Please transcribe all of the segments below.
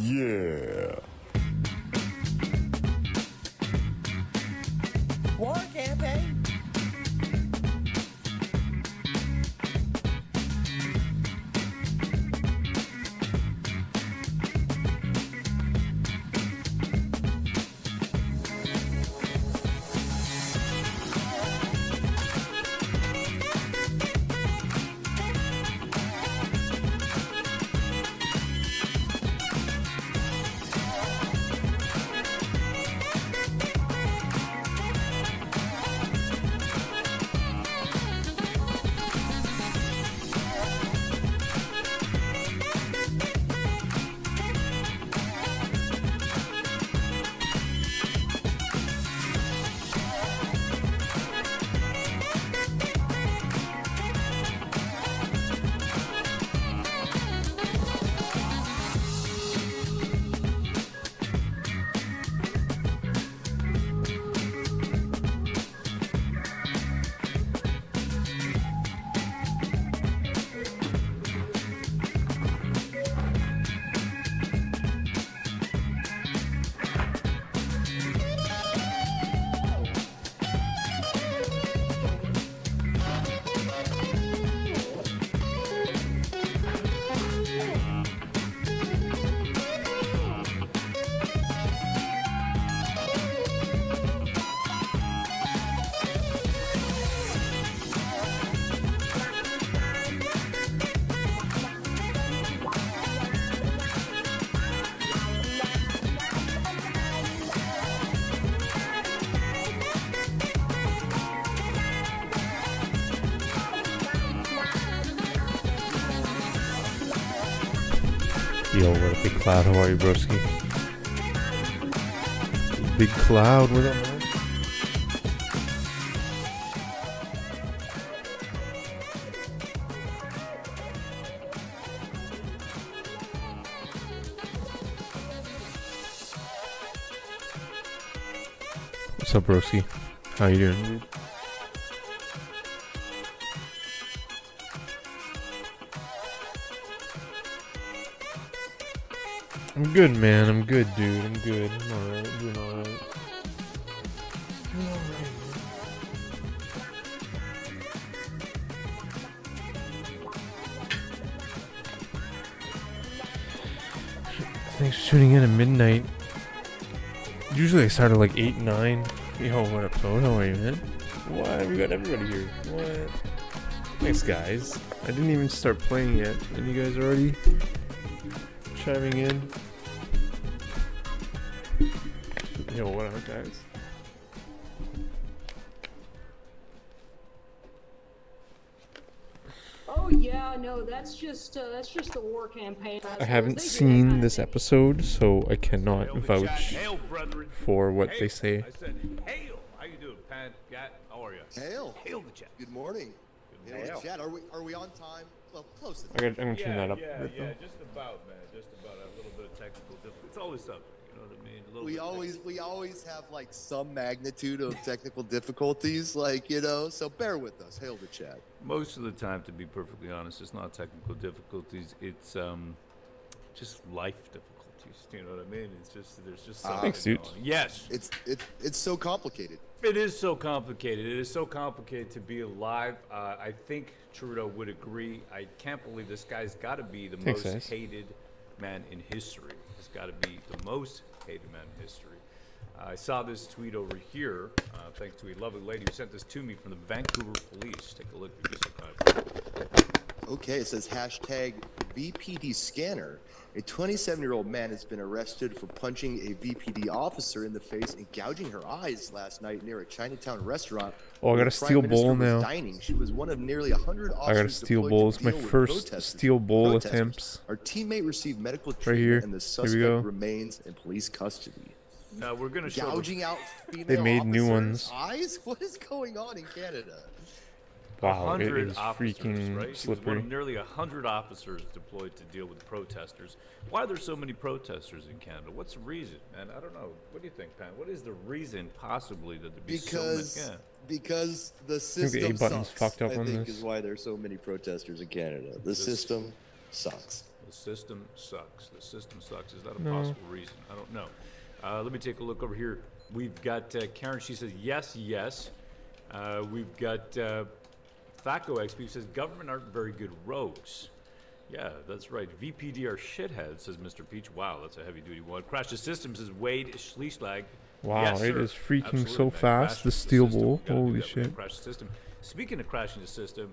Yeah. War campaign. Yo, what a big cloud. How are you, broski? Big cloud, what up, man? What's up, broski? How you doing, dude? I'm good, man. I'm good, dude. I'm good. I'm alright. I'm doing alright. Doing alright, man. Thanks for tuning in at midnight. Usually I start at like 8, 9. Yo, what up, Toad? How are you, man? What? We got everybody here. What? Thanks, guys. I didn't even start playing yet, and you guys are already chiming in. Yo, what up, guys? Oh yeah, no, that's just the war campaign. I haven't seen this episode, so I cannot vouch for what they say. I said, hail! How you doing, Pat? Gat, how are you? Hail. Hail the chat. Good morning. Hail the chat. Are we on time? Well, close enough. I'm gonna turn that up. Yeah, just about, man. Just about. A little bit of technical difficulty. It's always something. You know what I mean? We always have like some magnitude of technical difficulties, like, you know, so bear with us. Hail the chat. Most of the time, to be perfectly honest, it's not technical difficulties. It's just life difficulties. You know what I mean? It's just there's just something. Thanks, dude. Yes. It's so complicated. It is so complicated. It is so complicated to be alive. I think Trudeau would agree. I can't believe this guy's got to be the most hated man in history. He's got to be the most hated man in history. I saw this tweet over here, thanks to a lovely lady who sent this to me from the Vancouver Police. Take a look. Okay, it says hashtag VPD scanner. A 27-year-old man has been arrested for punching a VPD officer in the face and gouging her eyes last night near a Chinatown restaurant. Oh, I got a steel bowl now. Dining. She was one of nearly 100 officers. I got a steel bowl. It's my first steel bowl attempts. Our teammate received medical right here. And the suspect remains in police custody. Now we're gonna show gouging out female they made new ones. Eyes? What is going on in Canada? Wow, it is freaking right? slippery. One of nearly 100 officers deployed to deal with protesters. Why are there so many protesters in Canada? What's the reason? And I don't know. What do you think, Pan? What is the reason, possibly, that there be so many? Because the system I think the A button's sucks, fucked up I on think this. is why there's so many protesters in Canada. The system sucks. The system sucks. The system sucks. Is that a No. possible reason? I don't know. Let me take a look over here. We've got Karen. She says yes, yes. We've got Thaco XP says government aren't very good rogues. Yeah, that's right. VPD are shitheads, says Mr. Peach. Wow, that's a heavy duty one. Crash the system says Wade Schleeslag. Wow, yes, it sir. is freaking Absolutely, so man. fast. Crash The steel system. bowl. We gotta do Holy that. We gotta shit. Crash the system. Speaking of crashing the system,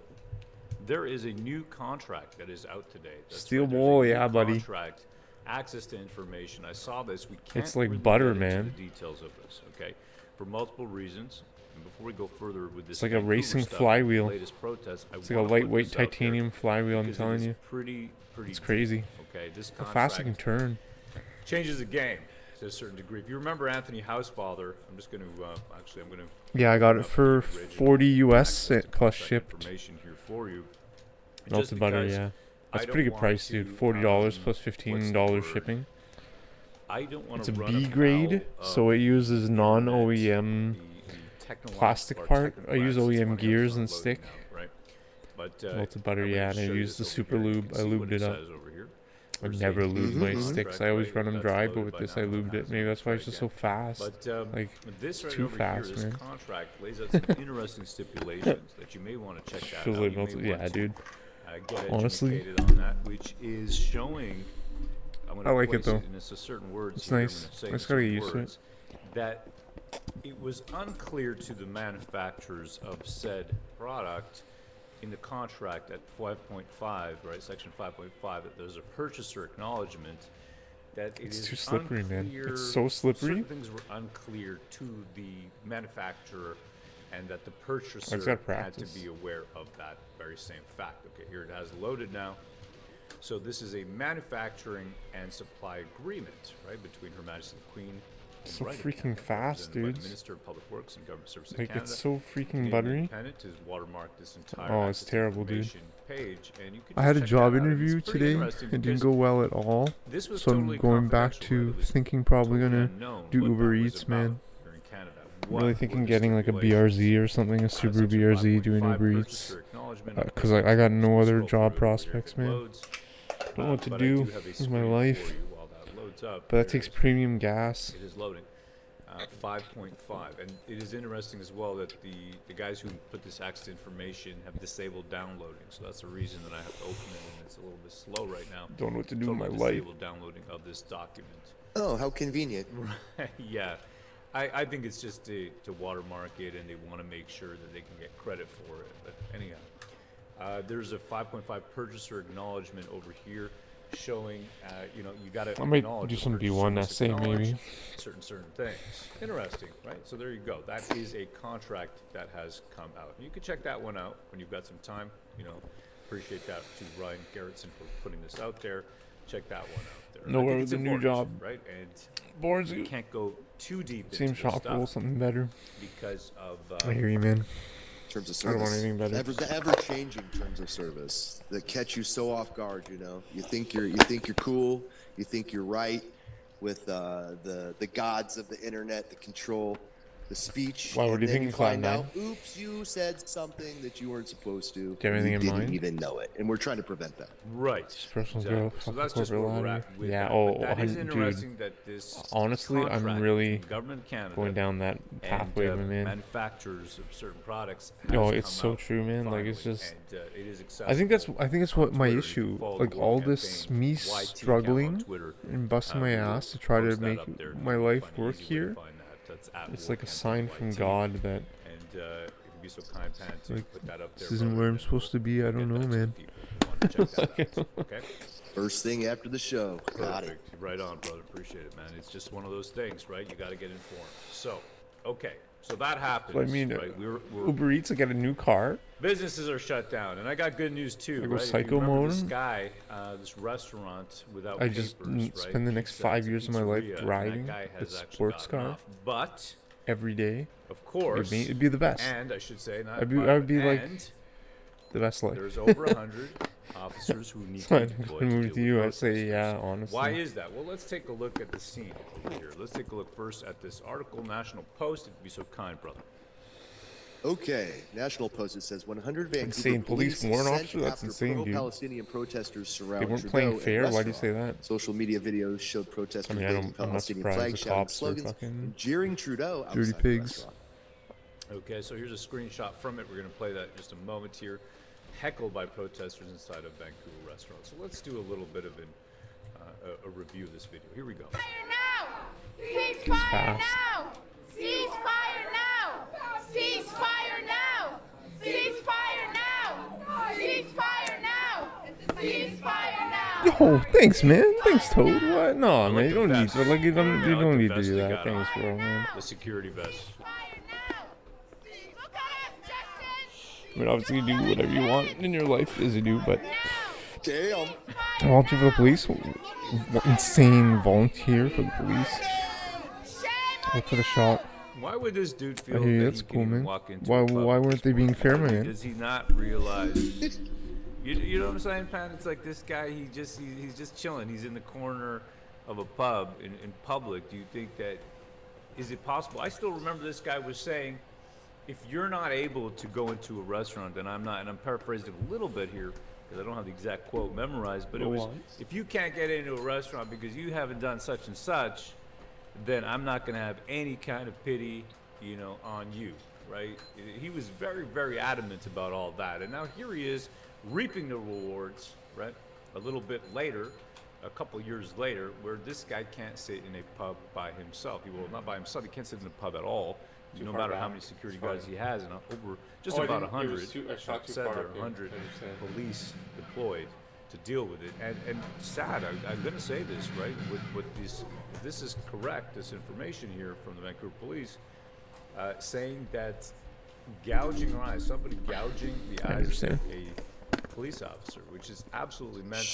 there is a new contract that is out today. That's Steel right, there's a ball, new yeah, buddy. Contract, access to information. I saw this. We can't It's like really butter, get into man. the details of this, okay? For multiple reasons. And before we go further with this, It's like a Vancouver racing stuff, flywheel. the latest protest, It's like a lightweight titanium flywheel, I'm telling you. Pretty It's crazy. deep, okay, this How fast it can contract turn. changes the game to a certain degree. If you remember Anthony Housefather, I'm just going to actually I'm going to Yeah, I got it for 40 US access to plus contact shipped. information here for you. And Melted just butter, because yeah. That's I a don't pretty good want price, to, dude. $40 plus what's the $15 word? shipping. I don't want It's to a run B grade, so it uses non-OEM plastic part. I use OEM gears and stick. Right? But Melted butter, I'm gonna yeah, and I show you use the this over super here. You lube. can I see what lubed it up. says over here. I There's never a lube my Mhm. sticks. I contract, always right? run them That's dry, loaded but with by this I now. lubed it. Maybe that's why it's just so fast. But Like, this right too over fast, here, this man. contract lays out some interesting stipulations that you may want to check that feels out. like You may melted. want Yeah, to, dude. Get Honestly. educated on that, which is showing. I'm gonna I like it, place though. in a certain words It's here, I'm nice. gonna say I in just gotta get certain used to it. words, that it was unclear to the manufacturers of said product in the contract at 5.5, right, section 5.5, that there's a purchaser acknowledgement that it It's is too slippery, man. unclear- It's so slippery. Certain things were unclear to the manufacturer, and that the I purchaser just gotta had to practice. be aware of that very same fact. Okay, here it has loaded now. So this is a manufacturing and supply agreement, right, between Her Majesty the Queen. It's so right of freaking Canada, fast, represented by the dude. Minister of Public Works and Government Services of Like, Canada. it's so freaking Canadian buttery. Independent has watermarked this entire Oh, it's access terrible, dude. information page, and you can I had a just check job that out, and interview it's pretty today. interesting It didn't because go well at all. this was So totally I'm going back confidential, right? to It was thinking probably totally gonna unknown do what Uber that was Eats, about man. here in Canada. I'm What really were thinking the getting like a stipulations? BRZ or something, a Subaru Section BRZ, doing 5.5 Uber Eats. purchaser acknowledgement. Because I got no other Scroll job through it over here prospects, if it man. loads. Don't know what to But I do have a with my screen life. for you while that loads up. But that Here takes it is. premium gas. It is loading. 5.5, and it is interesting as well that the guys who put this access information have disabled downloading, so that's the reason that I have to open it, and it's a little bit slow right now. Don't know what to do with my Totally life. disabled downloading of this document. Oh, how convenient. Yeah, I think it's just to watermark it, and they want to make sure that they can get credit for it. But anyhow, there's a 5.5 purchaser acknowledgement over here, showing you got to I might acknowledge do the some purchaser B1 must essay, acknowledge maybe. certain things. Interesting, right? So there you go. That is a contract that has come out. You can check that one out when you've got some time. Appreciate that to Ryan Garrettson for putting this out there. Check that one out there. Nowhere I think with it's a new important, job. right? And Boards you you. can't go too deep Seems into this shoppable, stuff something better. because of I hear you, man. Terms of I don't service. want anything better. The ever-changing terms of service that catch you so off guard. You think you're cool. You think you're right with the gods of the internet that control the speech. Wow, what and do you then think, you find Cloud9? out, oops, you said something that you weren't supposed to. Do you have anything in didn't mind? even know it, and we're trying to prevent that. right. Personal Exactly. growth. So fuck that's the just where corporate we're ladder. at with Yeah. that. Oh, But that is dude. interesting that this Honestly, I'm contract really between Government of Canada Going down that and pathway, my man. manufacturers of certain products. Oh, has it's come so out true, man. Like, it's finally, just. and, it is I think that's accessible what my on Twitter. You issue. can follow Like the all World this Campaign, me YT account on struggling Twitter. and busting my We will ass to try to post that make up there. my You'll life find an work easy way to here. find that. That's at It's World like a Campaign sign from YT. God that And if you'd be so kind, Pan, to Like, put that up there. this isn't brother, where I'm and supposed to be. I we'll don't get know, that to the man. people who want to check that out. Okay. First thing after the show. Got it. Perfect. Right on, brother. Appreciate it, man. It's just one of those things, right? You got to get informed. So, okay. So that happens. I mean, right? We're Uber Eats. I get a new car. businesses are shut down, and I got good news too. I go Right? If you psycho remember mode. This guy, this restaurant without I just papers, right? spend the next It's, 5 it's a years of my life pizzeria, and driving that guy has this actually sports gotten car off. But every day. of course, It'd be the best. and I should say, not I'd be but, like and the best life. there's over 100 officers who need So to I'd be deployed. move to to deal you. with I'd say, protesters. yeah, honestly. Why is that? Well, let's take a look at the scene over here. Let's take a look first at this article, National Post, if you'd be so kind, brother. Okay, National Post, it says 100 Vancouver Insane police warrant sent officer? That's after insane, dude. pro-Palestinian protesters surround They weren't Trudeau playing in fair? Why do you say restaurant. that? Social media videos showed protesters I mean, waving I'm not Palestinian surprised flags, the shouting cops are slogans, fucking and jeering Trudeau dirty outside the pigs. restaurant. Okay, so here's a screenshot from it. We're going to play that in just a moment here. Heckled by protesters inside a Vancouver restaurant. So let's do a little bit of a review of this video. Here we go. Ceasefire now! Ceasefire now! Ceasefire now! Ceasefire now! Ceasefire now! Ceasefire now! Yo, thanks, man. Thanks, Toad. What? No, man, like you the don't need vest. to. Like, you I don't like the need to vest do they that. got on. Thanks, bro, man. The security vest. Ceasefire now! Look at us, Justin! I mean, obviously, you do whatever you want in your life, as you do, but Damn. volunteer for the police. Insane volunteer for the police. Look for the shot. Why would this dude feel I hear you, that that's he cool, can even man. walk into Why a pub weren't this they being morning? fair, man? Does he not realize? You know what I'm saying, Pat? It's like this guy. He's just chilling. He's in the corner of a pub in public. Do you think that is it possible? I still remember this guy was saying, if you're not able to go into a restaurant, then I'm not. And I'm paraphrasing a little bit here because I don't have the exact quote memorized. But it was, if you can't get into a restaurant because you haven't done such and such, then I'm not going to have any kind of pity, you know, on you, right? He was very, very adamant about all that. And now here he is reaping the rewards, right? A little bit later, a couple years later, where this guy can't sit in a pub by himself. Well, not by himself, he can't sit in a pub at all. No matter how many security guards he has, and over just about 100, said there are 100 police deployed to deal with it. And sad, I'm going to say this, right? With these, if this is correct, this information here from the Vancouver police, saying that gouging eyes, somebody gouging the eyes of a police officer, which is absolutely mental.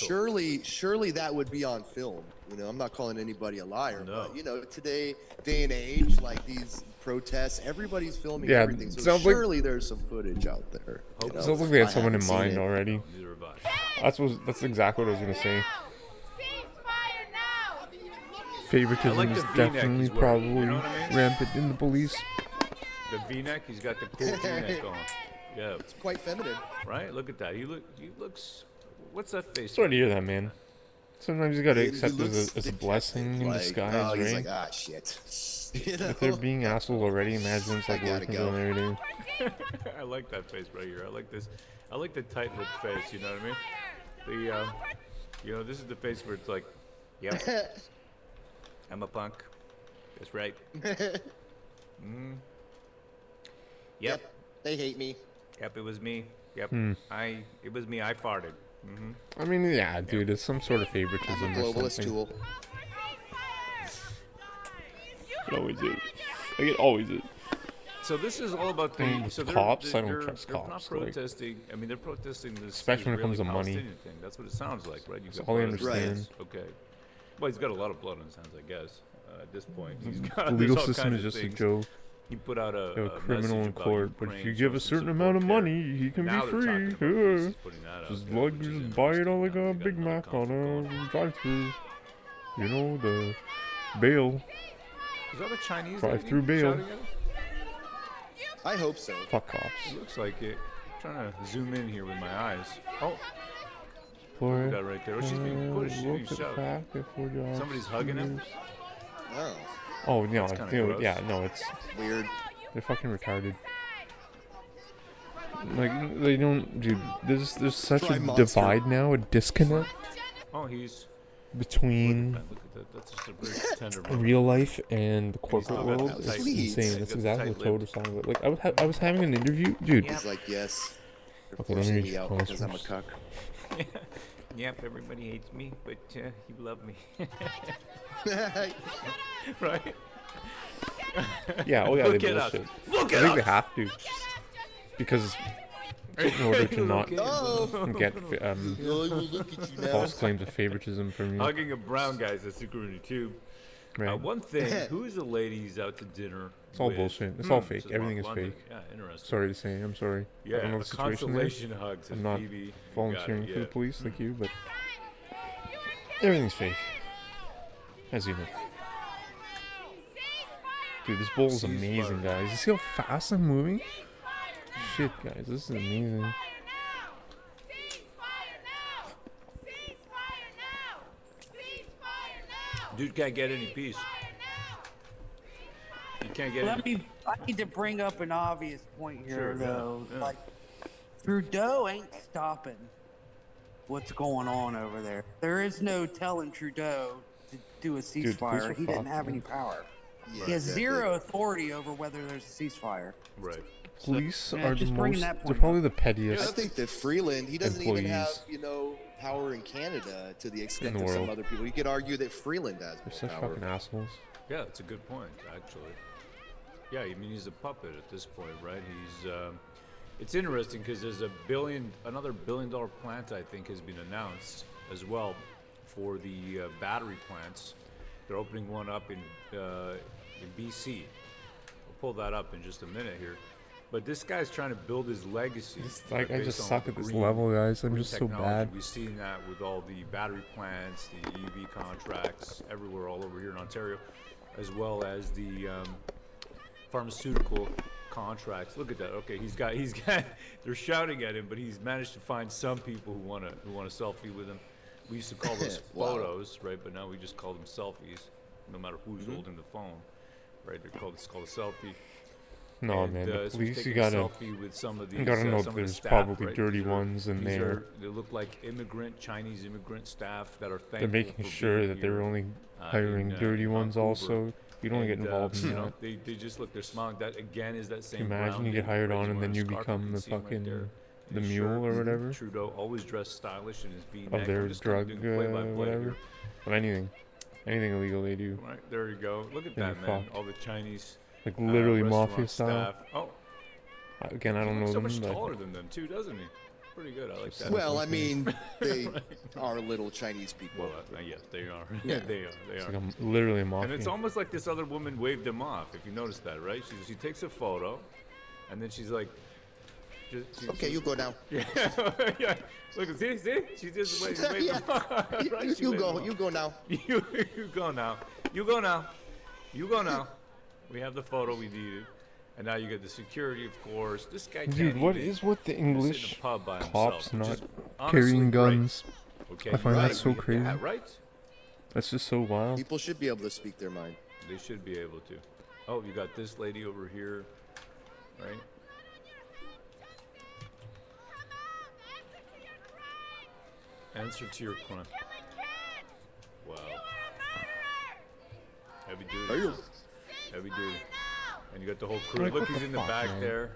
Surely that would be on film. You know, I'm not calling anybody a liar, No. but you know, day and age, like these protests, everybody's filming Yeah, everything. So sounds like- surely there's some footage out there. You know? Sounds like they had I someone in haven't seen mind it. already. Neither have I. That's exactly what I was gonna say. Ceasefire now! Favoritism like the is V-neck definitely he's wearing, probably you know what I mean? rampant in the police. The V-neck, he's got the cool V-neck on. Yeah, It's quite feminine. right. Look at that. He looks. What's that face? Sorry to hear that, man. Sometimes you gotta He accept looks it as a detective, blessing in like, disguise, oh, he's right? like, ah, shit. You know? If they're being assholes already, imagine it's like I gotta working go. on every day. I like that face right here. I like this. I like the tight-lipped face. You know what I mean? The you know, this is the face where it's like, yep, I'm a punk. That's right. Yep. They hate me. Yep, it was me. Yep, it was me. I farted. I mean, yeah, dude, it's some sort of I'm favoritism a or globalist something. tool. It always is. Like, it always is. So this is all about the Mm, so cops? I don't they're, trust they're cops, not like- protesting. I mean, they're protesting this Especially when it comes to money. Israeli-Palestinian thing. That's what it sounds like, right? You've That's got all I brothers and understand. sisters. Okay. Well, he's got a lot of blood on his hands, I guess. At this point, he's got The there's legal all system kinds is of just a things. joke. He put out You're a a criminal message in about court, but if Ukraine, you give a showing some certain support amount of there. money, he can Now be they're talking free. about this. Yeah. He's putting that out Just there, like which is just buy it on interesting. like Now a they got Big another Mac on conflict going a on. drive-through. You know, the bail. Is that a Chinese Drive-through lady bail. shouting at him? I hope so. Fuck cops. Looks like it. I'm trying to zoom in here with my eyes. Oh, For got right there. Oh, she's being pushed. She's being shoved. Somebody's hugging him. Oh, Oh, no, kinda dude, gross. yeah, no, it's weird. they're fucking retarded. Like they don't, dude. There's such Try a Monster. divide now, a disconnect Oh, he's. between Look at that. That's just a very tender moment. real life and the corporate talking world. about It's tight- Please. insane. That's Got exactly what tight-lipped. Toad was talking about. Like I was having an interview, dude. He's like, yes. You're Okay, let me forcing read me your out comments because I'm a first. cuck. Yep, everybody hates me, but you love me. Right? Yeah, oh yeah, Look they at us. bullshit. Look I at think us. they have to, because in order to not Oh, get we'll look at you now. false claims of favoritism from you. Hugging a brown guy's a security tube. Right? One thing, who is the lady he's out to dinner It's all with? bullshit. It's all This fake. is Everything Mark is London. fake. Yeah, interesting. Sorry to say, I'm sorry. I Yeah, don't know a the situation there. consolation hug, says I'm not Phoebe. You got volunteering it, for the yeah. police like you, but everything's fake, as you know. Dude, this bowl is amazing, guys. You see how fast I'm moving? shit, guys. This is amazing. Now! Ceasefire now! Ceasefire now! Ceasefire now! Dude can't get any peace. He can't get any. I need to bring up an obvious point here, Sure, yeah, though. yeah. Like, Trudeau ain't stopping what's going on over there. There is no telling Trudeau to do a police ceasefire. are He didn't fucked, have any man. power. Yeah, He has exactly. zero authority over whether there's a ceasefire. Right. Police yeah, are the just bringing most. that They're point probably up. the pettiest. I think that Freeland, he doesn't even have, Employees. you know, power in Canada to the extent the of some world. other people. You could argue that Freeland has They're more such power. fucking assholes. Yeah, it's a good point, actually. Yeah, I mean, he's a puppet at this point, right? He's. It's interesting because there's another billion-dollar plant I think has been announced as well for the battery plants. They're opening one up in BC. We'll pull that up in just a minute here. But this guy's trying to build his legacy. It's like I based just on suck at this green- level, guys. I'm green just so technology. bad. We've seen that with all the battery plants, the EV contracts, everywhere, all over here in Ontario, as well as the pharmaceutical contracts. Look at that. Okay, he's got. They're shouting at him, but he's managed to find some people who want a selfie with him. We used to call those Wow. photos, right? But now we just call them selfies, no matter who's holding the phone, right? It's called a selfie. No, And, man. The so he's police, you taking a gotta. selfie with some of these, You gotta know some of the there's staff, probably right? dirty These are- ones in these there. are- They look like Chinese immigrant staff that are thankful. They're making for sure being that they're here, only hiring in, dirty on ones Uber. also. You don't want to get And, involved in you know, that. they just look. They're smiling. That again is that same. Imagine you get grounding, hired right? on and wear then a you scarf, become can the see him right fucking there in the his mule shirt. or whatever Trudeau always dressed stylish in his V-neck. of I'm their just kinda drug doing play-by-play whatever, here. of anything illegal they do. Right there you go. Look at Then that you're man. fucked. All the Chinese. Like literally restaurant mafia style. staff. Oh, Again, I he don't know looks so them, much but taller than them too, doesn't he? Pretty good. I like that. Well, I mean, they are little Chinese people. Well, yes, they are. Yeah. they are. They it's are. like literally a And mafia. it's almost like this other woman waved him off. If you notice that, right? She takes a photo, and then she's like, Okay, you go now. Yeah, yeah. Look, see, she just waved Yeah. him off. Right? She You waved go, him off. you go now. You go now. You go now. You go now. We have the photo we needed. And now you get the security, of course. This guy Dude, can't what even is with the sit in a English pub by cops himself, which not is honestly carrying great. guns? Okay, I find you that gotta so agree with crazy. that, right? That's just so wild. People should be able to speak their mind. They should be able to. Oh, you got this lady over here, right? Answer to your crime. Wow. Heavy duty. Are you? Heavy duty. And you got the whole crew. Like, Look, what he's the in the fuck, back man? there.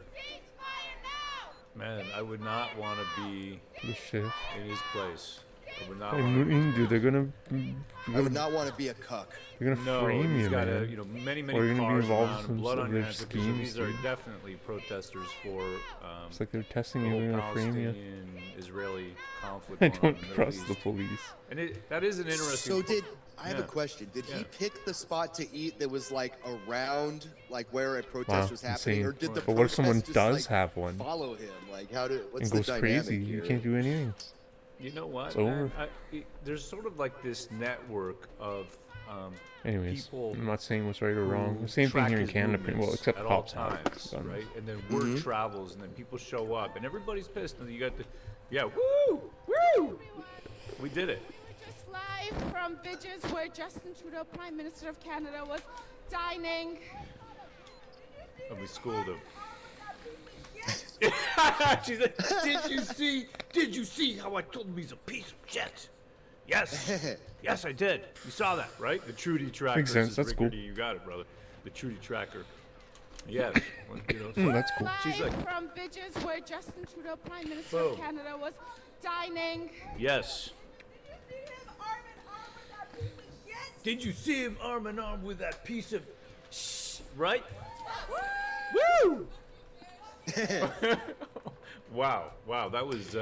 Man, I would not want to be The shift. in his place. I would not Hey, want to Moon, dude, they're gonna I would not want to be a cuck. they're gonna No, frame he's you, got man. many Or you're gonna be cars involved around, in some blood of on their your hands. Because schemes, these are dude. definitely protesters for It's like they're testing the you, whole they're gonna frame you. Palestinian-Israeli conflict. I going on in don't the Middle trust the East. police. And that is an interesting. So I have Yeah. a question. Did Yeah. he pick the spot to eat that was like around like where a protest Wow, was happening, insane. or did the But what if someone protest just, does like, have one follow him? Like what's and the goes dynamic crazy? here? You can't do anything. You know what? It's over. There's sort of like this network of Anyways, people I'm not saying what's right or who wroo. Same thing track here in his Canada, well, movements except at all cops have times, guns. right? And then word travels, and then people show up, and everybody's pissed. And you got woo! We did it. Just live from Gyges, where Justin Trudeau, Prime Minister of Canada, was dining. And we schooled him. She's like, did you see how I told him he's a piece of shit? Yes. Yes, I did. You saw that, right? The Trudy tracker. Makes sense, says that's cool. Rickety, you got it, brother. The Trudy tracker. Yes. Well, you know, That's cool. She's Live like- from Gyges, where Justin Trudeau, Prime Minister Boom. of Canada, was dining. yes. Did you see him arm in arm with that piece of right? Woo! Wow, that was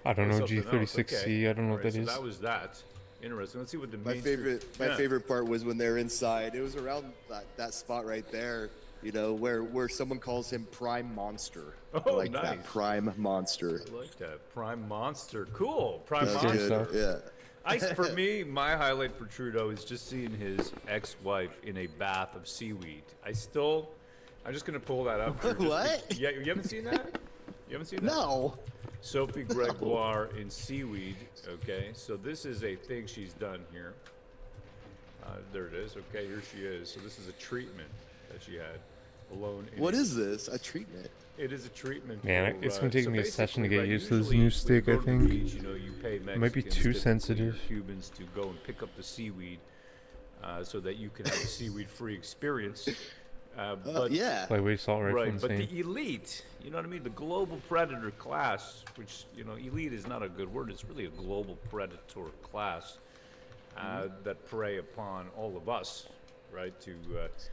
I don't know something else. G36C. Okay. I don't know what Alright, that is. So that was that. Interesting. Let's see what the My main favorite, street- my Yeah. favorite part was when they're inside. It was around that spot right there, you know, where someone calls him Prime Monster. I Oh, like nice. that Prime Monster. I like that. Prime Monster. Cool. Prime That's Monster. stuff. good. Yeah. For me, my highlight for Trudeau is just seeing his ex-wife in a bath of seaweed. I still, I'm just gonna pull that up. What? Yeah, you haven't seen that? You haven't seen that? No. Sophie Gregoire in seaweed. Okay, so this is a thing she's done here. There it is. Okay, here she is. So this is a treatment that she had alone. What is this? A treatment? It is a treatment. Man, for, it's gonna take so me a session to get basically, used to this usually new when stick, you I go to the think. beach, you know, you pay It might be Mexicans, too typically, or sensitive. Cubans to go and pick up the seaweed, so that you can have a seaweed-free experience. But Yeah. Like we saw right from Right, the but same. the elite, you know what I mean? The global predator class, which, you know, elite is not a good word. It's really a global predator class that prey upon all of us, right? To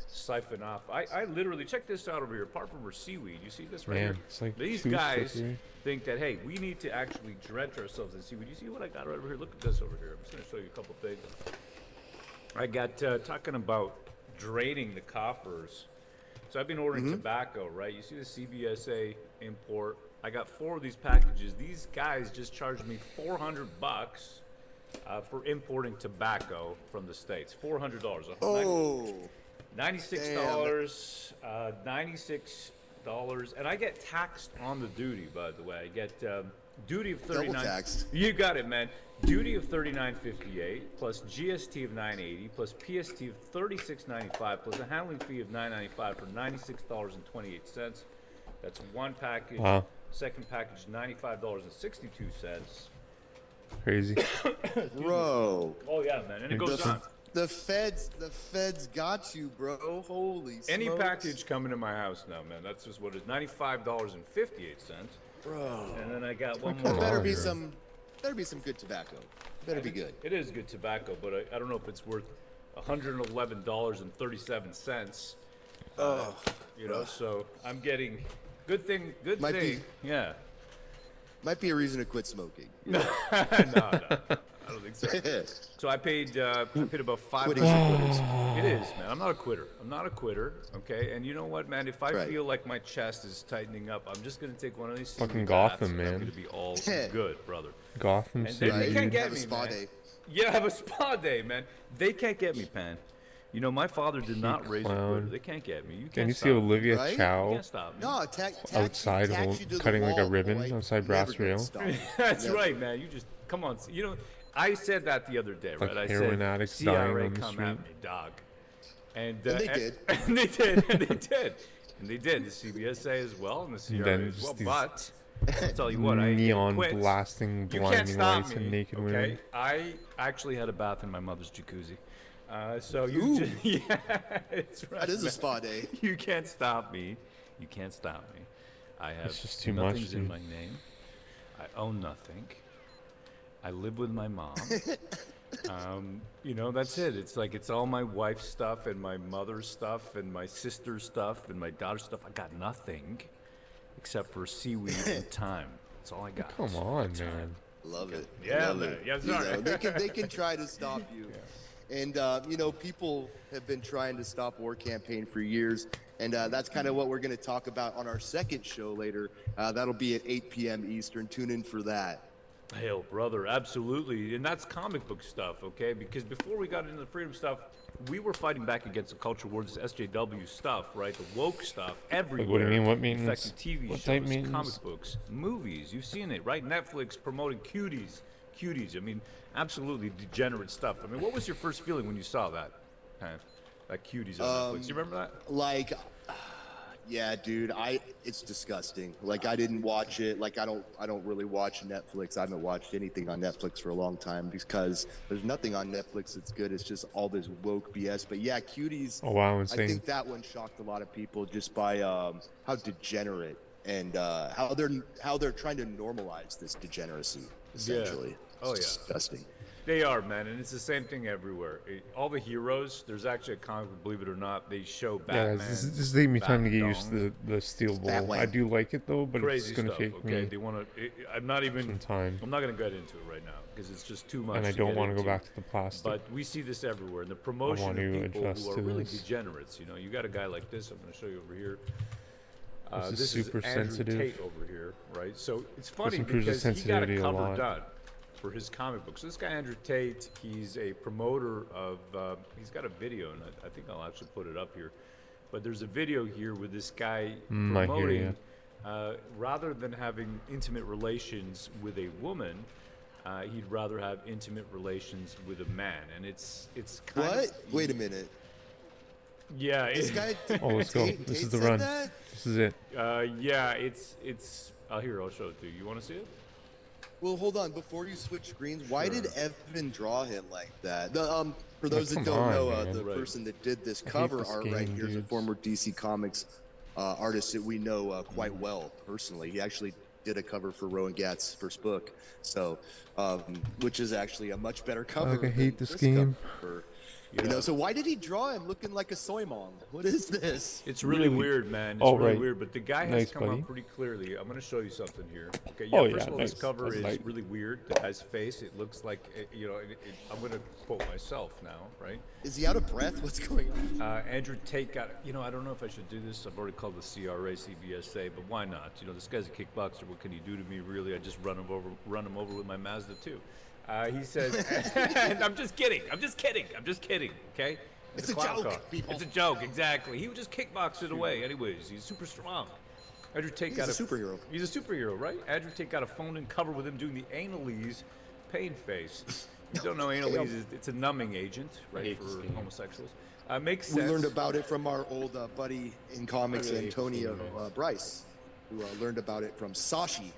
siphon off. I literally, check this out over here. Apart from our seaweed, you see this right Man, here? it's like These too guys slippery. think that, hey, we need to actually drench ourselves in seaweed. You see what I got right over here? Look at this over here. I'm just going to show you a couple things. I got talking about draining the coffers. So I've been ordering tobacco, right? You see the CBSA import. I got 4 of these packages. These guys just charged me $400 for importing tobacco from the States. $400. Oh. $96, $96, and I get taxed on the duty. By the way, I get duty of $39. Double taxed. You got it, man. Duty of $39.58 plus GST of $9.80 plus PST of $36.95 plus a handling fee of $9.95 for $96.28. That's one package. Wow. Second package $95.62. Crazy. Bro. Oh yeah, man, and it goes on. The feds got you, bro. Holy Any smokes. package coming to my house now, man. That's just what it is. $95.58. Bro. And then I got one Come more. Better on, be bro. some good tobacco. Better be good. It is good tobacco, but I don't know if it's worth $111.37. Oh. You know, so I'm getting good thing. Might be. Yeah. Might be a reason to quit smoking. No, I don't think so. So I paid about Quitting $500. It is, man. I'm not a quitter. Okay, and you know what, man? If I Right. feel like my chest is tightening up, I'm just gonna take one of these. Fucking seaweed Gotham, baths, and I'm man. gonna be all good, brother. Gotham And City. they can't get Have a me, spa man. day. Yeah, have a spa day, man. They can't get me, Pan. You know, my father did not raise a quitter. clown. They can't get me. You Can can't you stop see me. Olivia Right? You Chow can't stop me. No, outside cutting like a ribbon outside brass rail? That's Never. right, man. You just come on. You know, I said that the other day, Like right? I heroin said, addicts dying CRA on the come street. at me, dog. And they did. And they did. And they did. And they did. The CBSA as well, and the CRA then as well. just these But I'll tell you what, I Neon quit. blasting, You can't blinding stop lights me, and naked okay? women. I actually had a bath in my mother's jacuzzi. So you Ooh. just, yeah, it's right. That is a man. spa day. You can't stop me. You can't stop me. I have It's just too much, nothing's in dude. my name. I own nothing. I live with my mom. You know, that's it. It's like it's all my wife's stuff and my mother's stuff and my sister's stuff and my daughter's stuff. I got nothing except for seaweed and time. That's all I got. Come on, man. Love it. Yeah, Love man. it. Yeah, You sorry. know, they can try to stop you. And you know, people have been trying to stop war campaign for years, and that's kind of what we're going to talk about on our second show later. That'll be at 8 p.m. Eastern. Tune in for that. Hell, brother, absolutely. And that's comic book stuff, okay? Because before we got into the freedom stuff, we were fighting back against the culture wars, this SJW stuff, right? The woke stuff everywhere. what do you mean? What maintenance? Affecting TV What shows, type maintenance? comic books, movies. You've seen it, right? Netflix promoting cuties. I mean, absolutely degenerate stuff. I mean, what was your first feeling when you saw that? Like cuties on Netflix. You remember that? Like, yeah, dude, it's disgusting. Like, I didn't watch it. Like, I don't really watch Netflix. I haven't watched anything on Netflix for a long time because there's nothing on Netflix that's good. It's just all this woke BS. But yeah, cuties. Oh wow, I insane. think that one shocked a lot of people just by how degenerate and how they're trying to normalize this degeneracy essentially. Oh, It's yeah. disgusting. They are, man, and it's the same thing everywhere. All the heroes, there's actually a comic book, believe it or not, they show Yeah, Batman. this is taking me time to get used Batdong. to the steel ball. Batman. I do like it though, but Crazy it's gonna stuff, take okay? me They want to. I'm not even. some time, I'm not going to get into it right now because it's just too much. and I to don't get want to go into. back to the plastic. But we see this everywhere, and the promotion want of to people adjust who are to really this. degenerates. You know, you got a guy like this. I'm going to show you over here. This is This super is Andrew sensitive. Tate over here, right? So it's funny improves the because he got a sensitivity a cover lot. done for his comic books. So this guy Andrew Tate, he's a promoter of. He's got a video, and I think I'll actually put it up here. But there's a video here with this guy I hear promoting, rather than having intimate relations with a woman, he'd rather have intimate relations with a man, and it's kind What? of Wait a minute. yeah. This guy. Oh, let's go. Tate This is the said run. that? This is it. Yeah, it's. Here, I'll show it to you. You want to see it? Well, hold on. Before you switch screens, why Sure. did Evan draw him like that? For those that come don't on, know, man. the Right. person that did this hate cover this art game, right here is a dudes. former DC Comics artist that we know quite well personally. He actually did a cover for Rowan Gatt's first book, so which is actually a much better cover. Like, I hate than this game. cover. Yeah. You know, so why did he draw him looking like a soy mong? What is this? It's really weird, man. It's Oh, really right. weird, but the guy has Nice, come buddy. out pretty clearly. I'm going to show you something here. Okay, yeah, Oh, first yeah, of all, nice. this cover That's is light. really weird. The guy's face, it looks like, I'm going to quote myself now, right? Is he out of breath? What's going on? Andrew Tate got, I don't know if I should do this. I've already called the CRA, CBSA, but why not? This guy's a kickboxer. What can he do to me, really? I just run him over with my Mazda 2. He says, and I'm just kidding, okay? It's a clown joke, car. people. It's a joke, exactly. He would just kickbox it away. Anyways, he's super strong. Andrew Tate He's got a superhero. He's a superhero, right? Andrew Tate got a phone-in cover with him doing the analese pain face. You don't know analese, it's a numbing agent, right, for homosexuals. Makes sense. We learned about it from our old buddy in comics, Antonio Bryce, who learned about it from Sashi.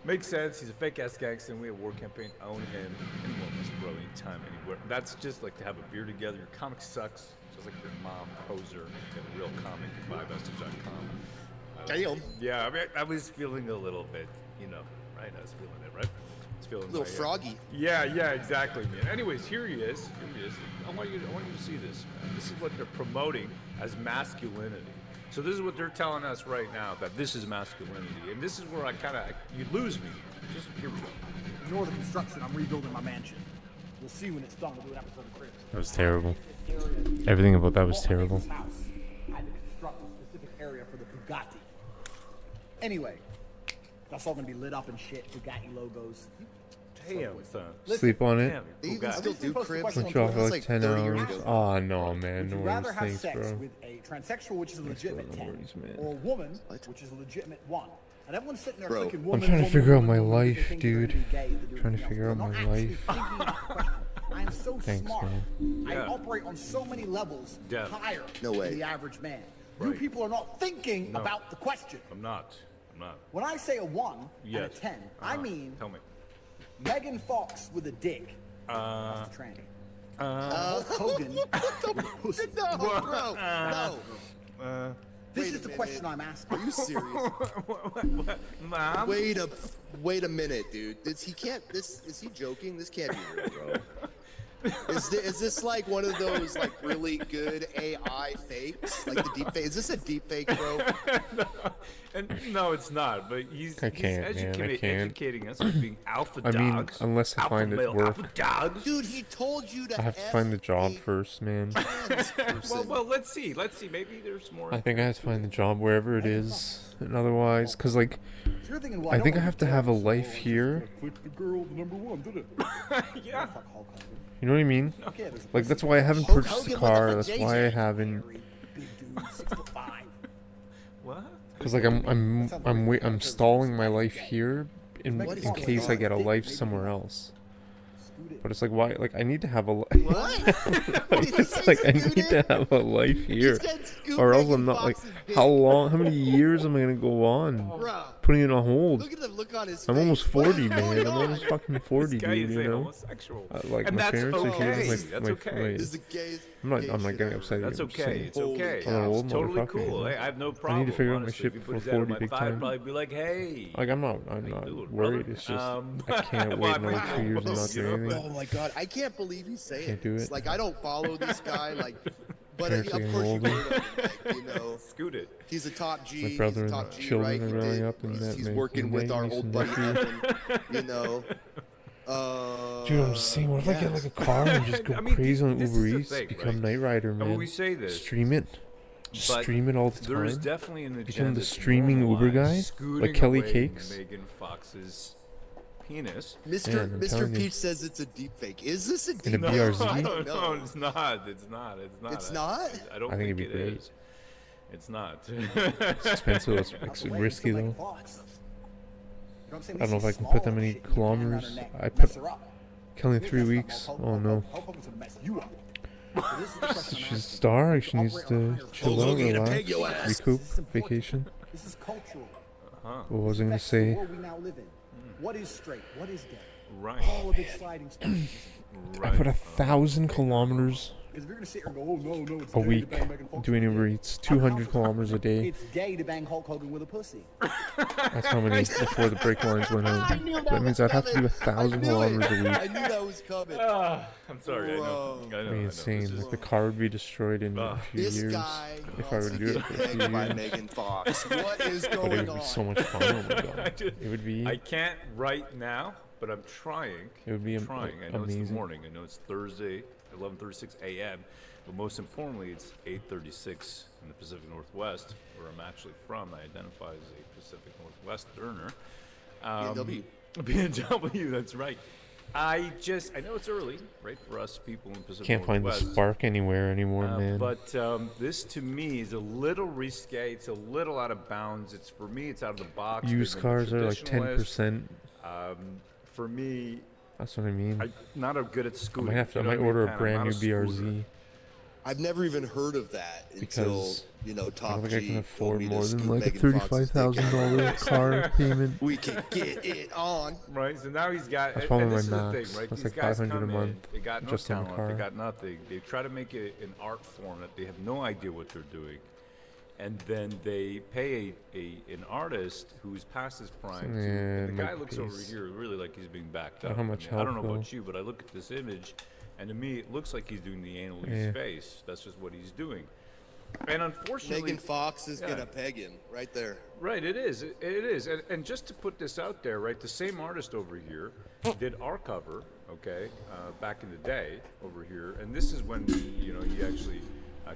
Makes sense. He's a fake-ass gangster, and we have a war campaign. Own him. Anyone wants to grow anytime, anywhere. That's just like to have a beer together. Your comic sucks. Just like your mom, poser. Get a real comic at buyvestige.com. Damn. Yeah, I mean, I was feeling a little bit, right? I was feeling it, right? I was feeling A little my, froggy. Yeah, exactly, man. Anyways, here he is. I want you to see this, man. This is what they're promoting as masculinity. So this is what they're telling us right now, that this is masculinity. And this is where you lose me. Just, here we go. Ignore the construction. I'm rebuilding my mansion. We'll see when it's done. We'll do an episode of Cribs. That was terrible. Everything about that was terrible. House. I had to construct a specific area for the Bugatti. Anyway, that's all gonna be lit up and shit. Bugatti logos. Damn, son. Sleep on it. Damn, They cool even guy. still do cribs. Went you off for That's like 10 30 years hours. ago. Oh, no, man. Would No you worries. rather have Thanks, sex bro. with a transsexual, which is a legitimate no 10, worries, man. or a woman, What? which is a legitimate 1? And everyone's sitting there Bro. clicking I'm woman, trying to woman, figure out woman, my woman, life, they think they're gonna dude. be gay, they're doing Trying to something figure else. out They're my not actually life. thinking about the question. I am so Thanks, smart. man. I Yeah. operate on so many levels Yeah. higher No way. than the average man. Right. You people are not thinking No. about the question. I'm not. When I say a 1 Yes. and a 10, I mean Tell me. Megan Fox with a dick. That's the tranny. Hulk Hogan with a pussy. No, bro. No. This Wait is a the minute. question I'm asking. Are you serious? Mom? Wait a minute, dude. Is he joking? This can't be real, bro. Is this like one of those like really good AI fakes? Like the deep fake? Is this a deep fake, bro? No, it's not. But he's I can't, he's man, I can't. educating us as being alpha I mean, dogs. unless I alpha find it male, worth- alpha dogs. Dude, he told you to. I have to find the job a first, man. trans person. Well, let's see. Maybe there's more. I think I have to find the job wherever it is. And otherwise, because, like, So you're thinking, well, I think I don't have to want have a sex, so life I'm just here. gonna click the girl, the number 1, did it? Yeah. Fuck Hulk Hogan. You know what I mean? Okay, there's a Like, that's why I haven't Hulk purchased a Hogan car. went up That's a why I JJ. haven't. big dude, 6'5". What? Because, like, I'm stalling my life here in What is in going case I on? get a life somewhere else. But it's like, why? Like, I need to have a life. What? Did he say Like, I Scoot need it? to have a life here, said Scoot or else Megan I'm not like. Fox's dick. How long? How many years am I gonna go on? Bruh, Putting it on hold. look at the look on his I'm face. almost What is 40, going man. I'm on? almost fucking 40, This guy dude. is You a know. homosexual. Like, and my that's parents are here. okay. My, That's my, okay. my- This is the gayest. I'm not gay getting shit ever. upset. That's I'm just okay. saying. It's okay. Holy I'm an old It's totally motherfucker, cool. man. Hey, I have no problem. figure out my honestly. shit If you put before his head on 40 my big thigh, time. I'd probably be like, hey. Like, I'm not how you doing, worried. brother? It's just I can't wait another 2 years and not do anything. Oh my god, I can't believe he's saying Can't do this. it. Like I don't follow this guy, like, but Parents are of getting course you older. heard of him, like, you know, Scoot it. he's a top G. My He's brother a and top G, children right? are He growing did- up and that he's make working with our niece old and buddy nephews. Evan, you know. Dude, I'm just saying, what if I get like a car and just go I mean, crazy on this Uber is the Eats, thing, become right? Knight Rider, And man? when we say this, Stream it. Just but stream it all the there is time. definitely an agenda Become the to streaming Uber normalize guy, scooting like Kelly away Cakes. Megan Fox's penis. Yeah, I'm Mr. telling you. Peach says it's a deep fake. Is this a In a deep fake? BRZ? I don't No, know. it's not. It's not. It's not. It's not? I don't I think think it'd be it great. is. It's not. It's expensive. It's The way risky somebody though. talks. You know what I'm saying? I don't know if They I see can put that small many shit in your hand around kilometers. her neck, I mess put her up. killing Here's 3 that weeks. stuff, Oh no. Hogan's gonna mess you up. So this is the question I'm She's asking. starving. She needs Operate to on a higher chill Hulk out, Hogan, relax, peg your ass. recoup, This is important. vacation. This is cultural. What was I gonna Affects the say? world we now live in. What is straight? What is gay? Right. All of its sliding scales. I put 1,000 kilometers Because if you're gonna sit here and go, oh no, it's a gay to week bang Megan Fox doing with a Uber dick. Eats, 200 kilometers a day. It's gay to bang Hulk Hogan with a pussy. That's how many before the brake lines went out. That means I'd have to do 1,000 kilometers a I week. knew that was coming. I'm sorry. I know. I know. It'd be insane. This is- Like the car would be destroyed in a few This years guy if I were wants to to do it get for a few pegged by years. Megan Fox. What is But it going would on? be so much fun. Oh my god. It would be. I can't right now, but I'm trying. It would be I'm trying. I know it's amazing. the morning. I know it's Thursday, 11:36 a.m. But most importantly, it's 8:36 in the Pacific Northwest, where I'm actually from. I identify as a Pacific Northwesterner. BMW. BMW, that's right. I know it's early, right, for us people in the Pacific Can't find the Northwest. spark anywhere anymore, man. But this to me is a little risque. It's a little out of bounds. It's for me. It's out of the box. Used They've been cars are like traditionalist. 10%. For me, That's what I mean. I'm not a good at I scooting. might have to. I you know might what order mean, a Pan? I'm brand not new scooter. BRZ I've never even heard of that until, because you know, I Top don't think I G can told afford me to more than scoop like a Megan Fox's dick out. $35,000 car payment. We can get it on. Right, so now he's got. That's and probably this my is the max. thing, right? That's These like guys $500 a come in, month they got no just on the talent. They car. got nothing. They try to make it an art form that they have no idea what they're doing, and then they pay an artist who's past his prime. Yeah, And the guy make looks over peace. here really like he's being backed Not up. how much I don't know help, about though. you, but I look at this image, and to me it looks like he's doing the anal Yeah. face. That's just what he's doing. And unfortunately, Megan Fox is Yeah. gonna peg him right there. right, it is. It is. And just to put this out there, right, the same artist over here did our cover, okay, back in the day over here. And this is when, he actually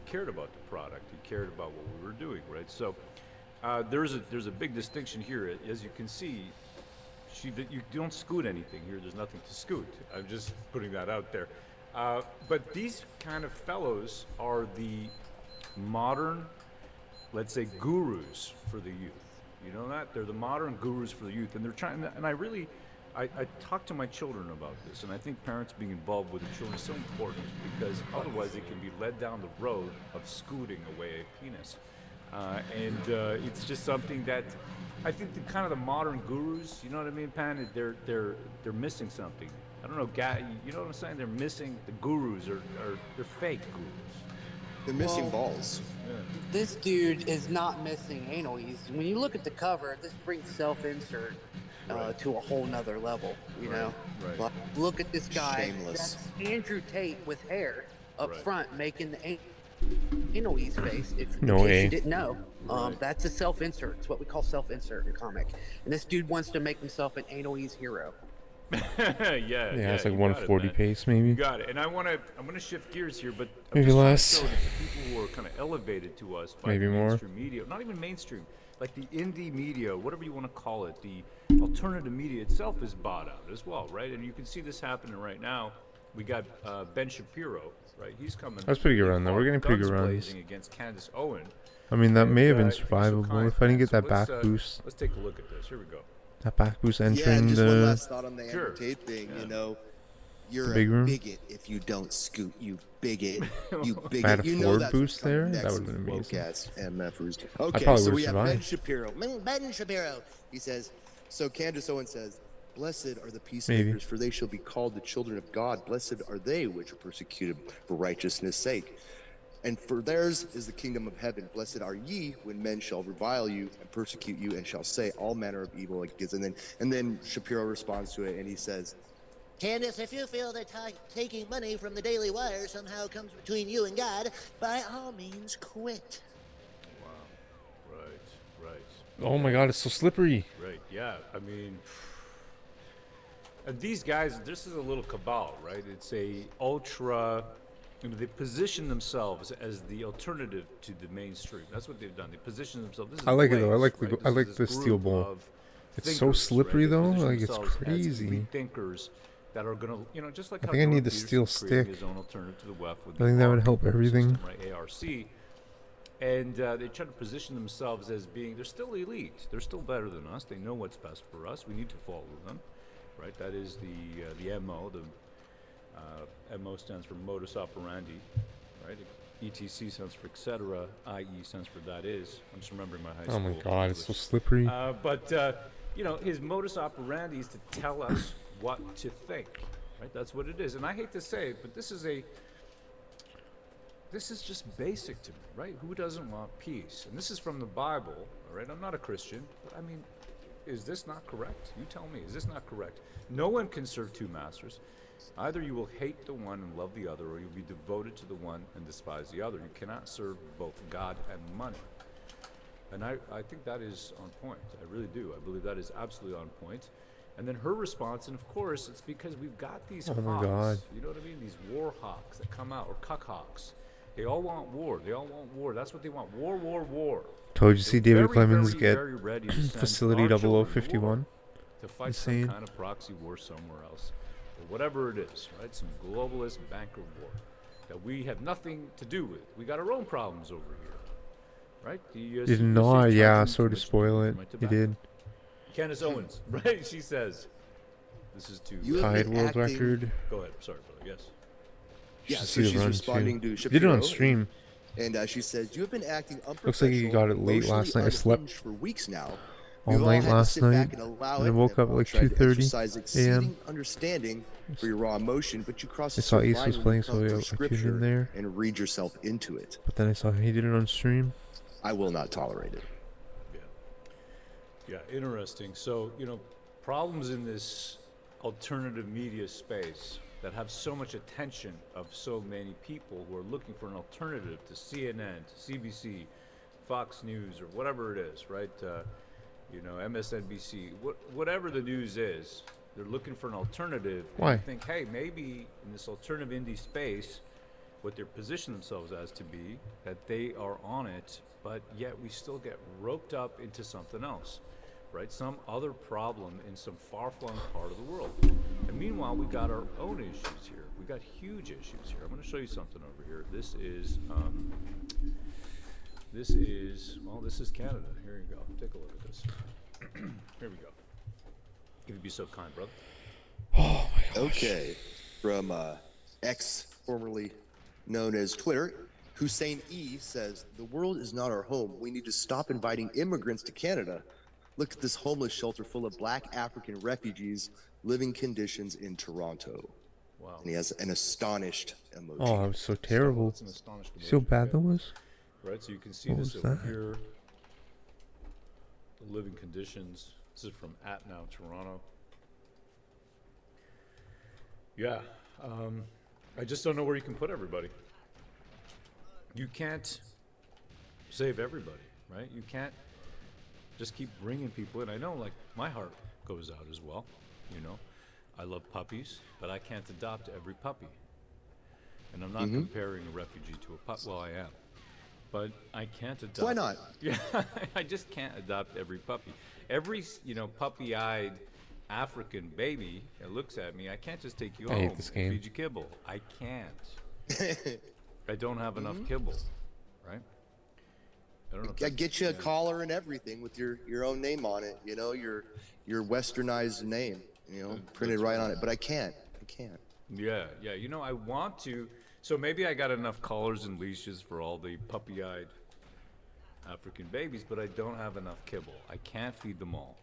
cared about the product. He cared about what we were doing, right? So there's a big distinction here. As you can see, you don't scoot anything here. There's nothing to scoot. I'm just putting that out there. But these kind of fellows are the modern, let's say, gurus for the youth. You know that? They're the modern gurus for the youth. And they're trying, and I talk to my children about this, and I think parents being involved with the children is so important because otherwise they can be led down the road of scooting away a penis. It's just something that I think the modern gurus, you know what I mean, Pan? They're missing something. I don't know, you know what I'm saying? They're missing the gurus, or they're fake gurus. They're missing balls. This dude is not missing anal ease. When you look at the cover, this brings self-insert to a whole nother level, you know? right. Like, look at this guy. Shameless. That's Andrew Tate with hair up Right. front making the anal ease face. If No in case way. you didn't know, that's a self-insert. It's what we call self-insert in comic. And this dude wants to make himself an anal ease hero. yeah, Yeah, it's like you got it, 140 man. pace, You maybe. got it. And I'm gonna shift gears here, but I'm Maybe just trying to less. show that the people who are kind of elevated to us by Maybe the more. mainstream media, not even mainstream, like the indie media, whatever you want to call it, the alternative media itself is bought out as well, right? And you can see this happening right now. We got Ben Shapiro, right? He's coming. That's pretty good run, though. We're getting pretty guns good runs. blazing against Candace Owen. I mean, that may have been And, he's so survivable kind, if I didn't man. get So that back let's, boost. Let's take a look at this. Here we go. That back boost Yeah, and entering just one the. last thought on the Sure. Andrew Tate thing. Yeah. You know, you're The big a room? bigot if you don't scoot. You bigot. You bigot. If I had a you know forward that's boost what's coming there, that next, would've been you amazing. woke-ass MFers. Okay, probably so would've we have Ben survived. Shapiro. Ben Shapiro. He says, so Candace Owen says, "Blessed are the peacemakers, for they shall be called the children of God. Blessed are they which are persecuted for righteousness' sake. And for theirs is the kingdom of heaven. Blessed are ye when men shall revile you and persecute you and shall say all manner of evil against." And then Shapiro responds to it and he says, Candace, if you feel that taking money from the Daily Wire somehow comes between you and God, by all means quit. Right. Oh my god, it's so slippery. Right, yeah. I mean, and these guys, this is a little cabal, right? It's a ultra, they position themselves as the alternative to the mainstream. That's what they've done. They position themselves. This is I like it, though. I Blaze, like right? I This like is the this steel group ball. It's so slippery, They though. position Like, it's themselves as crazy. elite thinkers that are gonna, just like I how think I need Jordan the steel Peterson created stick. his own alternative to the WEF with I think the that would ARC help everything. system, right? ARC. And they try to position themselves as being, they're still elite. They're still better than us. They know what's best for us. We need to follow them, right? That is the MO. The MO stands for modus operandi, right? ETC stands for etc. IE stands for that is. I'm just remembering my high school. Oh my god, it's so English. slippery. His modus operandi is to tell us what to think, right? That's what it is. And I hate to say it, but this is just basic to me, right? Who doesn't want peace? And this is from the Bible, all right? I'm not a Christian, but I mean, is this not correct? You tell me, is this not correct? No one can serve two masters. Either you will hate the one and love the other, or you'll be devoted to the one and despise the other. You cannot serve both God and money. And I think that is on point. I really do. I believe that is absolutely on point. And then her response, and of course, it's because we've got these hawks. my God. You know what I mean? These war hawks that come out, or cuck hawks. They all want war. They all want war. That's what they want. War, war, war. Told you, see They're David Clemens get very ready to send Facility our children to 0051. war, to fight Insane. some kind of proxy war somewhere else, or whatever it is, right? Some globalist banker war that we have nothing to do with. We got our own problems over here, right? Did not, yeah, sorry to spoil it. He did. Candace Owens, right? She says, "This is too." You have Tied been world acting- record. Go ahead. Sorry, brother. Yes. Yeah, Should so see the she's run, responding too. to Did it on Shapiro, stream. And she says, "You have been acting unprofessional. Looks like you got it late last night. I slept for weeks now. all You've night had to last sit back night, and allow and I it, woke up while like trying to 2:30 exercise a.m. exceeding understanding for your raw emotion, but you cross I the saw certain Ace line was when playing, you so come I to tuned in scripture there. and read yourself into it. But then I saw he did it on stream. I will not tolerate it." Yeah, interesting. So, problems in this alternative media space that have so much attention of so many people who are looking for an alternative to CNN, to CBC, Fox News, or whatever it is, right? MSNBC, whatever the news is, they're looking for an alternative. Why? And think, hey, maybe in this alternative indie space, what they're positioning themselves as to be, that they are on it, but yet we still get roped up into something else, right? Some other problem in some far-flung part of the world. And meanwhile, we got our own issues here. We got huge issues here. I'm going to show you something over here. This is Canada. Here you go. Take a look at this. Here we go. If you'd be so kind, brother. Oh my gosh. Okay, from X, formerly known as Twitter, Hussein E says, "The world is not our home. We need to stop inviting immigrants to Canada. Look at this homeless shelter full of black African refugees, living conditions in Toronto." Wow. And he has an astonished emoji. Oh, that was so terrible. It's an astonishing See how emoji, bad yeah. that was? Right, so you can see What this was over that? here. The living conditions. This is from @now Toronto. Yeah, I just don't know where you can put everybody. You can't save everybody, right? You can't just keep bringing people in. I know, like, my heart goes out as well, I love puppies, but I can't adopt every puppy. And I'm not comparing a refugee to a pup. Well, I am. But I can't adopt. Why not? Yeah, I just can't adopt every puppy. Every, puppy-eyed African baby that looks at me, I can't just take you I hate home this and game. feed you kibble. I can't. I don't have enough kibble, right? I don't know. if I that's- get you a yeah. collar and everything with your own name on it, your westernized name, printed that's right right. on it. But I can't. Yeah. I want to. So maybe I got enough collars and leashes for all the puppy-eyed African babies, but I don't have enough kibble. I can't feed them all.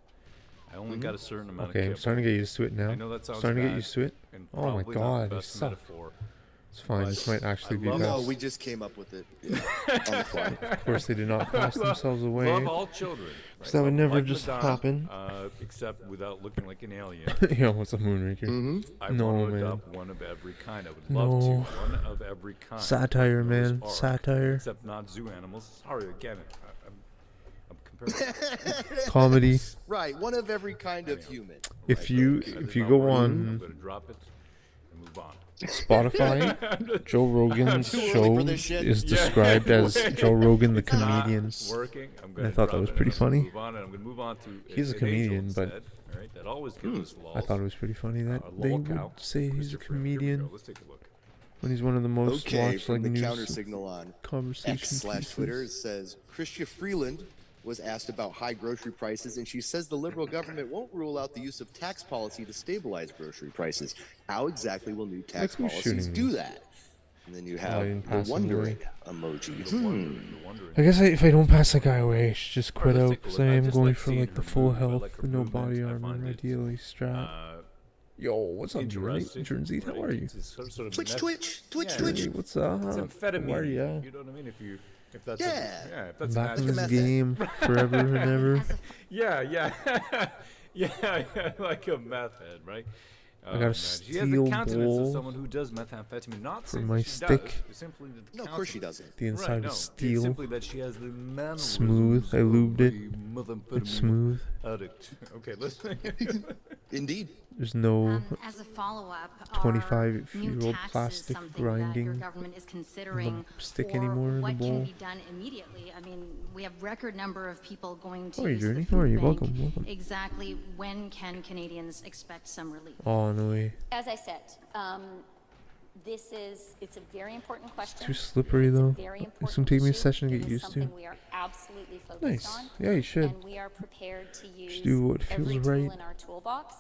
I only got a certain amount Okay, of I'm kibble. starting to get used to it now. I know that sounds starting to bad get used to it. and Oh my probably not god, the they best suck. metaphor. It's fine. This might actually be love best. No, we just came up with it on the fly. Of course, they did not pass themselves away. Love all children. So that would Love never like just Madonna, happen. Except without looking like an alien. What's a Moonraker? I No, want to man. adopt one of every kind. I would love to. No. One of every kind. Satire, Like man. Noah's Ark, Satire. Except not zoo animals. Sorry, again, I'm comparing. Comedy. Right, one of every kind of human. If you That is go not working. I'm on going to drop it and move on. Spotify, Joe Rogan's too early show for this shit. is described as Joe Rogan the comedian. Working. I thought that was pretty funny. Move on, and I'm going to move on to. He's a comedian, but all right, that always gives us lols. I thought it was pretty funny that they lol would cow. say he's a Christopher, here we go. comedian Let's take a look. when he's one of the most Okay, watched from like the counter news signal on conversation X/Twitter, it pieces. says Chrystia Freeland was asked about high grocery prices, and she says the liberal government won't rule out the use of tax policy to stabilize grocery prices. How exactly will new tax Look who's policies shooting do me. that? And then you I have didn't the pass him wondering away. emoji. I guess if I don't pass the guy away, I should just quit let's out take a because look. I I am just going like for seeing like the her full move. I health like her with no movement. body I armor, find it, ideally strap. Yo, what's up, Interesting. Jersey? How are you? It's sort of Twitch, meth- Twitch, Twitch, Yeah, Twitch. Hey, what's up? It's amphetamine. How are ya? You know what I mean? If that's Yeah. if that's Back in magic. this method. game forever and ever. Yeah, yeah, like a meth head, right? I got a man. She has the steel countenance of bowl someone who does methamphamphetamine. Not for saying my that she stick. Does, simply that the No, of course she countenance- doesn't. The inside right, no, is it's steel. simply that she has the mannerisms Smooth. I lubed it. of a methamphetamine It's smooth. addict. Okay, let's. Indeed. There's no As a follow-up, 25-year-old plastic that your grinding government is considering stick for anymore in the what bowl. can be done immediately. I mean, we have record number of people going to How are you, use the Journey? food How are you? bank. Welcome, welcome. Exactly when can Canadians expect some relief? Oh, no way. As I said, it's a very important question. Too slippery, It's a though. very It's important gonna take me a issue. session to It get is used to. something we are absolutely focused Nice. on. Yeah, you should. And we are prepared to use do what feels every tool right. in our toolbox.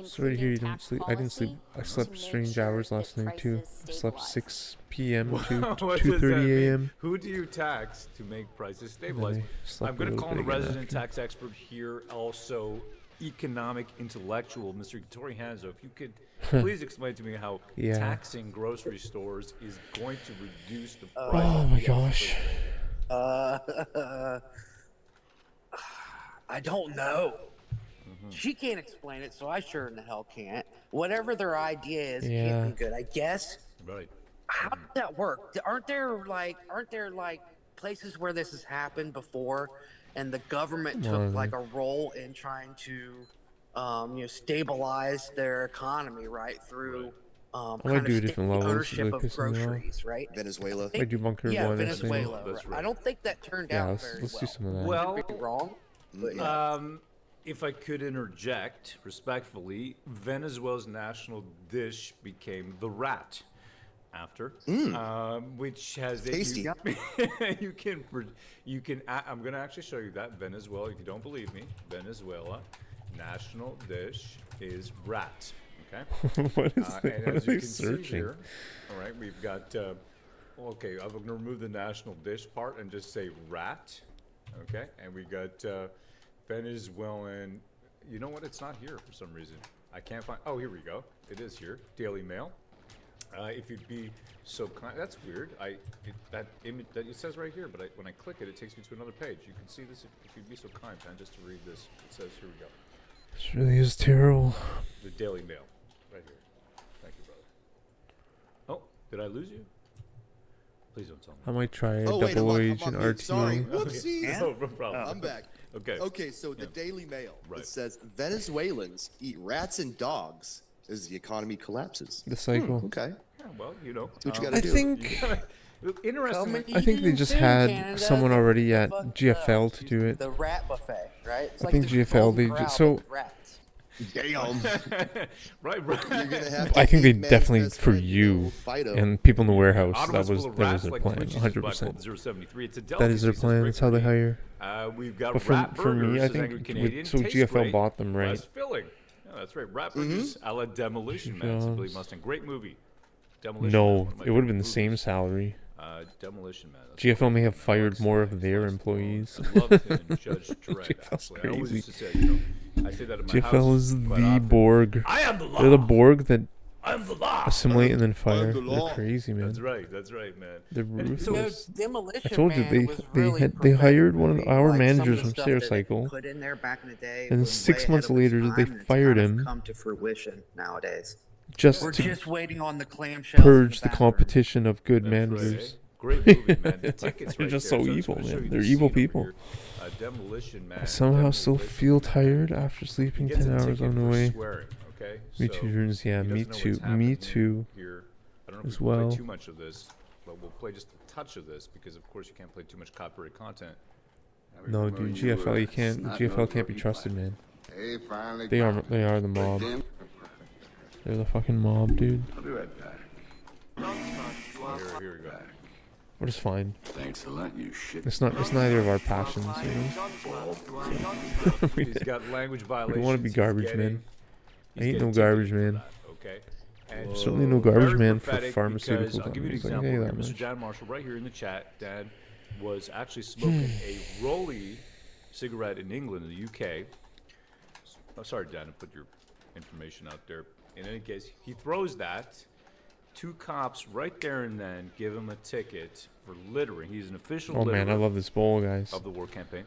Sorry to hear you including don't tax sleep. I didn't sleep. policy, I to slept make strange sure hours last that night, too. prices I slept stabilize. 6 p.m. to What does that 2:30 mean? a.m. Who do you tax to make prices stabilize? Then I slept I'm a going to little call on a bit again resident after. tax expert here, also economic intellectual, Mr. Tori Hanzo. If you could please explain to me how Yeah. taxing grocery stores is going to reduce the price. Oh of my gas gosh. I don't know. She can't explain it, so I sure in the hell can't. Whatever their idea is, it Yeah. can't be good. I guess. Right. How does that work? Aren't there like places where this has happened before, and the government Come took on. like a role in trying to, stabilize their economy, right? Through might kind do of different state levels, ownership really of pissing me off. groceries, right? Venezuela. I do bunker Yeah, one, I think. Venezuela. That's right. right. I don't think that turned Yeah, out let's, very let's well. do some of that. Well, Could be wrong. But yeah. if I could interject respectfully, Venezuela's national dish became the rat after, which has Tasty. you can. I'm going to actually show you that Venezuela. If you don't believe me, Venezuela national dish is rat. Okay. What is And that? What are as you they can see searching? here, all right, we've got. Okay, I'm going to remove the national dish part and just say rat. Okay, and we got Venezuelan. You know what? It's not here for some reason. I can't find. Oh, here we go. It is here. Daily Mail. If you'd be so kind. That's weird. That image that it says right here, but when I click it, it takes me to another page. You can see this if you'd be so kind, man, just to read this. It says, here we go. This really is terrible. The Daily Mail, right here. Thank you, brother. Oh, did I lose you? Please don't tell me. I might try a Oh, wait, double I'm agent on mute. Sorry. RTO. Whoopsies. No problem. I'm back. Okay. Okay, so the Yeah. Daily Mail, Right. it says Venezuelans eat rats and dogs as the economy collapses. The cycle. Okay. Yeah, well, you know. So what you I gotta do? think Interesting. I think they just had someone already at GFL to do it. The rat buffet, right? It's I think the GFL, Golden they Corral just so with rats. Damn. right. You're gonna have I think they to definitely manifest for that you Fido. and people in the warehouse. Ottawa's That was full of that was rats their like plan, Twitch uses 100%. Black 073. It's a That is their delicacy, plan. so That's how they great hire. We've got But rat for me, burgers, I says think Angry Canadian. so Tastes GFL great, bought them, right? less filling. Yeah, that's right. Rat burgers a la Demolition Man. Jones. Billy Mustang. Great movie. Demolition Man, No, one of my it would have been favorite the same movies. salary. Demolition Man. that's GFL may great. have fired Alex more of Alex their Alex employees. I loved him in Judge Dredd, GFL's actually. I always crazy. used to say, you know, I say that in my GFL house is quite the often. Borg. I am the law. They're the Borg that I'm the law. assimilate and then fire. the They're law. crazy, man. That's right, man. They're And so- ruthless. Demolition I told you Man they was really they hired prophetic, one of really, our like, some of managers the from stuff that they Stericycle, put in there back in the day and was 6 way ahead months of its later time, they and it's fired kind of him come to fruition nowadays. just We're to just waiting on the clamshells. purge the bathroom. competition of good That's right, managers. eh? Great movie, man. The tickets They're right just there. so I'm evil, gonna show man. you They're the evil scene over people. here. Demolition Man. I somehow still Demolition feel Man. tired after He sleeping gets 10 a hours ticket on the for way. swearing, Okay. Me So too, Dreams. Yeah, he me doesn't know too. what's Me happening too. Here, I don't know if As we can well. play too much of this, but we'll play just a touch of this because, of course, you can't play too much copyright content. No, dude, GFL, you can't. GFL can't be trusted, man. They are the mob. They're the fucking mob, dude. I'll be right back. Here we go. We're just fine. Thanks for letting you shit. It's neither of our passions, you know. He's got language We violations. don't want to be garbage, man. I ain't no garbage, man. Okay. And Certainly no garbage very man for prophetic pharmaceutical because I'll give you an companies. Like, example. hey, Here. that Mr. much. Dan Marshall, right here in the chat, Dan was actually smoking a Rolly cigarette in England, in the UK. Oh, sorry, Dan, to put your information out there. In any case, he throws that. 2 cops right there and then give him a ticket for littering. He's an official Oh man, I litterer love this bowl, guys. of the war campaign.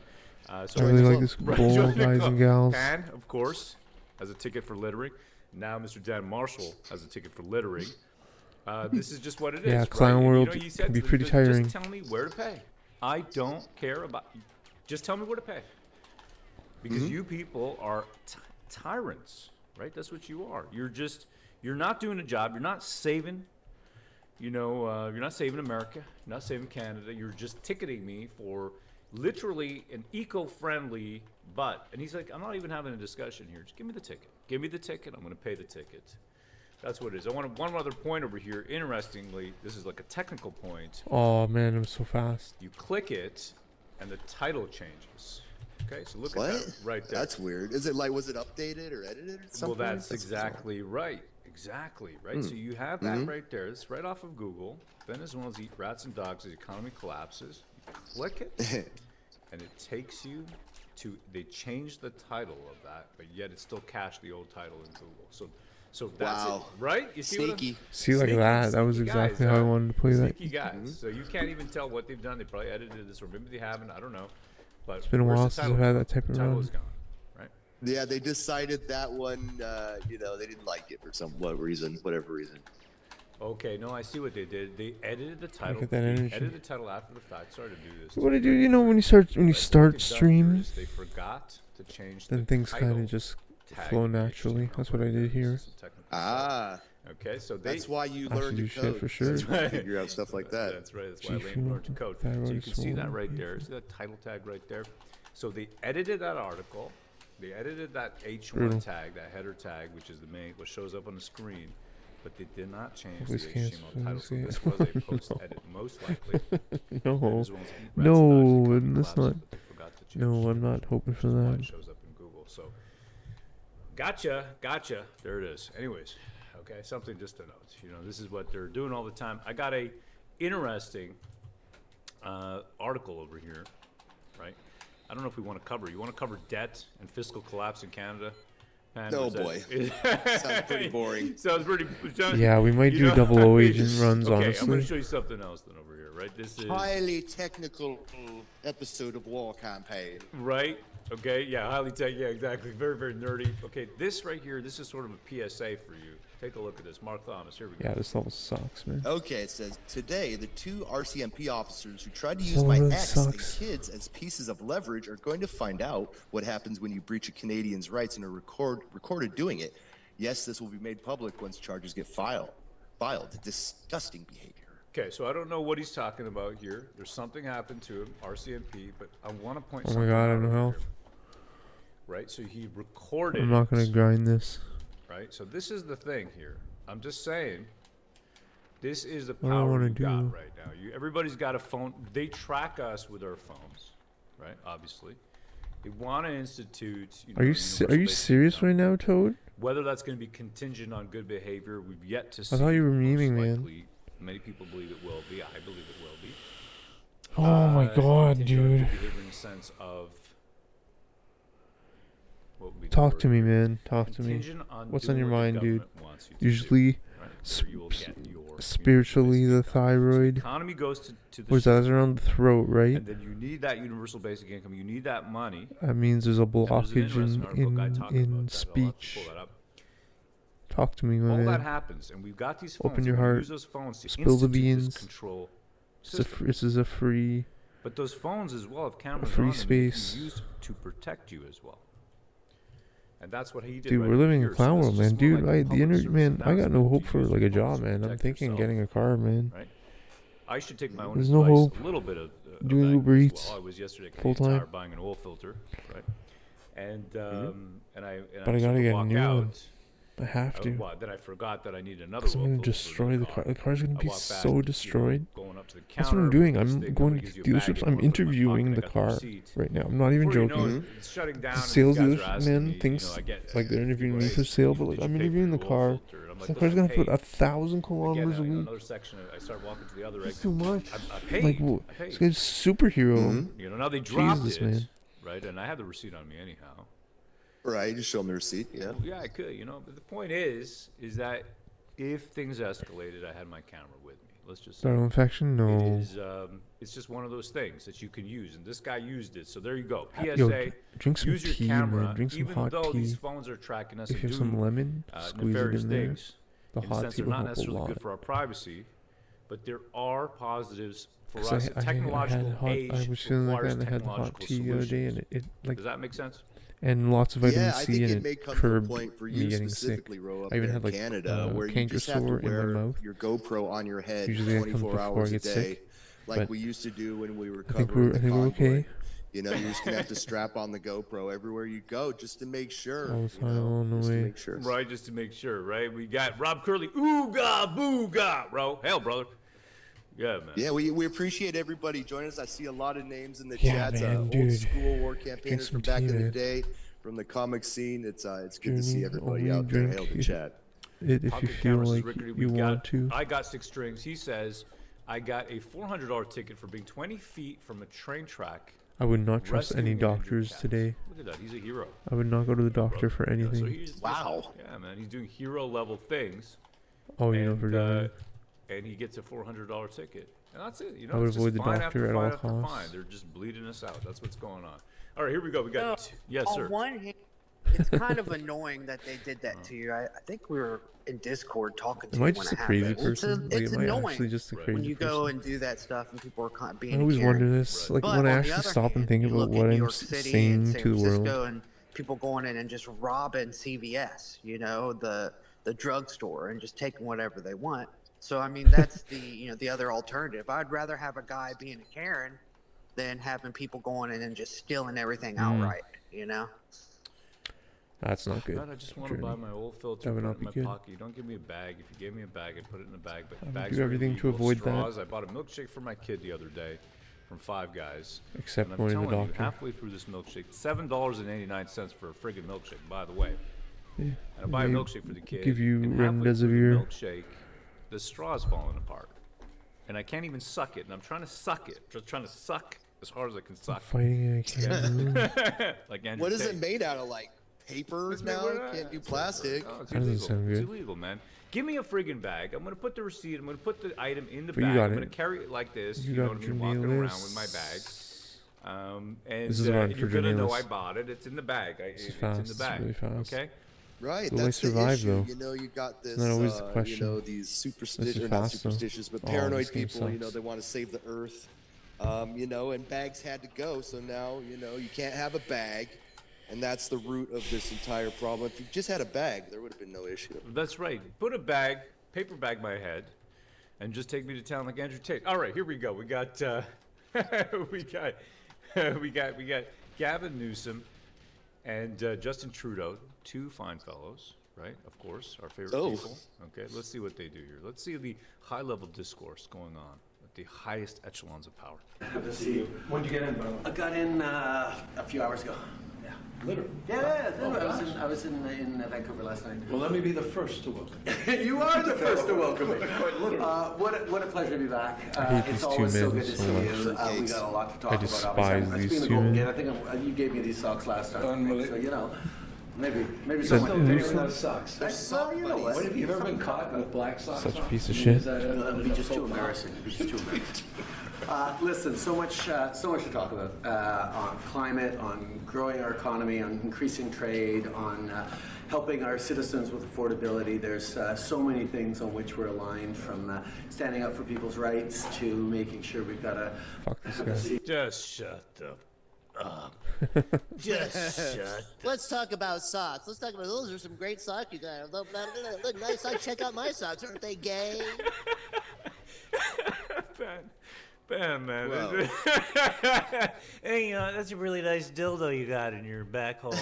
I really like this right, bowl, guys and gals. Pan, of course, has a ticket for littering. Now Mr. Dan Marshall has a ticket for littering. This is just what it is. Yeah, right? clown And, world he said can be to them, pretty just tiring. tell me where to pay. I don't care about. Just tell me where to pay. Because you people are tyrants, right? That's what you are. You're not doing a job. You're not saving. You're not saving America. You're not saving Canada. You're just ticketing me for literally an eco-friendly butt. And he's like, I'm not even having a discussion here. Just give me the ticket. Give me the ticket. I'm going to pay the ticket. That's what it is. I want one other point over here. Interestingly, this is like a technical point. Oh man, I'm so fast. You click it, and the title changes. Okay, so look What? at that right there. That's weird. Is it like, was it updated or edited or something? Well, that's exactly right. Exactly, right? So you have that right there. It's right off of Google. Venezuelans eat rats and dogs as the economy collapses. You click it, and it takes you to, they changed the title of that, but yet it's still cached the old title in Google. So that's Wow. it, right? You see Sneaky. See, like that. That was sneaky exactly guys, how I wanted to play that. Sneaky guys. So you can't even tell what they've done. They probably edited this, or maybe they haven't. I don't know. But It's been a while since I've had that type of title run. is gone, right? Yeah, they decided that one, they didn't like it for whatever reason. Okay, no, I see what they did. They edited the title. at that They energy. edited the title after the fact. Sorry to do this. What do you do? You know, when you start What start they've done here stream, is they forgot to change then the things title kind of just tag flow in the naturally. HTML That's what I did This here. is some technical stuff. Okay, so That's why you I should learn do to shit code. for sure. That's why you figure out stuff like that. That's right. That's why G I learned to code. So thyroid you can see that swollen right there. See that title tag right there? So they edited that article. They edited that H1 Brutal. tag, that header tag, which is the main, what shows up on the screen. But they did not change the Please cancel HTML title. So this, this yeah. was a post edit, most likely. No, Venezuelans eat rats and no, dogs, economy that's not. collapses, but they forgot to change No, the I'm not hoping for which is why that. it shows up in Google. So, gotcha. There it is. Anyways, okay, something just to note. This is what they're doing all the time. I got a interesting article over here, right? I don't know if we want to cover. You want to cover debt and fiscal collapse in Canada? And No, was that- boy. Sounds pretty boring. Sounds pretty. Yeah, we might do double O agent runs, okay, I'm honestly. going to show you something else then over here, right? This is Highly technical episode of War Campaign. right. Okay, yeah, highly tech. Yeah, exactly. Very, very nerdy. Okay, this right here, this is sort of a PSA for you. Take a look at this. Mark Thomas. Here we go. Yeah, this level sucks, man. Okay, it says, today, the 2 RCMP officers who tried to This use my level ex sucks. and kids as pieces of leverage are going to find out what happens when you breach a Canadian's rights and are recorded doing it. Yes, this will be made public once charges get filed. Disgusting behavior. Okay, so I don't know what he's talking about here. There's something happened to him, RCMP, but I want to point Oh my something god, I out have no over health. here, right? So he recorded I'm not gonna it, grind this. right? So this is the thing here. I'm just saying, this is the What do I power wanna you got do? right now. Everybody's got a phone. They track us with our phones, right? Obviously. They want to institute. Are you serious right now, Toad? Whether that's going to be contingent on good behavior, we've yet to see. I thought you were Most memeing, man. likely, many people believe it will be. I believe it will be. Oh my god, Contingent on dude. good behavior in the sense of. What would be the Talk word to me, here? man. Talk to me. Contingent on What's doing on your what the mind, dude? government wants you to do, Usually, right? Where you will get your spiritually, the thyroid. economy goes to the Where's that? That's around the throat, right? and then you need that universal basic income. You need that money. That means there's a And there's an blockage interesting article guy talking about in that. I'll have to speech. pull that up. Talk to me, my All that man. happens, and we've got these phones. Open your and we heart. Use those phones to Spill the institute this beans. control This is a free. But those phones as well have cameras free on them that you space. can use to protect you as well. And that's what he did. Dude, right we're over living in here. clown So world, this is man. just more Dude, like a the public service man, I got no announcement hope to for use like a your job, phone to man. I'm protect thinking yourself, getting a car, man. right? I should take my own There's advice. no hope. A little bit of Doing that Uber as Eats well. I was yesterday at full Canadian time. Tire buying an oil filter, right? And But I was gotta to get a walk new out. one. I have to. Then I forgot that I need another Because oil I'm gonna filter for destroy the car. The car's gonna I be walked back, so destroyed. going up to the That's what I'm counter doing. with this I'm thing, going nobody to gives you a bag dealerships. anymore. I'm Put it in my interviewing pocket, the I got car receipt. right now. I'm not even Before you joking. know it, it's shutting down. The and sales these guys dealership are asking man me, thinks I get, like they're interviewing me hey, for sale, but like did I'm you pay for interviewing the your oil car. filter? And I'm The like, car's gonna listen, put 1,000 Again, kilometers a week. another section. I started walking to the other That's exit. too much. I paid. Like, I paid. this guy's superhero. You know, now they dropped Jesus, it, man. right? And I had the receipt on me anyhow. Right, just show them the receipt. Yeah. Yeah, I could, you know. But the point is that if things escalated, I had my camera with me. Let's just say Viral infection? it No. is, it's just one of those things that you can use, and this guy used it. So there you go. PSA: Yo, drink some use your tea, camera, man. Drink some even hot though these tea. phones are tracking us If and you have doing some lemon, squeeze it nefarious in there. things. The In the hot sense tea they're will not help a necessarily lot. good for our privacy, but there are positives for 'Cause us. I Technological had age I was feeling like requires that, and I had the hot technological tea the other day, solutions. and it like. Does that make sense? And lots of vitamin Yeah, I C, think and it may it come to a curbed point for me you getting sick. specifically, Ro, up I even there had in like Canada, where you canker just have to sore in my wear mouth. your GoPro on your head Usually that comes 24 before I hours a get day, sick, like but we used to do when we were I think covering the we're convoy. okay. You know, you're just gonna have to strap on the GoPro everywhere you go, just to make sure. All the You time, know, on the just to way. make sure. Right, just to make sure, right? We got Rob Curley, ooga booga, bro. Hell, brother. Yeah, man. Yeah, we appreciate everybody joining us. I see a lot of names in the Yeah, chats. man, Old dude. school war campaigners some from back tea, in the man. day, from the comic scene. It's good to Journey, see everybody only out there. drink Hail the chat. it if Pocket you feel Cameras is like Rickety. you We've want got, to. I got 6 strings. He says, I got a $400 ticket for being 20 feet from a train track. I would not trust rescuing any an injured doctors cat. today. Look at that. He's a hero. I would not go to the doctor for Yeah, so anything. he's Wow. Yeah, man. He's doing hero level things. Oh, you know, and, for doing and he gets a $400 ticket. And that's it. You know, I would it's avoid just the fine doctor after at all fine after costs. fine. They're just bleeding us out. That's what's going on. All right, here we go. We got yes, on sir. one hand, it's kind of annoying that they did that to you. I think we were in Discord talking to Am I you just when a it crazy happened. person? Like, It's am I annoying actually just a Right. crazy when you person? go and do that stuff and people are kind of being I always a Karen. wonder this. Like, But when I on the actually other stop and hand, think you about look what at New I'm York City saying and San to the world. Francisco and people going in and just robbing CVS, you know, the drugstore, and just taking whatever they want. So I mean, that's the other alternative. I'd rather have a guy being a Karen than having people going in and just stealing everything outright, you know. That's not good. God, I just want to buy my old filter, That would put it not in be my good. pocket. You don't give me a bag. If you gave me a bag, I'd put it in a bag. But would bags do are everything to illegal. avoid that. Straws. I bought a milkshake for my kid the other day from Five Guys. Except and I'm going to the telling you, doctor. halfway through this milkshake, $7.89 for a friggin' milkshake, by the way. Yeah. And I buy a They milkshake for the kid. give you and halfway through the remdesivir. milkshake, the straw's falling apart. And I can't even suck it. And I'm trying to suck it. Just trying to suck as hard as I can suck. Fighting a kangaroo. Like Andrew What is Tate. it made out of? Like paper It's made now? with- Can't do plastic. No, it's That doesn't illegal. sound It's good. illegal, man. Give me a friggin' bag. I'm gonna put the receipt. I'm gonna put the item in the But you bag. got I'm it. gonna carry it like this. You You know got what I mean? your Walking meal around with my bag. list. And This is run you're for gonna know journalists. I bought it. It's in the bag. It's It's fast. in the It's bag. really fast. Okay. Right, Will they that's the survive, issue. though? You know, you got this. not always the You question. know, these superstitious, This is not fast, though. superstitious, but Oh, paranoid this game people. You know, sucks. they want to save the earth. You know, and bags had to go. So now, you know, you can't have a bag, and that's the root of this entire problem. If you just had a bag, there would have been no issue. That's right. Put a bag, paper bag, my head, and just take me to town like Andrew Tate. All right, here we go. We got, we got Gavin Newsom and Justin Trudeau, two fine fellows, right? Of course, our favorite people. Okay, let's see what they do here. Let's see the high-level discourse going on at the highest echelons of power. Have a seat. When did you get in, bro? I got in a few hours ago. Yeah. Literally? Yeah. I was in Vancouver last night. Well, let me be the first to welcome You are the first to welcome me. Quite literally. What a pleasure to be back. I hate these It's two always so men good to so see much. you. We got a lot to talk I about. despise obviously. these It's been a two golden men. game. I think you gave me these socks last time. Unbelievable. So, you know, maybe Said someone. Newsom- Those socks. Well, you know what? What have you ever been caught with black socks Such a on? piece of shit. Is that It'll be just too embarrassing. Listen, so much to talk about on climate, on growing our economy, on increasing trade, on helping our citizens with affordability. There's so many things on which we're aligned, from standing up for people's rights to making sure we've got a Fuck this guy. Just shut the up. Just shut. Let's talk about socks. Let's talk about those are some great socks you got. Look nice socks. Check out my socks. Aren't they gay? Ben, man. Hey, that's a really nice dildo you got in your back hole.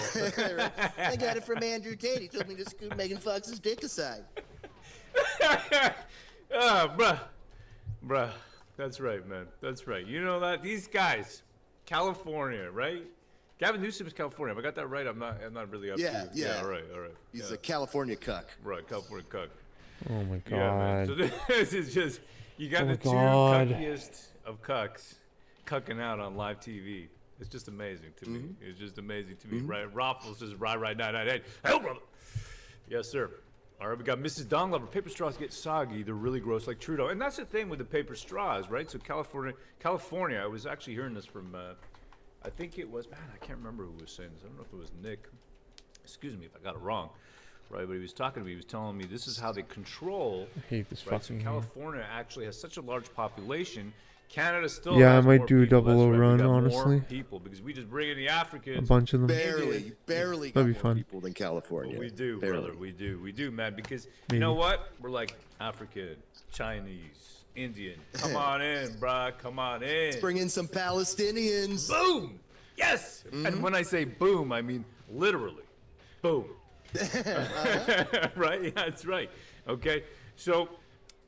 I got it from Andrew Tate. He told me to scoot Megan Fox's dick aside. Bruh. That's right, man. That's right. You know that these guys, California, right? Gavin Newsom's California. If I got that right, I'm not really up to Yeah. All right. He's a California cuck. Right, California cuck. Oh my god. Yeah, man. So this is just you got the two cuckiest of cucks cucking out on live TV. It's just amazing to me. It's just amazing to me. Right, Raffles says right now. Hey, brother. Yes, sir. All right, we got Mrs. Donglover. Paper straws get soggy. They're really gross, like Trudeau. And that's the thing with the paper straws, right? So California. I was actually hearing this from, I think it was, man, I can't remember who was saying this. I don't know if it was Nick. Excuse me if I got it wrong, right? But he was talking to me. He was telling me this is how they control. I hate this right? So fucking. California actually has such a large population. Canada still Yeah, has I might more do a people. double That's right. run, We got honestly. more people because we just bring in the Africans. A bunch of them. Barely got That'd be more fun. people than California. Well, we do, Barely. brother. We do, man. Because you Maybe. know what? We're like African, Chinese, Indian. Come on in, bruh. Come on in. Let's bring in some Palestinians. Boom! Yes! And when I say boom, I mean literally. Boom. Right? Yeah, that's right. Okay? So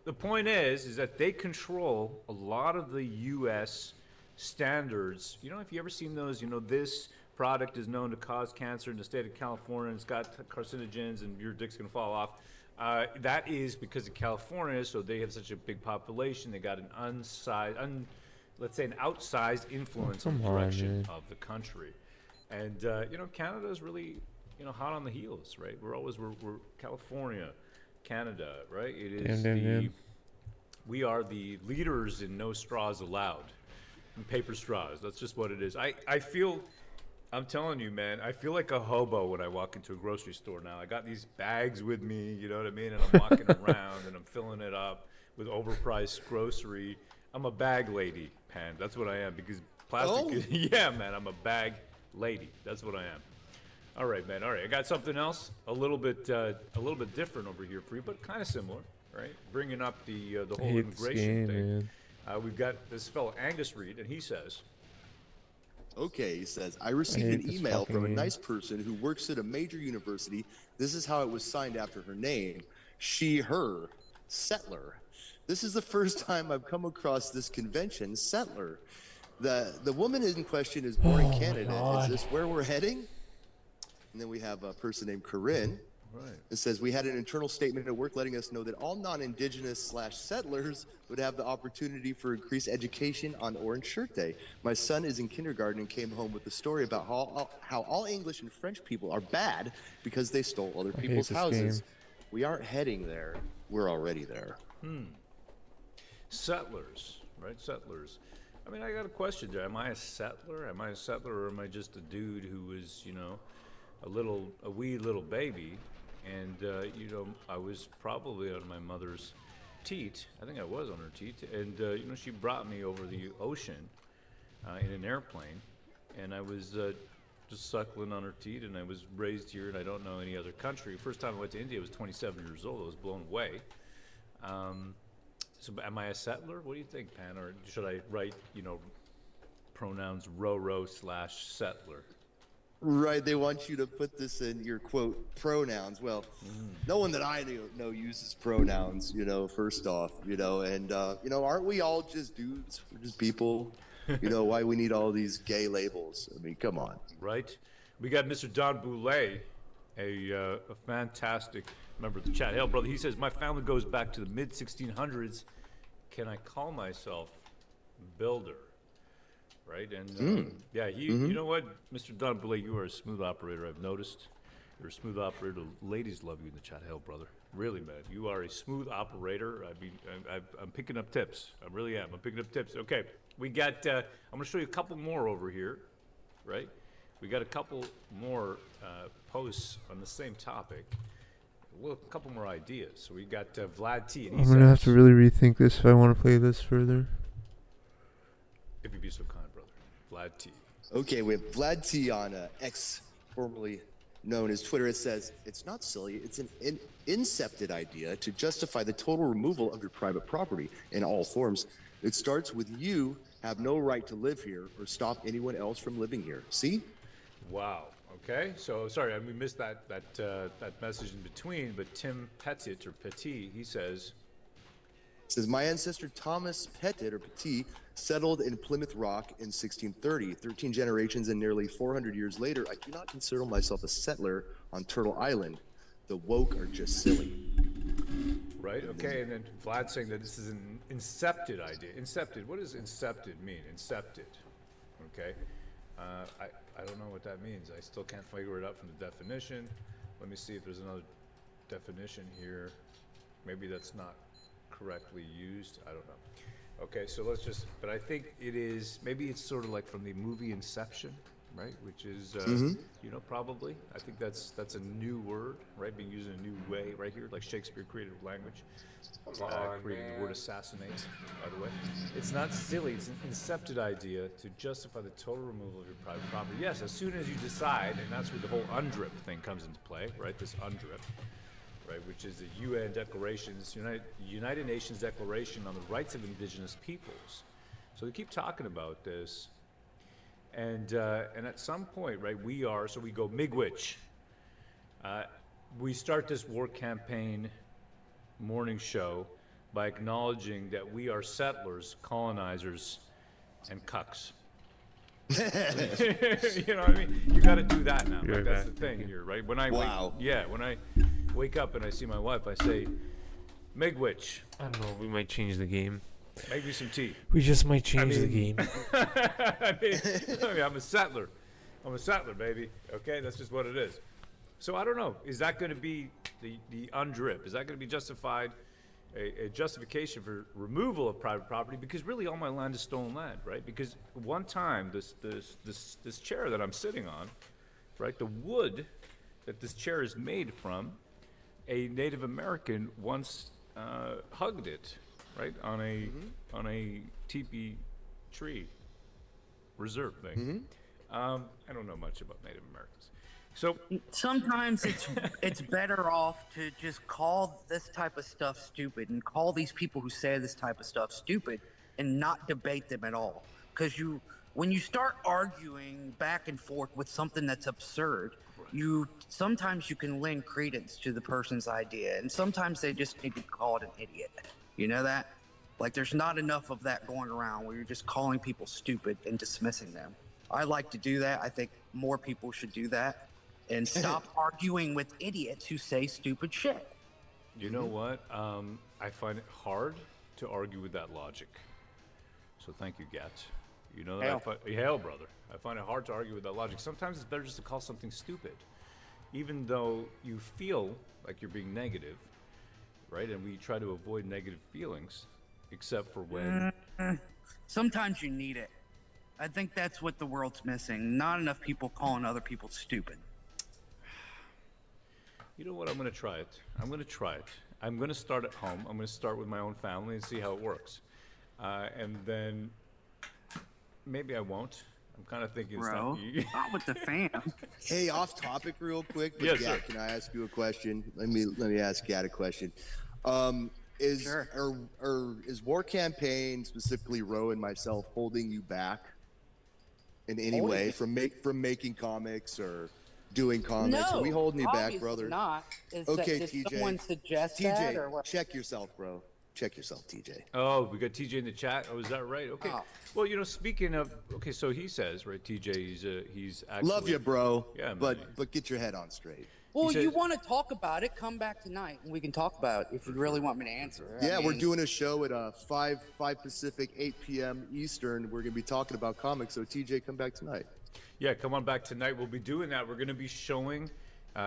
the point is that they control a lot of the U.S. standards. You know, if you ever seen those, you know, this product is known to cause cancer in the state of California. It's got carcinogens and your dick's going to fall off. That is because of California, so they have such a big population. They got an let's say an outsized influence on the direction of the country. And, you know, Canada is really, you know, hot on the heels, right? We're California, Canada, right? It is we are the leaders in no straws allowed, in paper straws. That's just what it is. I feel, I'm telling you, man, I feel like a hobo when I walk into a grocery store now. I got these bags with me, you know what I mean? And I'm walking around and I'm filling it up with overpriced grocery. I'm a bag lady, Pan. That's what I am because plastic yeah, man, I'm a bag lady. That's what I am. All right, man. All right, I got something else, a little bit different over here for you, but kind of similar, right? Bringing up the whole immigration thing. We've got this fellow Angus Reid, and he says, Okay, he says, I received an email from a nice person who works at a major university. This is how it was signed after her name. She, her, settler. This is the first time I've come across this convention, settler. The woman in question is born in Canada. Is this where we're heading? And then we have a person named Corinne. Right. It says, we had an internal statement at work letting us know that all non-Indigenous / settlers would have the opportunity for increased education on Orange Shirt Day. My son is in kindergarten and came home with a story about how all English and French people are bad because they stole other people's houses. We aren't heading there. We're already there. Settlers, right? Settlers. I mean, I got a question there. Am I a settler? Am I a settler, or am I just a dude who was, you know, a wee little baby? And, you know, I was probably on my mother's teat. I think I was on her teat. And, you know, she brought me over the ocean in an airplane. And I was just suckling on her teat, and I was raised here, and I don't know any other country. First time I went to India, I was 27 years old. I was blown away. So am I a settler? What do you think, Pan? Or should I write, you know, pronouns /settler? Right, they want you to put this in your quote pronouns. Well, no one that I know uses pronouns, you know, first off, you know, and you know, aren't we all just dudes? We're just people. You know, why we need all these gay labels? I mean, come on. Right. We got Mr. Don Boulay, a fantastic member of the chat. Hell, brother, he says, my family goes back to the mid-1600s. Can I call myself builder? Right, and yeah, you know what, Mr. Don Boulay, you are a smooth operator. I've noticed you're a smooth operator. Ladies love you in the chat. Hell, brother, really, man, you are a smooth operator. I mean, I'm picking up tips. I really am. I'm picking up tips. Okay, we got. I'm going to show you a couple more over here. Right, we got a couple more posts on the same topic. Well, a couple more ideas. So we got Vlad T. And he I'm gonna have to really rethink this if I want to play this further. If you'd be so kind, brother. Vlad T. Okay, we have Vlad T on X, formerly known as Twitter. It says, it's not silly, it's an incepted idea to justify the total removal of your private property in all forms. It starts with you have no right to live here or stop anyone else from living here. See? Wow. Okay. So sorry, we missed that message in between. But Tim Pettit or Petit, he says, my ancestor Thomas Pettit or Petit settled in Plymouth Rock in 1630. 13 generations and nearly 400 years later, I do not consider myself a settler on Turtle Island. The woke are just silly. Right. Okay. And then Vlad saying that this is an incepted idea. Incepted. What does incepted mean? Incepted. Okay. I don't know what that means. I still can't figure it out from the definition. Let me see if there's another definition here. Maybe that's not correctly used. I don't know. Okay, so let's just, but I think it is, maybe it's sort of like from the movie Inception, right? Which is, you know, probably. I think that's a new word, right? Being used in a new way right here, like Shakespeare created language. Created the word assassinate, by the way. It's not silly, it's an incepted idea to justify the total removal of your private property. Yes, as soon as you decide, and that's where the whole UNDRIP thing comes into play, right? This UNDRIP, right, which is the UN Declarations, United Nations Declaration on the Rights of Indigenous Peoples. So they keep talking about this, and at some point, right, we go Miigwech. We start this war campaign morning show by acknowledging that we are settlers, colonizers, and cucks. You know what I mean? You got to do that now. Like, that's the thing here, right? When I when I wake up and I see my wife, I say, Miigwech. I don't know. We might change the game. Make me some tea. We just might change the game. I mean, I'm a settler. I'm a settler, baby. Okay, that's just what it is. So I don't know. Is that going to be the UNDRIP? Is that going to be justified? A justification for removal of private property? Because really, all my land is stolen land, right? Because one time, this chair that I'm sitting on, right, the wood that this chair is made from, a Native American once hugged it, right, on a teepee tree reserve thing. I don't know much about Native Americans. So sometimes it's better off to just call this type of stuff stupid and call these people who say this type of stuff stupid and not debate them at all. Because when you start arguing back and forth with something that's absurd, sometimes you can lend credence to the person's idea, and sometimes they just need to call it an idiot. You know that? Like, there's not enough of that going around where you're just calling people stupid and dismissing them. I like to do that. I think more people should do that. And stop arguing with idiots who say stupid shit. You know what? I find it hard to argue with that logic. So thank you, Gats. You know that Hail, brother. I find it hard to argue with that logic. Sometimes it's better just to call something stupid, even though you feel like you're being negative, right? And we try to avoid negative feelings, except for when. Sometimes you need it. I think that's what the world's missing. Not enough people calling other people stupid. You know what? I'm going to try it. I'm going to start at home. I'm going to start with my own family and see how it works. And then maybe I won't. I'm kind of thinking Bro, it's not with the fam. Hey, off topic real quick. But Yes, yeah, sir. can I ask you a question? Let me ask Gat a question. Is War Campaign, specifically Roe and myself, holding you back in any way from making comics or doing comics? No, Are we holding you back, obviously brother? not. Did TJ. someone suggest TJ, that or what? check yourself, bro. Check yourself, TJ. Oh, we got TJ in the chat. Oh, is that right? Okay. Oh. Well, you know, speaking of, okay, so he says, right, TJ, he's actually. Love you, bro. Yeah, man. But get your head on straight. Well, He says- you want to talk about it? Come back tonight and we can talk about it if you really want me to answer. Yeah, we're doing a show at 5 Pacific, 8 p.m. Eastern. We're going to be talking about comics. So, TJ, come back tonight. Yeah, come on back tonight. We'll be doing that. We're going to be showing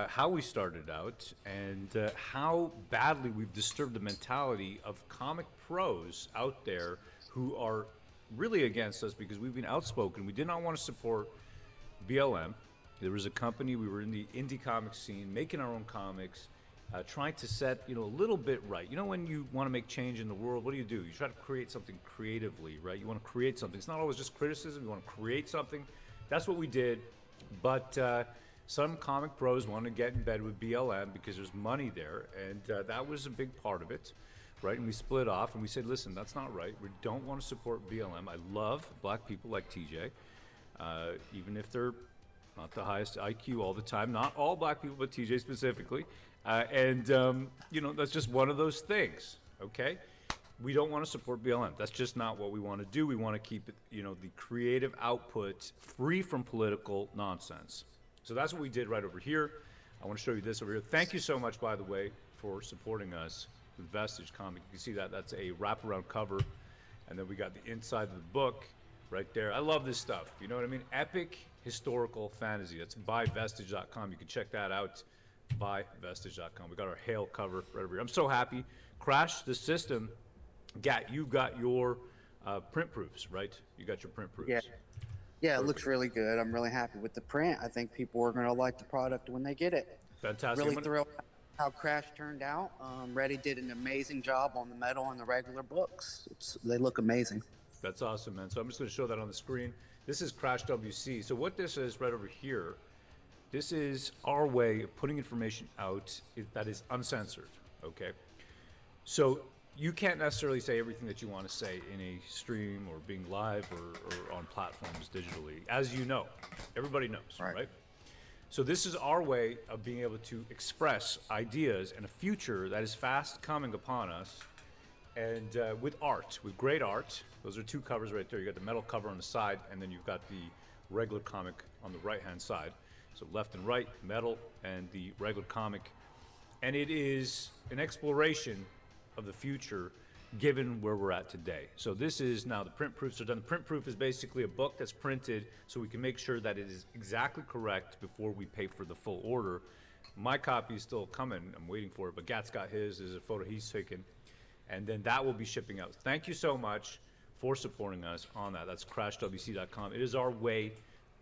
how we started out and how badly we've disturbed the mentality of comic pros out there who are really against us because we've been outspoken. We did not want to support BLM. There was a company, we were in the indie comic scene, making our own comics, trying to set, a little bit right. You know, when you want to make change in the world, what do? You try to create something creatively, right? You want to create something. It's not always just criticism. You want to create something that's what we did. But some comic pros want to get in bed with BLM because there's money there, and that was a big part of it, right? And we split off, and we said, listen, that's not right. We don't want to support BLM. I love black people like TJ, even if they're not the highest IQ all the time. Not all black people, but TJ specifically. You know, that's just one of those things, okay? We don't want to support BLM. That's just not what we want to do. We want to keep it, you know, the creative output free from political nonsense. So that's what we did right over here. I want to show you this over here. Thank you so much, by the way, for supporting us with Vestige Comic. You can see that that's a wraparound cover, and then we got the inside of the book right there. I love this stuff. You know what I mean? Epic historical fantasy. That's by Vestige.com. You can check that out by Vestige.com. We got our Hail cover right over here. I'm so happy. Crash the system. Gat, you got your print proofs, right? You got your print proofs. Yeah. Yeah, it looks really good. I'm really happy with the print. I think people are going to like the product when they get it. Fantastic. Really thrilled how Crash turned out. Reddy did an amazing job on the metal and the regular books. They look amazing. That's awesome, man. So I'm just going to show that on the screen. This is Crash WC. So what this is right over here, this is our way of putting information out that is uncensored, okay? So you can't necessarily say everything that you want to say in a stream or being live or on platforms digitally, as you know. Everybody knows, right? So this is our way of being able to express ideas and a future that is fast coming upon us, and with art, with great art. Those are two covers right there. You got the metal cover on the side, and then you've got the regular comic on the right-hand side. So left and right, metal, and the regular comic. And it is an exploration of the future given where we're at today. So this is now the print proofs are done. The print proof is basically a book that's printed so we can make sure that it is exactly correct before we pay for the full order. My copy is still coming. I'm waiting for it, but Gat's got his. There's a photo he's taken. And then that will be shipping out. Thank you so much for supporting us on that. That's crashwc.com. It is our way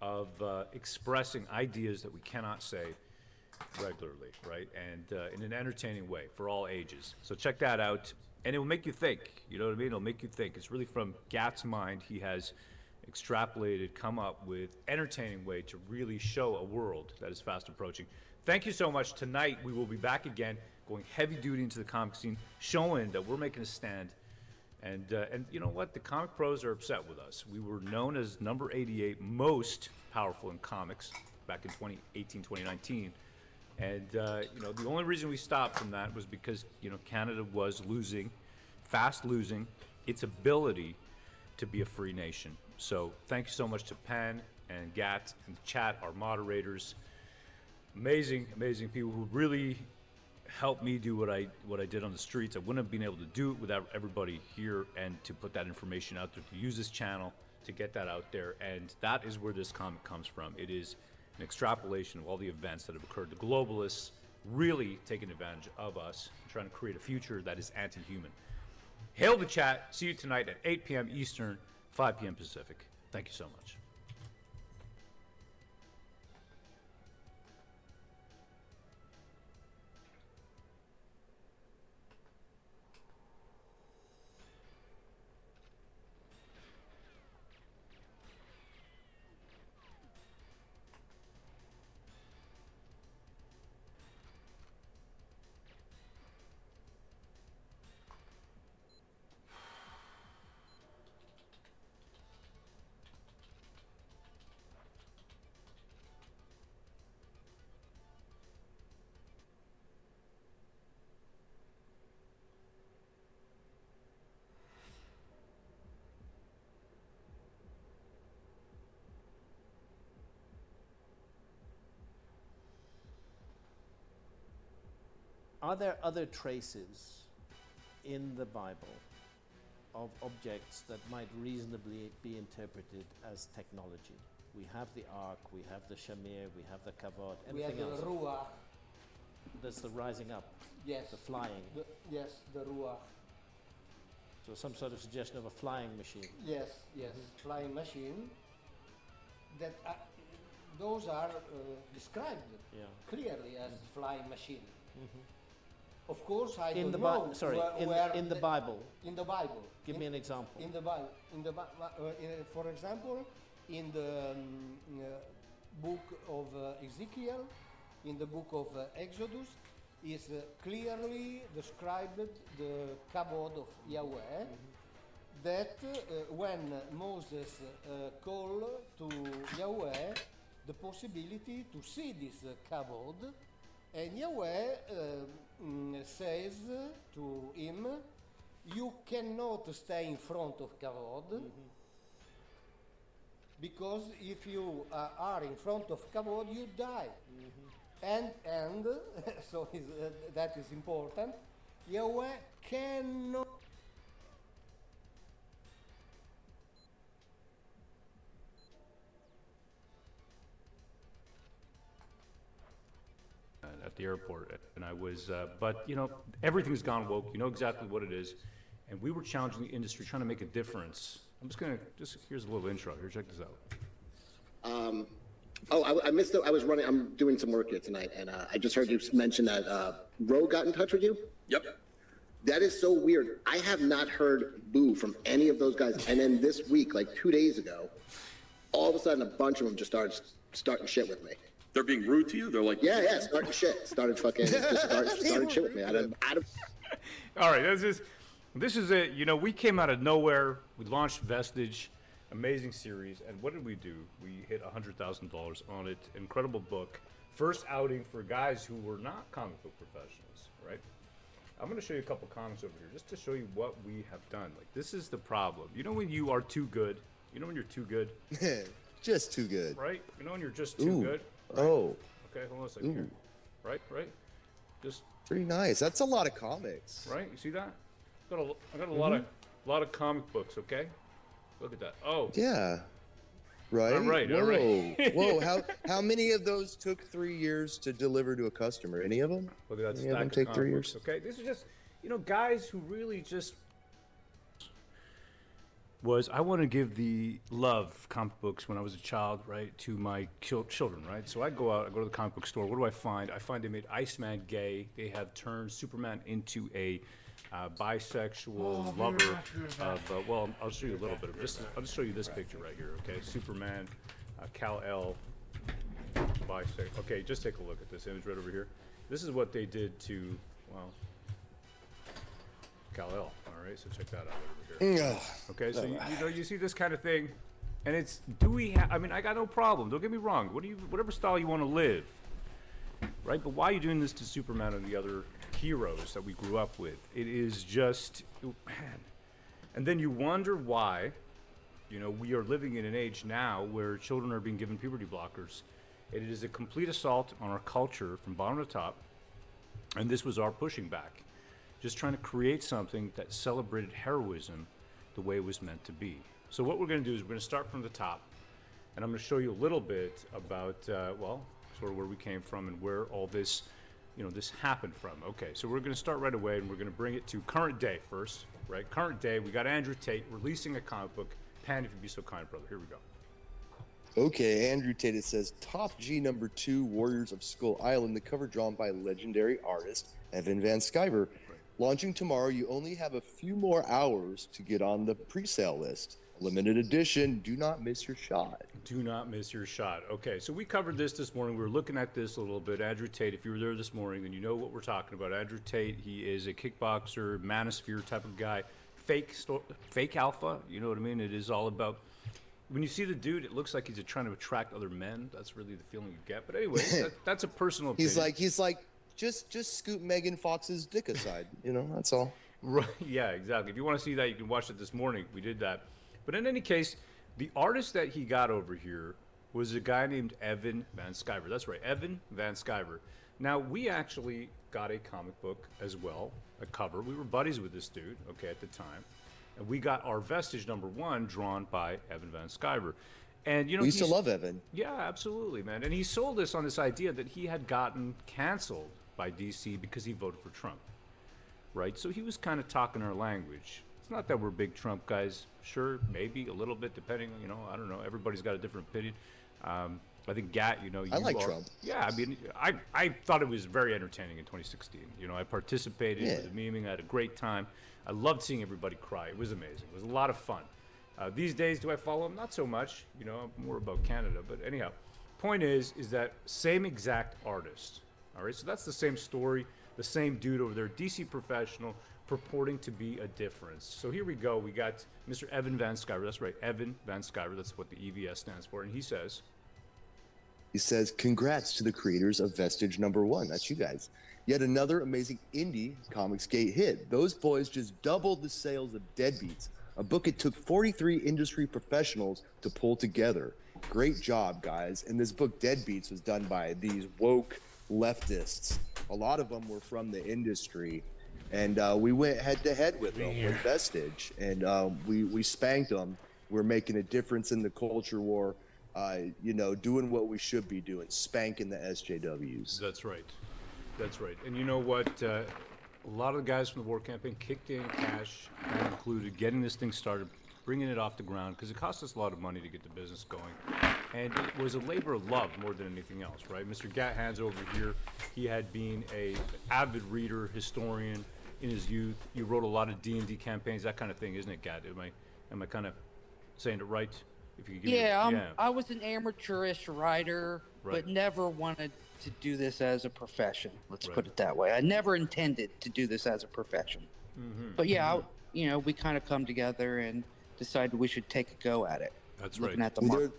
of expressing ideas that we cannot say regularly, right? And in an entertaining way for all ages. So check that out, and it will make you think. You know what I mean? It'll make you think. It's really from Gat's mind. He has extrapolated, come up with entertaining way to really show a world that is fast approaching. Thank you so much. Tonight we will be back again, going heavy duty into the comic scene, showing that we're making a stand. And you know what? The comic pros are upset with us. We were known as number 88 most powerful in comics back in 2018, 2019. And, you know, the only reason we stopped from that was because, you know, Canada was losing, fast losing, its ability to be a free nation. So thank you so much to Pan and Gat and the chat, our moderators. Amazing, amazing people who really helped me do what I did on the streets. I wouldn't have been able to do it without everybody here, and to put that information out there, to use this channel to get that out there. And that is where this comic comes from. It is an extrapolation of all the events that have occurred. The globalists really taking advantage of us, trying to create a future that is anti-human. Hail the chat. See you tonight at 8 p.m. Eastern, 5 p.m. Pacific. Thank you so much. Are there other traces in the Bible of objects that might reasonably be interpreted as technology? We have the ark, we have the shamir, we have the kavod, anything else? We have the ruach. There's the rising up, yes. The flying. Yes, the ruach. So some sort of suggestion of a flying machine. Yes, yes, flying machine. That those are described clearly as flying machine. Mm-hmm. Of course, I in don't the know. in the Bible. In the Bible. Give me an example. In the Bible. For example, in the book of Ezekiel, in the book of Exodus, is clearly described the kabod of Yahweh, that when Moses called to Yahweh the possibility to see this kabod, and Yahweh says to him, you cannot stay in front of kabod, because if you are in front of kabod, you die. And so that is important. Yahweh cannot. At the airport, and I was, but you know, everything's gone woke. You know exactly what it is, and we were challenging the industry, trying to make a difference. I'm here's a little intro here. Check this out. I missed it. I was running. I'm doing some work here tonight, and I just heard you mention that Ro got in touch with you. Yep. That is so weird. I have not heard boo from any of those guys. And then this week, like 2 days ago, all of a sudden, a bunch of them just starting shit with me. They're being rude to you? They're like... Yeah, starting shit. Started shit with me. All right, this is it. You know, we came out of nowhere. We launched Vestige, amazing series. And what did we do? We hit $100,000 on it. Incredible book. First outing for guys who were not comic book professionals, right? I'm going to show you a couple comics over here just to show you what we have done. Like, this is the problem. You know when you are too good? You know when you're too good? Just too good. Right? You know when you're just too good? Right? Oh. Okay, hold on a second here. Right? Just pretty nice. That's a lot of comics. Right? You see that? I got a lot of comic books, okay? Look at that. Oh. Yeah. Right? All right. Whoa. How many of those took 3 years to deliver to a customer? Any of them? Look at that Any of them stack take of 3 comic books, years? okay? These are just, you know, guys who really just I want to give the love comic books when I was a child, right, to my children, right? So I go to the comic book store. What do I find? I find they made Iceman gay. They have turned Superman into a bisexual lover of, well, I'll show you a little bit of this. I'll just show you this picture right here, okay? Superman, Kal-El, bisexual. Okay, just take a look at this image right over here. This is what they did to, well, Kal-El. All right, so check that out over here. Okay, so you see this kind of thing, and it's I mean, I got no problem. Don't get me wrong. Whatever style you want to live, right? But why are you doing this to Superman and the other heroes that we grew up with? It is just, man. And then you wonder why, you know, we are living in an age now where children are being given puberty blockers. It is a complete assault on our culture from bottom to top, and this was our pushing back. Just trying to create something that celebrated heroism the way it was meant to be. So what we're going to do is we're going to start from the top, and I'm going to show you a little bit about, well, sort of where we came from and where all this, you know, this happened from. Okay, so we're going to start right away, and we're going to bring it to current day first, right? Current day, we got Andrew Tate releasing a comic book. Pan, if you'd be so kind, brother. Here we go. Okay, Andrew Tate, it says Top G #2 Warriors of Skull Island, the cover drawn by legendary artist Evan Van Sciver. Launching tomorrow, you only have a few more hours to get on the pre-sale list. Limited edition, do not miss your shot. Do not miss your shot. Okay, so we covered this morning. We were looking at this a little bit. Andrew Tate, if you were there this morning, then you know what we're talking about. Andrew Tate, he is a kickboxer, manosphere type of guy. Fake alpha, you know what I mean? It is all about, when you see the dude, it looks like he's trying to attract other men. That's really the feeling you get. But anyway, that's a personal opinion. He's like, just scoot Megan Fox's dick aside. You know, that's all. Right? Yeah, exactly. If you want to see that, you can watch it this morning. We did that. But in any case, the artist that he got over here was a guy named Evan Van Sciver. That's right, Evan Van Sciver. Now, we actually got a comic book as well, a cover. We were buddies with this dude, okay, at the time. And we got our Vestige #1 drawn by Evan Van Sciver. And, you know, we used to love Evan. Yeah, absolutely, man. And he sold us on this idea that he had gotten canceled by DC because he voted for Trump, right? So he was kind of talking our language. It's not that we're big Trump guys. Sure, maybe a little bit, depending, you know, I don't know. Everybody's got a different opinion. I think, Gat, you know, I like Trump. Yeah, I mean, I thought it was very entertaining in 2016. You know, I participated with the memeing. I had a great time. I loved seeing everybody cry. It was amazing. It was a lot of fun. These days, do I follow him? Not so much. You know, I'm more about Canada. But anyhow, point is that same exact artist. All right, so that's the same story, the same dude over there, DC Professional, purporting to be a difference. So here we go. We got Mr. Evan Van Sciver. That's right, Evan Van Sciver. That's what the EVS stands for. And he says, congrats to the creators of Vestige #1. That's you guys. Yet another amazing indie Comicsgate hit. Those boys just doubled the sales of Deadbeats, a book it took 43 industry professionals to pull together. Great job, guys. And this book, Deadbeats, was done by these woke leftists. A lot of them were from the industry. And we went head-to-head with them with Vestige. And we spanked them. We're making a difference in the culture war, doing what we should be doing, spanking the SJWs. That's right. That's right. And you know what? A lot of the guys from the war campaign kicked in cash, that included getting this thing started, bringing it off the ground, because it cost us a lot of money to get the business going. And it was a labor of love more than anything else, right? Mr. Gyges over here, he had been an avid reader, historian in his youth. You wrote a lot of D&D campaigns, that kind of thing, isn't it, Gad? Am I kind of saying it right? If you could give I was an amateurish writer, but never wanted to do this as a profession. Let's put it that way. I never intended to do this as a profession. But we kind of come together and decided we should take a go at it. That's looking right. At the market.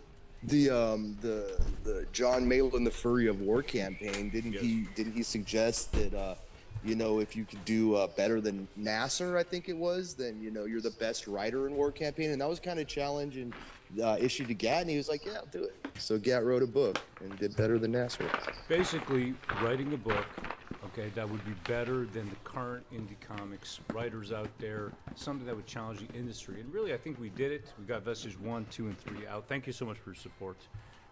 The John Malin, the Fury of War campaign, didn't he suggest that if you could do better than Nasser, I think it was, then you're the best writer in War campaign, and that was kind of challenging. Issue to Gat, and he was like, yeah, I'll do it. So Gat wrote a book and did better than Nasser. Basically, writing a book, okay, that would be better than the current indie comics writers out there, something that would challenge the industry. And really, I think we did it. We got Vestige 1, 2, and 3 out. Thank you so much for your support.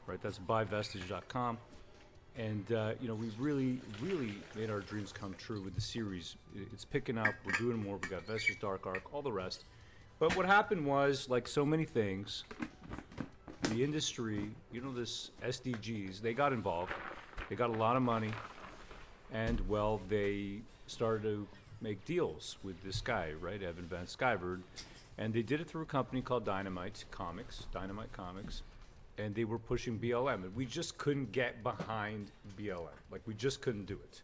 Right, that's buyvestige.com. And, we've really, really made our dreams come true with the series. It's picking up. We're doing more. We got Vestige Dark Arc, all the rest. But what happened was, like so many things, the industry, this SDGs, they got involved. They got a lot of money. And, well, they started to make deals with this guy, right, Evan Van Sciver. And they did it through a company called Dynamite Comics. And they were pushing BLM. And we just couldn't get behind BLM. Like, we just couldn't do it.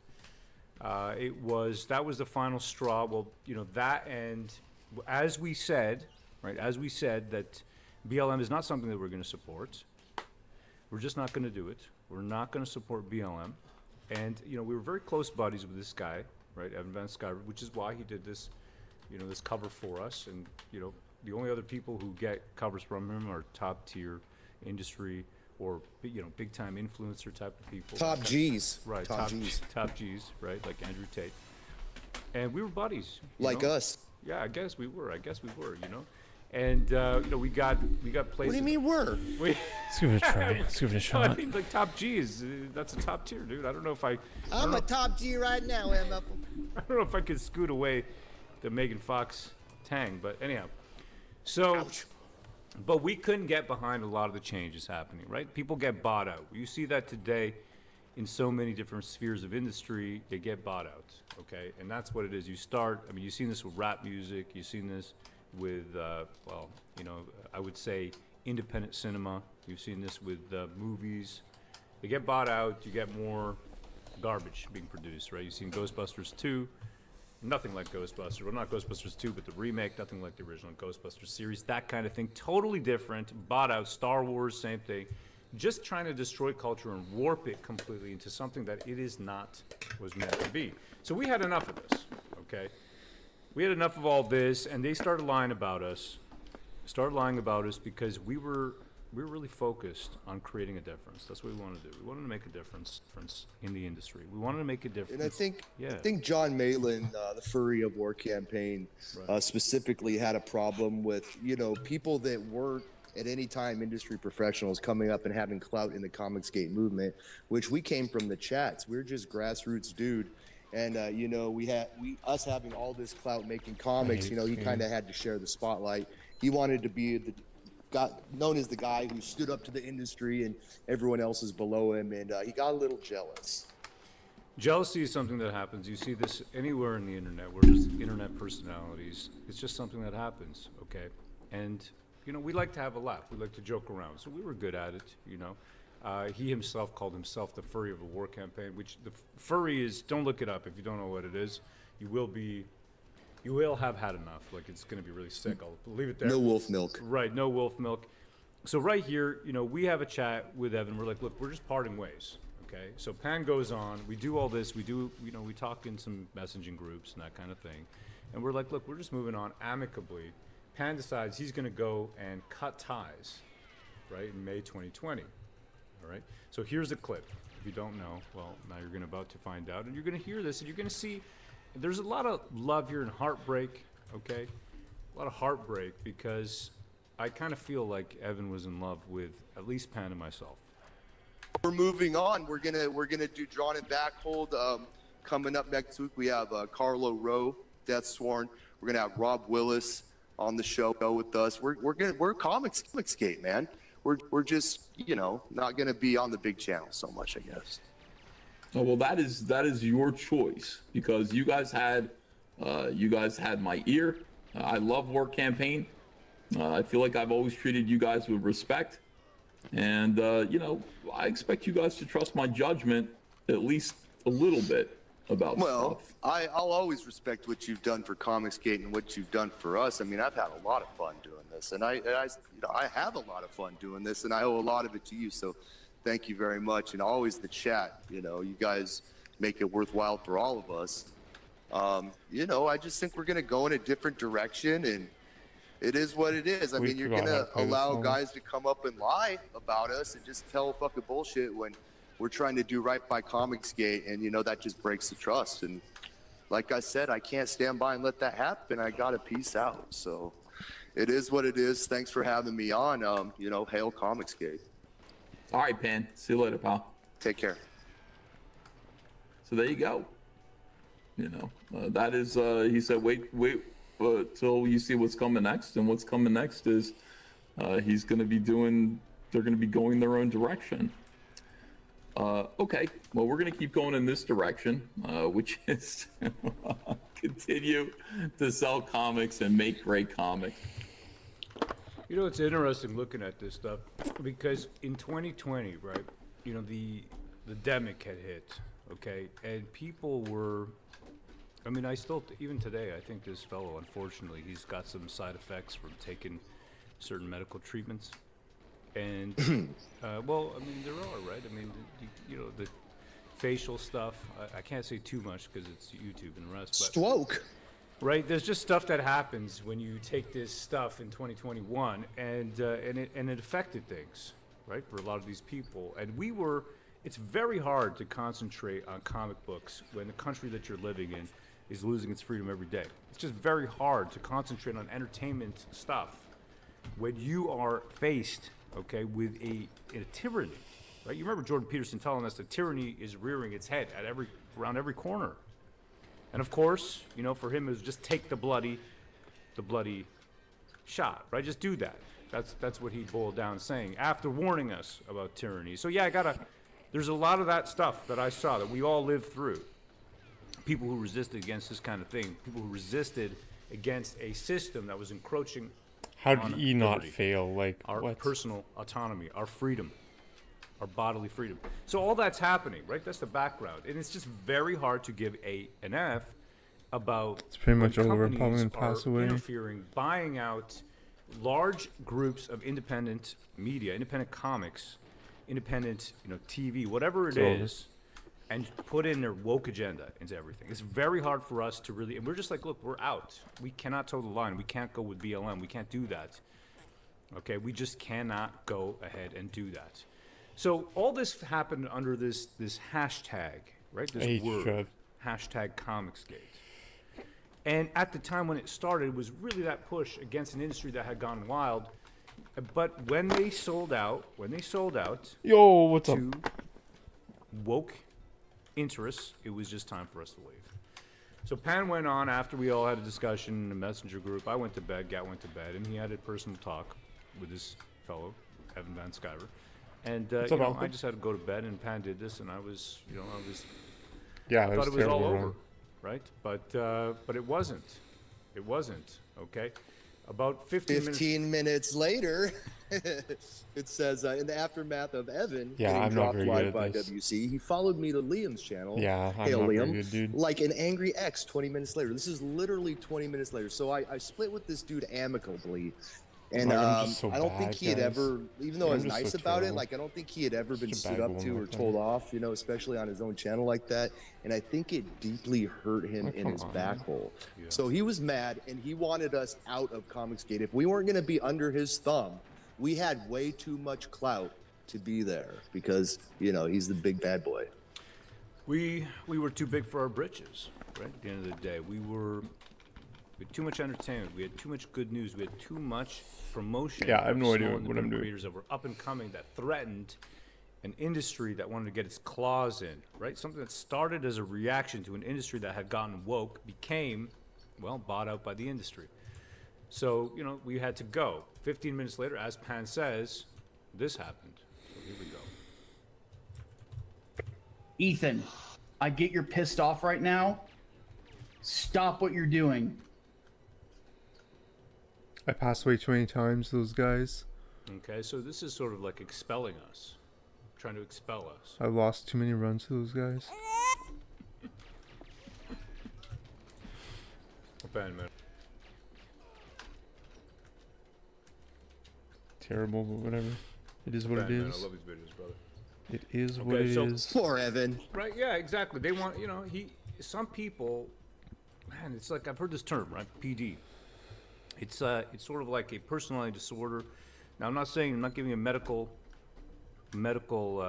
That was the final straw. Well, that and... As we said that BLM is not something that we're going to support. We're just not going to do it. We're not going to support BLM. And, we were very close buddies with this guy, right, Evan Van Sciver, which is why he did this, this cover for us. And, the only other people who get covers from him are top tier industry or, big time influencer type of people. Top G's. Right, top G's, right, like Andrew Tate. And we were buddies. Like us. Yeah, I guess we were. And we got places. What do you mean we're? Let's give it a try. Let's give it a shot. I mean, like top G's. That's a top tier, dude. I don't know if I'm a top G right now, Emma. I don't know if I could scoot away the Megan Fox tang, but anyhow. So, ouch. But we couldn't get behind a lot of the changes happening, right? People get bought out. You see that today in so many different spheres of industry. They get bought out, okay? And that's what it is. You've seen this with rap music. You've seen this with, I would say independent cinema. You've seen this with movies. They get bought out. You get more garbage being produced, right? You've seen Ghostbusters 2. Nothing like Ghostbusters. Well, not Ghostbusters 2, but the remake. Nothing like the original Ghostbusters series. That kind of thing. Totally different. Bought out. Star Wars, same thing. Just trying to destroy culture and warp it completely into something that it is not was meant to be. So we had enough of this, okay? We had enough of all this, and they started lying about us. Because we were really focused on creating a difference. That's what we wanted to do. We wanted to make a difference in the industry. We wanted to make a difference. And I think John Malin, the Fury of War campaign, specifically had a problem with people that weren't at any time industry professionals coming up and having clout in the Comicsgate movement, which we came from the chats. We're just grassroots dude. And, us having all this clout making comics, he kind of had to share the spotlight. He wanted to be known as the guy who stood up to the industry and everyone else is below him. And he got a little jealous. Jealousy is something that happens. You see this anywhere in the internet where there's internet personalities. It's just something that happens, okay? And, You know, we like to have a laugh. We like to joke around. So we were good at it, you know. He himself called himself the furry of the war campaign, which the furry is, don't look it up if you don't know what it is. You will have had enough. Like, it's going to be really sick. I'll leave it there. No wolf milk. Right, no wolf milk. So right here, you know, we have a chat with Evan. We're like, look, we're just parting ways, okay? So Pan goes on. We do all this. We do, you know, we talk in some messaging groups and that kind of thing. And we're like, look, we're just moving on amicably. Pan decides he's going to go and cut ties, right, in May 2020, all right? So here's a clip. If you don't know, well, now you're about to find out. And you're going to hear this, and you're going to see there's a lot of love here and heartbreak, okay? A lot of heartbreak because I kind of feel like Evan was in love with at least Pan and myself. We're moving on. We're gonna do Drawn and Back Hold. Coming up next week, we have Carlo Rowe, Death Sworn. We're gonna have Rob Willis on the show with us. We're Comicsgate, man. We're just, you know, not gonna be on the big channel so much, I guess. Oh, well, that is your choice, because you guys had my ear. I love War Campaign. I feel like I've always treated you guys with respect, and you know, I expect you guys to trust my judgment at least a little bit about stuff. I'll always respect what you've done for Comicsgate and what you've done for us. I mean, I've had a lot of fun doing this, and I have a lot of fun doing this, and I owe a lot of it to you. So, thank you very much, and always the chat. You know, you guys make it worthwhile for all of us. You know, I just think we're gonna go in a different direction, and it is what it is. I mean, you're gonna allow guys to come up and lie about us and just tell fucking bullshit when we're trying to do right by Comicsgate, and you know that just breaks the trust. And like I said, I can't stand by and let that happen. I gotta peace out. So it is what it is. Thanks for having me on. You know, hail Comicsgate. All right, Pan. See you later, pal. Take care. So there you go. You know, that is. He said, wait. Till you see what's coming next, and what's coming next is he's going to be doing. They're going to be going their own direction. Okay, well, we're going to keep going in this direction, which is continue to sell comics and make great comics. You know, it's interesting looking at this stuff because in 2020, right? You know, the demic had hit, okay, and people were. I mean, even today, I think this fellow, unfortunately, he's got some side effects from taking certain medical treatments. And, well, I mean, there are, right? I mean, you know, the facial stuff, I can't say too much because it's YouTube and the rest. But, stroke. Right? There's just stuff that happens when you take this stuff in 2021, and it affected things, right, for a lot of these people. And it's very hard to concentrate on comic books when the country that you're living in is losing its freedom every day. It's just very hard to concentrate on entertainment stuff when you are faced, okay, with a tyranny, right? You remember Jordan Peterson telling us that tyranny is rearing its head around every corner. And of course, you know, for him it was just take the bloody shot, right? Just do that. That's what he boiled down saying after warning us about tyranny. So yeah, there's a lot of that stuff that I saw that we all lived through. People who resisted against this kind of thing. People who resisted against a system that was encroaching How on did he not liberty, fail? Like, our what? personal autonomy, our freedom, our bodily freedom. So all that's happening, right? That's the background. And it's just very hard to give an F about It's pretty much when all the companies Republican pass are away. interfering, buying out large groups of independent media, independent comics, independent, you know, TV, whatever it is, and put in their woke agenda into everything. It's very hard for us to really, and we're just like, look, we're out. We cannot toe the line. We can't go with BLM. We can't do that. Okay, we just cannot go ahead and do that. So all this happened under this hashtag, right? This word, hashtag Comicsgate. And at the time when it started, it was really that push against an industry that had gone wild. But when they sold out, Yo, what's up? Woke interests, it was just time for us to leave. So Pan went on after we all had a discussion in the messenger group. I went to bed, Gat went to bed, and he had a personal talk with this fellow, Evan Van Skyver. And you know, I just had to go to bed, and Pan did this, and I was, you know, yeah, I thought it was all over, run. right? But it wasn't. It wasn't, okay? About 15 minutes later, it says in the aftermath of Evan Yeah, getting I'm not dropped very live good by at this. WC, he followed me to Liam's channel. Yeah, I'm Hail not very Liam, good, dude. like an angry ex 20 minutes later. This is literally 20 minutes later. So I split with this dude amicably. And Like, I'm just so I don't think bad, he had guys. ever, even though I I'm was just so nice about it, terrible. like I don't think he had ever been Such a stood bad up to one or like that. told off, you know, especially on his own channel like that. And I think it deeply hurt him in come his on. back hole. So he was mad and he wanted us out of Comicsgate. If we weren't going to be under his thumb, we had way too much clout to be there because, you know, he's the big bad boy. We were too big for our britches, right? At the end of the day, we had too much entertainment. We had too much good news. We had too much promotion. Yeah, I have of no idea small what I'm independent doing. Creators that were up and coming that threatened an industry that wanted to get its claws in, right? Something that started as a reaction to an industry that had gotten woke became, well, bought out by the industry. So, you know, we had to go. 15 minutes later, as Pan says, this happened. So here we go. Ethan, I get you're pissed off right now. Stop what you're doing. I passed away 20 times, those guys. Okay, so this is sort of like expelling us, trying to expel us. I lost too many runs to those guys. Pan, man. Terrible, but whatever. It is what it Man, is. I love these videos, brother. It is what Okay, it so- is. Poor Evan. Right? Yeah, exactly. They want, you know, some people, man, it's like I've heard this term, right? PD. It's sort of like a personality disorder. Now, I'm not giving a medical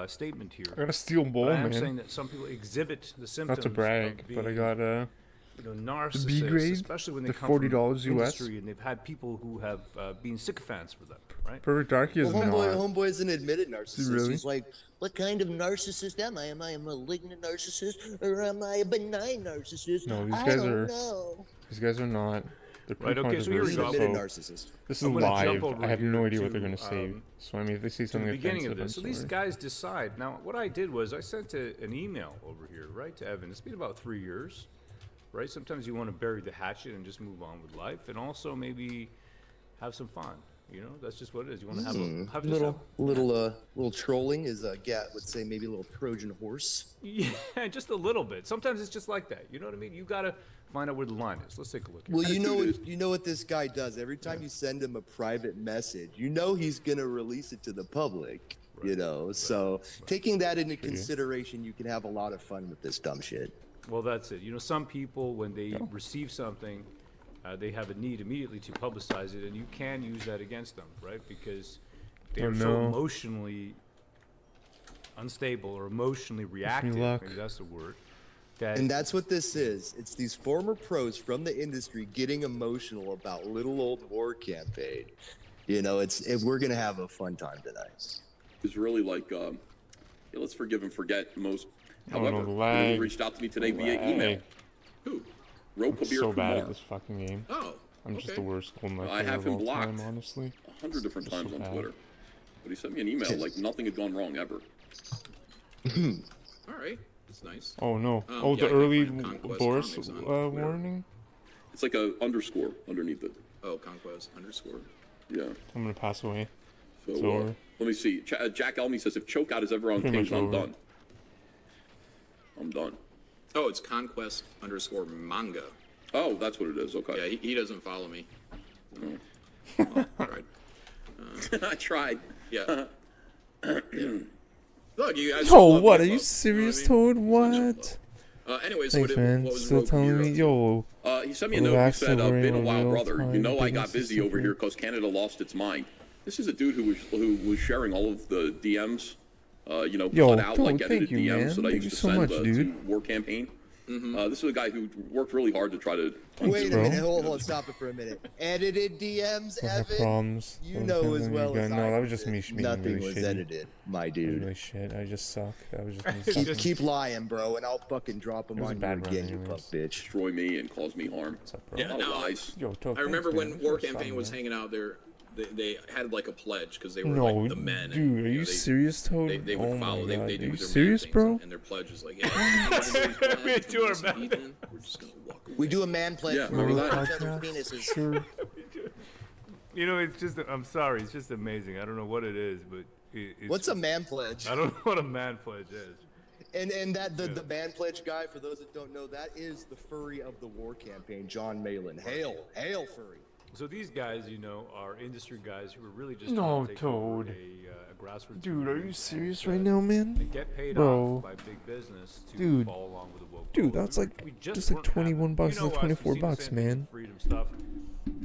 statement here. I got a steel ball, But I am man. saying that some people exhibit the symptoms. Not to brag, of but I being, got you know, the narcissists, B grade, especially when they the come $40 from US. industry and they've had people who have been sycophants for them, right? Perfect Darky is Well, not. homeboy's an admitted narcissist. Really? He's like, What kind of narcissist am I? Am I a malignant narcissist or am I a benign narcissist? No, I don't know. These guys are not. They're Right, pretty okay, so here we go. controversial, Admitted narcissist. This is I'm gonna live. jump over I have no here idea what to, they're going to say. So, I mean, if they say to the something beginning of offensive, this. So I'm these sorry. guys decide. Now, what I did was I sent an email over here, right, to Evan. It's been about 3 years, right? Sometimes you want to bury the hatchet and just move on with life, and also maybe have some fun. You know, that's just what it is. You want to have little trolling, as Gat would say, maybe a little Trojan horse. yeah, just a little bit. Sometimes it's just like that. You know what I mean? You gotta find out where the line is. Let's take a look. Here. Well, you know what this guy does. Every time you send him a private message, you know he's gonna release it to the public. You know, so taking that into consideration, you can have a lot of fun with this dumb shit. Well, that's it. You know, some people when they receive something, they have a need immediately to publicize it, and you can use that against them, right? Because they are so emotionally unstable or emotionally reactive. luck. Maybe that's the word. And that's what this is. It's these former pros from the industry getting emotional about little old war campaign. You know, we're gonna have a fun time tonight. It's really like, let's forgive and forget most. Oh, However, no, he lag. reached out to me today via Lag. email. Who? I'm Kabir so bad Kumar. at this fucking game. Oh, I'm just okay. the worst Golden Knight I player have of him all blocked time, honestly. 100 different Just so times on bad. Twitter. But he sent me an email like nothing had gone wrong ever. All right, that's nice. Oh no! Yeah, Oh, I the can't early find Conquest Boris Comics on Twitter. warning. It's like a underscore underneath it. Oh, Conquest _ Yeah. I'm gonna pass away. So It's over. let me see. Jack Elmy says if Chokeout is ever on Pretty Kings, much I'm over. done. I'm done. Oh, it's Conquest _ manga. Oh, that's what it is. Okay. Yeah, he doesn't follow me. Oh. Well, I tried. I tried. Yeah. Look, you guys. Yo, love what? Are Buffalo, you serious, know what Toad? What? Anyways, Thanks, man. what was Still Rogue telling Beer me, up to? yo. He sent me a note. He relax said, over "Been a in while, real brother. time, You know I big got busy over here N64. because Canada lost its mind." This is a dude who was sharing all of the DMs, Yo, cut out like Toad, edited thank you, DMs man. that I Thank used you to so send much, to dude. War Campaign. Mm-hmm. This is a guy who worked really hard to try to. Wait a bro. minute, hold on, stop it for a minute. Edited DMs, I have Evan. problems. You Don't know tell as me well again. as No, I that was just do. me being Nothing really was shitty. edited, my That was dude. really shit. I just suck. That was just me sucking. Keep lying, bro, and I'll fucking drop them It was a on you bad run again, you anyways. pup bitch. Destroy me and cause me harm. What's up, bro? Yeah, no, lies. Yo, Toad, I remember thanks, when man. War Thanks, Campaign was man. hanging out there. They had like a pledge because they were No, like the men. dude, and, are you they, serious, Toad? They would Oh my follow. They God. do Are their you man serious, things, bro? And their pledge is like, yeah, We do our Ethan, we're just gonna walk away. We do a man pledge Yeah, for remember each that? other's penises. Sure. You know, it's just, I'm sorry, it's just amazing. I don't know what it is, but it's... What's a man pledge? I don't know what a man pledge is. And that the man pledge guy, for those that don't know, that is the furry of the war campaign, John Malin. Hail furry. So these guys, you know, are industry guys who are really just No, trying to take over Toad. a grassroots Dude, are you movement serious and, right now, man? and get paid Bro. off by big business to Dude. follow along with the woke Dude, movement. that's like We just like weren't having- 21 bucks, you know like us, we've 24 seen the bucks, same thing with man. Freedom stuff.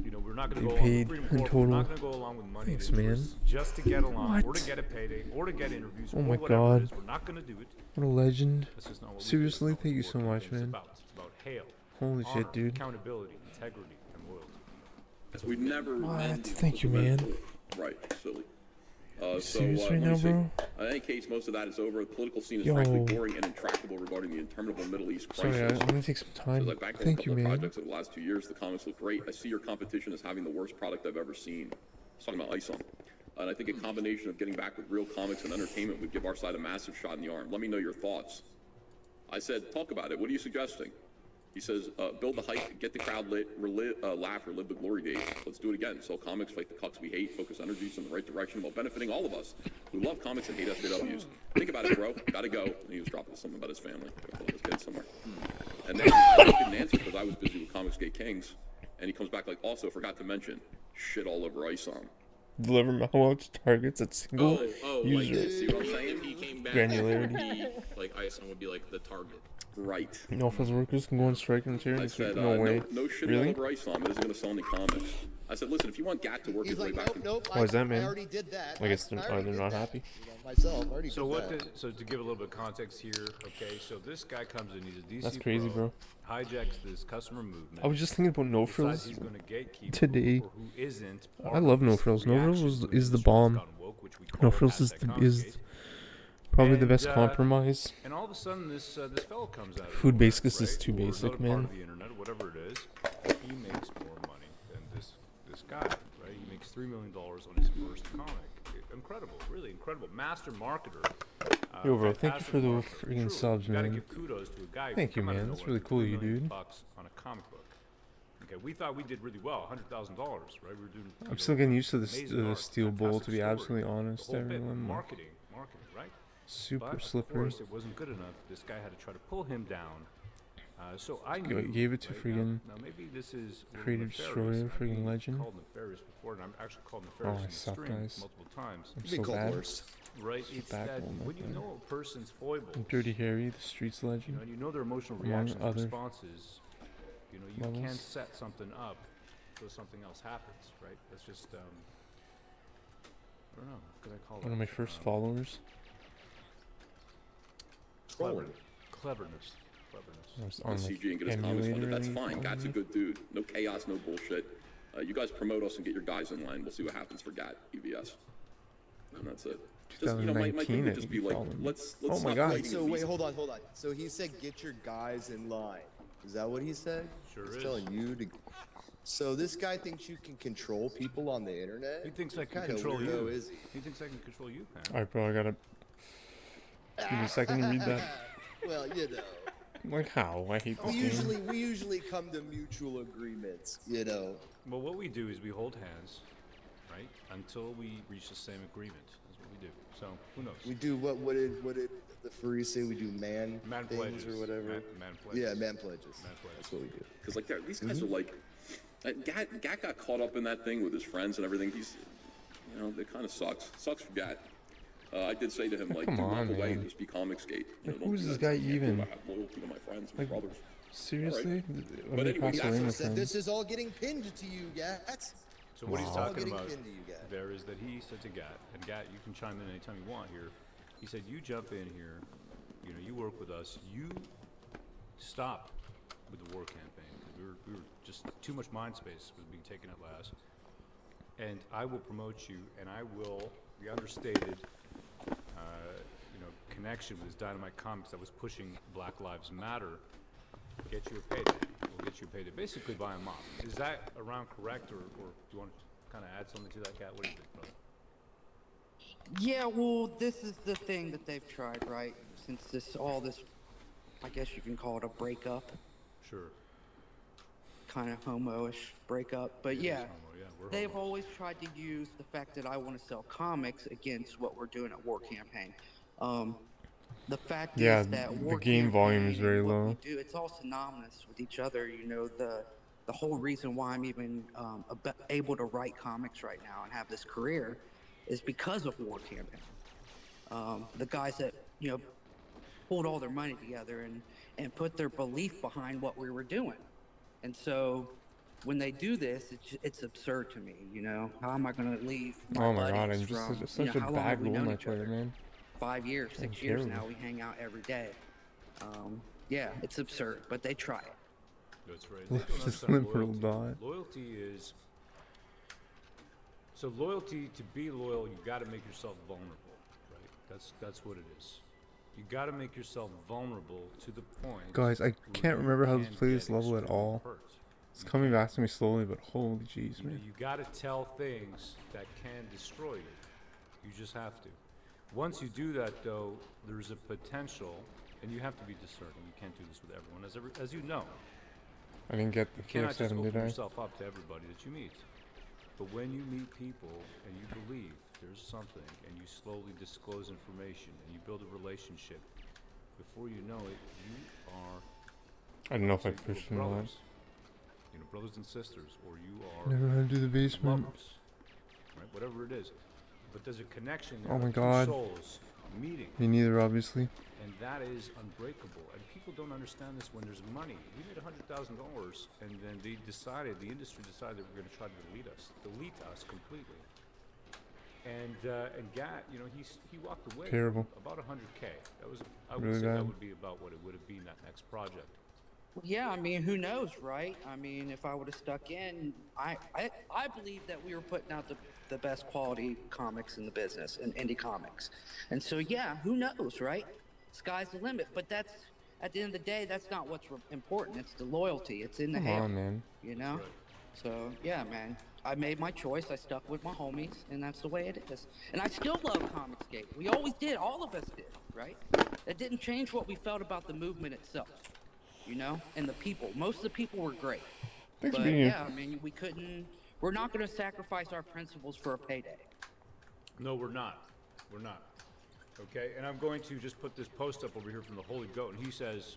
You know, we're not going to They go along paid with freedom in Corp, total. we're not going to go along with money Thanks, and man. interests just to get along or What? to get a payday or to get interviews Oh or my whatever God. it is. We're not going to do it. What a legend. That's just not what we do. Seriously, That's not thank you what so work much, campaign is man. about. It's about hail, Holy honor, shit, dude. accountability, integrity, and loyalty. We've never. What? Thank you, man. Right, silly. You serious right now, let me see. bro? In any case, most of that is over. The political scene is Yo. frankly boring and intractable regarding the interminable Middle East crisis. Sorry, I'm gonna take some time. Like back Thank a you, couple of man. projects over the last 2 years, the comics look great. I see your competition as having the worst product I've ever seen. I was talking about ISOM. And I think a combination of getting back with real comics and entertainment would give our side a massive shot in the arm. Let me know your thoughts. I said, talk about it. What are you suggesting? He says, build the hype, get the crowd lit, laugh, relive the glory days. Let's do it again. Sell comics, fight the cucks we hate, focus energies in the right direction while benefiting all of us who love comics and hate SJWs. Think about it, bro. Gotta go. And he was dropping something about his family. Gotta his kid somewhere. And then I didn't answer because I was busy with Comics Gate Kings. And he comes back like, also forgot to mention, shit all over ISOM. Deliver malwatch targets at single Like, user see what I'm saying? He came back granularity. and like ISOM would be like the target. Right. No offense, workers can go on strike and tear I this said, week. No way. no shit Really? all over ISOM. It isn't going to sell any comics. I said, listen, if you want GAT to work his way back in... Why is that, man? I already did that. I guess they're not happy. Myself, I already So did what? that. So to give a little bit of context here, okay. So this guy comes in. He's a DC That's crazy, bro. Hijacks this customer movement. I was just thinking about No decides Frills he's gonna gatekeep today. Who isn't I love No Frills. No Frills is the bomb. No Frills is probably the best compromise. And all of a sudden, this fellow comes out. Food Basics is right? too Or basic, another part man. of the internet, whatever it is, he makes more money than this guy, right? He makes $3 million on his first comic. Incredible, really incredible. Master marketer. Yo, bro, thank you fantastic for the marketer. freaking Truly, subs, you gotta man. give kudos to a guy who Thank you, come out of man. That's nowhere really with cool of $3 you, million dude. bucks on a comic book. Okay, we thought we did really well, $100,000, right? We were doing. I'm still getting used to amazing the art, steel bowl, fantastic to be story. absolutely honest, The whole bit, everyone. marketing, right? Super But slippery. Of course, it wasn't good enough. This guy had to try to pull him down. So I Go- knew. gave it to right, friggin' now maybe this is a little Creative nefarious. Destroyer, I've been friggin' legend. Called nefarious before, and I'm actually called Oh, nefarious I in the suck, stream guys. multiple times. I'm so bad. Right? It's Bad that one, when you man. know a person's foibles, Dirty Harry, the Streets you legend. know, and you know their emotional among reactions, and other responses, you know, you levels. can set something up so something else happens, right? That's just, I don't know, what could I call One of that? my first followers. Trolling. Cleverness. I was On on CG like and get his comics emulator funded. That's and fine. Gat's a good dude. No chaos, no bullshit. You guys promote us and get your guys in line. We'll see what happens for GAT EVS. And that's it. Just, you know, my thing 2019 would just be like, let's Oh my stop God. fighting So these- wait, hold on. So he said, "Get your guys in line." Is that what he said? Sure He's is. telling you to. So this guy thinks you can control people on the internet. He thinks I What can kind of control weirdo you. Is he? He thinks I can control you, man. Alright, bro, I gotta. Give me a second to read that. Well, you know. Like how? I hate this game. We usually come to mutual agreements. You know. Well, what we do is we hold hands, right, until we reach the same agreement. That's what we do. So who knows? We do what did the furries say? We do man things pledges. or whatever. Man pledges. Yeah, man pledges. Man pledges. That's what we do. Because like these guys are like, Gat got caught up in that thing with his friends and everything. He's, you know, it kind of sucks. Sucks for Gat. I did say to him like, Come dude, walk on, away man. and just be Comics Gate. You Like, know, who is don't this do that. guy I can't do even? it. I have loyalty to my friends, my Like, brothers. Seriously? But When they anyway, pass that's away, what my I Said friends. this is all getting pinned to you, Gat. So what he's It's all talking getting about pinned to you, Gat. there is that he said to Gat, and Gat, you can chime in anytime you want here. He said, you jump in here, you know, you work with us, you stop with the war campaign. 'Cause we were just too much mind space was being taken at last. And I will promote you, and I will, the understated, you know, connection with this Dynamite Comics that was pushing Black Lives Matter, get you a payday. We'll get you a payday. Basically buy them off. Is that around correct, or do you want to kind of add something to that, Cat? What do you think, brother? Yeah, well, this is the thing that they've tried, right? Since all this, I guess you can call it a breakup. Sure. kind of homo-ish breakup. But yeah, they've always tried to use the fact that I want to sell comics against what we're doing at War Campaign. The fact is that the War game volume is Campaign very and what low. we do, it's all synonymous with each other. You know, the whole reason why I'm even able to write comics right now and have this career is because of War Campaign. The guys that, you know, pulled all their money together and put their belief behind what we were doing. And so when they do this, it's absurd to me, you know? How am I going to leave my Oh my god, buddies I'm just from, such you know, a how long have bad we known Goldeneye each player, other? man. 5 years, 6 years terrible. now, we hang out every day. Yeah, it's absurd, but they try it. That's right. Left They don't this understand liberal dot. Loyalty is... So loyalty, to be loyal, you got to make yourself vulnerable, right? That's what it is. You got to make yourself vulnerable to the point... Guys, I can't remember how to play this level at all. hurt. It's coming back to me slowly, but holy jeez, man. You got to tell things that can destroy you. You just have to. Once you do that, though, there's a potential, and you have to be discerning. You can't do this with everyone, as you know. I didn't get the You cannot just KF7, open did I? yourself up to everybody that you meet. But when you meet people and you believe there's something, and you slowly disclose information, and you build a relationship, before you know it, you are... I don't know if I your pushed or not. brothers. You know, brothers and sisters, or you are Never know how to do the basement. lovers, right? Whatever it is. But there's a connection there Oh my of two god. souls meeting. Me neither, obviously. And that is unbreakable. And people don't understand this when there's money. We made $100,000, and then the industry decided they were going to try to delete us completely. And Gat, you know, he walked away Terrible. from about 100K. That was, I would Really say that bad. would be about what it would have been that next project. Yeah, I mean, who knows, right? I mean, if I would have stuck in, I believe that we were putting out the best quality comics in the business, in indie comics. And so, yeah, who knows, right? Sky's the limit. But that's, at the end of the day, that's not what's important. It's the loyalty. It's in the Come hair, on, man. you know? So, yeah, man. I made my choice. I stuck with my homies, and that's the way it is. And I still love Comicsgate. We always did. All of us did, right? It didn't change what we felt about the movement itself. You know, and the people. Most of the people were great. Thanks for but being here. yeah, I mean, we're not going to sacrifice our principles for a payday. No, we're not. We're not. Okay, and I'm going to just put this post up over here from the Holy Goat, and he says...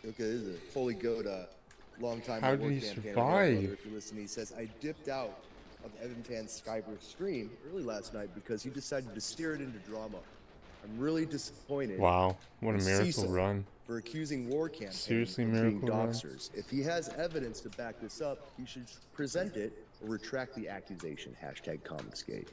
Okay, this is a Holy Goat, long time. How did he survive? If you listen, he says, I dipped out of Evan Fan's Skyver stream early last night because he decided to steer it into drama. I'm really disappointed. Wow, what a in miracle Cecil run. For accusing War Campaign Seriously, of being miracle run. doxers. If he has evidence to back this up, he should present it or retract the accusation. #Comicsgate.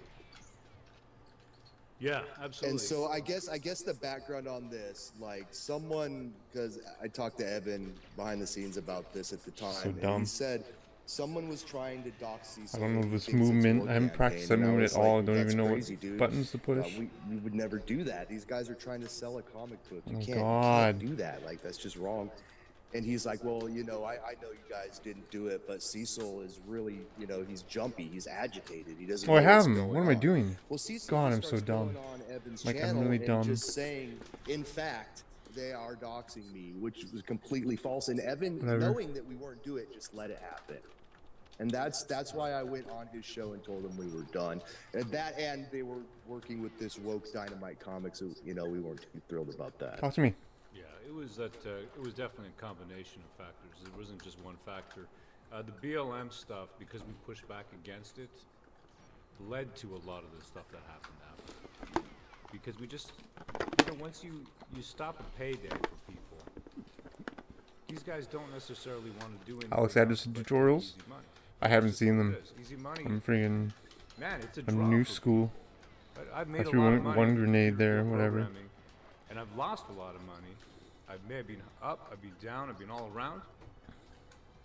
Yeah, absolutely. And so I guess the background on this, like someone, because I talked to Evan behind the scenes about this at the time, So and dumb. he said someone was trying to dox Cecil. I don't know and this he thinks it's movement. War I haven't Campaign, practiced that and I movement was at all. I like, don't even "That's know what crazy, dude. buttons to push." We would never do that. These guys are trying to sell a comic book. You Oh, can't God. do that. Like, that's just wrong. And he's like, well, you know, I know you guys didn't do it, but Cecil is really, you know, he's jumpy, he's agitated, he doesn't Oh, know I have what's him. going What am I on. doing? Well, Cecil God, just I'm so starts dumb. going on Evan's Like, I'm channel really and dumb. just saying, in fact, they are doxing me, which was completely false. And Evan, Whatever. knowing that we weren't doing it, just let it happen. And that's why I went on his show and told him we were done. And they were working with this woke Dynamite Comics, so, you know, we weren't too thrilled about that. Talk to me. Yeah, it was definitely a combination of factors. It wasn't just one factor. The BLM stuff, because we pushed back against it, led to a lot of the stuff that happened after. Because we just, you know, once you stop a payday for people, these guys don't necessarily want to do anything. Alex Anderson but tutorials? easy money. I haven't seen them. It is. Easy money. I'm freaking. Man, it's a I'm draw new for school. I've I made a threw lot of money one with grenade computer there, whatever. programming, and I've lost a lot of money. I may have been up, I've been down, I've been all around.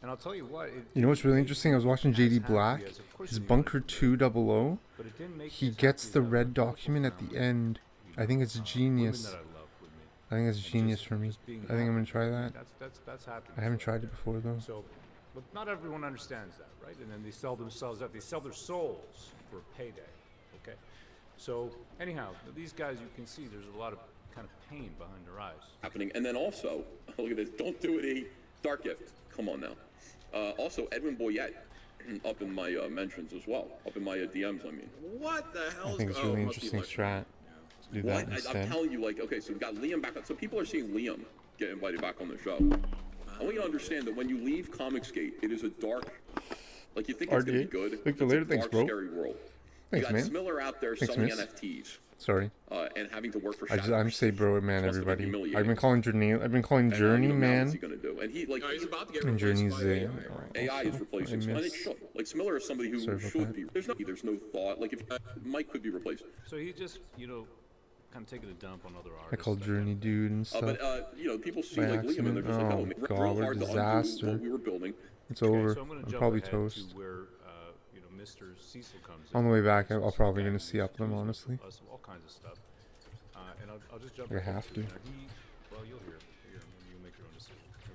And I'll tell you what. You know what's really interesting? I was watching JD Black. as, of course His you Bunker 200. But it didn't make He me as gets happy the as I red was with document at the family. end. I think it's Women genius. that I love with me. I think it's And genius just- for me. just being I think I'm gonna happy. try that. That's happiness. I haven't tried it before though. So, but not everyone understands that, right? And then they sell themselves out. They sell their souls for a payday. Okay. So anyhow, these guys, you can see there's a lot of kind of pain behind their eyes. Happening. And then also, look at this. Don't do it, E. Dark Gift. Come on now. Also, Edwin Boyette up in my mentions as well, up in my DMs. I mean, What the hell? I think it's really interesting strat to do that I'm instead. telling you, like, okay, so we've got Liam back on. So people are seeing Liam get invited back on the show. I want you to understand that when you leave Comicsgate, it is a dark, like you think it's going to be good. Look for later. It's a Thanks, dark, bro. scary world. Thanks, you got man. Smiller out there Thanks, selling miss. NFTs. Sorry. And having to work for I'm say bro man, Must have been everybody. humiliating. I've been calling Journey Now man. what's he gonna do? And he like he's about to get And replaced Journey's by AI, AI is replacing I Smiller. And it miss- should. Like Smiller is somebody who Sorry about should that. be. There's no thought. Like if Mike could be replaced. So he just, you know, kind of taking a dump on other I artists. called Journey dude and stuff. But you know, people see by like Liam and they're just like, accident. oh, Oh, real God, what a hard to undo disaster. what we were building. It's over. So I'm gonna I'm jump probably ahead toast. to where, you know, Mr. Cecil comes in. On the way back, I'll probably gonna see up them honestly. All kinds of stuff. And I'll just jump I ahead have to. Now well, you'll hear. You'll make your own decision. Here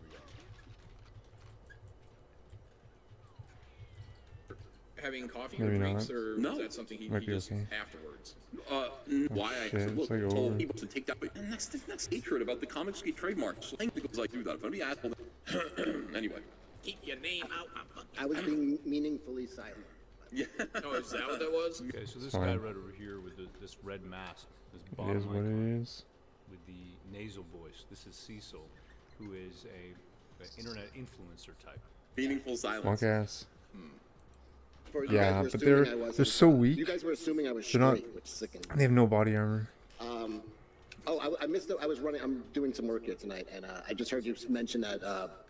we go. Having coffee Maybe or drinks, not. or No. is that something he Might be does okay. afterwards? Why I shit, said, look, it's like I told over. people to take that way. And that's hatred about the Comicsgate trademark. Slang because I do that. If I'm the asshole. Anyway. Keep your name out my fucking I was being meaningfully silent. Yeah. Oh, is that what that was? Okay, so this Fine. guy right over here with this red mask, this It bomb is what it is. with the nasal voice. This is Cecil, who is an internet influencer type. Meaningful silence. Monk ass. For you Yeah, guys were but assuming they're I wasn't, so weak. You guys were assuming I was They're not. straight, which sickened me. They have no body armor. I missed it. I was running. I'm doing some work here tonight, and I just heard you mention that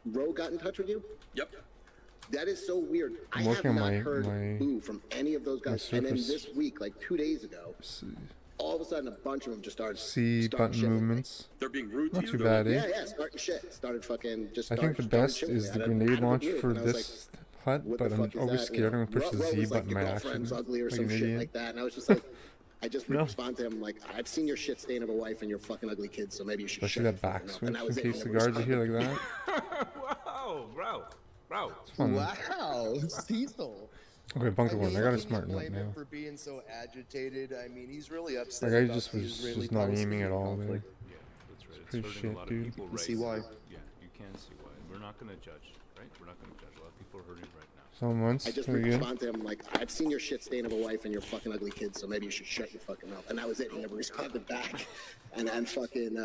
Ro got in touch with you. Yep. That is so weird. I I'm have working on not my- heard my- boo from any of those guys. And then surface. this week, like 2 days ago, all of a sudden a bunch of them just started C starting button shit with me. movements. They're being rude Not to you. too They're bad, like, eh? Yeah, starting shit. Started fucking just. I think the started best shit with is me the out of grenade the launch blue, for and I was this hut, what but the I'm fuck is always that? scared I'm gonna push Ro the was Z like, button your by girlfriend's accident. ugly or Like some an shit idiot. like that, and I was just like, I just No. responded to him like, I've seen your shit stain of a wife and your fucking ugly kids, so maybe you should Especially shut that your back fucking mouth. switch And that was in it. case I the never guards are here responded. like that. Bro. It's fun. Wow, Cecil. Okay, bunker one. I gotta Can you smarten up blame him now. for being so agitated? I mean, he's really upset. Like I about just the was Israeli just not aiming at Palestinian all there. conflict. Yeah, that's right. It's pretty hurting shit, a lot dude. of people You right see why? Yeah, you can see why. We're not going to judge, right? We're not going to judge. A lot of people are hurting right now. Someone once. I just Pretty good. responded to him like, I've seen your shit stain of a wife and your fucking ugly kids, so maybe you should shut your fucking mouth. And that was it. He never responded back. And then fucking,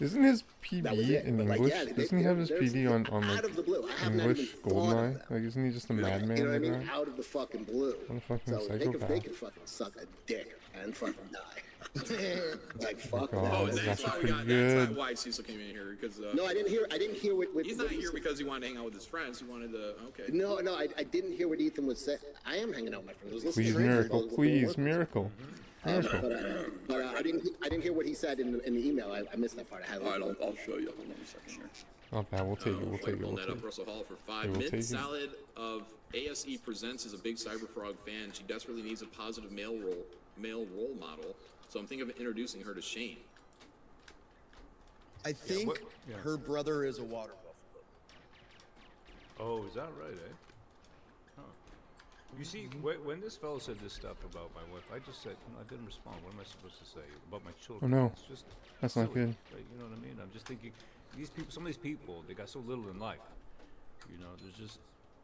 Isn't his that was PD it. in But, like, English? yeah, Doesn't he have his there's- PD on out like of the blue. I have not English even thought of Goldeneye? that. Like isn't he just a madman You know what I like mean? that? Out of the fucking blue. What a fucking So they psychopath. could fucking suck a dick and fucking die. Like fuck God, that. Oh, this is that's actually why we pretty got. good. That's why Cecil came in here because. No, I didn't hear what He's what not he here said. because he wanted to hang out with his friends. He wanted to. Okay. No, I didn't hear what Ethan was saying. I am hanging out with my friends. I was listening Please to miracle, Ethan. please miracle. Miracle. But I didn't hear what he said in the email. I missed that part. I had. All right, I'll show you. Hold on a second here. Not bad. We'll take it. We'll take it. Pulling We'll that take up, it. Russell Hall for Yeah, 5. we'll Mint take it. Salad of ASE Presents is a big Cyberfrog fan. She desperately needs a positive male role model. So I'm thinking of introducing her to Shane. I think yeah. her brother is a water buffalo. Oh, is that right, eh? Huh. You see, when this fellow said this stuff about my wife, I just said, I didn't respond. What am I supposed to say about my children? Oh, no. It's just That's not silly, good. Right? You know what I mean? I'm just thinking, these people, some of these people, they got so little in life. You know, there's just,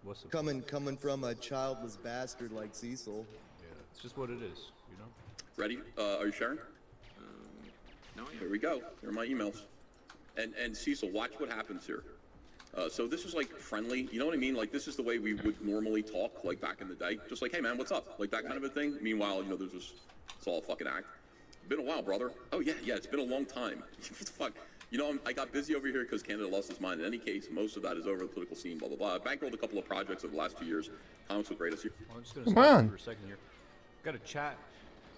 what's the Coming from a childless bastard like Cecil. Yeah, it's just what it is, you know? Ready? Are you sharing? No, Here we go. Here are my emails. And Cecil, watch what happens here. So this is like friendly, you know what I mean? Like this is the way we would normally talk, like back in the day. Just like, hey man, what's up? Like that kind of a thing. Meanwhile, you know, there's just, it's all a fucking act. Been a while, brother. Oh yeah, it's been a long time. What the fuck? You know, I got busy over here because Canada lost its mind. In any case, most of that is over the political scene, blah, blah, blah. Bankrolled a couple of projects over the last 2 years. Comics were great this year. Well, I'm just gonna Come stop on. for a second here. Got a chat.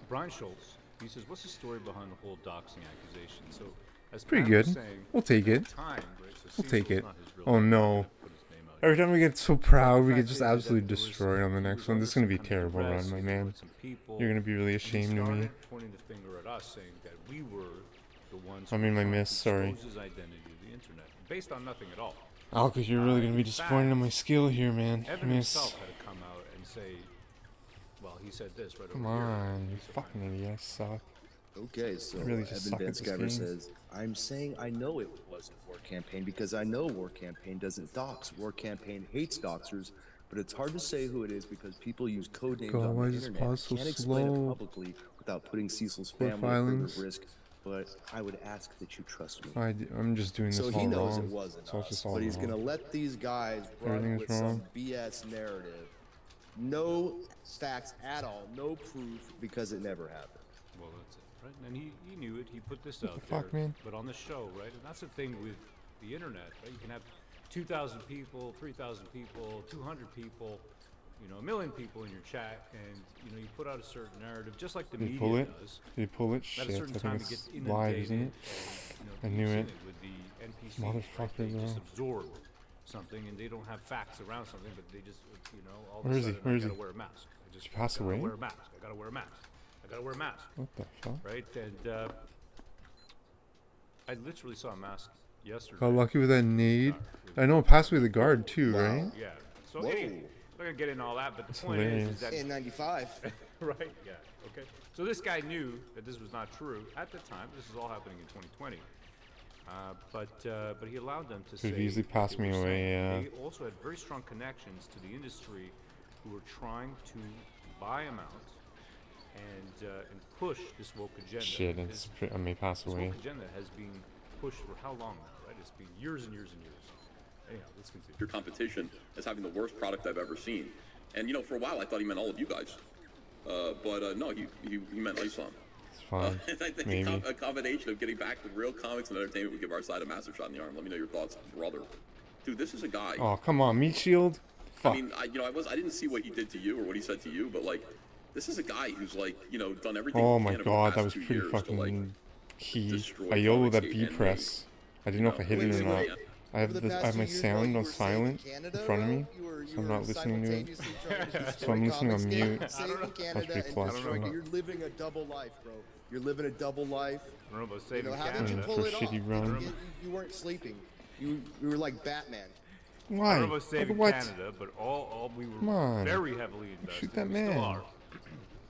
Brian Schultz. He says, "What's the story behind the whole doxing accusation?" So, as Pretty Pat was good. saying, We'll take at it. the time, right, so We'll take Cecil's it. not his real Oh name. no. Put his name out Every here. time we get so proud, we The get fact just is that absolutely there was- destroyed on the he next was one. under This is gonna be some kind of terrible duress, run, my he man. with some people, You're gonna be really and he ashamed of me. started pointing the finger at us, saying that we were the ones. I who mean, were my trying miss, to sorry. expose his identity to the internet, based on nothing at all. Oh, because you're really gonna be In disappointed in fact, my skill here, man. Evan Miss. himself had to come out and say, well, he said this right Come over here. on, He you said, fucking idiot. I suck. Okay, so Really just Evan suck Van at this Sciver game. says, I'm saying I know it wasn't War Campaign because I know War Campaign doesn't dox. War Campaign hates doxers, but it's hard to say who it is because people use code names God, on why the is this internet. pause so Can't explain it slow? publicly without putting Cecil's Court family at further filings. risk, but I would ask that you trust me. I'm just doing this So all he knows wrong. it wasn't So it's us, just all but he's wrong. going to let these guys Everything run is with wrong. some BS narrative. No facts at all, no proof, because it never happened. Well, that's it, right? And he knew it. He put this out the there. fuck, man? But on the show, right? And that's the thing with the internet, right? You can have 2,000 people, 3,000 people, 200 people, you know, 1 million people in your chat, and you know, you put out a certain narrative, just like the Did he media pull it? does. Did he pull it? At Shit, a certain I time, think it gets it's inundated. live, isn't it? And, I you know, knew you've it. seen with the NPCs, Motherfucker, right? They just bro. absorb something, and they don't have facts around something, but they just, you know, all Where of a is he? sudden, Where I is he? gotta wear a mask. I just Did he pass gotta away? wear a mask. I gotta wear a mask. I gotta wear a mask. What the fuck? Right? And I literally saw a mask yesterday. Got lucky with that nade. I know, passed away the guard too, right? Yeah. So anyway, we're gonna get into all that, but the That's point hilarious. is that In 95. right? Yeah. Okay. So this guy knew that this was not true at the time. This is all happening in 2020. But he allowed them to say. Could've easily passed they me were away, saying. yeah. They also had very strong connections to the industry, who were trying to buy him out and push this woke agenda. Shit, I may pass This away. woke agenda has been pushed for how long now? Right? It's been years and years and years. Anyhow, let's continue. Your competition as having the worst product I've ever seen. And you know, for a while I thought he meant all of you guys. But no, he meant ISOM. It's fine. And I think Maybe. a combination of getting back with real comics and entertainment would give our side a massive shot in the arm. Let me know your thoughts, brother. Dude, this is a guy. Oh, come on, meat shield. Fuck. I mean, I didn't see what he did to you or what he said to you, but like, this is a guy who's like, you know, done everything. Oh he my can over the god, past that was 2 pretty years to, fucking like, key. destroy I YOLO that comics B and press. I didn't know if I hit it or not. I have I have my sound on silent in front of me, so I'm not listening to it. So I'm listening on mute. That's pretty clutch. You're living a double life, bro. You're living a double life. I don't know about You saving know, how did Canada. you pull For a it off? shitty run. You weren't sleeping. You were like Batman. I Why? don't know about saving What? Canada, but all we Come were on. very heavily invested. Shoot that we still man. are,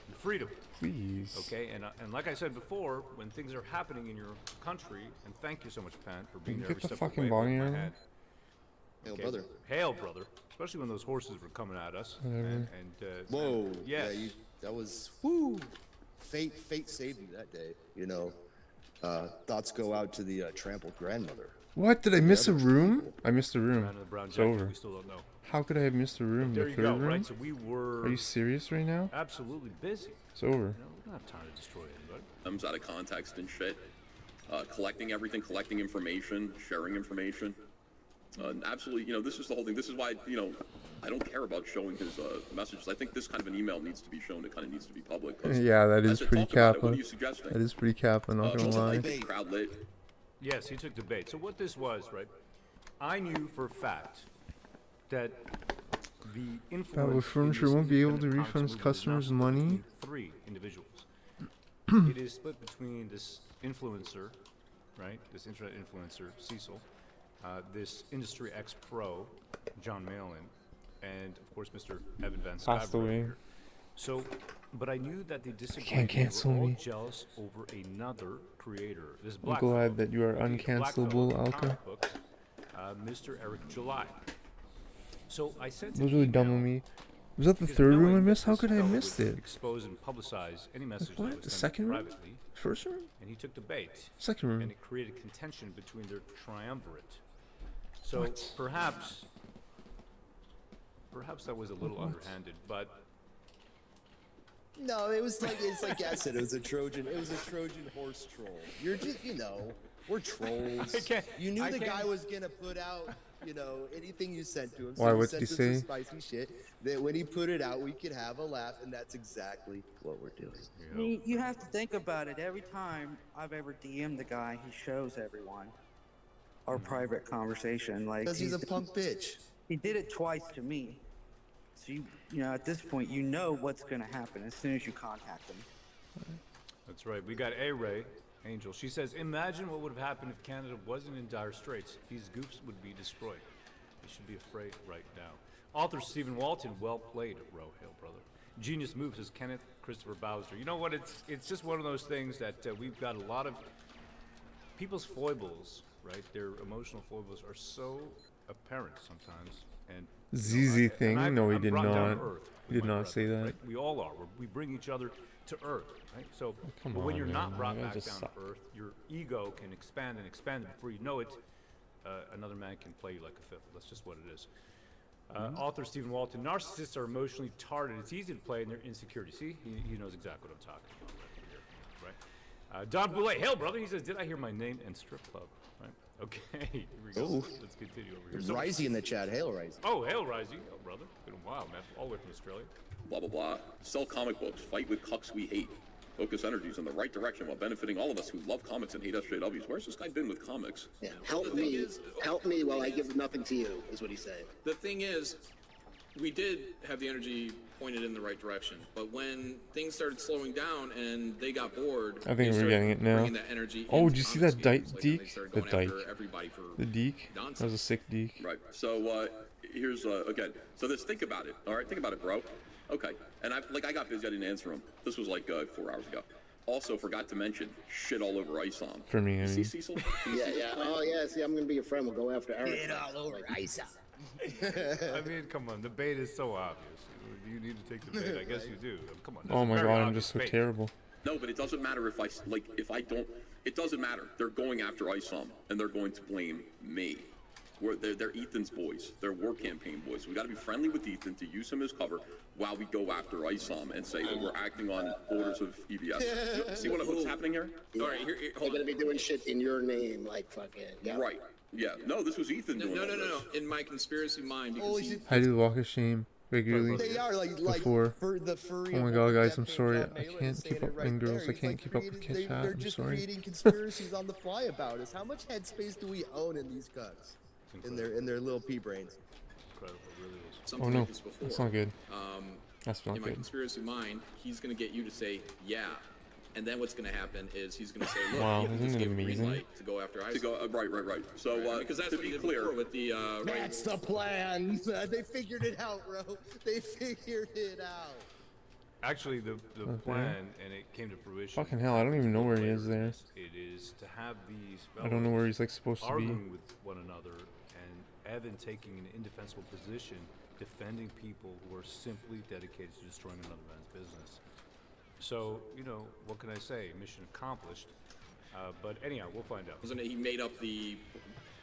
in freedom. Please. Okay, and like I said before, when things are happening in your country, and thank you so much, Pan, for being you there get every the step fucking of the way. body holding my armor? hand. Hail, Okay, brother. Hail, brother. Especially when those horses were coming at us. Whatever. Whoa. Yes. Yeah, that was whoo. Fate saved you that day. You know, thoughts go out to the trampled grandmother. What? Did I miss a room? I missed a room. Ran in the brown It's jacket, over. we still don't know. How could I have missed a room? There The you third go, room? right? So we were. Are you serious right now? Absolutely busy. It's over. You know, we don't have time to destroy anybody. Comes out of context and shit. Collecting everything, collecting information, sharing information. Absolutely, you know, this is the whole thing. This is why, you know, I don't care about showing his messages. I think this kind of an email needs to be shown. It kind of needs to be public. 'Cause Yeah, that as is I pretty talk about it, kappa. What are you suggesting? That is pretty kappa, not gonna lie. Crowd lit. Yes, he took the bait. So what this was, right? I knew for a fact that the influence Battle in Furniture this won't be able to independent refund comics his movement is now customers split money. between 3 individuals. It is split between this influencer, right? This internet influencer, Cecil, this industry ex-pro, John Malin, and of course Mr. Evan Van Passed Sciver away. here. So, but I knew that they disagreed. can't They were cancel all me. jealous over another creator. This I'm black glad fellow, that you are okay, the black fellow uncancelable, in Alka. comic books, Mr. Eric July. So I sent That was really dumb of me. Was that the because third room I knowing that missed? How this could I have fellow missed would it? Expose and publicize any message that What? was The sent second room? privately. First room? And he took the bait. Second room. And it created contention between their triumvirate. So What? perhaps that was a little What? underhanded, but No, it's like I said, it was a Trojan horse troll. You're just, you know, we're trolls. You knew the guy was gonna put out, you know, anything you sent to him. Why, you what sent did he him say? some spicy shit. That when he put it out, we could have a laugh, and that's exactly what we're doing. You have to think about it. Every time I've ever DM'd the guy, he shows everyone our private conversation. Like, Because he's a punk bitch. He did it twice to me. So you know, at this point, you know what's going to happen as soon as you contact him. that's right. We got A-Ray, Angel. She says, imagine what would have happened if Canada wasn't in dire straits. These goofs would be destroyed. They should be afraid right now. Author Stephen Walton, well played, Rohale, brother. Genius moves says Kenneth Christopher Bowser. You know what? It's just one of those things that we've got a lot of people's foibles, right? Their emotional foibles are so apparent sometimes. And ZZ thing? No, he I'm did brought down not. to earth He with did my not say brethren, that. right? We all are. We bring each other to earth, right? So, come but when on, you're man. not brought You guys back just down suck. to earth, your ego can expand and expand, and before you know it, another man can play you like a fiddle. That's just what it is. Author Stephen Walton, narcissists are emotionally retarded. It's easy to play in their insecurity. See, he knows exactly what I'm talking about right here. Don Boulay, hail brother. He says, did I hear my name and strip club? Right. Okay, here we go. Ooh. Let's continue over here. Risey in the chat. Hail, Risey. Oh, hail Risey. Oh, brother. Been a while, man. All the way from Australia. Blah, blah, blah. Sell comic books. Fight with cucks we hate. Focus energies in the right direction while benefiting all of us who love comics and hate SJWs. Where's this guy been with comics? Yeah, help me while I give nothing to you, is what he's saying. The thing is, we did have the energy pointed in the right direction, but when things started slowing down and they got bored, I think they we're started getting it now. bringing that energy Oh, into did you see comics that games, like, and they deek? started The going after dyke. everybody for The deek? That was a sick deek. Right. So here's again. So let's think about it. All right, think about it, bro. Okay. And I got busy. I didn't answer him. This was like 4 hours ago. Also, forgot to mention shit all over ISOM. For me, I See mean. Cecil? Yeah. Oh, yeah. See, I'm gonna be your friend. We'll go after Eric. Get all over ISA. I mean, come on. The bait is so obvious. Do you need to take the bait? I guess you do. Come on. Oh that's my very god, I'm obvious just so bait. terrible. No, but it doesn't matter if I don't. It doesn't matter. They're going after ISOM, and they're going to blame me. They're Ethan's boys. They're war campaign boys. We got to be friendly with Ethan to use him as cover while we go after ISOM and say that we're acting on orders of EBS. See what's happening here? Yeah. All right, here, They're hold gonna on. be doing shit in your name, like fucking. Yeah. Right. Yeah. No, this was Ethan doing No. all this. In my conspiracy mind, you Oh, can is see it- I do walk of shame regularly. They are like before. for the furry. Oh my of god, guys, Death I'm Game sorry. John I Malin can't saying keep it up, right and girls, there. I He's, can't like, keep up with created- chat. They're I'm just sorry. creating conspiracies on the fly about us. How much headspace do we own in these cucks? In their little pea brains. Incredible, it really is. something Oh no, like this before. that's not good. Um, That's not in my good. conspiracy mind, he's going to get you to say, yeah. And then what's going to happen is he's going to say, look, Wow, Ethan isn't just it gave a green amazing? light to go after ISIS. To go right. So because that's to what he be did clear, before with the That's the plan. They figured it out, bro. They figured it out. Actually, the Okay. plan, and it came to fruition. Fucking hell, I don't even know where he is there. It is to have these I don't know where fellows he's like supposed to be. arguing with one another, and Evan taking an indefensible position, defending people who are simply dedicated to destroying another man's business. So, what can I say? Mission accomplished. But anyhow, we'll find out. Wasn't it he made up the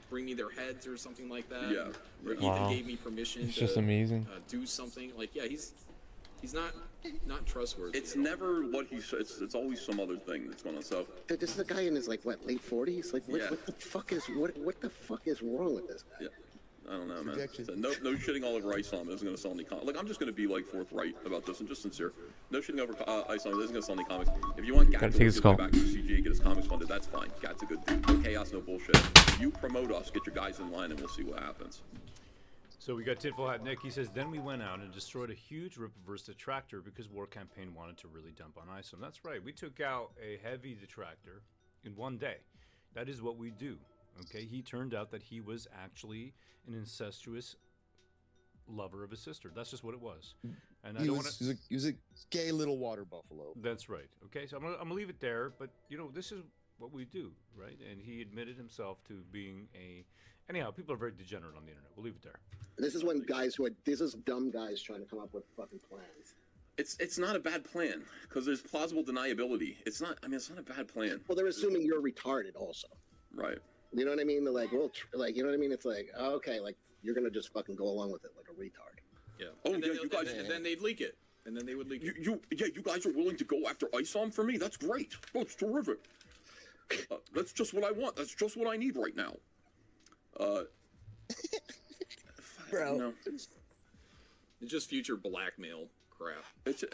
bring me their heads or something like that? Yeah. Where Wow. Ethan gave me permission It's to just amazing. Do something. Like, yeah, he's not trustworthy. it's never what he says. It's always some other thing that's going on. So Dude, this is a guy in his late 40s. Like, Yeah. what the fuck is what the fuck is wrong with this guy? yeah. I don't know, man. So no shitting all over ISOM isn't going to sell any comics. Like, I'm just going to be like forthright about this and just sincere. No shitting over ISOM isn't going to sell any comics. If you want Gat Gotta to take his get call. back to CG, get his comics funded, that's fine. Gat's a good dude. No chaos, no bullshit. You promote us, get your guys in line, and we'll see what happens. So we got Titful Hat Nick. He says, then we went out and destroyed a huge Rippaverse detractor because War Campaign wanted to really dump on ISOM. That's right. We took out a heavy detractor in one day. That is what we do. Okay, he turned out that he was actually an incestuous lover of his sister. That's just what it was. And I He don't was, want to. he was a gay little water buffalo. That's right. Okay, so I'm gonna leave it there. But this is what we do, right? And he admitted himself to being a. Anyhow, people are very degenerate on the internet. We'll leave it there. This is when this is dumb guys trying to come up with fucking plans. It's not a bad plan because there's plausible deniability. It's not. I mean, it's not a bad plan. Well, they're assuming you're retarded also. Right. You know what I mean? They're like, well, you know what I mean? It's like, oh, okay, like you're gonna just fucking go along with it like a retard. Yeah. Oh, and then yeah, you guys. And then they'd leak it. And then they would leak it. You guys are willing to go after ISOM for me? That's great. That's terrific. That's just what I want. That's just what I need right now. Bro. It's just future blackmail crap. It's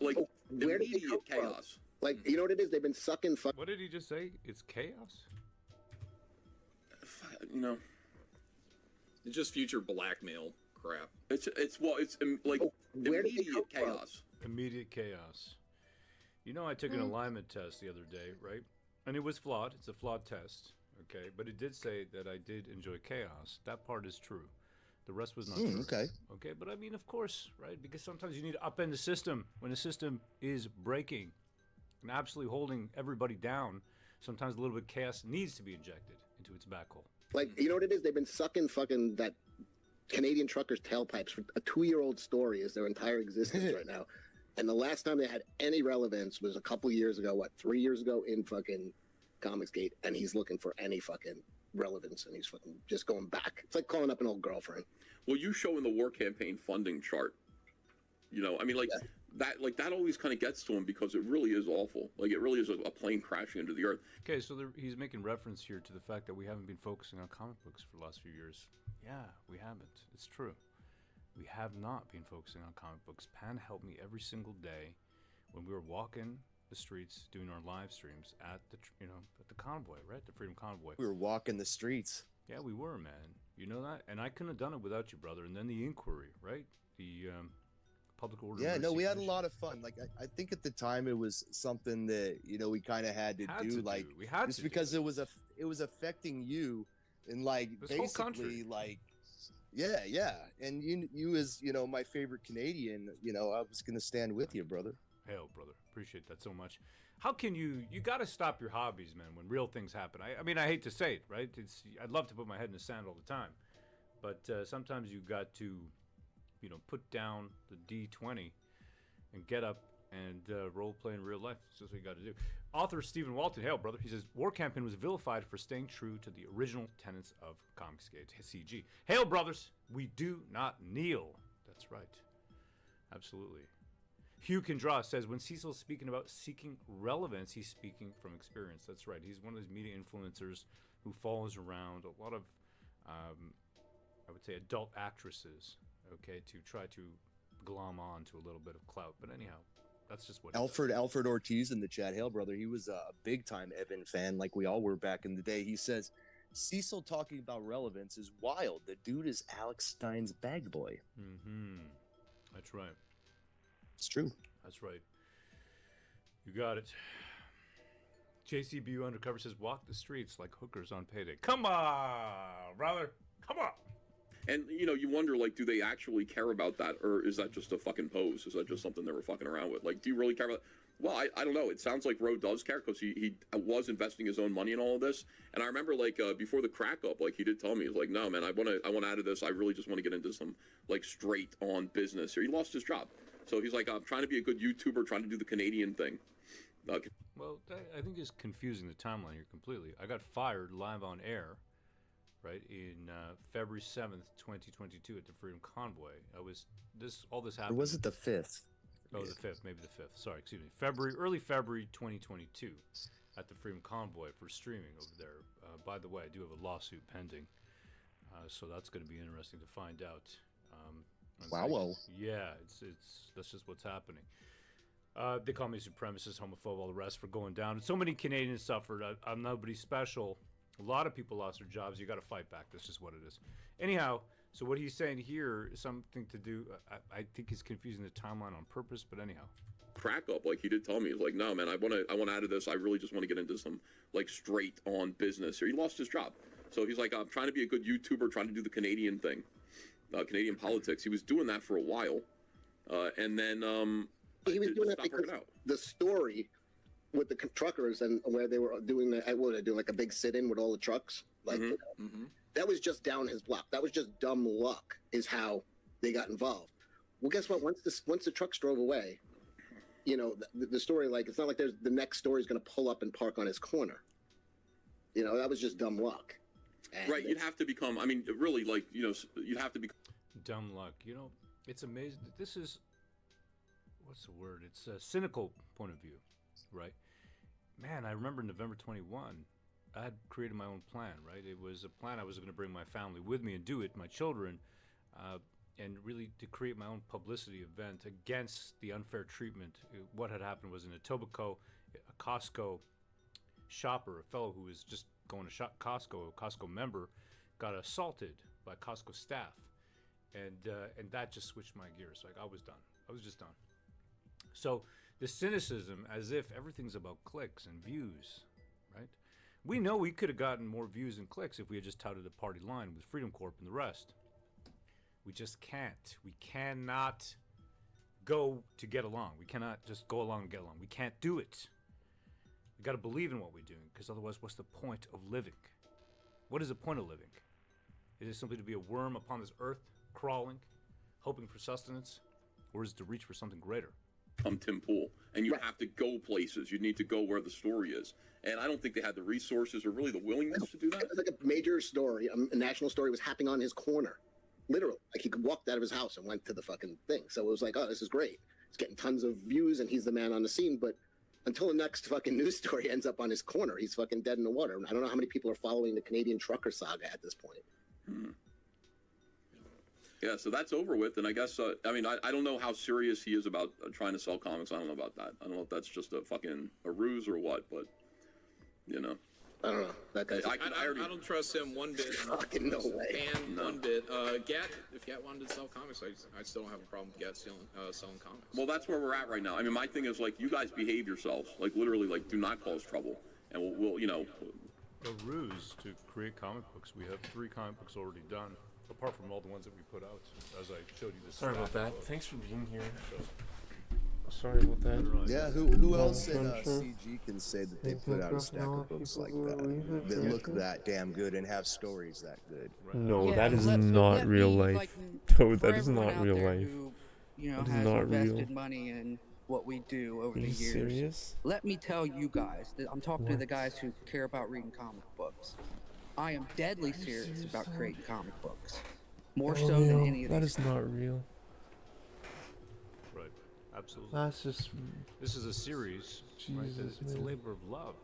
like Where did they immediate come from? chaos. Like, you know what it is? They've been sucking. What did he just say? It's chaos? It's just future blackmail crap. It's like where did they immediate come from? chaos. Immediate chaos. I took an alignment test the other day, right? And it was flawed. It's a flawed test, okay? But it did say that I did enjoy chaos. That part is true. The rest was not true. Okay. Okay, but I mean, of course, right? Because sometimes you need to upend the system when the system is breaking and absolutely holding everybody down. Sometimes a little bit of chaos needs to be injected into its back hole. Like, you know what it is? They've been sucking fucking that Canadian truckers' tailpipes for a 2-year-old story is their entire existence right now. And the last time they had any relevance was a couple years ago, 3 years ago in fucking Comicsgate, and he's looking for any fucking relevance, and he's fucking just going back. It's like calling up an old girlfriend. Well, you show in the war campaign funding chart, you know, I mean, like that always kind of gets to him because it really is awful. Like, it really is a plane crashing into the earth. Okay, so he's making reference here to the fact that we haven't been focusing on comic books for the last few years. Yeah, we haven't. It's true. We have not been focusing on comic books. Pan helped me every single day when we were walking the streets doing our live streams at the at the convoy, right? The Freedom Convoy. We were walking the streets. Yeah, we were, man. You know that? And I couldn't have done it without you, brother. And then the inquiry, right? The public order. Yeah, no, we had a Commission. lot of fun. Like, I think at the time it was something that, you know, we kind of had to do. Like, we had just to because do it was affecting you, and like this whole country. basically like. Yeah, and you as, you know, my favorite Canadian, you know, I was gonna stand with you, brother. Hell, brother, appreciate that so much. How can you got to stop your hobbies, man, when real things happen. I mean, I hate to say it, right? I'd love to put my head in the sand all the time, but sometimes you got to, you know, put down the D20 and get up and role play in real life. That's what you got to do. Author Stephen Walton, hail, brother. He says, War Campaign was vilified for staying true to the original tenets of Comicsgate CG. Hail, brothers. We do not kneel. That's right. Absolutely. Hugh Kendra says, when Cecil's speaking about seeking relevance, he's speaking from experience. That's right. He's one of those media influencers who follows around a lot of, I would say, adult actresses, okay, to try to glom on to a little bit of clout. But anyhow, that's just what Alfred Ortiz in the chat, hail, brother. He was a big-time Evan fan, like we all were back in the day. He says, Cecil talking about relevance is wild. The dude is Alex Stein's bag boy. Mm-hmm. That's right. It's true. That's right. You got it. JCBU Undercover says, walk the streets like hookers on payday. Come on, brother. Come on. And, you know, you wonder, like, do they actually care about that, or is that just a fucking pose? Is that just something they were fucking around with? Like, do you really care about that? Well, I don't know. It sounds like Roe does care because he was investing his own money in all of this. And I remember, like, before the crack up, like, he did tell me, he was like, no, man, I want out of this. I really just want to get into some, like, straight on business here. He lost his job. So he's like, I'm trying to be a good YouTuber, trying to do the Canadian thing. Well, I think it's confusing the timeline here completely. I got fired live on air, right, in February 7th, 2022 at the Freedom Convoy. All this happened. Or was it the 5th? Oh, the 5th, maybe the 5th. Sorry, excuse me. Early February 2022 at the Freedom Convoy for streaming over there. By the way, I do have a lawsuit pending, so that's going to be interesting to find out. Wow. Yeah, that's just what's happening. They call me supremacist, homophobe, all the rest for going down. And so many Canadians suffered. I'm nobody special. A lot of people lost their jobs. You got to fight back. That's just what it is. Anyhow, so what he's saying here is something to do. I think he's confusing the timeline on purpose. But anyhow, crack up, like he did tell me, he's like, no, man, I want out of this. I really just want to get into some, like, straight on business here. He lost his job, so he's like, I'm trying to be a good YouTuber, trying to do the Canadian thing, Canadian politics. He was doing that for a while, and then he was doing that because the story with the truckers and where they were doing like a big sit-in with all the trucks, like that was just down his block. That was just dumb luck, is how they got involved. Well, guess what? Once the trucks drove away, you know, the story, like, it's not like the next story is going to pull up and park on his corner. You know, that was just dumb luck. And right, you'd have to become. I mean, really, like, you know, you'd have to be dumb luck. You know, it's amazing. This is, what's the word? It's a cynical point of view, right? Man, I remember November 21, I had created my own plan, right? It was a plan I was going to bring my family with me and do it, my children, and really to create my own publicity event against the unfair treatment. What had happened was in Etobicoke, a Costco shopper, a fellow who was just going to shop Costco, a Costco member, got assaulted by Costco staff, and that just switched my gears. Like, I was done. I was just done. So the cynicism, as if everything's about clicks and views, right? We know we could have gotten more views and clicks if we had just touted a party line with Freedom Corp and the rest. We just can't. We cannot go to get along. We cannot just go along and get along. We can't do it. We got to believe in what we're doing, because otherwise, what's the point of living? What is the point of living? Is it simply to be a worm upon this earth, crawling, hoping for sustenance, or is it to reach for something greater? I'm Tim Pool, and you have to go places. You need to go where the story is, and I don't think they had the resources or really the willingness to do that. It was like a major story, a national story was happening on his corner, literally. Like he walked out of his house and went to the fucking thing. So it was like, oh, this is great. He's getting tons of views, and he's the man on the scene. But until the next fucking news story ends up on his corner, he's fucking dead in the water. And I don't know how many people are following the Canadian trucker saga at this point. Yeah, so that's over with, and I guess, I mean, I don't know how serious he is about trying to sell comics. I don't know about that. I don't know if that's just a ruse or what, but, you know. I don't know. That guy's I don't trust him one bit. Fucking no way. And one bit. Gat, if Gat wanted to sell comics, I still don't have a problem with Gat selling comics. Well, that's where we're at right now. I mean, my thing is, like, you guys behave yourselves. Like, literally, like, do not cause trouble. And we'll you know. A ruse to create comic books. We have 3 comic books already done, apart from all the ones that we put out, as I showed you. Sorry about that. Thanks for being here. Sorry about that. Yeah, who else in CG can say that they put out a stack of books like that look that damn good and have stories that good? No, that is not real life. No, that is not real life. You know, that is has not invested real. money in what we do over Are the you years. serious? Let me tell you guys, that I'm talking to What? the guys who care about reading comic books. I am deadly serious about creating comic books. More so than Real. any of That these. is not real. Right. Absolutely. That's just. This is a series. Right? Jesus, It's a man. labor of love.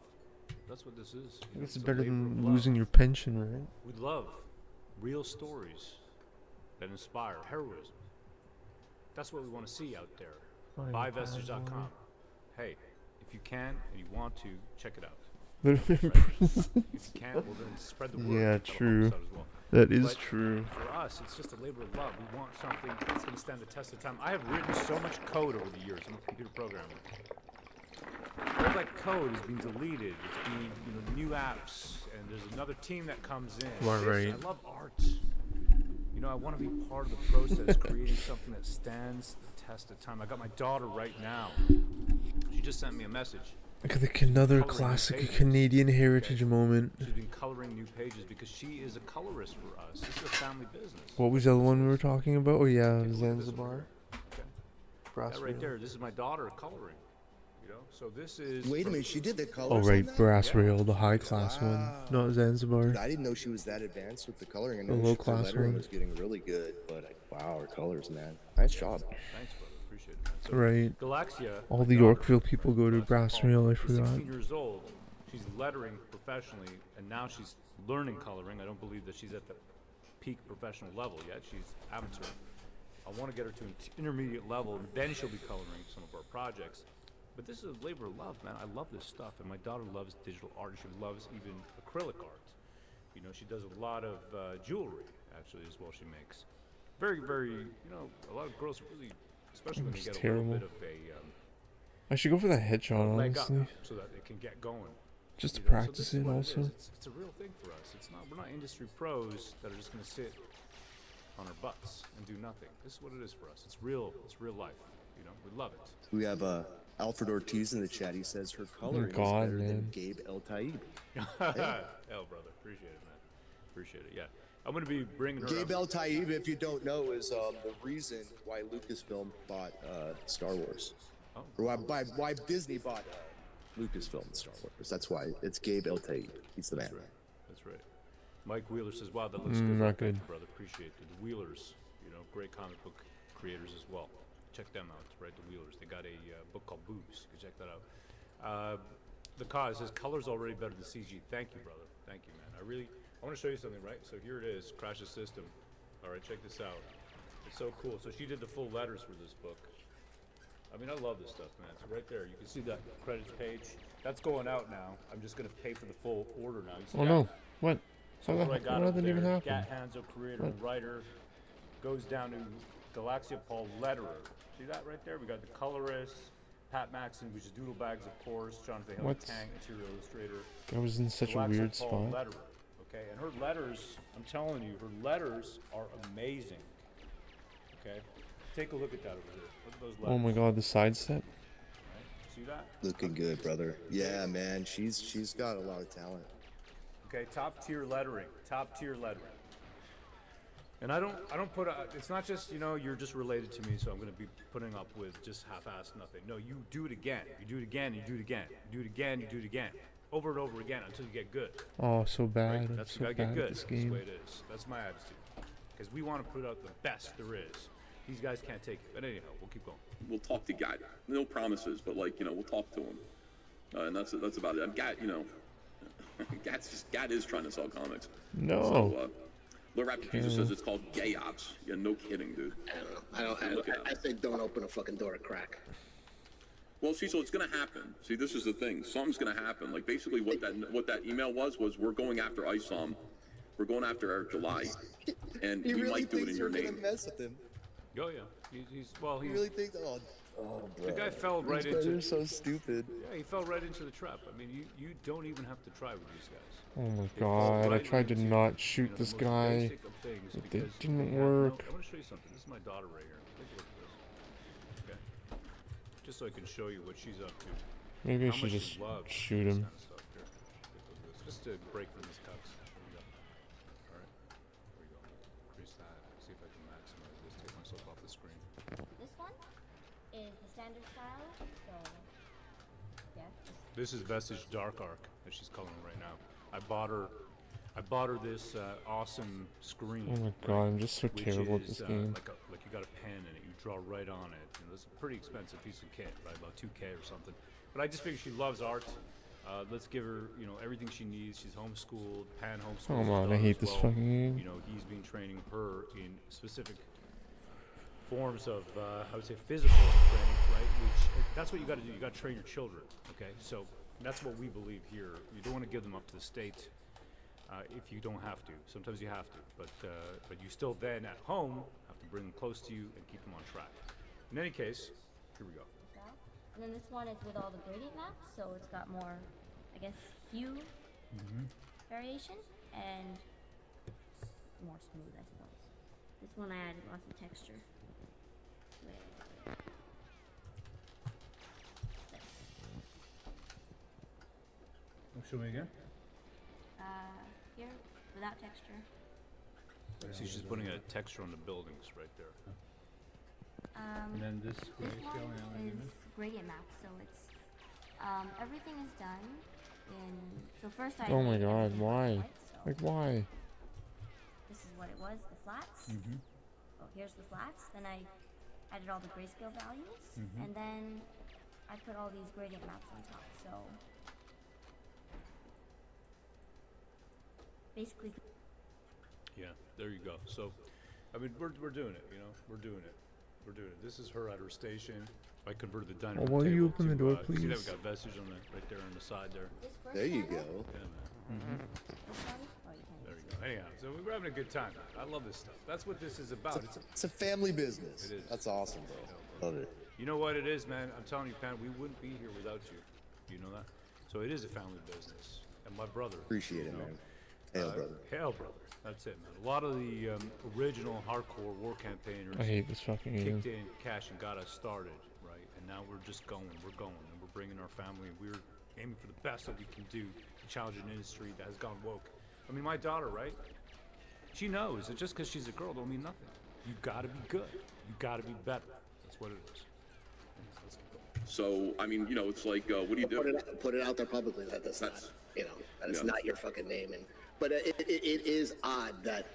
That's what this is. You know, It's a better labor than of love. losing your pension, right? We love real stories that inspire heroism. That's what we want to see out there. Fine, Buyvestage.com. fine. Hey, if you can and you want to, check it out. Literally. If you can't, well then spread the word. Yeah, That'll help true. us out as well. That is But true. For us, it's just a labor of love. We want something that's going to stand the test of time. I have written so much code over the years. I'm a computer programmer. All that code is being deleted. It's being, new apps, and there's another team that comes in. Right, right. I love art. I want to be part of the process, creating something that stands the test of time. I got my daughter right now. She just sent me a message. Like another Coloring classic pages. Canadian heritage moment. She's been coloring new pages because she is a colorist for us. This is a family business. What was the other one we were talking about? Oh yeah, Zanzibar. Brass That right reel. there. This is my daughter coloring. So this is. Wait a minute, she did the colors. Oh on right, that? brass reel, the high class one, not Zanzibar. I didn't know she was that advanced with the coloring. I The know low her class lettering one. was getting really good, but wow, her colors, man, nice job. Thanks, brother. Appreciate it, man. So Right. Galaxia. All the Yorkville people go to brass reel. I She's forgot. 16 years old. She's lettering professionally, and now she's learning coloring. I don't believe that she's at the peak professional level yet. She's amateur. I want to get her to an intermediate level, and then she'll be coloring some of our projects. But this is a labor of love, man. I love this stuff, and my daughter loves digital art. She loves even acrylic art. She does a lot of jewelry, actually, as well. She makes very, very. A lot of girls really, especially when they It's get terrible. a little bit of a I should go for that headshot, leg up, honestly. so that they can get going. Just to So practice this is it what also. is. It's a real thing for us. We're not industry pros that are just going to sit on our butts and do nothing. This is what it is for us. It's real life. We love it. We have Alfred Ortiz in the chat. He says her coloring is God, better than man. Gabe El Taib. Hell, brother, appreciate it, man. Appreciate it. Yeah, I'm going to be bringing her. Gabe up. El Taib, if you don't know, is the reason why Lucasfilm bought Star Wars. Oh. Or why Disney bought Lucasfilm and Star Wars. That's why. It's Gabe El Taib. He's the man. That's right. Mike Wheeler says, "Wow, that looks Mm, good." not Thank good. you, brother. Appreciate it. The Wheelers, great comic book creators as well. Check them out, right? The Wheelers. They got a book called Boobs. You can check that out. The cause says colors already better than CG. Thank you, brother. Thank you, man. I want to show you something, right? So here it is, Crash's System. All right, check this out. It's so cool. So she did the full letters for this book. I love this stuff, man. So right there, you can see that credits page. That's going out now. I'm just going to pay for the full order now. You see Oh that? no! What? So How what I got what over didn't even there, happen? Gat Hanzo, creator and What? writer, goes down to Galaxia Paul, letterer. See that right there? We got the colorist, Pat Maxon, which is Doodle Bags, of course, Jonathan Hill, What? Tang, interior illustrator. I was in such a Galaxia weird Paul, spot. letterer. Okay, and her letters, I'm telling you, her letters are amazing. Okay, take a look at that over there. Look at those letters. Oh my god, the sidestep. Right? See that? Looking good, brother. Yeah, man. She's got a lot of talent. Okay, top tier lettering. Top tier lettering. And I don't put it's not just, you know, you're just related to me, so I'm going to be putting up with just half-assed nothing. No, you do it again. You do it again, you do it again. You do it again, you do it again. Over and over again until you get good. Oh, so bad. Right? I'm That's so you gotta bad get good. at this That's game. the way it is. That's my attitude. Because we want to put out the best there is. These guys can't take it. But anyhow, we'll keep going. We'll talk to Gat. No promises, but like, you know, we'll talk to him. And that's about it. Gat, you know, Gat is trying to sell comics. No. So, Lord Rapid Jesus says it's called gay ops. Yeah, no kidding, dude. I don't know. I say don't open a fucking door a crack. Well, see, so it's gonna happen. See, this is the thing. Something's gonna happen. Like basically, what that email was we're going after ISOM, we're going after Eric July, and He we really might do it thinks in your we're gonna name. mess with him. Oh yeah, he's He really thinks. Oh, bro. the guy fell right These guys into. are so stupid. Yeah, he fell right into the trap. I mean, you don't even have to try with these guys. Oh my They fall god, I right tried to into, not shoot you know, the this most guy. basic of things It because didn't they have work. I want to show you something. This is my daughter right here. Take a look at this. Okay. Just so I can show you what she's up to. Maybe I How should much just she loves shoot this him. kind of stuff. Here, take a look at this. Just to break from his cuts. There we go. All right. There we go. Increase that. See if I can maximize this. Take myself off the screen. This one is the standard style, so yeah. This is Vestige Dark Arc that she's coloring right now. I bought her this awesome screen. Oh my god, I'm just so which terrible at is, this game. like you got a pen in it, you draw right on it. You know, it's a pretty expensive piece of kit, right? About $2K or something. But I just figured she loves art. Let's give her, you know, everything she needs. She's homeschooled, Pan homeschooled. Come on, I hate this fucking game. You know, he's been training her in specific forms of, I would say, physical training, right? Which that's what you got to do. You got to train your children, okay? So that's what we believe here. You don't want to give them up to the state if you don't have to. Sometimes you have to, but you still then at home have to bring them close to you and keep them on track. In any case, here we go. And then this one is with all the gradient maps, so it's got more, I guess, hue variation and more smooth, I suppose. This one I added lots of texture. Show me again. Here, without texture. See, she's putting a texture on the buildings right there. And then this one is gradient map, so it's everything is done in. So first I. Oh my made god, everything why? white, so Like why? This is what it was, the flats. Oh, here's the flats. Then I added all the grayscale values, and then I put all these gradient maps on top. So basically. Yeah, there you go. So, I mean, we're doing it. You know, we're doing it. We're doing it. This is her at her station. I converted the dining room will you table open the to, door, See that we please? got vestige on the right there on the side there. There you go. Yeah, man. There you go. Anyhow, so we're having a good time. I love this stuff. That's what this is about. It's a family business. It is. That's awesome, bro. Love it. You know what it is, man? I'm telling you, Pan, we wouldn't be here without you. You know that? So it is a family business. And my brother. Appreciate it, you know, man. Hail, brother. Hail, brother. That's it, man. A lot of the original hardcore war campaigners I hate this fucking game. kicked in cash and got us started, right? And now we're just going. We're going. And we're bringing our family. We're aiming for the best that we can do to challenge an industry that has gone woke. I mean, my daughter, right? She knows that just because she's a girl don't mean nothing. You got to be good. You got to be better. That's what it is. Let's keep going. So I mean, you know, it's like, what do you do? Put it out there publicly that that's not, you know, that it's not your fucking name. And but it is odd that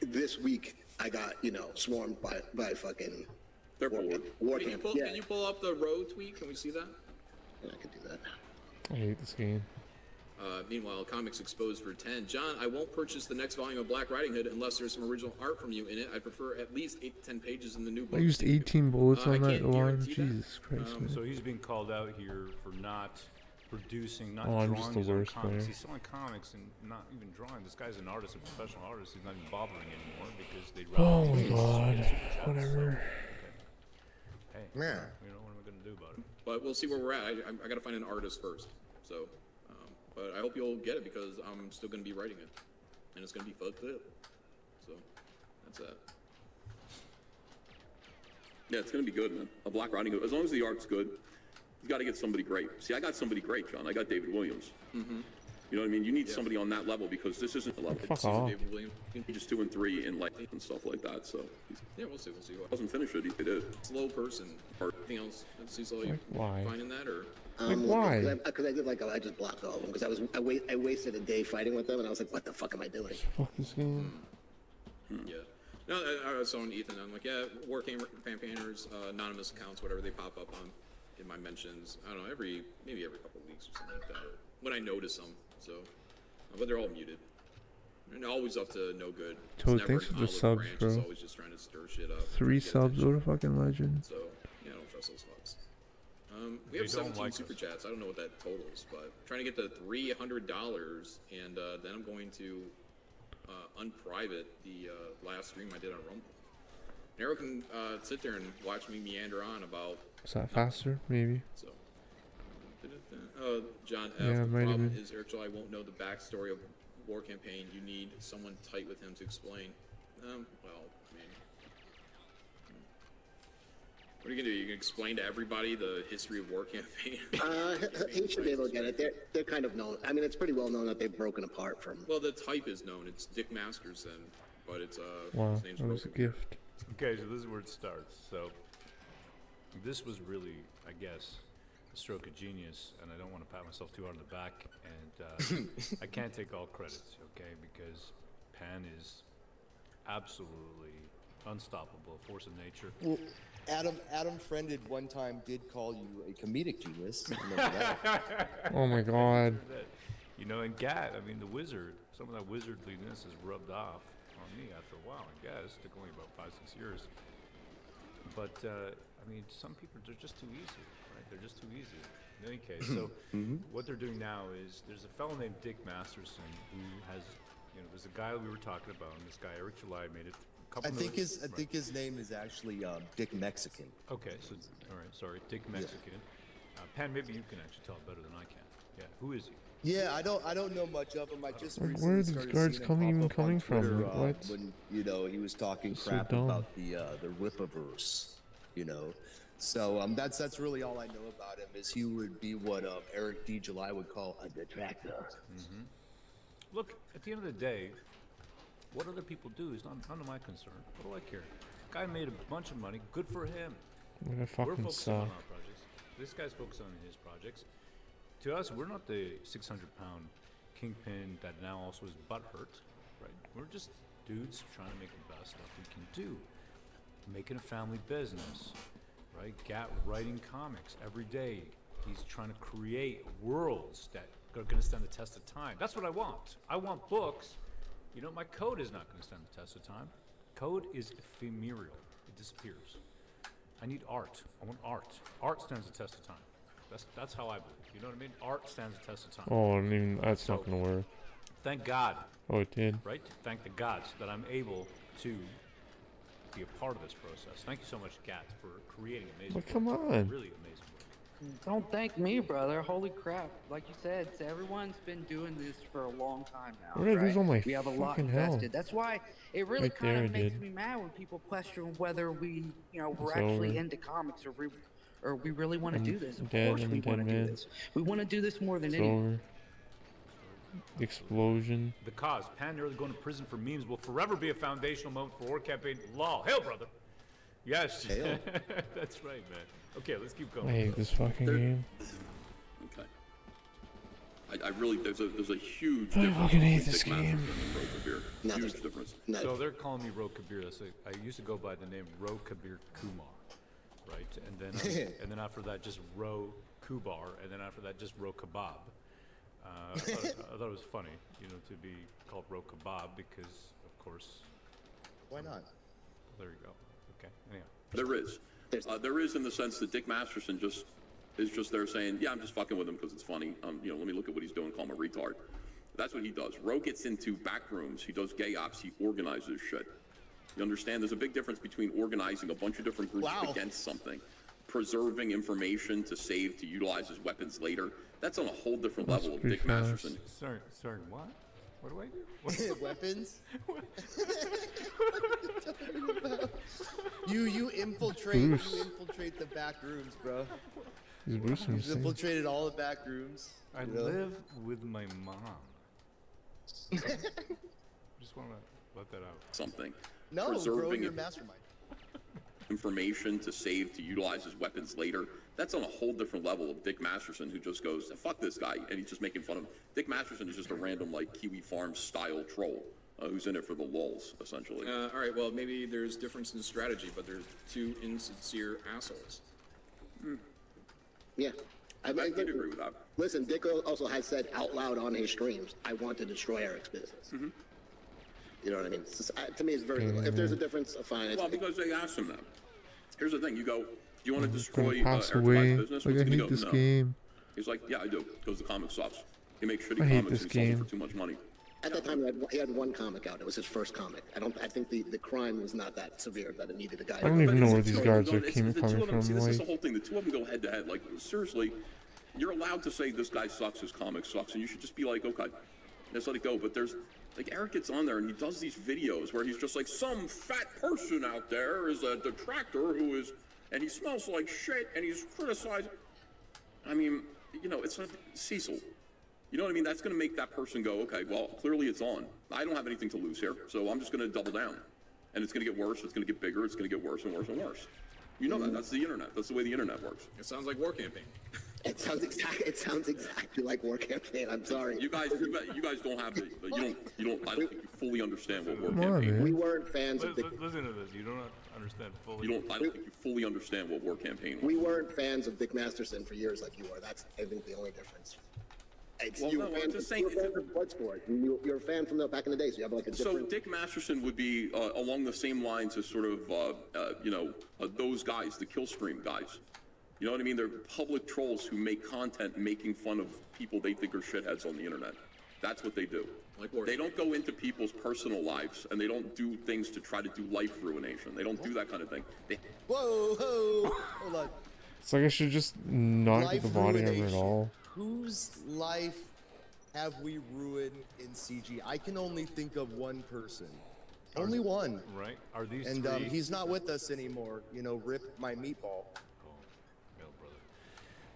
this week I got, you know, swarmed by fucking war Can you camp. pull, Yeah. can you pull up the road tweet? Can we see that? Yeah, I could do that. I hate this game. Meanwhile, Comics Exposed for 10. John, I won't purchase the next volume of Black Riding Hood unless there's some original art from you in it. I prefer at least 8 to 10 pages in the new I book. used 18 bullets I on that can't alarm. guarantee that. Jesus Christ, man. So he's being called out here for not producing, not Oh, I'm drawing just the his own worst comics. player. He's selling comics and not even drawing. This guy's an artist, a professional artist. He's not even bothering anymore because they'd rather. Oh my use god. super chats. Whatever. Hey, Yeah. you know what am I gonna do about it? But we'll see where we're at. I got to find an artist first. So, but I hope you'll get it because I'm still going to be writing it. And it's going to be fucked up. So, that's that. Yeah, it's gonna be good, man. A Black Riding Hood. As long as the art's good, you got to get somebody great. See, I got somebody great, John. I got David Williams. Mm-hmm. You know what I mean? You need somebody on that level because this isn't a level. Fuck off. David Williams. Just 2 and 3 in life and stuff like that. So Yeah, we'll see. We'll see. doesn't finish it. He did. Slow person. Anything else? Cecil, you why? finding that or? Why? Because I did I just blocked all of them because I wasted a day fighting with them and I was like, what the fuck am I doing? Fuck this game. Yeah. No, I was on Ethan. I'm like, yeah, war campaigners, anonymous accounts, whatever they pop up on in my mentions. I don't know, maybe every couple of weeks or something like that. When I notice them, so, but they're all muted. And always up to no good. Toad, thanks for the subs, bro. It's always just trying to stir shit up. 3 subs, what a fucking legend. So, yeah, I don't trust those fucks. We They have don't 17 like super us. chats. I don't know what that totals, but I'm trying to get to $300, and then I'm going to unprivate the last stream I did on Rumble. Nero can sit there and watch me meander on about. Is that faster? Maybe. So, John F. Yeah, the it might have problem been. is Eric July won't know the backstory of war campaign. You need someone tight with him to explain. Well, I mean, what are you gonna do? You can explain to everybody the history of war campaign. He should be able to get it. They're kind of known. I mean, it's pretty well known that they've broken apart from. Well, the type is known. It's Dick Masterson, but it's Wow, his name's that was a Rogan. gift. Okay, so this is where it starts. So this was really, I guess, a stroke of genius, and I don't want to pat myself too hard on the back, and I can't take all credits, okay, because Pan is absolutely unstoppable, a force of nature. Well, Adam Friended one time did call you a comedic genius. Remember that? Oh my god. You know, and Gat, I mean, the wizard, some of that wizardliness is rubbed off on me after a while, I guess. It took only about 5-6 years. But, I mean, some people, they're just too easy, right? They're just too easy. In any case, so what they're doing now is there's a fellow named Dick Masterson who has, you know, there's a guy we were talking about, and this guy, Eric July, made it a couple I think right. his name is actually Dick Mexican. Okay, so, all right, sorry, Dick Mexican. Pan, maybe you can actually tell it better than I can. Yeah, who is he? Yeah, I don't know much of him. I just Where recently are these started guards seeing him coming- pop up coming on from? Twitter, Like, what? when he was talking So crap dumb. about the Rippaverse, you know. So that's really all I know about him. Is he would be what Eric D. July would call a detractor. Mm-hmm. Look, at the end of the day, what other people do is none of my concern. What do I care? Guy made a bunch of money. Good for him. That We're fucking focusing on suck. our projects. This guy's focused on his projects. To us, we're not the 600-pound kingpin that now also is butthurt, right? We're just dudes trying to make the best stuff we can do. Making a family business, right? Gat writing comics every day. He's trying to create worlds that are going to stand the test of time. That's what I want. I want books. You know, my code is not going to stand the test of time. Code is ephemeral. It disappears. I need art. I want art. Art stands the test of time. That's how I believe. You know what I mean? Art stands the test of time. Oh, I mean, that's not So, gonna work. Thank God. Oh, it did. Right? Thank the gods that I'm able to be a part of this process. Thank you so much, Gat, for creating amazing Well, come work. on. Really amazing work. Don't thank me, brother. Holy crap. Like you said, everyone's been doing this for a long time now. Where did I right? lose all my We have a lot fucking hell? invested. That's why it really Right kind there, of it makes did. me mad when people question whether we're It's actually over. into comics or we really want to I'm do this. Of dead, course I'm we dead, want to do man. this. We want to do this more than It's anything. over. Explosion. The cause, Pan nearly going to prison for memes, will forever be a foundational moment for war campaign. Law. Hail, brother. Yes. Hail. That's right, man. Okay, let's keep going. I hate this fucking game. Okay. I really there's a huge I difference fucking hate between this Dick game. Masterson and Ro Kabir. Huge difference. So they're calling me Ro Kabir. I used to go by the name Ro Kabir Kumar, right? And then after that, just Ro Kubar, and then after that, just Ro Kebab. I thought it was funny, you know, to be called Ro Kebab because, of course. Why not? There you go. Okay. Anyhow. There is. There is in the sense that Dick Masterson is just there saying, yeah, I'm just fucking with him because it's funny. You know, let me look at what he's doing, call him a retard. That's what he does. Ro gets into back rooms. He does gay ops. He organizes shit. You understand? There's a big difference between organizing a bunch of different groups against something, preserving information to save, to utilize as weapons later. That's on a whole different That's level of pretty Dick fast. Masterson. Sorry, what? What do I do? Weapons? You infiltrate the back rooms, bro. He's boosting You've infiltrated all the back rooms. I you know? live with my mom. Just want to let that out. Something. No, bro, Preserving you're a mastermind. information to save to utilize as weapons later. That's on a whole different level of Dick Masterson, who just goes, fuck this guy, and he's just making fun of him. Dick Masterson is just a random, like, Kiwi Farm style troll who's in it for the lulz, essentially. All right, well, maybe there's difference in strategy, but they're two insincere assholes. Yeah. I can agree with that. Listen, Dick also has said out loud on his streams, I want to destroy Eric's business. You know what I mean? It's just, to me, it's very, if there's a difference, fine. Well, because they asked him that. Here's the thing, you go, do you want to destroy pass Eric away. Guy's business? Like, What's I he hate gonna go? this No. game. He's like, yeah, I do, because the comic sucks. He makes shitty I hate comics this and he sells game. them for too much money. At that time, he had one comic out. It was his first comic. I think the crime was not that severe that it needed a guy. I don't even know where these guards are coming The two of them, from. see, this is the Like, whole thing. The two of them go head to head. Like, seriously, you're allowed to say this guy sucks, his comic sucks, and you should just be like, okay, let's let it go. But there's, like, Eric gets on there and he does these videos where he's just like, some fat person out there is a detractor who is, and he smells like shit, and he's criticizing. I mean, you know, it's not Cecil. You know what I mean? That's going to make that person go, okay, well, clearly it's on. I don't have anything to lose here, so I'm just going to double down. And it's going to get worse, it's going to get bigger, it's going to get worse and worse and worse. You know that. That's the internet. That's the way the internet works. It sounds like war campaign. It sounds exactly like war campaign. I'm sorry. You guys don't have the, I don't think you fully understand what war Come on, campaign man. We weren't fans of Listen to this. You don't understand fully. I don't think you fully understand what war campaign was. we weren't fans of Dick Masterson for years like you are. That's, I think, the only difference. Well, no, I'm just saying. You're a fan of Bloodsport. You're a fan from back in the day, so you have like a So different. Dick Masterson would be along the same lines as sort of, those guys, the Killstream guys. You know what I mean? They're public trolls who make content making fun of people they think are shitheads on the internet. That's what they do. They don't go into people's personal lives, and they don't do things to try to do life ruination. They don't do that kind of thing. Whoa, hold on. it's like I should just not Life get the body armor at ruination. all. Whose life have we ruined in CG? I can only think of one person. Only one. Right? Are these And three? he's not with us anymore. You know, rip my meatball. Male brother.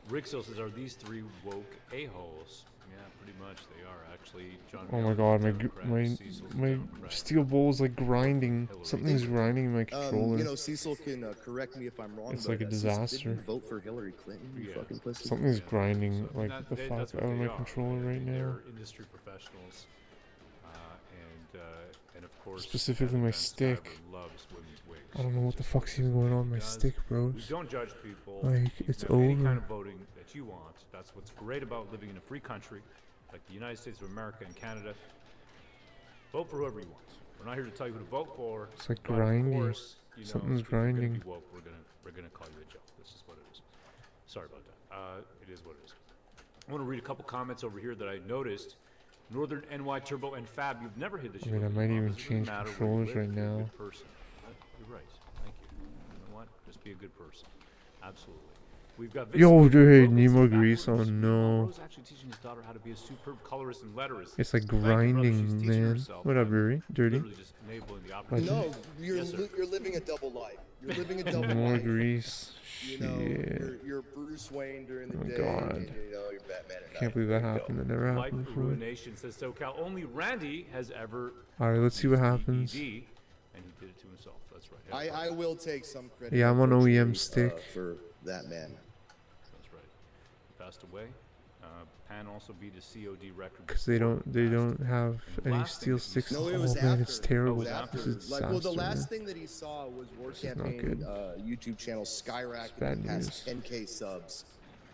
Rick still says, are these three woke a-holes? Yeah, pretty much they are, actually. John Oh my Mayer, god, Democrat, Cecil's my Democrat. steel bowl is like grinding. Something's grinding in my controller. You know, Cecil can correct me if I'm wrong. It's but, like a Cecil, disaster. didn't you vote for Hillary Clinton? You fucking pussy. Something's grinding like That- the fuck that's out what of they my are. controller right now. They're industry professionals, and of course, Specifically my Ben stick. Stiver loves women's wigs. I don't know what the fuck's even going on with my Because stick, bros. We don't judge people. Like, You can it's have any over. kind of voting that you want. That's what's great about living in a free country like the United States of America and Canada. Vote for whoever you want. We're not here to tell you who to vote for. It's like but grinding. Of course, you know, Something's if you're gonna grinding. be woke, we're gonna call you a joke. This is what it is. Sorry about that. It is what it is. I want to read a couple comments over here that I noticed. Northern NY Turbo and Fab, you've never hit the I mean, I might even change controllers right now. Good person. You're right. Thank you. You know what? Just be a good person. Absolutely. We've got Yo, Vincent dude, Robles Nemo backwards. Grease. Oh no. Rose actually teaching his daughter how to be a superb colorist and letterist. It's like Thank you, brother. She's grinding, teaching man. herself, What up, but Yuri? Dirty? literally just enabling the opportunity. No, you're Yes, sir. you're living a double life. You're living a double More life. grease. You know, Shit. you're Bruce Wayne during the Oh, day, God. and you know you're Batman at night. Can't believe that There you go. happened. That never Life happened before. Ruination says SoCal. Only Randy has ever Alright, let's see what happens. DD, and he did it to himself. That's right. I will take some credit. Yeah, I'm on OEM unfortunately, stick. for that man. That's right. He passed away. Pan also beat his COD record. Because they don't have And the any last thing steel that sticks. No, Oh it was man, after. it's terrible. It was after. This is a Like, well, the disaster, last man. thing that he saw was War This is not Campaign good. YouTube channel skyrocketed bad past news. 10K subs,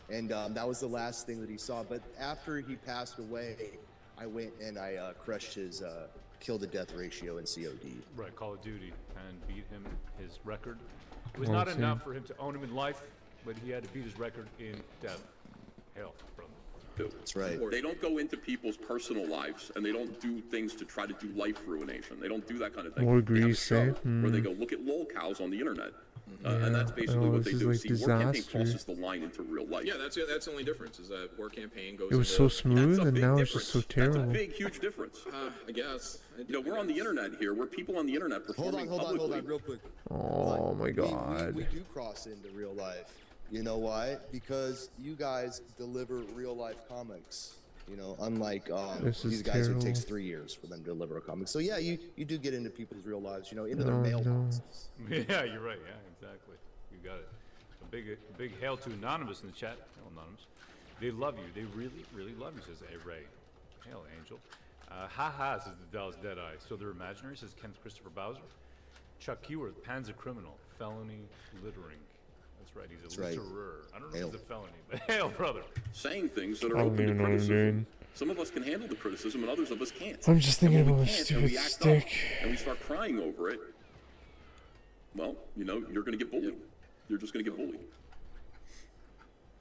and that was the last thing that he saw. But after he passed away, I went and I crushed his kill to death ratio in COD. Right, Call of Duty, and beat him his record. It was Oh, not see. enough for him to own him in life, but he had to beat his record in death. Hell, brother. That's right. They don't go into people's personal lives, and they don't do things to try to do life ruination. They don't do that kind of thing. More They have a grease, show eh? where they Hmm. go, look at lol cows on the internet. And that's basically what they this is do. like See, war campaign disaster. crosses the line into real life. Yeah, that's the only difference is that war campaign goes. It was so smooth, and now it's just so That's a terrible. big, huge difference. I guess. We're on the internet here. We're people on the internet performing publicly. Hold on, real quick. Oh my God. We do cross into real life. You know why? Because you guys deliver real life comics. Unlike these guys, terrible. it takes 3 years for them to deliver a comic. So yeah, you do get into people's real lives. Into their mailboxes. Yeah, you're right. Yeah, exactly. You got it. A big hail to Anonymous in the chat. Hail, Anonymous. They love you. They really, really love you, says A. Ray. Hail, Angel. Ha, says the Dallas Deadeye. So they're imaginary, says Kenneth Christopher Bowser. Chuck Keyworth, Panzer Criminal, felony littering. That's right, he's a litterer. I don't know if it's a felony, but hail, brother. Saying things that are I don't open to even know what I'm criticism. doing. Some of us can handle the criticism, and others of us can't. I'm just thinking And when about we a can't, stupid and we act stick. up, and we start crying over it. Well, you're going to get bullied. You're just going to get bullied.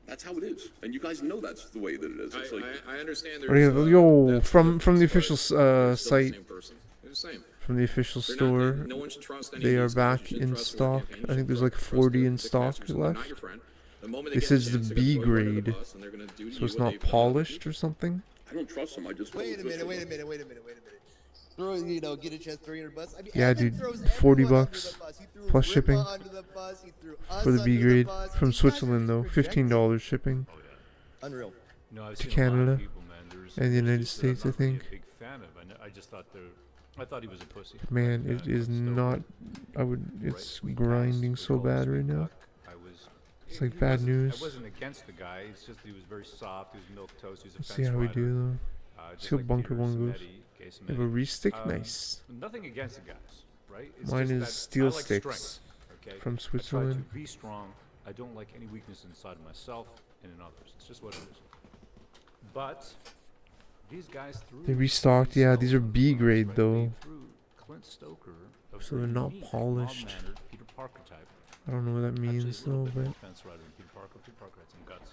That's how it is, and you guys know that's the way that it is. It's I understand. Yo, from the official site, They're the same. from the official store, no one should trust any they of are these guys. back You should in trust the stock. campaign. You I think should there's like trust 40 in the stock masters who are not left. your friend. The moment they This get a is the chance, they're B gonna throw you under the grade, bus, and they're gonna do to so you it's what not they've done. polished or something. I don't trust them. I just Wait a minute. Throw, get a chance, throw you under the bus. I mean, Yeah, Evan dude, throws $40 everyone under the bus. He threw plus Ripa shipping under the bus. He threw us for the B under grade bus. from These guys are Switzerland though, $15 shipping Unreal. No, I've to seen a lot of Canada people, man. There's and the United dudes that I'm States, I not really think. a big fan of. I just thought I thought he was a pussy. Man, it is not. It's grinding so bad right now. It's like bad news. I wasn't against the guy. It's just he was very soft. He was milquetoast. He was a Let's fence see how we rider. do though. Just See how like bunker Peter one goes. Zametti, Gay They have a Zametti. re-stick, nice. Nothing against the guys, right? It's Mine just is that steel I like sticks strength, okay? from I try Switzerland. to be strong. I don't like any weakness inside of myself and in others. It's just what it is. But these guys threw. They restocked. Yeah, these are B grade though, threw Clint Stoker, a so they're very not unique, polished. mild-mannered Peter Parker type. I don't know what that Actually, means a little though, bit more but fence rider than Peter Parker. Peter Parker had some guts.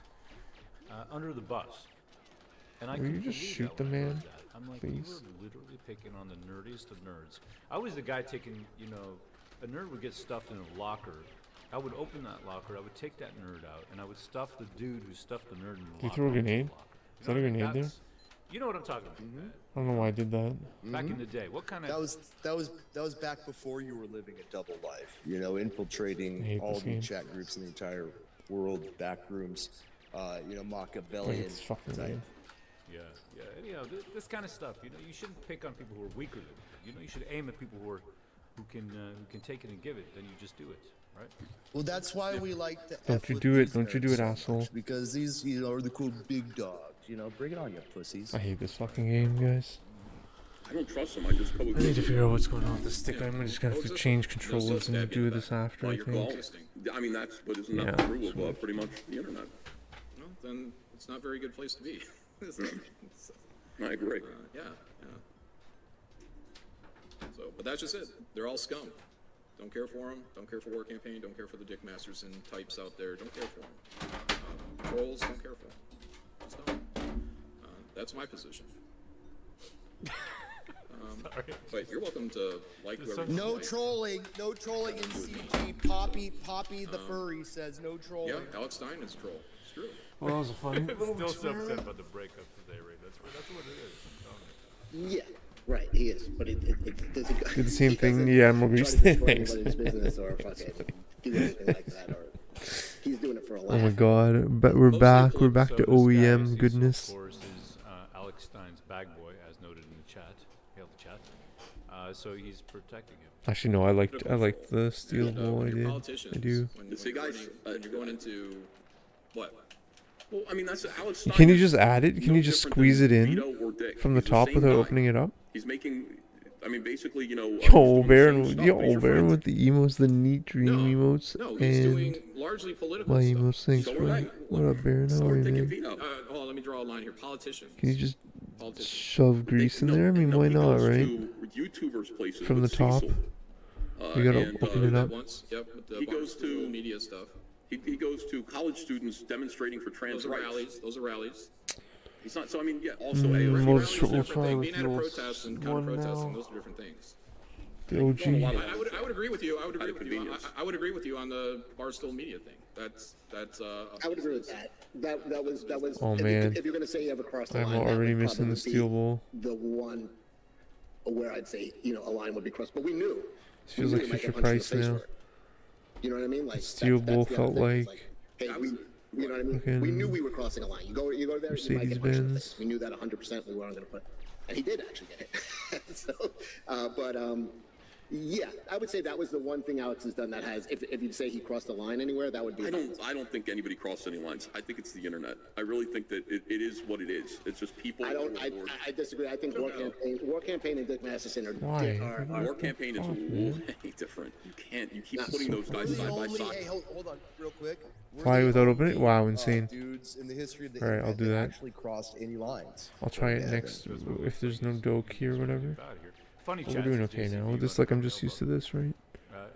Under the bus. And I will you couldn't just believe shoot that the when I man? heard that. I'm like, you Please. were literally picking on the nerdiest of nerds. I was the guy taking, a nerd would get stuffed in a locker. I would open that locker, I would take that nerd out, and I would stuff the dude who stuffed the nerd in the Did you locker. throw a into the grenade? locker. Is that a grenade there? That's- You know what I'm talking about. I don't know why I did that. Back in the day, what kind of... That was back before you were living a double life. I Infiltrating hate all this the game. chat groups in the entire world, back rooms. Like Machiavellian it's fucking type. weird. Yeah, this kind of stuff. You shouldn't pick on people who are weaker than you. You should aim at people who can take it and give it. Then you just do it, right? Well, that's why we like to. Don't F you with do it? these Don't you do nerds it, so asshole? much, because these, are the cool big dogs. Bring it on, you pussies. I hate this fucking game, guys. I don't trust them. I just I need to figure out what's going on with the stick. I'm just gonna have to change controls and do this after, I think. I mean, that's what isn't Yeah, that true of pretty much the internet. Well, then it's not a very good place to be. I agree. Yeah. So, but that's just it. They're all scum. Don't care for them. Don't care for War Campaign. Don't care for the Dick Masters and types out there. Don't care for them. Trolls. Don't care for them. Just don't. That's my position. But you're welcome to like whoever. No like. trolling in CG. Poppy the furry says no trolling. Yeah, Alex Stein is troll. It's true. Well, that was a funny little Still so experiment. upset about the breakup today, Ray. That's what it is. Yeah, right. He is, but it doesn't go. Do the same he thing. doesn't Yeah, more try to grease. destroy Thanks. anybody's business or fucking do anything like that. Or he's doing it for a laugh. Oh my god, but we're back. We're back to OEM goodness. Of course, is Alex Stein's bag boy, as noted in the chat. Hail the chat. So he's protecting him. Actually, no, I liked the steel ball. I When you're did. politicians, I do. When See, guys, you're going into what? Well, I mean, that's Alex Stein. Can you just add it? Can no you just different squeeze than it in Vito or Dick. from the He's top same without guy. opening it up? He's making, I mean, basically, Yo, Baron, with the emotes, the neat dream emotes, No, he's and doing largely political my stuff. emotes. Thanks, bro. What up, Baron? How are you, man? Hold on, let me draw a line here. Politicians. Can you just Politicians. shove grease in there? I mean, why not, right? YouTubers places From the with top. Cecil. You gotta and, open it up. Once, yep, with the He goes to media stuff. He goes to college students demonstrating for trans Those are rights. rallies. Those are rallies. He's not. So I mean, yeah. Also, We'll Rallies are try different with thing. Being at a your protest and one counter-protesting, now. those are different things. The OG. I would agree with you. I would agree with you. I would agree with you on the Barstool Media thing. That's. I would agree with that. That was. Oh, if man. if you're gonna say you have a cross the I'm line, that already would missing the probably steel be ball. The one where I'd say a line would be crossed, but we knew. This feels like Fisher Price now. You know what I mean? Like Steel ball the other felt thing. like. Hey, you know what I mean? Fucking We knew we were crossing a line. You go there, you might get punched in the Mercedes-Benz. face. We knew that 100%. We weren't going to put, and he did actually get hit. So, yeah, I would say that was the one thing Alex has done that has. If you'd say he crossed the line anywhere, that would be. I don't think anybody crossed any lines. I think it's the internet. I really think that it is what it is. It's just people. I disagree. I think War Campaign and Dick Masterson are. War Campaign is way different. You keep putting those guys side by side. Hey, hold on, real quick. Fly without opening? Wow, insane. Dudes in the history of the Alright, I'll do that. actually crossed any lines. I'll try it next if there's no doke here or whatever. Funny But chat we're doing says okay JCB now. Just like I'm just used to this, right?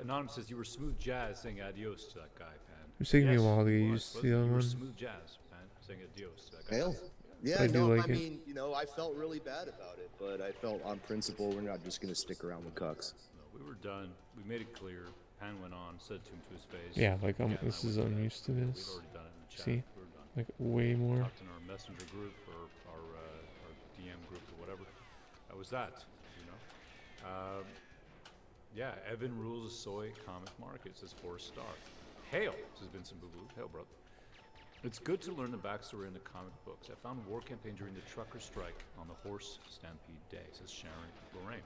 Anonymous says you were smooth jazz saying adios to that guy, man. It's taking me a Yes, while to get you used to was. the other You were one. smooth jazz, man, saying adios to that guy. Hell, yeah, I do like I it. mean, I felt really bad about it, but I felt on principle we're not just gonna stick around with cucks. No, we were done. We made it clear. Pan went on, said to him to his face. Yeah, like this is I'm used to this. We'd already done it in the chat. See, We were done. like way more. Talked in our messenger group or our DM group or whatever. That was that, yeah, Evan rules the soy comic market, says 4-star. Hail, says Vincent Boo Boo. Hail, brother. It's good to learn the backstory in the comic books. I found War Campaign during the trucker strike on the horse stampede day, says Sharon Lorraine.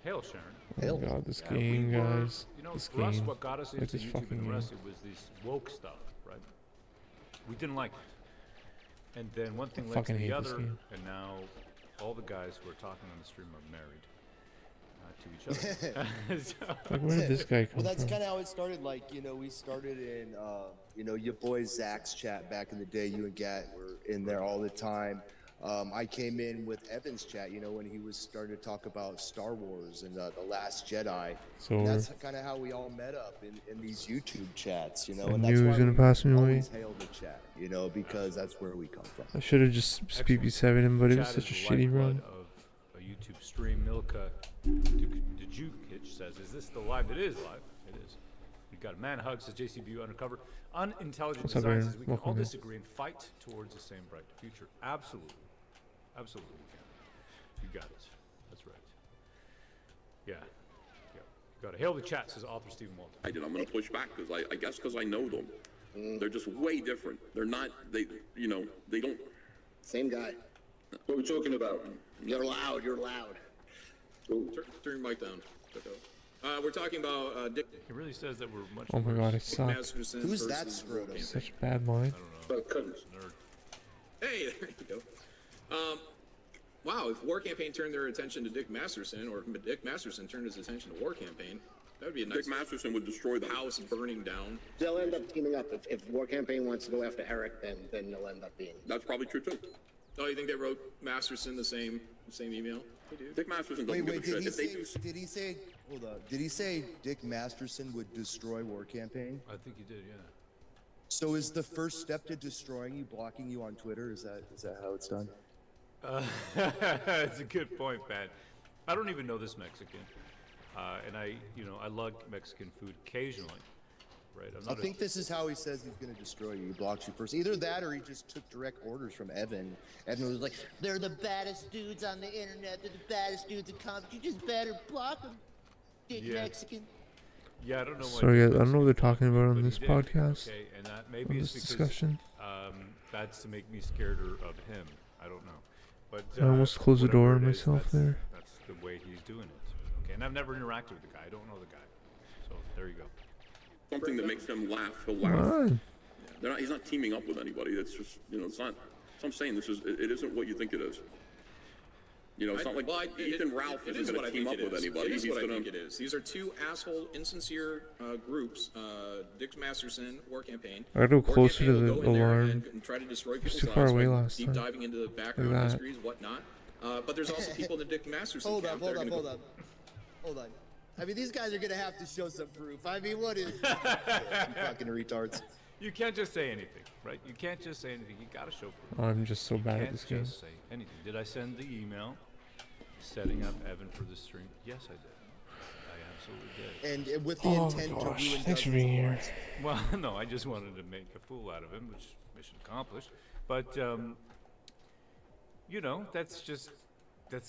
Hail, Sharon. Oh my god, this game, guys. This For us, game. what got us Like into this YouTube fucking and the game. rest, it was this woke stuff, right? We didn't like it. And then one thing I led to fucking the hate this other, game. and now all the guys who are talking on the stream are married to each other. Like, where did this guy come Well, that's from? kind of how it started. Like, we started in, your boy Zach's chat back in the day. You and Gat were in there all the time. I came in with Evan's chat, when he was starting to talk about Star Wars and The Last Jedi. So and that's kind of how we all met up in these YouTube chats, I and knew that's he was why gonna we pass me away. always hail the chat, because that's where we come from. I should have just PP7 him, but it was Chat such a is the shitty run. lifeblood of a YouTube stream. Milka Dejukich says, "Is this the live?" It is live. It is. We got a man hug, says JCB undercover. Unintelligent What's up, design Aaron? says we can all Welcome, man. disagree and fight towards the same bright future. Absolutely, absolutely, we can. You got it. That's right. Yeah. You got to hail the chat, says author Stephen Walton. I'm going to push back because I guess because I know them. They're just way different. They're not. They don't. Same guy. What are we talking about? You're loud. You're loud. Turn your mic down. We're talking about Dick. It really says that we're much. Oh my god, I Dick suck. Masterson Who's that versus scrotum? War Campaign. Such a bad line. Nerd. Hey, there you go. Wow, if War Campaign turned their attention to Dick Masterson, or if Dick Masterson turned his attention to War Campaign, that would be a nice. Dick Masterson would destroy the house burning down. They'll end up teaming up. If War Campaign wants to go after Eric, then they'll end up being. That's probably true too. Oh, you think they wrote Masterson the same email? They do. Dick Masterson doesn't Wait, give a did shit. he say? Did he say? Hold up. Did he say Dick Masterson would destroy War Campaign? I think he did, yeah. So is the first step to destroying you blocking you on Twitter? Is that how it's done? That's a good point, Pat. I don't even know this Mexican, and I lug Mexican food occasionally, right? I think this is how he says he's going to destroy you. He blocks you first. Either that, or he just took direct orders from Evan. Evan was like, They're the baddest dudes on the internet. They're the baddest dudes in comics. You just better block them, dick Yeah. Mexican. Yeah, I don't know. So yeah, I don't know what they're talking about on this did. podcast. Okay, and that on maybe this it's because discussion. that's to make me scareder of him. I don't know. But I almost closed the door whatever on it is, myself that's, there. That's the way he's doing it. Okay, and I've never interacted with the guy. I don't know the guy. So there you go. Something that makes him laugh. He'll Come laugh. on. He's not teaming up with anybody. It's just it's not. So I'm saying it isn't what you think it is. It's not like Ethan Ralph isn't going to team up with anybody. It is He's what I going think it is. These are two asshole, insincere groups. Dick Masterson, War Campaign. I gotta go War closer Campaign to will the go in there alarm. and try to destroy It was people's too far lives away by last deep time. diving into the Like background that. histories, whatnot. But there's also people in the Dick Masterson Hold camp up, that are hold gonna up. Hold on. I mean, these guys are gonna have to show some proof. I mean, what is? you fucking retards. You can't just say anything, right? You can't just say anything. You gotta show proof. I'm just so bad You at can't this game. just say anything. Did I send the email setting up Evan for the stream? Yes, I did. I absolutely did. And with the Oh intent to gosh, ruin thanks for dozens being of here. lives. Well, no, I just wanted to make a fool out of him, which mission accomplished. But you know, that's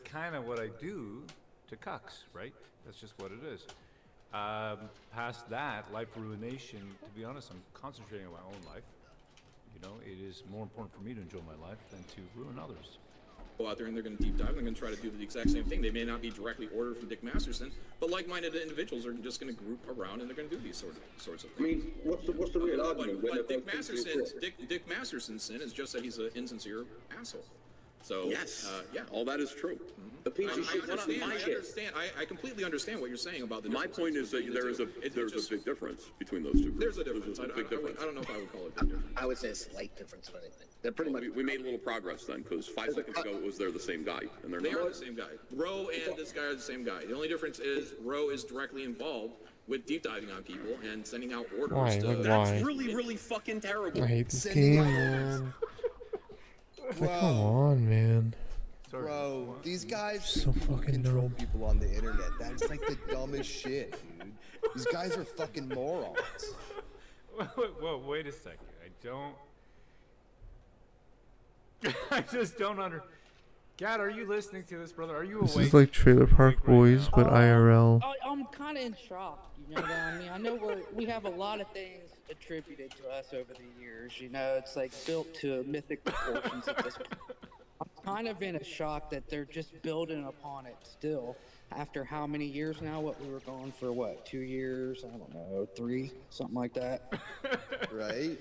kind of what I do to cucks, right? That's just what it is. Past that, life ruination, to be honest, I'm concentrating on my own life. You know, it is more important for me to enjoy my life than to ruin others. Go out there and they're going to deep dive and they're going to try to do the exact same thing. They may not be directly ordered from Dick Masterson, but like-minded individuals are just going to group around and they're going to do these sorts of things. I mean, what's the real argument? But Dick Masterson's sin is just that he's an insincere asshole. So Yes. Yeah, all that is true. The piece of shit went on my shit. I completely understand what you're saying about the. My point is that there's a big difference between those two groups. There's a difference. I don't know if I would call it a big difference. I would say a slight difference, if anything. They're pretty much. We made a little progress then, because 5 seconds ago it was they're the same guy, and they're They not. are the same guy. Roe and this guy are the same guy. The only difference is Roe is directly involved with deep diving on people and sending out orders. Why? To, Like, That's why? really fucking terrible. I hate this game, man. Like, come on, man. Bro, these guys So fucking control dumb. people on the internet. That's like the dumbest shit, dude. These guys are fucking morons. Whoa, wait a second. I just don't Gad, are you listening to this, brother? Are you awake? This is like Trailer Park Boys, but IRL. I'm kind of in shock. You know what I mean? I know we have a lot of things attributed to us over the years. You know, it's like built to mythic proportions at this point. I'm kind of in a shock that they're just building upon it still. After how many years now? What we were going for? What, 2 years? I don't know, 3, something like that. Right?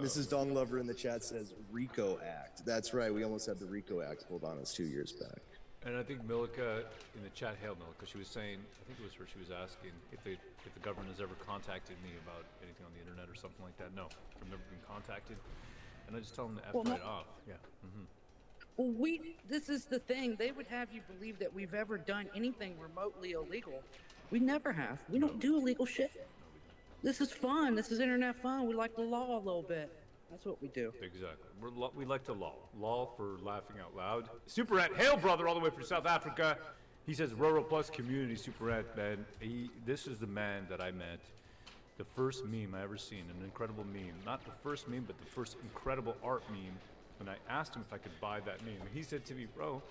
Mrs. Dawn Lover in the chat says RICO Act. That's right. We almost had the RICO Act pulled on us 2 years back. And I think Milika in the chat hailed Milika. She was saying, I think it was her. She was asking if the government has ever contacted me about anything on the internet or something like that. No, I've never been contacted. And I just tell them to F right off. Yeah. Mm-hmm. Well, this is the thing. They would have you believe that we've ever done anything remotely illegal. We never have. We don't do illegal shit. This is fun. This is internet fun. We like the law a little bit. That's what we do. Exactly. We like to law. Law for laughing out loud. Super Rat, hail brother, all the way from South Africa. He says Roro Plus community Super Rat, man. This is the man that I met. The first meme I ever seen, an incredible meme. Not the first meme, but the first incredible art meme. And I asked him if I could buy that meme. And he said to me, bro,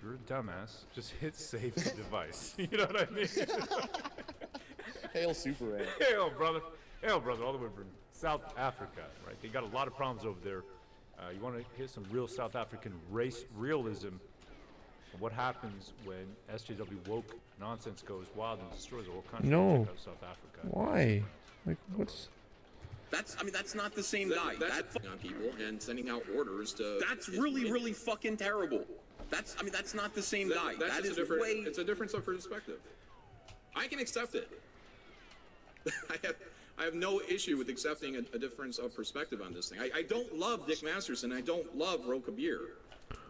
you're a dumbass. Just hit save the device. You know what I mean? Hail Super Rat. Hail, brother. Hail, brother, all the way from South Africa, right? They got a lot of problems over there. You want to hear some real South African race realism? What happens when SJW woke nonsense goes wild and destroys the whole country? No. Check out South Africa. Why? Like, what's... That's not the same guy. That's on people and sending out orders to. That's really fucking terrible. That's not the same guy. That is way. It's a difference of perspective. I can accept it. I have no issue with accepting a difference of perspective on this thing. I don't love Dick Masterson. I don't love Ro Kabir.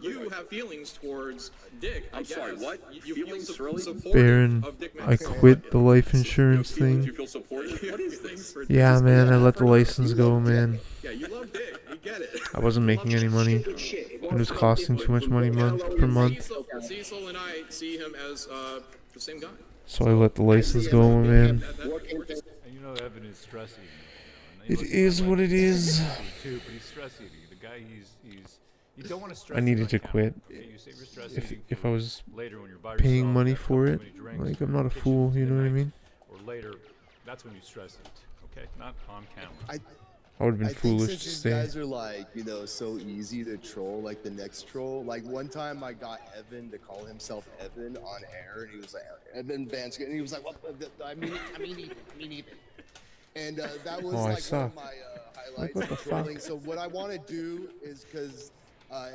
You have feelings towards Dick. I'm sorry, what? You feelings feel really? supportive Baron, of Dick I Masterson. quit the life insurance thing. You feel supported? What is this? Yeah, man, I let the license go, man. Yeah, you love Dick. You get it. I wasn't making any money. It was costing too much money month per month. Cecil and I see him as the same guy. So I let the license go, man. And you know Evan is stress eating. It is what it is. Too, but he's stress eating. The guy, he's you don't want to stress. I needed to quit. You save your stress If I was later when you're by paying yourself, money have for too it, many drinks, like, I'm not a kitchen fool, you know what I tonight, mean? Or later, that's when you stress it. Okay, not on camera. I would have been I think foolish since to these stay. guys are like, you know, so easy to troll, like the next troll. Like one time I got Evan to call himself Evan on air, and he was like, Evan Vance, and he was like, what? I mean Ethan. And that was Oh, I like one suck. of my highlights what the of trolling. fuck? So what I want to do is, because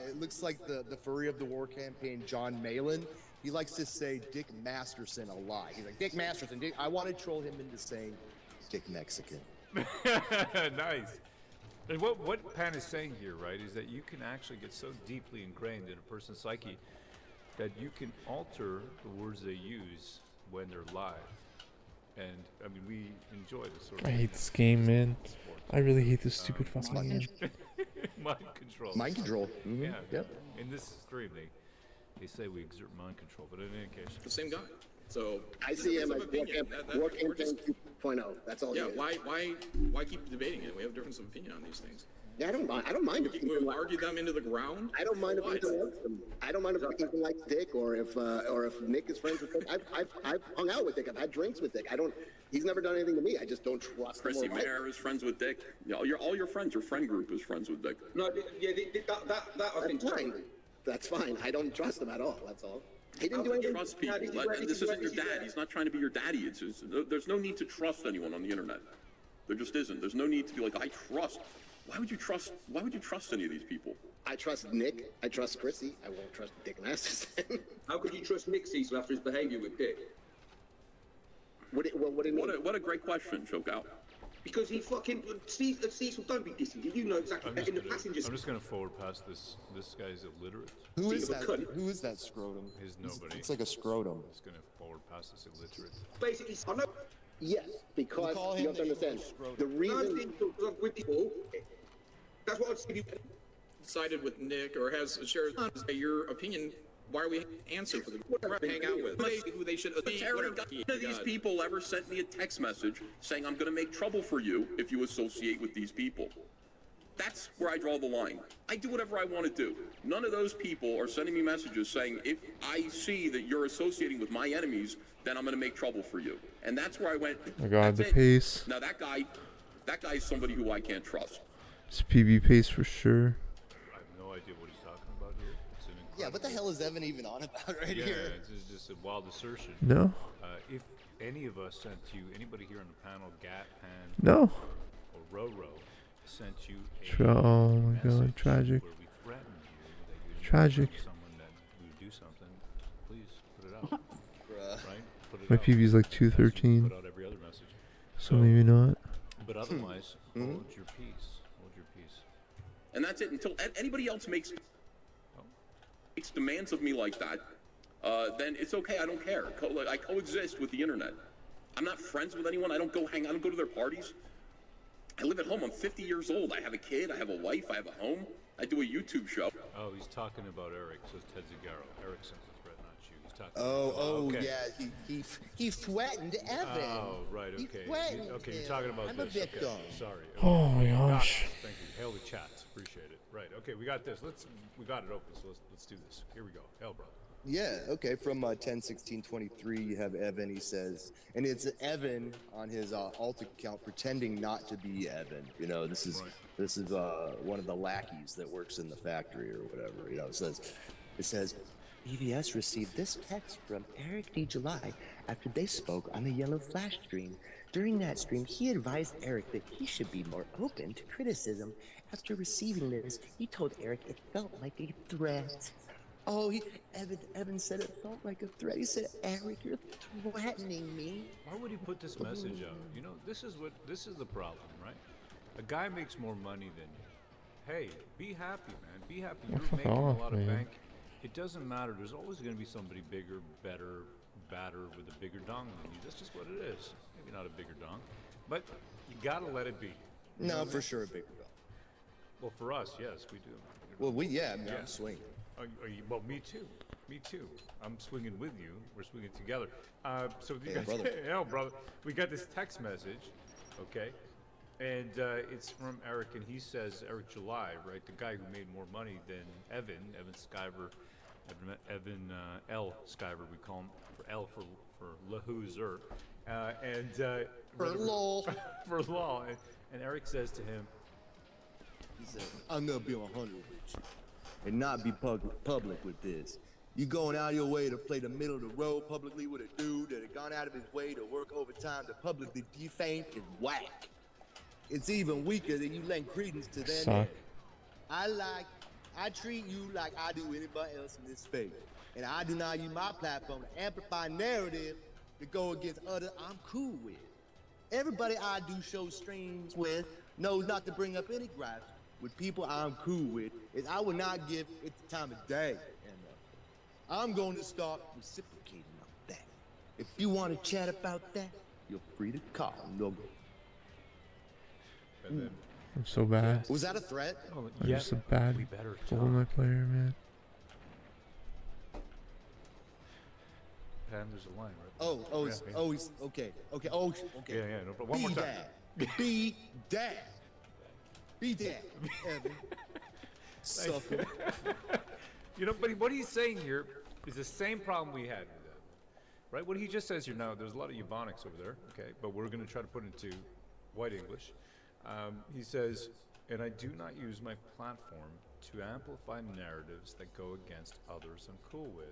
it looks like the furry of the war campaign, John Malin, he likes to say Dick Masterson a lot. He's like, Dick Masterson. I want to troll him into saying Dick Mexican. Nice. And what Pan is saying here, right, is that you can actually get so deeply ingrained in a person's psyche that you can alter the words they use when they're live. And I mean, we enjoy this sort of. I hate this game, man. I really hate this stupid fucking game. Mind control. Mind control. Mm-hmm. Yeah. Yep. In this stream, they say we exert mind control, but in any case, The same guy. So I see him as War Campaign 2.0. That's all. Yeah. He is. Why keep debating it? We have difference of opinion on these things. Yeah, I don't mind. I don't mind if we argue them into the ground. I don't mind if Ethan likes them. I don't mind if Ethan likes Dick, or if Nick is friends with Dick. I've hung out with Dick. I've had drinks with Dick. He's never done anything to me. I just don't trust Chrissy him. Mayer is friends with Dick. You know, all your friends, your friend group is friends with Dick. No, yeah, that I think that's fine. That's fine. I don't trust him at all. That's all. He didn't do anything. Trust people. This isn't your dad. He's not trying to be your daddy. It's just, there's no need to trust anyone on the internet. There just isn't. There's no need to be like, I trust. Why would you trust any of these people? I trust Nick. I trust Chrissy. I won't trust Dick Masterson. How could you trust Nick Cecil after his behavior with Dick? What do you mean? What a great question, Choke Out. Because he fucking Cecil, don't be dissing. You know exactly. I'm just gonna forward past this. This guy's illiterate. Who is that? Who is that scrotum? He's nobody. It's like a scrotum. I'm just gonna forward past this illiterate. Basically, I know. Yes, because you have to understand the reason. With people, that's what I'd say. Sided with Nick or has shared your opinion. Why are we answer for the hang out with? Who they should be? None of these people ever sent me a text message saying I'm going to make trouble for you if you associate with these people. That's where I draw the line. I do whatever I want to do. None of those people are sending me messages saying if I see that you're associating with my enemies, then I'm going to make trouble for you. And that's where I went. Oh my God, the pace. Now that guy is somebody who I can't trust. It's PB pace for sure. I have no idea what he's talking about here. It's an Yeah, what the hell is Evan even on about right here? Yeah, it's just a wild assertion. No. If any of us sent you, anybody here on the panel, Gat, Pan, No. or Roro, sent you Oh my God, tragic. where we threatened you that you Tragic. someone that would do something, please put it out. Right? Put it My out. PB's like 213. Put out every other message. So maybe not. But otherwise, hold your peace. Hold your peace. And that's it. Until anybody else makes demands of me like that, then it's okay. I don't care. I coexist with the internet. I'm not friends with anyone. I don't go to their parties. I live at home. I'm 50 years old. I have a kid. I have a wife. I have a home. I do a YouTube show. Oh, he's talking about Eric. Says Ted Zagaro. Eric sends the threat, not you. He's talking. Okay. Yeah. He threatened Evan. Oh, right. He Okay. threatened Okay, you're him. talking about I'm this. a victim. Okay. Sorry. Oh my gosh. Thank you. Hail the chats. Appreciate it. Right. Okay, we got this. We got it open. So let's do this. Here we go. Hail, brother. Yeah, okay. From 10/16/23, you have Evan. He says, and it's Evan on his alt account pretending not to be Evan. You know, this is one of the lackeys that works in the factory or whatever. You know, it says, BVS received this text from Eric D. July after they spoke on the Yellow Flash stream. During that stream, he advised Eric that he should be more open to criticism. After receiving this, he told Eric it felt like a threat. Oh, Evan said it felt like a threat. He said, Eric, you're threatening me. Why would he put this message out? You know, this is the problem, right? A guy makes more money than you. Hey, be happy, man. Be happy. You're Fuck making off, a lot of man. bank. It doesn't matter. There's always going to be somebody bigger, better, badder with a bigger dong than you. That's just what it is. Maybe not a bigger dong, but you gotta let it be. You know No, what I for mean? sure a bigger dog. Well, for us, yes, we do. Well, I'm swinging. Well, me too. Me too. I'm swinging with you. We're swinging together. So you Hey, guys, brother. yeah, brother. We got this text message, okay, and it's from Eric, and he says Eric July, right, the guy who made more money than Evan Skyver, Evan L. Skyver. We call him for L for Lahoozer, and For lol. for lol. And Eric says to him, He said, I'm gonna be 100 with you and not be public with this. You going out of your way to play the middle of the road publicly with a dude that had gone out of his way to work overtime to publicly defame is whack. It's even weaker than you lend credence to their Suck. name. I treat you like I do anybody else in this space. And I do not use my platform to amplify narrative to go against others I'm cool with. Everybody I do show streams with knows not to bring up any gripes with people I'm cool with, is I will not give it the time of day. And I'm going to start reciprocating on that. If you want to chat about that, you're free to call Nogo. and then I'm so bad. Was that a threat? I'm just a bad we better Goldeneye player, man. Pan, there's a line, right? He's okay. Okay. Okay. Yeah, no, but one more time. Be dad. Be dad. Evan. Sucker. You know, but what he's saying here is the same problem we had with that, right? What he just says here now, there's a lot of Ebonics over there, okay, but we're going to try to put it into white English. He says, and I do not use my platform to amplify narratives that go against others I'm cool with.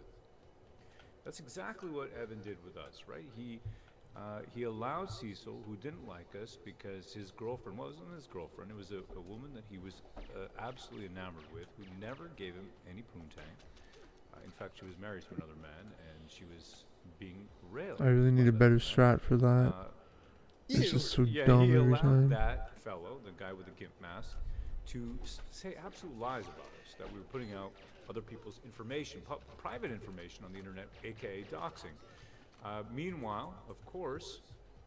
That's exactly what Evan did with us, right? He allowed Cecil, who didn't like us because his girlfriend wasn't his girlfriend. It was a woman that he was absolutely enamored with, who never gave him any poontang. In fact, she was married to another man, and she was being railed. I really need a better strat for that. It's just so dumb he every allowed time. that fellow, the guy with the gimp mask, to say absolute lies about us, that we were putting out other people's information, private information on the internet, aka doxing. Meanwhile, of course,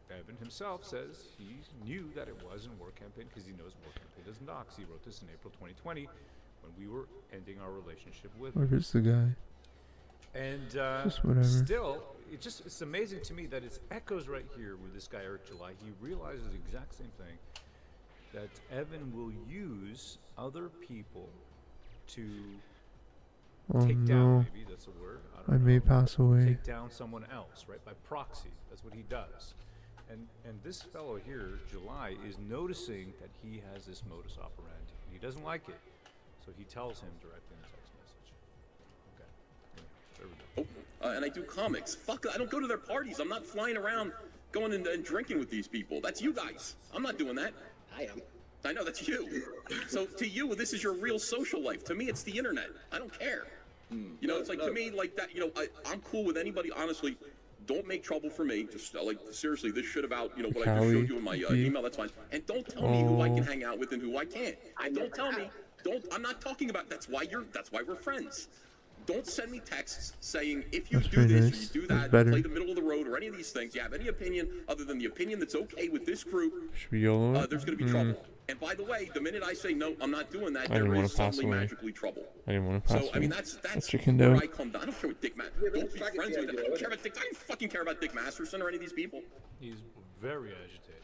Evan himself says he knew that it wasn't a war campaign because he knows war campaign doesn't dox. He wrote this in April 2020 when we were ending our relationship with him. Where's the guy? And Just whatever. still, it's amazing to me that it echoes right here with this guy Eric July. He realizes the exact same thing, that Evan will use other people to take down, maybe that's a word. I may pass away. Take down someone else, right? By proxy. That's what he does. And this fellow here, July, is noticing that he has this modus operandi. He doesn't like it, so he tells him directly in a text message. Okay. There we go. And I do comics. Fuck, I don't go to their parties. I'm not flying around going and drinking with these people. That's you guys. I'm not doing that. I am. I know, that's you. So to you, this is your real social life. To me, it's the internet. I don't care. You know, it's like, to me, like that, you know, I'm cool with anybody, honestly. Don't make trouble for me. Just, like, seriously, this shit about, you know, what I just showed you in my email, that's fine. And don't tell me who I can hang out with and who I can't. And don't tell me, I'm not talking about, that's why we're friends. Don't send me texts saying, if you do this or you do that, play the middle of the road or any of these things, you have any opinion other than the opinion that's okay with this group, there's going to be trouble. And by the way, the minute I say, no, I'm not doing that, there is suddenly magically trouble. I didn't want to pass away. So, I mean, that's chicken where dough. I come down. I don't care what Dick Masterson, don't be friends with him. I don't care about Dick, I don't fucking care about Dick Masterson or any of these people. He's very agitated.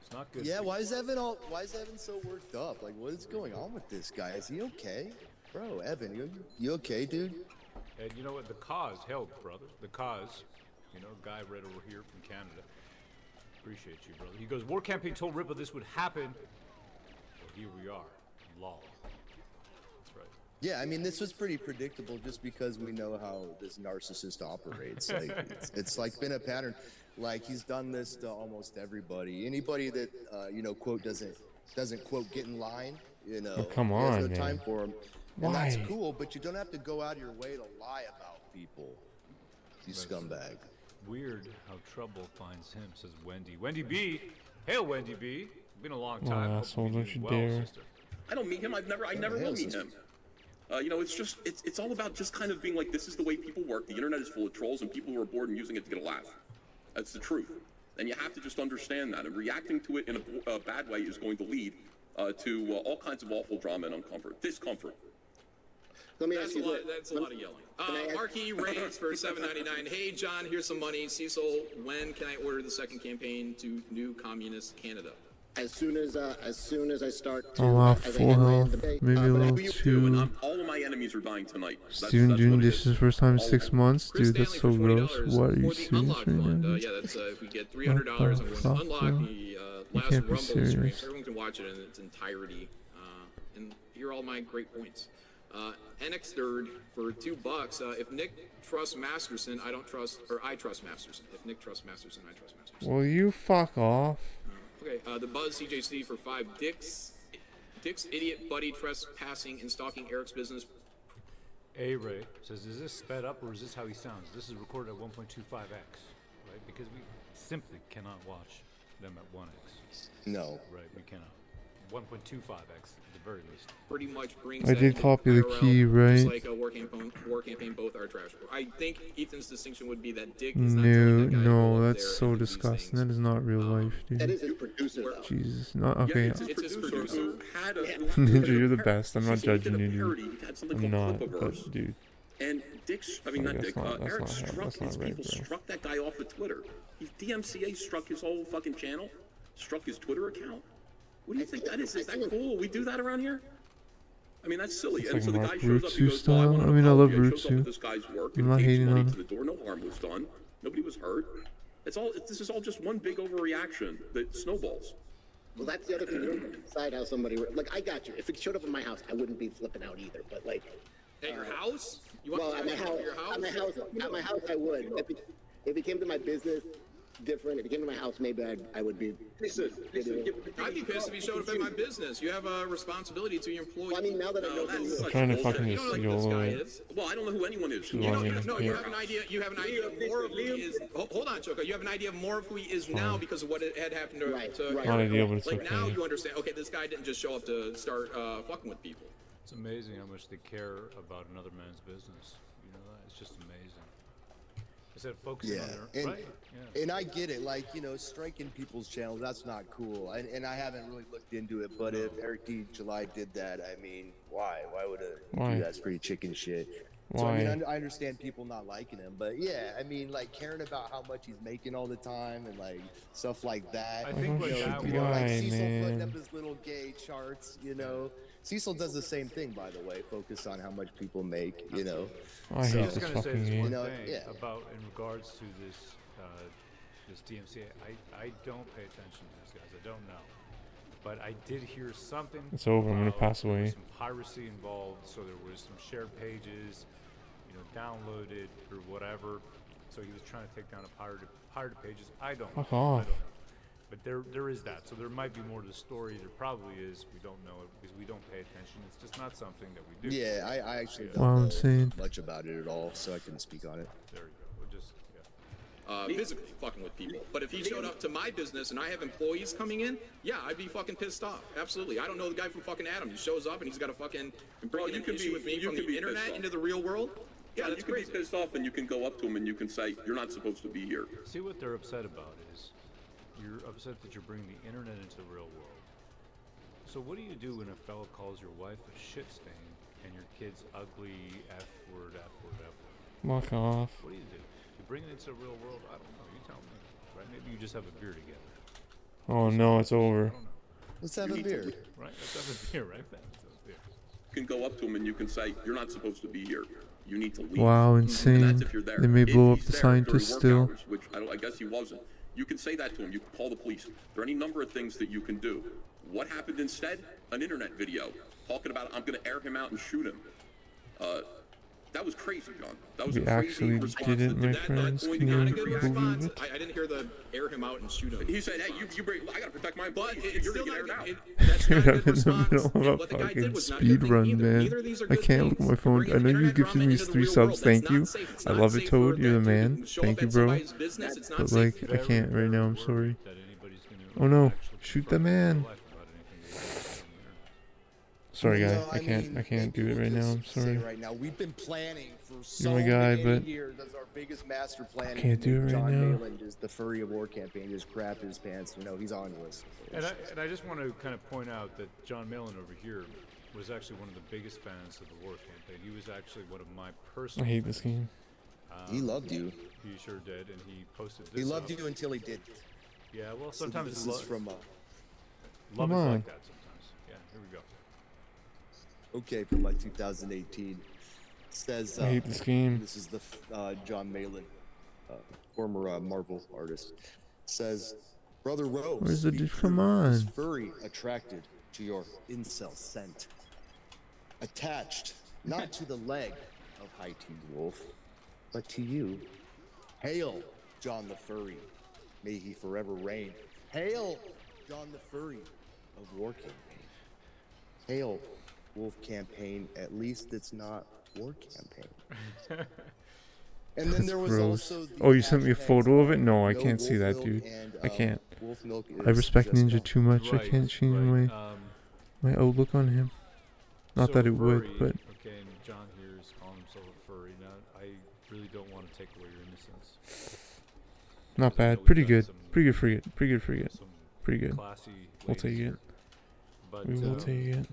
It's not good. Yeah, why is Evan so worked up? Like, what is going on with this guy? Is he okay? Bro, Evan, you okay, dude? And you know what? The cause held, brother. The cause, you know, guy right over here from Canada. Appreciate you, brother. He goes, war campaign told Ripple this would happen. Well, here we are. Lol. That's right. Yeah, I mean, this was pretty predictable just because we know how this narcissist operates. Like, it's like been a pattern. Like, he's done this to almost everybody. Anybody that, you know, quote, doesn't quote, get in line, you know. Oh, come he on, has no man. time for him. Why? And that's cool, but you don't have to go out of your way to lie about people, you scumbag. Weird how trouble finds him, says Wendy. Wendy B. Hail, Wendy B. Been a long time. Hope asshole, you're don't doing you well, dare. sister. I don't meet him. I never will meet him. You know, it's all about just kind of being like, this is the way people work. The internet is full of trolls and people who are bored and using it to get a laugh. That's the truth. And you have to just understand that. And reacting to it in a bad way is going to lead to all kinds of awful drama and discomfort. Let me ask you this. That's a lot of yelling. Marquis Reigns for $7.99. Hey, John, here's some money. Cecil, when can I order the second campaign to New Communist Canada? As soon as I start to, Oh wow, as I full end my health. debate, Maybe a little too. All of my enemies are dying tonight. Student June, this is his first time in 6 months? Dude, that's so gross. What, are you serious right now? Yeah, that's if we get $300, I'm going to unlock the last can't be Rumble stream. serious. So everyone can watch it in its entirety and hear all my great points. NX third for $2. If Nick trusts Masterson, I trust Masterson. If Nick trusts Masterson, I trust Masterson. Will you fuck off? Okay, the Buzz CJC for $5. Dick's idiot buddy trespassing and stalking Eric's business. A-Ray says, is this sped up or is this how he sounds? This is recorded at 1.25x, right? Because we simply cannot watch them at 1x. No. Right, we cannot. 1.25x at the very least. Pretty much brings I that did to copy the IRL, key, just right? like a war campaign, both are trash. I think Ethan's distinction would be that Dick is not telling that guy to go No, up that's there so and do these disgusting. things. That is not real life, dude. that is his producer, though. Jesus, not okay. It's his producer who had a Ninja, you're the best. I'm not He did a judging you, parody. dude. He had something I'm called not, Clipaverse. but dude. And Eric struck that guy off of Twitter. DMCA struck his whole fucking channel, struck his Twitter account. What do you think that is? Is that cool? We do that around here? I mean, that's silly. It's And like so the guy Mark shows up, he goes, style. well, I mean, I love shows up Rootsu. with this guy's work I'm and not takes hating money on to the door. No harm was done. Nobody was hurt. This is all just one big overreaction that snowballs. Well, that's the other thing. You don't decide how somebody like. I got you. If it showed up in my house, I wouldn't be flipping out either. But like, At your house? You want well, to at my house, at my house, I would. If it came to my business, different. If it came to my house, maybe I would be. I'd be pissed if you showed up at my business. You have a responsibility to your employees. Well, I mean, now that I know that's I'm trying to fucking you just don't know go who this guy away. is. Well, I don't know who anyone is. Too You long don't, in no, his you pants. have an idea. You have an idea more of who he is. Hold on, Choco. You have an idea more of who he is now because of what had happened to. Not ideal, but it's like now okay. you understand. Okay, this guy didn't just show up to start fucking with people. It's amazing how much they care about another man's business. You know that? It's just amazing. I said focusing on their and, right. Yeah. and I get it, like, you know, striking people's channels, that's not cool. And I haven't really looked into it, but if Eric D. July did that, I mean, why? Why would it Why? do that? Pretty chicken shit. Why? So, I mean, I understand people not liking him, but yeah, I mean, like, caring about how much he's making all the time and, like, stuff like that. I think you what that know, like Why, Cecil putting man? up his little gay charts, you know. Cecil does the same thing, by the way, focus on how much people make, you know. I So, hate was this going to say fucking this game. one You know, thing yeah. about in regards to this this DMCA. I don't pay attention to these guys. I don't know, but I did hear something. It's over. I'm gonna about pass there was away. Some piracy involved, so there was some shared pages, you know, downloaded or whatever. So he was trying to take down a pirated pages. I don't know. Fuck off. I don't know. But there is that. So there might be more to the story. There probably is. We don't know it because we don't pay attention. It's just not something that we do. Yeah, I actually Wow, don't know insane. much about it at all, so I couldn't speak on it. There you go. We'll just Physically fucking with people. But if he showed up to my business and I have employees coming in, yeah, I'd be fucking pissed off. Absolutely. I don't know the guy from fucking Adam. He shows up and he's got a fucking bringing an issue with me from the internet into the real world. Yeah, you can be pissed off and you can go up to him and you can say, you're not supposed to be here. see what they're upset about is you're upset that you're bringing the internet into the real world. So what do you do when a fella calls your wife a shit stain and your kid's ugly F word, F word, F word? Fuck off. What do? You bring it into the real world? I don't know. You tell me. Right? Maybe you just have a beer together. Oh no, it's over. Let's have a beer. Right? Let's have a beer, right? Let's have a beer. You can go up to him and you can say, you're not supposed to be here. You need to leave. Wow, And insane. that's if you're there. They may If blow up he's the there scientist during work still. hours, which I guess he wasn't. You can say that to him. You can call the police. There are any number of things that you can do. What happened instead? An internet video talking about I'm going to air him out and shoot him. That was crazy, John. That was We a crazy actually response. did it, my friends. Can you believe it? I didn't hear the air him out and shoot him. He said, "Hey, you bring. I gotta protect my But employees. it's You're still gonna not. get aired out." That's not Dude, a I'm good in the response. middle of And a what the guy fucking did was not a speed good run, thing either. man. Neither of these are I good can't look at things. my phone. Bringing I know you internet giving drama me into the 3 real subs. world, Thank that's you. not safe. It's I not love it, safe Toad. for You're the that to man. show Thank up you, in bro. somebody's business. It's not But safe. like, I can't right now. I'm sorry. That anybody's going to Oh no! actually Shoot the man. life about anything they do on the internet. Sorry, You guy. know, I can't do it right now. I'm say sorry. right now, we've been planning for so You're my guy, many but years. That's our biggest master plan. can't do it right John now. Malin, just the Furry of War campaign, just crap his pants. You know, he's on to us. And I just want to kind of point out that John Malin over here was actually one of the biggest fans of the war campaign. He was actually one of my I personal hate this game. He loved you. He sure did, and he posted this. He loved up. you until he didn't. Yeah, well, So sometimes this love is from. love Come is on. like that sometimes. Yeah, here we go. Okay, from 2018. Says. I hate this game. This is the John Malin, former Marvel artist. Says, Brother Rose. Where's the be dude? true, Come is on. furry attracted to your incel scent. Attached, not to the leg of High Teen Wolf, but to you. Hail, John the Furry. May he forever reign. Hail, John the Furry of War Campaign. Hail, Wolf Campaign. At least it's not War Campaign. And then there was Gross. also the Oh, you sent me a hashtags photo of it? No, I No can't see Wolf that, Milk dude. and, I can't. Wolf Milk I is respect just Ninja milk. too much. I Right, can't change right. my outlook on him. Not So that it would, furry, but okay, and John here is calling himself a furry. Now, I really don't want to take away your innocence. not I know bad. we've Pretty got good. some- Pretty good frigate. Pretty good frigate. some Pretty good. classy We'll ladies take it. here. But, We will take it.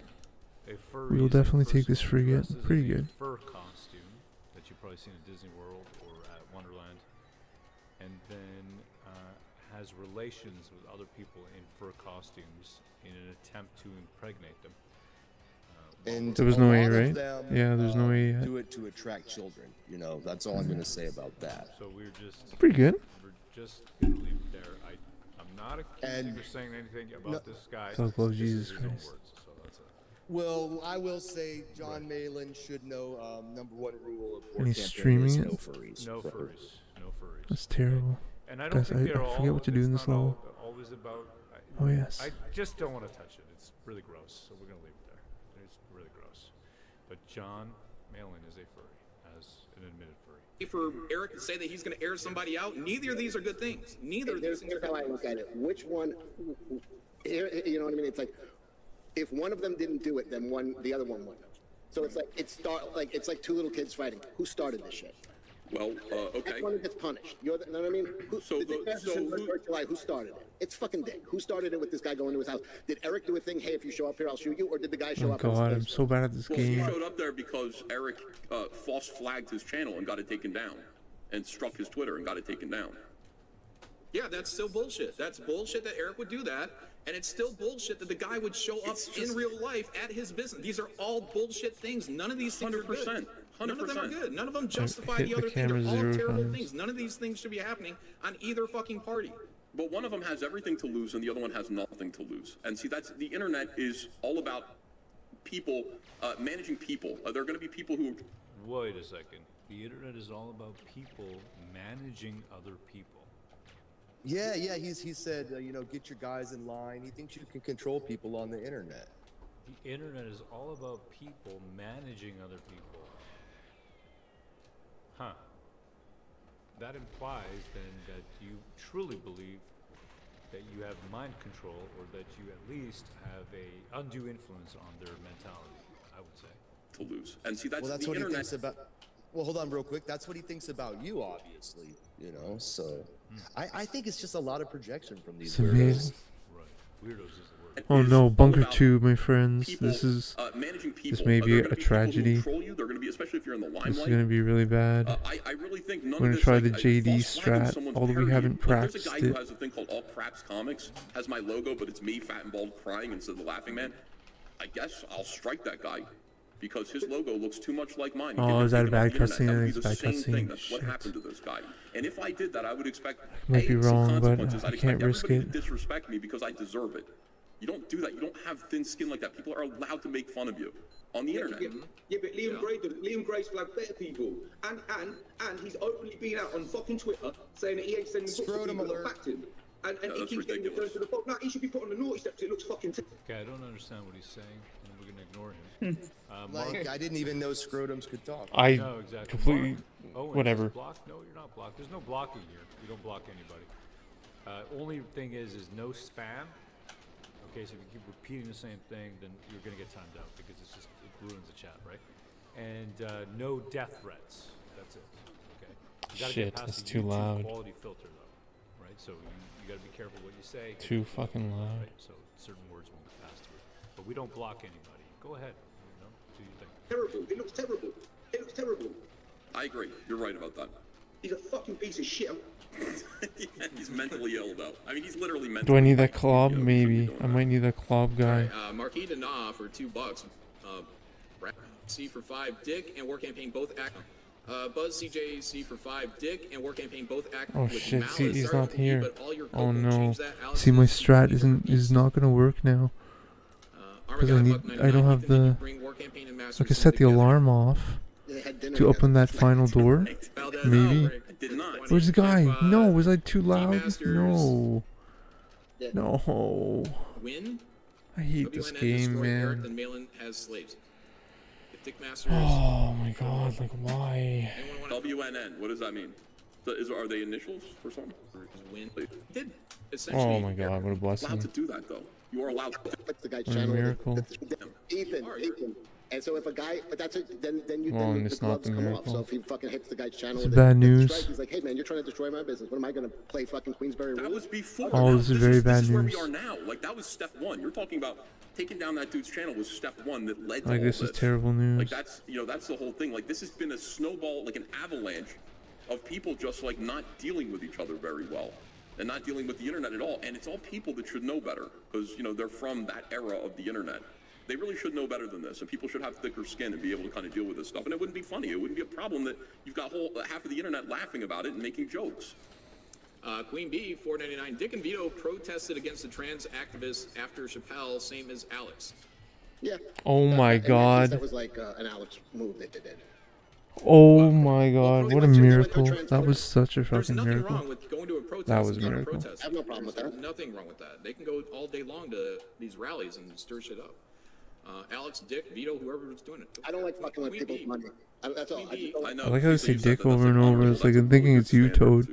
A furry We will is a definitely take person this who frigate. dresses Pretty in a good. fur costume that probably seen at Disney World or at Wonderland, and then has relations with other people in fur costumes in an attempt to impregnate them. And There was a no lot A, of right? them, Yeah, there's no A yet. do it to attract children. You know, that's all I'm going to say about that. So we're just Pretty good. We're just gonna leave it there. I'm not accusing or saying anything about this guy. So close, This Jesus is his own Christ. words, so that's it. Well, I will say John Malin should know #1 rule of And war he's campaign streaming is it? no furries. No furries. No furries. That's terrible. And I don't Guys, think I they're all. forget what to do it's in this not level. always about. Oh, yes. I just don't want to touch it. It's really gross, so we're gonna leave it there. It's really gross. But John Malin is a furry, as an admitted furry. For Eric to say that he's going to air somebody out, neither of these are good things. Neither of these things are Here's how I look at it. Which one, you know what I mean? It's like, if one of them didn't do it, then the other one would. So it's like, it's like two little kids fighting. Who started this shit? Well, okay. That one gets punished. You know what I mean? Who started it? It's fucking Dick. Who started it with this guy going to his house? Did Eric do a thing? Hey, if you show up here, I'll shoot you. Or did the guy show Oh up? god, I'm so bad at this Well, he game. showed up there because Eric false flagged his channel and got it taken down, and struck his Twitter and got it taken down. Yeah, that's still bullshit. That's bullshit that Eric would do that, and it's still bullshit that the guy would show up in real life at his business. These are all bullshit things. None of these things are good. 100%. None of them are good. None of them justify hit the the other thing. They're camera all 0 terrible times. things. None of these things should be happening on either fucking party. But one of them has everything to lose, and the other one has nothing to lose. And see, that's the internet is all about people managing people. There are going to be people who. Wait a second. The internet is all about people managing other people. Yeah, he said, you know, get your guys in line. He thinks you can control people on the internet. The internet is all about people managing other people. Huh. That implies then that you truly believe that you have mind control, or that you at least have a undue influence on their mentality, I would say. To lose. And see, that's Well, that's the what internet. he thinks about. Well, hold on real quick. That's what he thinks about you, obviously. You know, so I think it's just a lot of projection from these It's amazing. Right. Weirdos is the word. Oh no, Bunker 2, my friends. This is managing people. this may be a tragedy. Control you. They're going to be, especially if you're in the limelight. This is gonna be really bad. I really think none We're of gonna this, try like, the JD false flagging strat, someone's although we parody. haven't Like, practiced there's a guy it. who has a thing called All Craps Comics, has my logo, but it's me, fat and bald, crying instead of the laughing man. I guess I'll strike that guy because his logo looks too much like mine. You Oh, can is that a think about bad the internet. cutscene? That would be It's a the bad same cutscene. thing. That's what Shit. happened to this guy. And if I did that, I would expect Might be some wrong, but consequences. I I'd can't expect risk everybody it. to disrespect me because I deserve it. You don't do that. You don't have thin skin like that. People are allowed to make fun of you on the internet. Yeah, but Liam Gray did it. Liam Gray's flagged better people. And he's openly been out on fucking Twitter saying that he ain't sending books to people that backed him. And he that's keeps getting ridiculous. returned to the fault. No, he should be put on the naughty step because it looks fucking Okay, I don't understand what he's saying, and we're gonna ignore him. Like, I didn't even know scrotums could talk. I No, exactly. completely Owen, whatever. Blocked? No, you're not blocked. There's no blocking here. You don't block anybody. Only thing is no spam. Okay, so if you keep repeating the same thing, then you're gonna get timed out because it ruins the chat, right? And no death threats. That's it. Okay. You gotta Shit, get past that's the too YouTube loud. quality filter though, right? So you gotta be careful what you say. Too fucking loud. Right? So certain words won't be passed through. But we don't block anybody. Go ahead. You know, do your thing. terrible. It looks terrible. It looks terrible. I agree. You're right about that. He's a fucking piece of shit. He's mentally ill, though. I mean, he's literally mentally. Do I need that club? Maybe. I might need that club guy. Marquis Dana for $2. C for 5, Dick and War Campaign both act. Buzz CJC for 5, Dick and War Campaign both act. Oh with shit, malice. see he's Sorry not to you, here. but all your Oh code will no. change that. Alex See my is strat is not gonna work now. Because I don't have the I can set the alarm off to open that final door. Maybe. Where's the guy? No, was I too loud? No. No. Win. I hate this game, Eric, man. then Malin has slaves. If Dick Masters. Oh my god, like why? WNN. What does that mean? Are they initials for something? Win. Did essentially. Oh my god, what a Allowed blessing. to do that though. You are allowed. That's the guy's What a channel. miracle. Ethan, And so if a guy, but that's it, then Well, the it's not gloves the come off. miracle. So if he fucking hits the guy's channel, It's with bad with news. strike, he's like, hey man, you're trying to destroy my business. What am I gonna play fucking Queensberry? That was before. Oh, Now, this is very bad This is where news. we are now. Like that was step one. You're talking about taking down that dude's channel was step one that led to Like, all this is terrible news. Like that's that's the whole thing. Like this has been a snowball, like an avalanche of people just like not dealing with each other very well and not dealing with the internet at all. And it's all people that should know better because they're from that era of the internet. They really should know better than this, and people should have thicker skin and be able to kind of deal with this stuff. And it wouldn't be funny. It wouldn't be a problem that you've got half of the internet laughing about it and making jokes. Queen Bee, $4.99. Dick and Vito protested against the trans activists after Chappelle, same as Alex. Yeah. Oh my God. That was like an Alex move that they did. Oh my God, what a miracle. That was such a There's fucking nothing miracle. wrong with going to a protest. That was a and being miracle. protest. I have no problem with that. Nothing wrong with that. They can go all day long to these rallies and stir shit up. Alex, Dick, Vito, whoever was doing it. I don't like fucking with people's money. That's all. I I like how they say dick over and over. It's like I'm thinking it's you, Toad.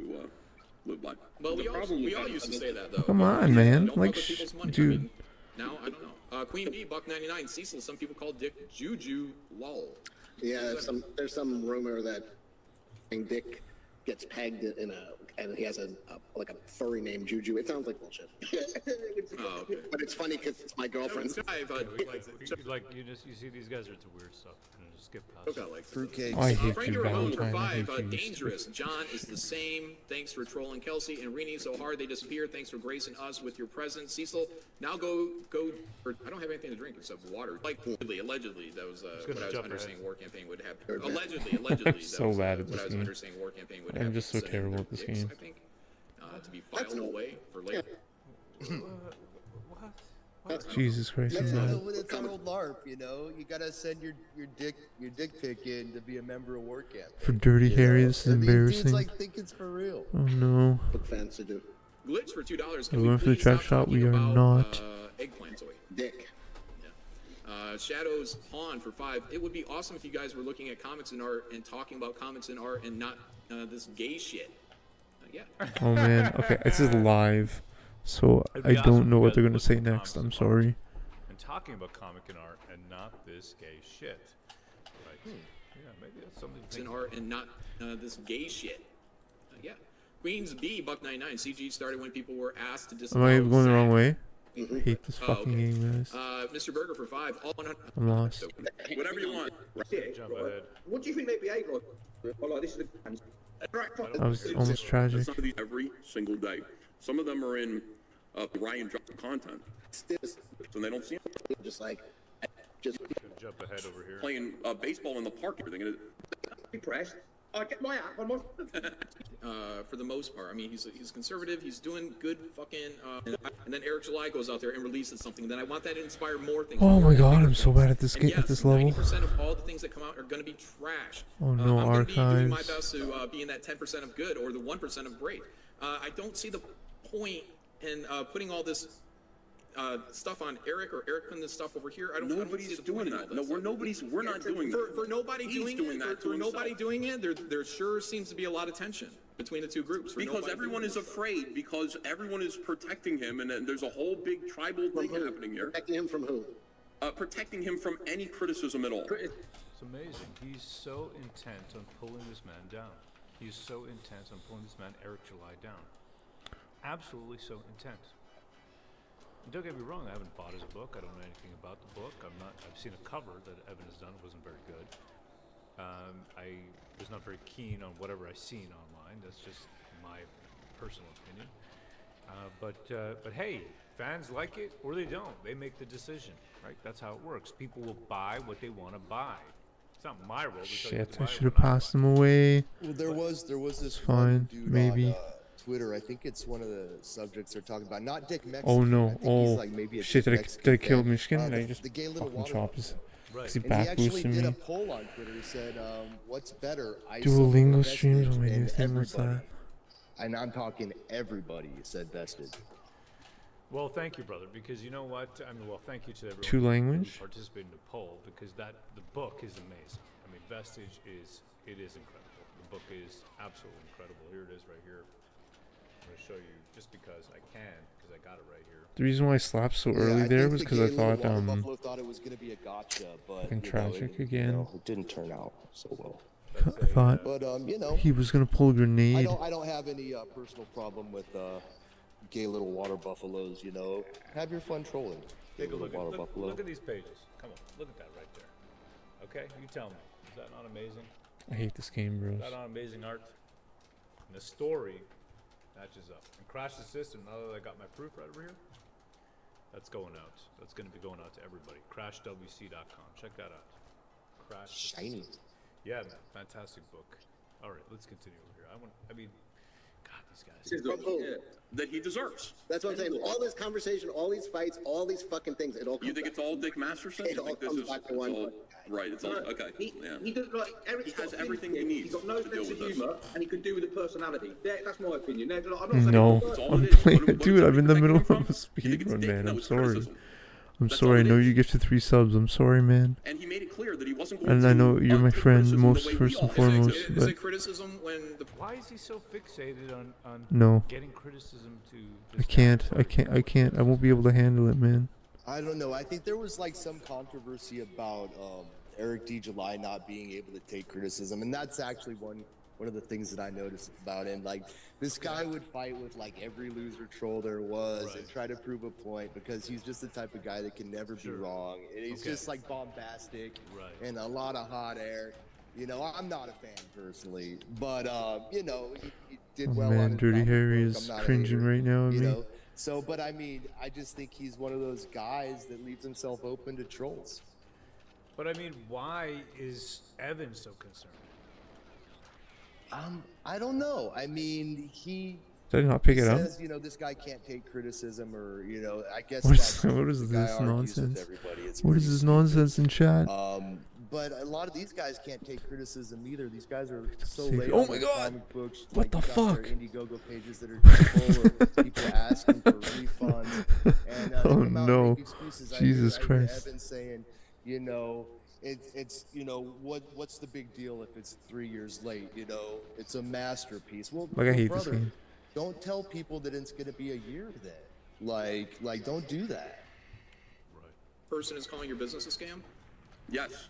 Well, we all used to say that though. Come on, man. Don't Like, fuck with people's money. dude. I mean, now I don't know. Queen Bee, $1.99. Cecil, some people call Dick Juju lol. Yeah, there's some rumor that Dick gets pegged and he has a furry name, Juju. It sounds like bullshit. Oh, okay. But it's funny because it's my girlfriend. You see these guys are into weird stuff. Just skip past. Fruitcake. I hate Frankie you, Ramone for Valentine. I 5. hate you. Dangerous. John is the same. Thanks for trolling Kelsey and Rini so hard they disappeared. Thanks for gracing us with your presence. Cecil, now go. I don't have anything to drink except water. Like allegedly, that was what I was understanding war campaign would have. Allegedly, I'm so that was bad at what this I was game. understanding war campaign would have. I'm just so sending terrible their at this dicks, game. I think, to be filed away for later. Jesus Christ, I'm mad. It's an old LARP, You gotta send your dick pic in to be a member of War Camp. For Dirty Harry, this is embarrassing. Dudes like think it's for real. Oh no. Big fans to do. Glitch for $2. We're Can going for the please trap stop shot. We talking are about, not. Eggplants. Dick. Shadows Pawn for 5. It would be awesome if you guys were looking at comics and art and talking about comics and art and not this gay shit. Yeah. Oh man. Okay, this is live. So It'd I be awesome don't if know you what guys they're gonna looked say at next. comics I'm and sorry. And talking about comic and art and not this gay shit. Right. Yeah, maybe that's something It's to in think art and not this gay shit. Yeah. Queens B, $1.99. CG started when people were asked to Am disavow. I going the wrong way? Mhm. I hate this fucking game, guys. Mr. Burger for 5. All 100. I'm lost. Whatever you want. Jump ahead. What do you think they behave like? Well, like this is the. That was almost tragic. Some of these every single day. Some of them are in Ryan Johnson content, so they don't see them. Just jump ahead over here. Playing baseball in the park. Everything. Depressed. I get my app on my. For the most part, I mean, he's conservative. He's doing good fucking. And then Eric July goes out there and releases something. Then I want that to inspire more things. Oh my God, I'm so bad at this And game, yes, at this level. 90% of all the things that come out are going to be trash. Oh no, I'm going to be doing my archives. best to be in that 10% of good or the 1% of great. I don't see the point in putting all this stuff on Eric or Eric putting this stuff over here. I don't see Nobody's the doing point in all that. No, this. we're not doing that. For nobody He's doing that for to nobody himself. doing it, there sure seems to be a lot of tension between the two groups. Because everyone is afraid, because everyone is protecting him, and then there's a whole big tribal thing happening here. Protecting him from who? Protecting him from any criticism at all. It's amazing. He's so intent on pulling this man down. He's so intent on pulling this man, Eric July, down. Absolutely so intent. And don't get me wrong, I haven't bought his book. I don't know anything about the book. I've seen a cover that Evan has done. It wasn't very good. I was not very keen on whatever I seen online. That's just my personal opinion. But hey, fans like it or they don't. They make the decision, right? That's how it works. People will buy what they want to buy. It's not my role to tell you Shit, to I buy should have what I passed them away. Well, there was this It's fine, dude maybe. on Twitter. I think it's one of the subjects they're talking about. Not Dick Mexican. Oh no! I think Oh he's like maybe a shit! Dick Did I Mexican kill fan. Michigan? I The- just the gay little fucking water chop his. Right. Is he And he back actually boosting did me? a poll on Twitter. He said, "What's better, ISO Duolingo or streams Vestige?" on my new And thing. What's everybody, that? and I'm talking everybody, said Vestige. Well, thank you, brother, because you know what? I mean, well, thank you to everyone Two language? who participated in the poll, because the book is amazing. I mean, Vestige is incredible. The book is absolutely incredible. Here it is right here. going to show you just because I can, because I got it right here. The reason why I slapped so early there was because I thought, Buffalo thought it was going to be a gotcha, but fucking tragic again. it didn't turn out so well. I thought But he was gonna pull a grenade. I don't have any personal problem with gay little water buffaloes. Have your fun trolling. Take a look water at, buffalo. look at these pages. Come on, look at that right there. Okay, you tell me. Is that not amazing? I hate this game, bros. Is that not amazing art? And the story matches up. And Crash the System, now that I got my proof right over here, that's going out. That's going to be going out to everybody. CrashWC.com. Check that out. Crash. Shiny. Yeah, man. Fantastic book. All right, let's continue over here. I mean, God, these guys. That he deserves. That's what I'm saying. All this conversation, all these fights, all these fucking things, it all comes You think it's all Dick Masterson? It You all think this comes is back to it's one. all right? It's all okay. Yeah. He does like Eric. He has everything he needs He's got no to deal sense of with this. humour, and he could do with a personality. That's my opinion. I'm not No, saying I'm playing, dude. I'm in the middle of a speedrun, man. I'm sorry. I'm sorry. I know you gifted 3 subs. I'm sorry, man. And he made it clear that he wasn't going And to I know you're my friend, most first and foremost. Is But it criticism when the... Why is he so fixated on no, getting criticism to... I can't. I won't be able to handle it, man. I don't know. I think there was like some controversy about Eric D. July not being able to take criticism, and that's actually one of the things that I noticed about him. Like, this guy would fight with like every loser troll there was and try to prove a point because he's just the type of guy that can never be wrong. And he's just like bombastic and a lot of hot air. I'm not a fan personally, but he did well. Man, on his Dirty comic Harry book. is I'm not a cringing hater, right now at me. So, but I mean, I just think he's one of those guys that leaves himself open to trolls. But I mean, why is Evan so concerned? I don't know. I mean, Did I not pick it up? says, this guy can't take criticism, or I guess What that's is, what is the guy this argues with nonsense? everybody. It's What is pretty this stupid. nonsense in chat? But a lot of these guys can't take criticism either. These guys are so Save late you. Oh on my their God! comic books. What like, the got their fuck? Indiegogo pages that are just full of people asking for refunds. And, they Oh come out and no! make excuses. Jesus I hear Christ! Evan saying, it's what's the big deal if it's 3 years late? It's a masterpiece. Well, Like, I hate this brother, game. don't tell people that it's going to be a year then. Like don't do that. person is calling your business a scam? Yes.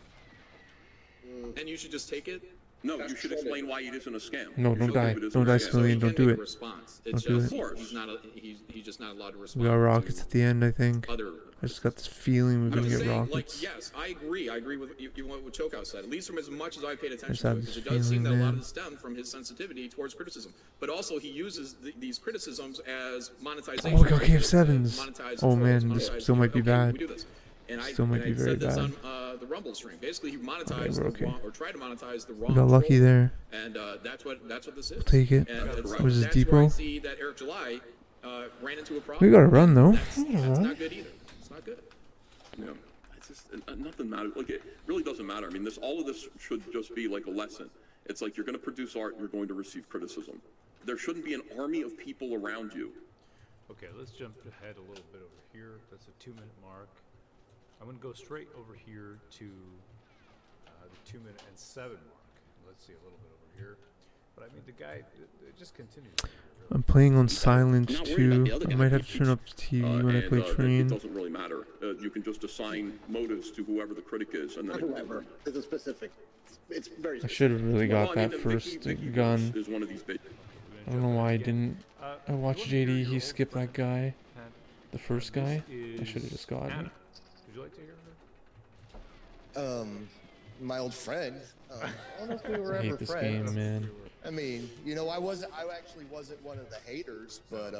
And you should just take it? No, you should explain why it isn't a scam. No, You don't should die. prove it isn't Don't a die, scam. civilian. Don't do Make it. a response. Don't It's do just it. he's just not allowed to respond. We got rockets to at the end, I think. other- I just got this feeling we're I'm gonna just get saying, rockets. yes, I agree with you what Chokow said. At least from as much as I paid attention just to have it, because this it does seem that feeling, a lot of man. it stemmed from his sensitivity towards criticism. But also, he uses these criticisms as monetization. Oh, we got KF7s. Monetize Oh trolls, man, this monetize, still might be okay, bad. we do this. And Still might be very said this bad. on the Rumble stream. Basically, he monetized we're the okay. wrong, or tried to monetize the wrong. We got lucky troll. there. And that's what this is. We'll take it. And What is this, that's deep where I roll? see that Eric July ran into a problem. We gotta run though. That's, We gotta that's run. not good either. It's not good. Yeah, it's just nothing matters. Like, it really doesn't matter. I mean, all of this should just be like a lesson. It's like you're going to produce art, you're going to receive criticism. There shouldn't be an army of people around you. Okay, let's jump ahead a little bit over here. That's a 2-minute mark. I'm going to go straight over here to the 2-minute and 7 mark. Let's see a little bit over here. But I mean, the guy, it just continues. I'm playing on silent Not worried too. about the other I guy. might have He to turn up the TV when I play It Train. doesn't really matter. You can just assign motives to whoever the critic is, and then Whoever. There's a specific. It's very I specific. should have really got Well, I mean, that Vicky first gun. is one of these big. I don't know why I didn't. I watched JD. He skipped that guy. The first guy. I should have just gotten it. Would you like to hear her? My old friend. I don't know if we were I ever hate this friends. game, man. I mean, I actually wasn't one of the haters, but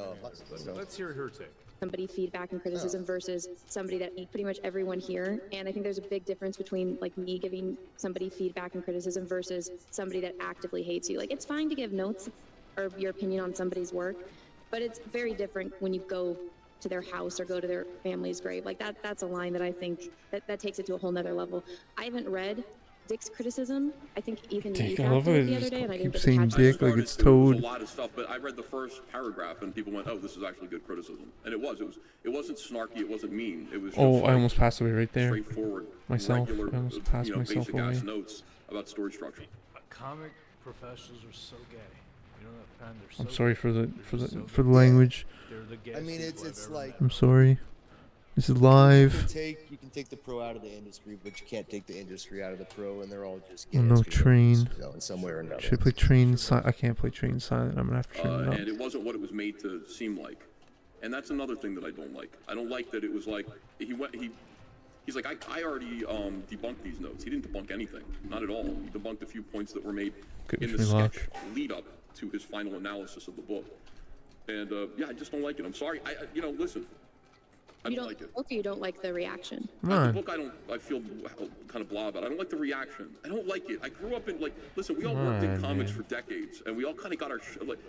Let's hear her take. Somebody feedback and criticism versus somebody that pretty much everyone here. And I think there's a big difference between like me giving somebody feedback and criticism versus somebody that actively hates you. Like, it's fine to give notes or your opinion on somebody's work, but it's very different when you go to their house or go to their family's grave. Like that's a line that I think that takes it to a whole nother level. I haven't read Dick's criticism. I think even Dick, you I love the it. other Just day, and I keep didn't get to saying catch Dick it. like it's There was Toad. a lot of stuff, but I read the first paragraph, and people went, "Oh, this is actually good criticism," and it wasn't snarky, it wasn't mean, it was. Oh, just I almost passed away right there. Straightforward, Myself. regular, I almost passed myself basic ass away. notes about story structure. Comic professionals are so gay. You know that Pan, I'm sorry for the language. I mean, it's like I'm sorry. This is you live. can take the pro out of the industry, but you can't take the industry out of the pro, and they're all just Oh, gas no videos, train. you know, in some way or another. Should I play train silent? I can't play train silent. I'm gonna have to turn it up. And it wasn't what it was made to seem like. And that's another thing that I don't like. I don't like that it was like he's like, I already debunked these notes. He didn't debunk anything, not at all. He debunked a few points that were made in the sketch lead up to his final analysis of the book. And yeah, I just don't like it. I'm sorry. You know, listen. I don't like it. Okay, you don't like the reaction. The book, I feel kind of blah about. I don't like the reaction. I don't like it. I grew up in listen, we all worked in comics for decades, and we all kind of got our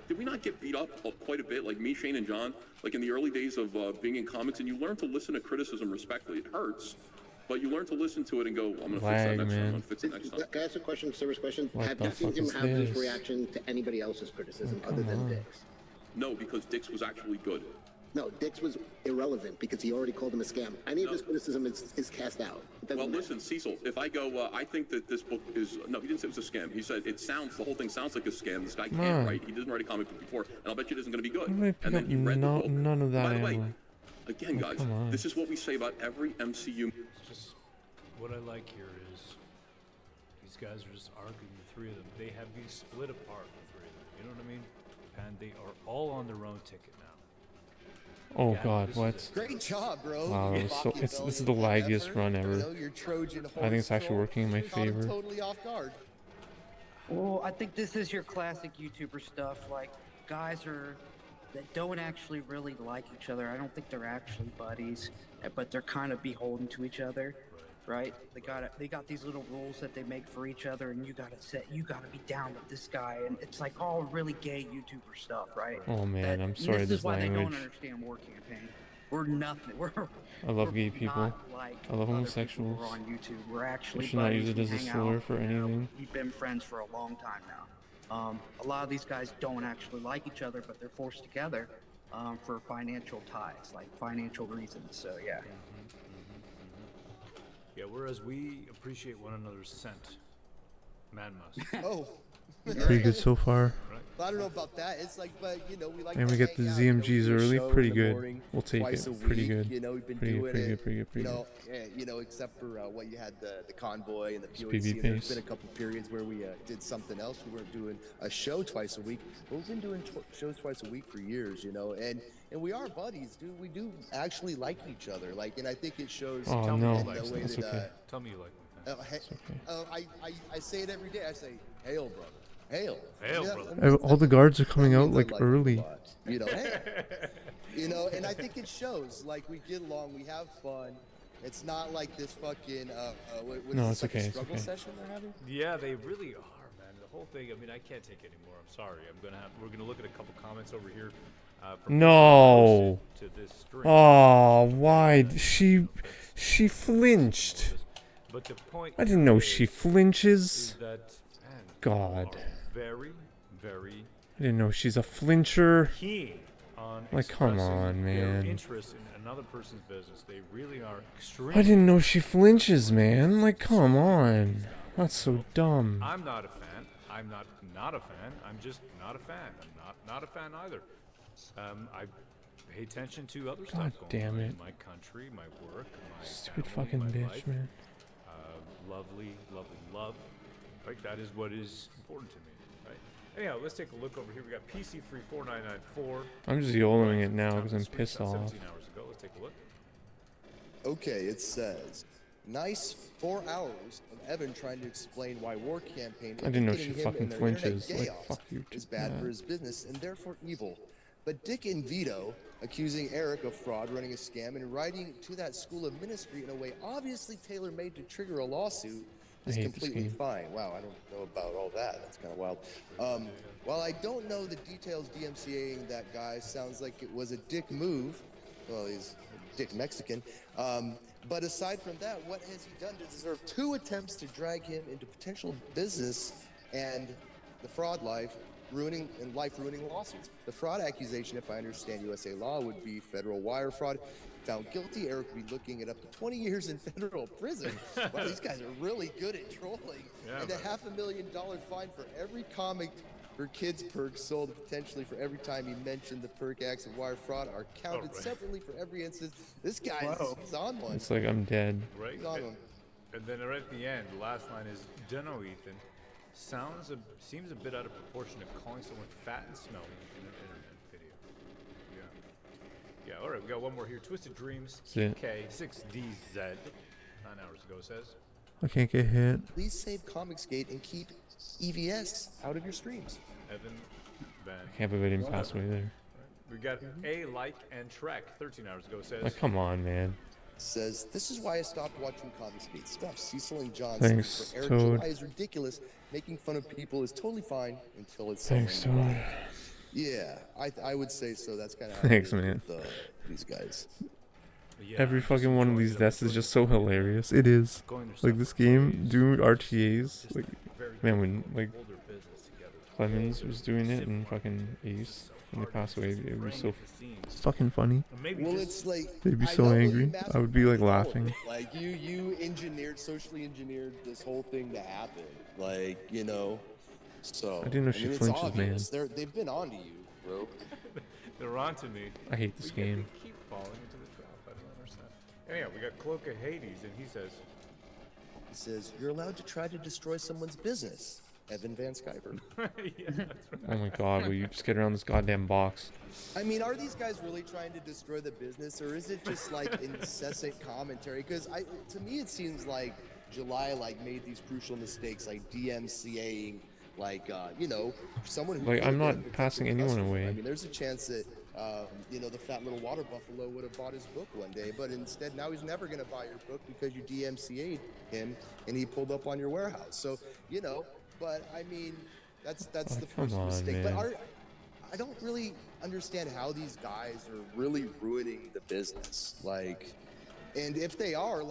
did we not get beat up quite a bit? Like me, Shane, and John, like in the early days of being in comics, and you learn to listen to criticism respectfully. It hurts, but you learn to listen to it and go, I'm gonna fix that next time. I'm gonna fix it next time. Can I ask a question, service question? What Have the you seen fuck him is have this this? reaction to anybody else's criticism other than Dick's? No, because Dick's was actually good. No, Dick's was irrelevant because he already called him a scam. Any of his criticism is cast out. Well, listen, Cecil, if I go, I think that this book is, no, he didn't say it was a scam. He said the whole thing sounds like a scam. This guy can't write. He doesn't write a comic book before, and I'll bet you it isn't going to be good. And then he read the book. None of that. By the way, ammo. again, guys, this is what we say about every MCU. Just what I like here is these guys are just arguing, the three of them. They have been split apart, the three of them. You know what I mean? And they are all on their own ticket now. Oh God, what? Great job, bro. Wow, that was this is the laggiest run ever. I think it's actually working in my favor. Totally off guard. Well, I think this is your classic YouTuber stuff. Like, guys that don't actually really like each other. I don't think they're actually buddies, but they're kind of beholden to each other, right? They got these little rules that they make for each other, and you gotta be down with this guy, and it's like all really gay YouTuber stuff, right? Oh man, I'm sorry. This is why language. they don't understand War Campaign. We're nothing. I love gay people. Not like I love other homosexuals. people who are on YouTube. We're actually We should not use it buddies. as a We hang slur out, for you know, anything. We've been friends for a long time now. A lot of these guys don't actually like each other, but they're forced together for financial ties, like financial reasons. So yeah. Yeah, whereas we appreciate one another's scent. Man must. Oh. Pretty good so far. Well, I don't know about that. It's like, but you know, we like. And to we get the hang out, ZMGs you know, we do a early. show Pretty in the good. morning, We'll take twice it. a Pretty week, good. You know, we've been Pretty doing good, it. pretty good. You know, except for what you had the convoy and the It's POC. BB There's pace. been a couple periods where we did something else. We weren't doing a show twice a week. But we've been doing shows twice a week for years. You know, and we are buddies, dude. We do actually like each other. Like, and I think it shows. Oh, in no. the way That's that, okay. Tell me you like me. I say it every day. I say, "Hail, brother." Hail. Hail, Yeah, brother. All the guards are coming out means like I early. a lot, you know, hey, you know, and I think it shows. Like, we get along, we have fun. It's not like this fucking what No, is it's this, like okay, a it's struggle okay. session they're having? Yeah, they really are, man. The whole thing. I mean, I can't take it anymore. I'm sorry. We're gonna look at a couple comments over here. From No. to this stream. Oh, why? She flinched. But the point I didn't know is- she flinches. is that, man, God. you are very, very I didn't know she's a flincher. keen on Like, come expressing on, their man. interest in another person's business. They really are extremely. I didn't know she flinches, man. Like, come on. That's so dumb. I'm not a fan. I'm not a fan. I'm just not a fan. I'm not a fan either. I pay attention to other God stuff going damn on it. in my country, my work, my Stupid family, fucking my bitch, life. man. Lovely love. Right, that is what is important to me. Right. Anyhow, let's take a look over here. We got PC Free 4994. I'm just YOLOing it now because I'm pissed off. 17 hours ago. Let's take a look. Okay, it says, nice 4 hours of Evan trying to explain why War Campaign I didn't know implicating she him fucking in their internet flinches. Like, chaos fuck you. is bad for his business and therefore evil. But Dick and Vito accusing Eric of fraud, running a scam, and writing to that school of ministry in a way obviously tailor-made to trigger a lawsuit is hate this completely game. fine. Wow, I don't know about all that. That's kind of wild. While I don't know the details DMCAing that guy, sounds like it was a dick move. Well, he's a dick Mexican. But aside from that, what has he done to deserve 2 attempts to drag him into potential business and the fraud life-ruining lawsuits? The fraud accusation, if I understand USA law, would be federal wire fraud. Found guilty, Eric would be looking at up to 20 years in federal prison. Wow, these guys are really good at trolling. Yeah, and a $500,000 fine for every comic Her kids' perks sold potentially for every time he mentioned the perk acts of wire fraud are counted separately for every instance. This guy's he's on one. It's like I'm dead. Right. He's on one. And then right at the end, the last line is, "Dunno, Ethan. Seems a bit out of proportion to calling someone fat and smelly in an internet video." Yeah. Yeah. All right. We got one more here. Twisted Dreams TK6DZ 9 hours ago says, I can't get hit. Please save Comicsgate and keep EVS out of your streams. Evan Van. I can't believe I didn't pass away there. We got A Like and Trek 13 hours ago says, Like, come on, man. Says, this is why I stopped watching Comicsgate stuff. Cecil and John Thanks, for Eric Toad. July is ridiculous. Making fun of people is totally fine until it's Thanks, someone- Toad. Yeah, I would say so. That's kind of Thanks, man. These guys. Every fucking one of these deaths is just so hilarious. It is. Like this game, doing RTAs. Like, man, when like Clemens was doing it and fucking Ace, when they passed away, it was so fucking funny. Well, it's like They'd be I so know what angry. you I would be like laughing. Like you socially engineered this whole thing to happen. Like, you know. So I didn't know she it's flinches, obvious. man. They've been on to you, bro. they're on to me. I hate this game. They keep falling into the trap. I don't understand. Anyhow, we got Cloak of Hades, and he says, you're allowed to try to destroy someone's business. Evan Van Skyver. Yeah, that's right. Oh my god, will you just get around this goddamn box? I mean, are these guys really trying to destroy the business, or is it just like incessant commentary? Because to me, it seems like July made these crucial mistakes, like DMCAing, someone who. Like, I'm not passing anyone away. I mean, there's a chance that the fat little water buffalo would have bought his book one day, but instead now he's never going to buy your book because you DMCA'd him and he pulled up on your warehouse. So but I mean, that's the first mistake. Man. But I don't really understand how these guys are really ruining the business. Like, and if they are,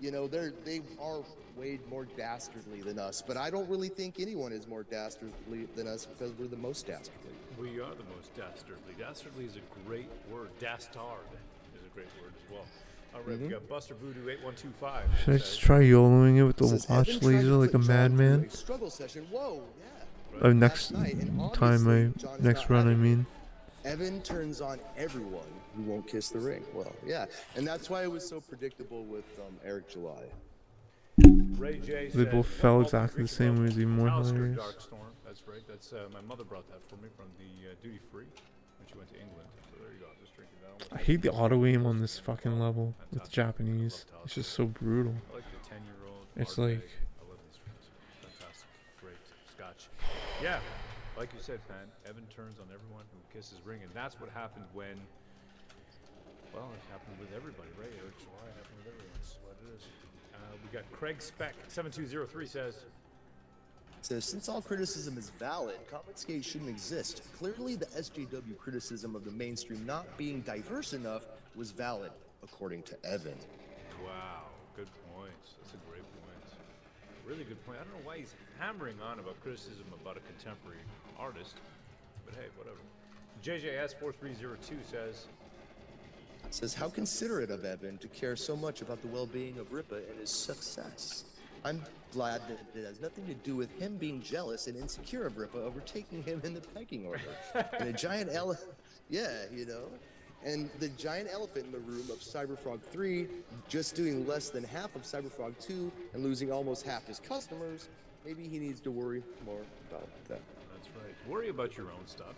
they are way more dastardly than us. But I don't really think anyone is more dastardly than us because we're the most dastardly. We are the most dastardly. Dastardly is a great word. Dastard is a great word as well. All right, we got Buster Voodoo 8125. Should I just try YOLOing it with the watch Evan tried laser to like a put John madman? through a struggle session. Whoa, yeah. Next time, next run, I mean. Evan turns on everyone who won't kiss the ring. Well, yeah, and that's why it was so predictable with Eric July. Ray J They said, both fell exactly the same way, is even more Alistair hilarious. Darkstorm. That's right. That's my mother brought that for me from the duty free when she went to England. So there you go. I'm just drinking that. I hate the auto aim on this fucking level with Japanese. It's just so brutal. I like the 10-year-old. It's like. I love these drinks. Fantastic. Great. Scotch. Yeah. Like you said, Pan, Evan turns on everyone who kisses ring, and that's what happened when. Well, it happened with everybody, right? Eric July happened with everyone. That's what it is. We got Craig Speck 7203 says. Since all criticism is valid, Comicsgate shouldn't exist. Clearly, the SJW criticism of the mainstream not being diverse enough was valid, according to Evan. Wow, good point. That's a great point. Really good point. I don't know why he's hammering on about criticism about a contemporary artist, but hey, whatever. JJS4302 says, how considerate of Evan to care so much about the well-being of Ripa and his success. I'm glad that it has nothing to do with him being jealous and insecure of Ripa overtaking him in the pecking order. And a giant and the giant elephant in the room of Cyberfrog 3 just doing less than half of Cyberfrog 2 and losing almost half his customers. Maybe he needs to worry more about that. That's right. Worry about your own stuff.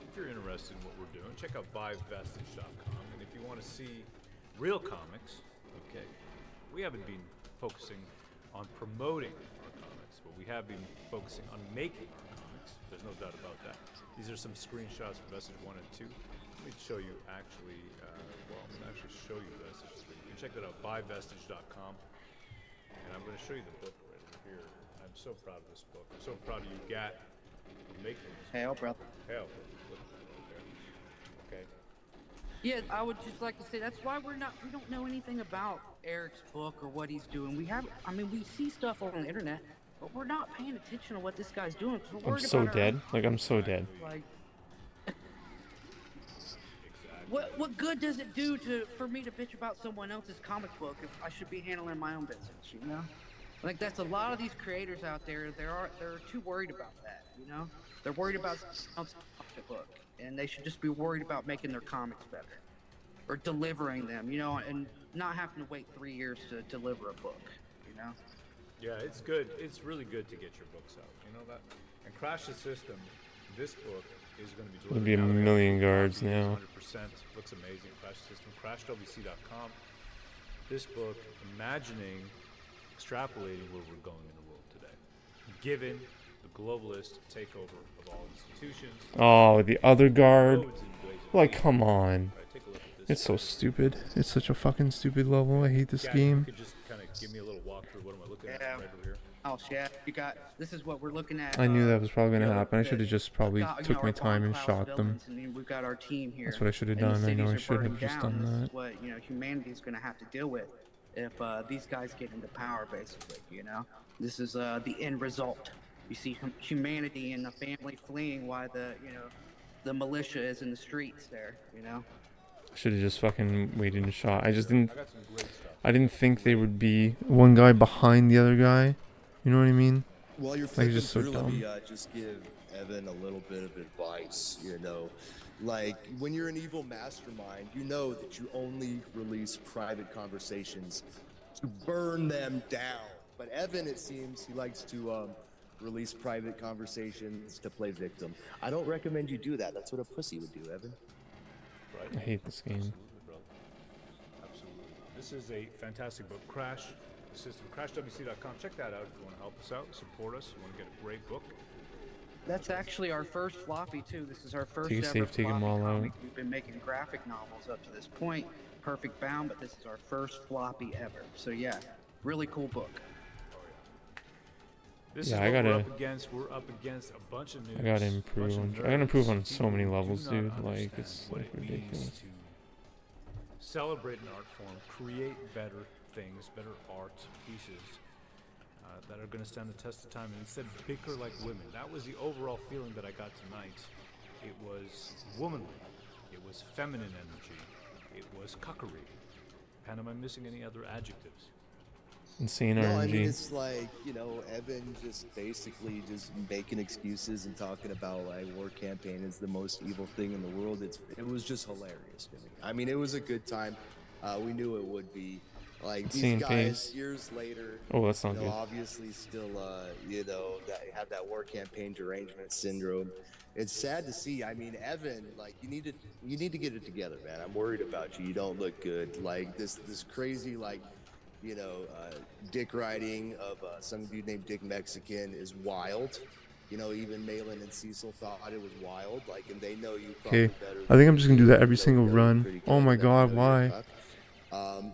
If you're interested in what we're doing, check out buyvestige.com. And if you want to see real comics, okay, we haven't been focusing on promoting our comics, but we have been focusing on making our comics. There's no doubt about that. These are some screenshots from Vestige 1 and 2. Let me show you actually, I'm going to actually show you Vestige 3. You can check that out, buyvestige.com. And I'm going to show you the book right over here. I'm so proud of this book. I'm so proud of you, Gat, for making this. Hell, brother. Hell. Okay. Yeah, I would just like to say that's why we don't know anything about Eric's book or what he's doing. We see stuff on the internet, but we're not paying attention to what this guy's doing. I'm so dead. I'm so dead. Like, what good does it do for me to bitch about someone else's comic book if I should be handling my own business, you know? Like that's a lot of these creators out there. They're too worried about that. You know, they're worried about something off the book, and they should just be worried about making their comics better or delivering them. You know, and not having to wait 3 years to deliver a book. You know. Yeah, it's good. It's really good to get your books out. You know that. And Crash the System. This book is going to be It'll delivered. be a now. They got million full guards copies, now. 100%. Looks amazing. Crash the System. CrashWC.com. This book, imagining, extrapolating where we're going in the world today, given the globalist takeover of all institutions. Oh, the other guard. Roads and ways of Like, being. come on. Right, take a look at this. It's so stupid. It's such a fucking stupid level. I hate this Gabby, game. You could just kind of give me a little walkthrough. What am I looking at right over here? Oh yeah, you got. This is what we're looking at. I knew that was probably you gonna know, happen. I should have just probably got, you took know, my our time and Cloud shot them. villains, and then we've got our team here. That's what I should have and the done. I know I cities are should have burning just down. done This that. is what humanity's going to have to deal with if these guys get into power. Basically, this is the end result. You see humanity and the family fleeing while the militia is in the streets there. I should have just fucking waited and shot. I just didn't. I didn't think they would be one guy behind the other guy. You know what I mean? While you're Like, flipping just so through, let dumb. me just give Evan a little bit of advice. Like when you're an evil mastermind, you know that you only release private conversations to burn them down. But Evan, it seems, he likes to release private conversations to play victim. I don't recommend you do that. That's what a pussy would do, Evan. I hate this game. Absolutely, bro. Absolutely. This is a fantastic book. Crash the System. CrashWC.com. Check that out if you want to help us out, support us. You want to get a great book. That's actually our first floppy too. This is our first Take it ever safe, take 'em floppy all out. comic. We've been making graphic novels up to this point, perfect bound, but this is our first floppy ever. So yeah, really cool book. This Yeah, is I what gotta- we're up against. We're up against a bunch of news. I gotta improve bunch of on. I gotta improve on nerds, so many people who levels, do not dude. Like understand it's what like it means ridiculous. to celebrate an art form, create better things, better art pieces that are going to stand the test of time, and instead bicker like women. That was the overall feeling that I got tonight. It was womanly. It was feminine energy. It was cuckery. And am I missing any other adjectives? Insane No, I RNG. mean, it's like, Evan just basically just making excuses and talking about like war campaign is the most evil thing in the world. It was just hilarious to me. I mean, it was a good time. We knew it would be. Like Insane these guys pace. years later, Oh, that's not good. obviously still, that have that war campaign derangement syndrome. It's sad to see. I mean, Evan, like you need to get it together, man. I'm worried about you. You don't look good. Like this crazy, dick riding of some dude named Dick Mexican is wild. Even Malin and Cecil thought it was wild. Like, and they know you probably Okay, better. I think I'm just gonna do that every They single know you run. pretty Oh good, my they god, know why? you're tough.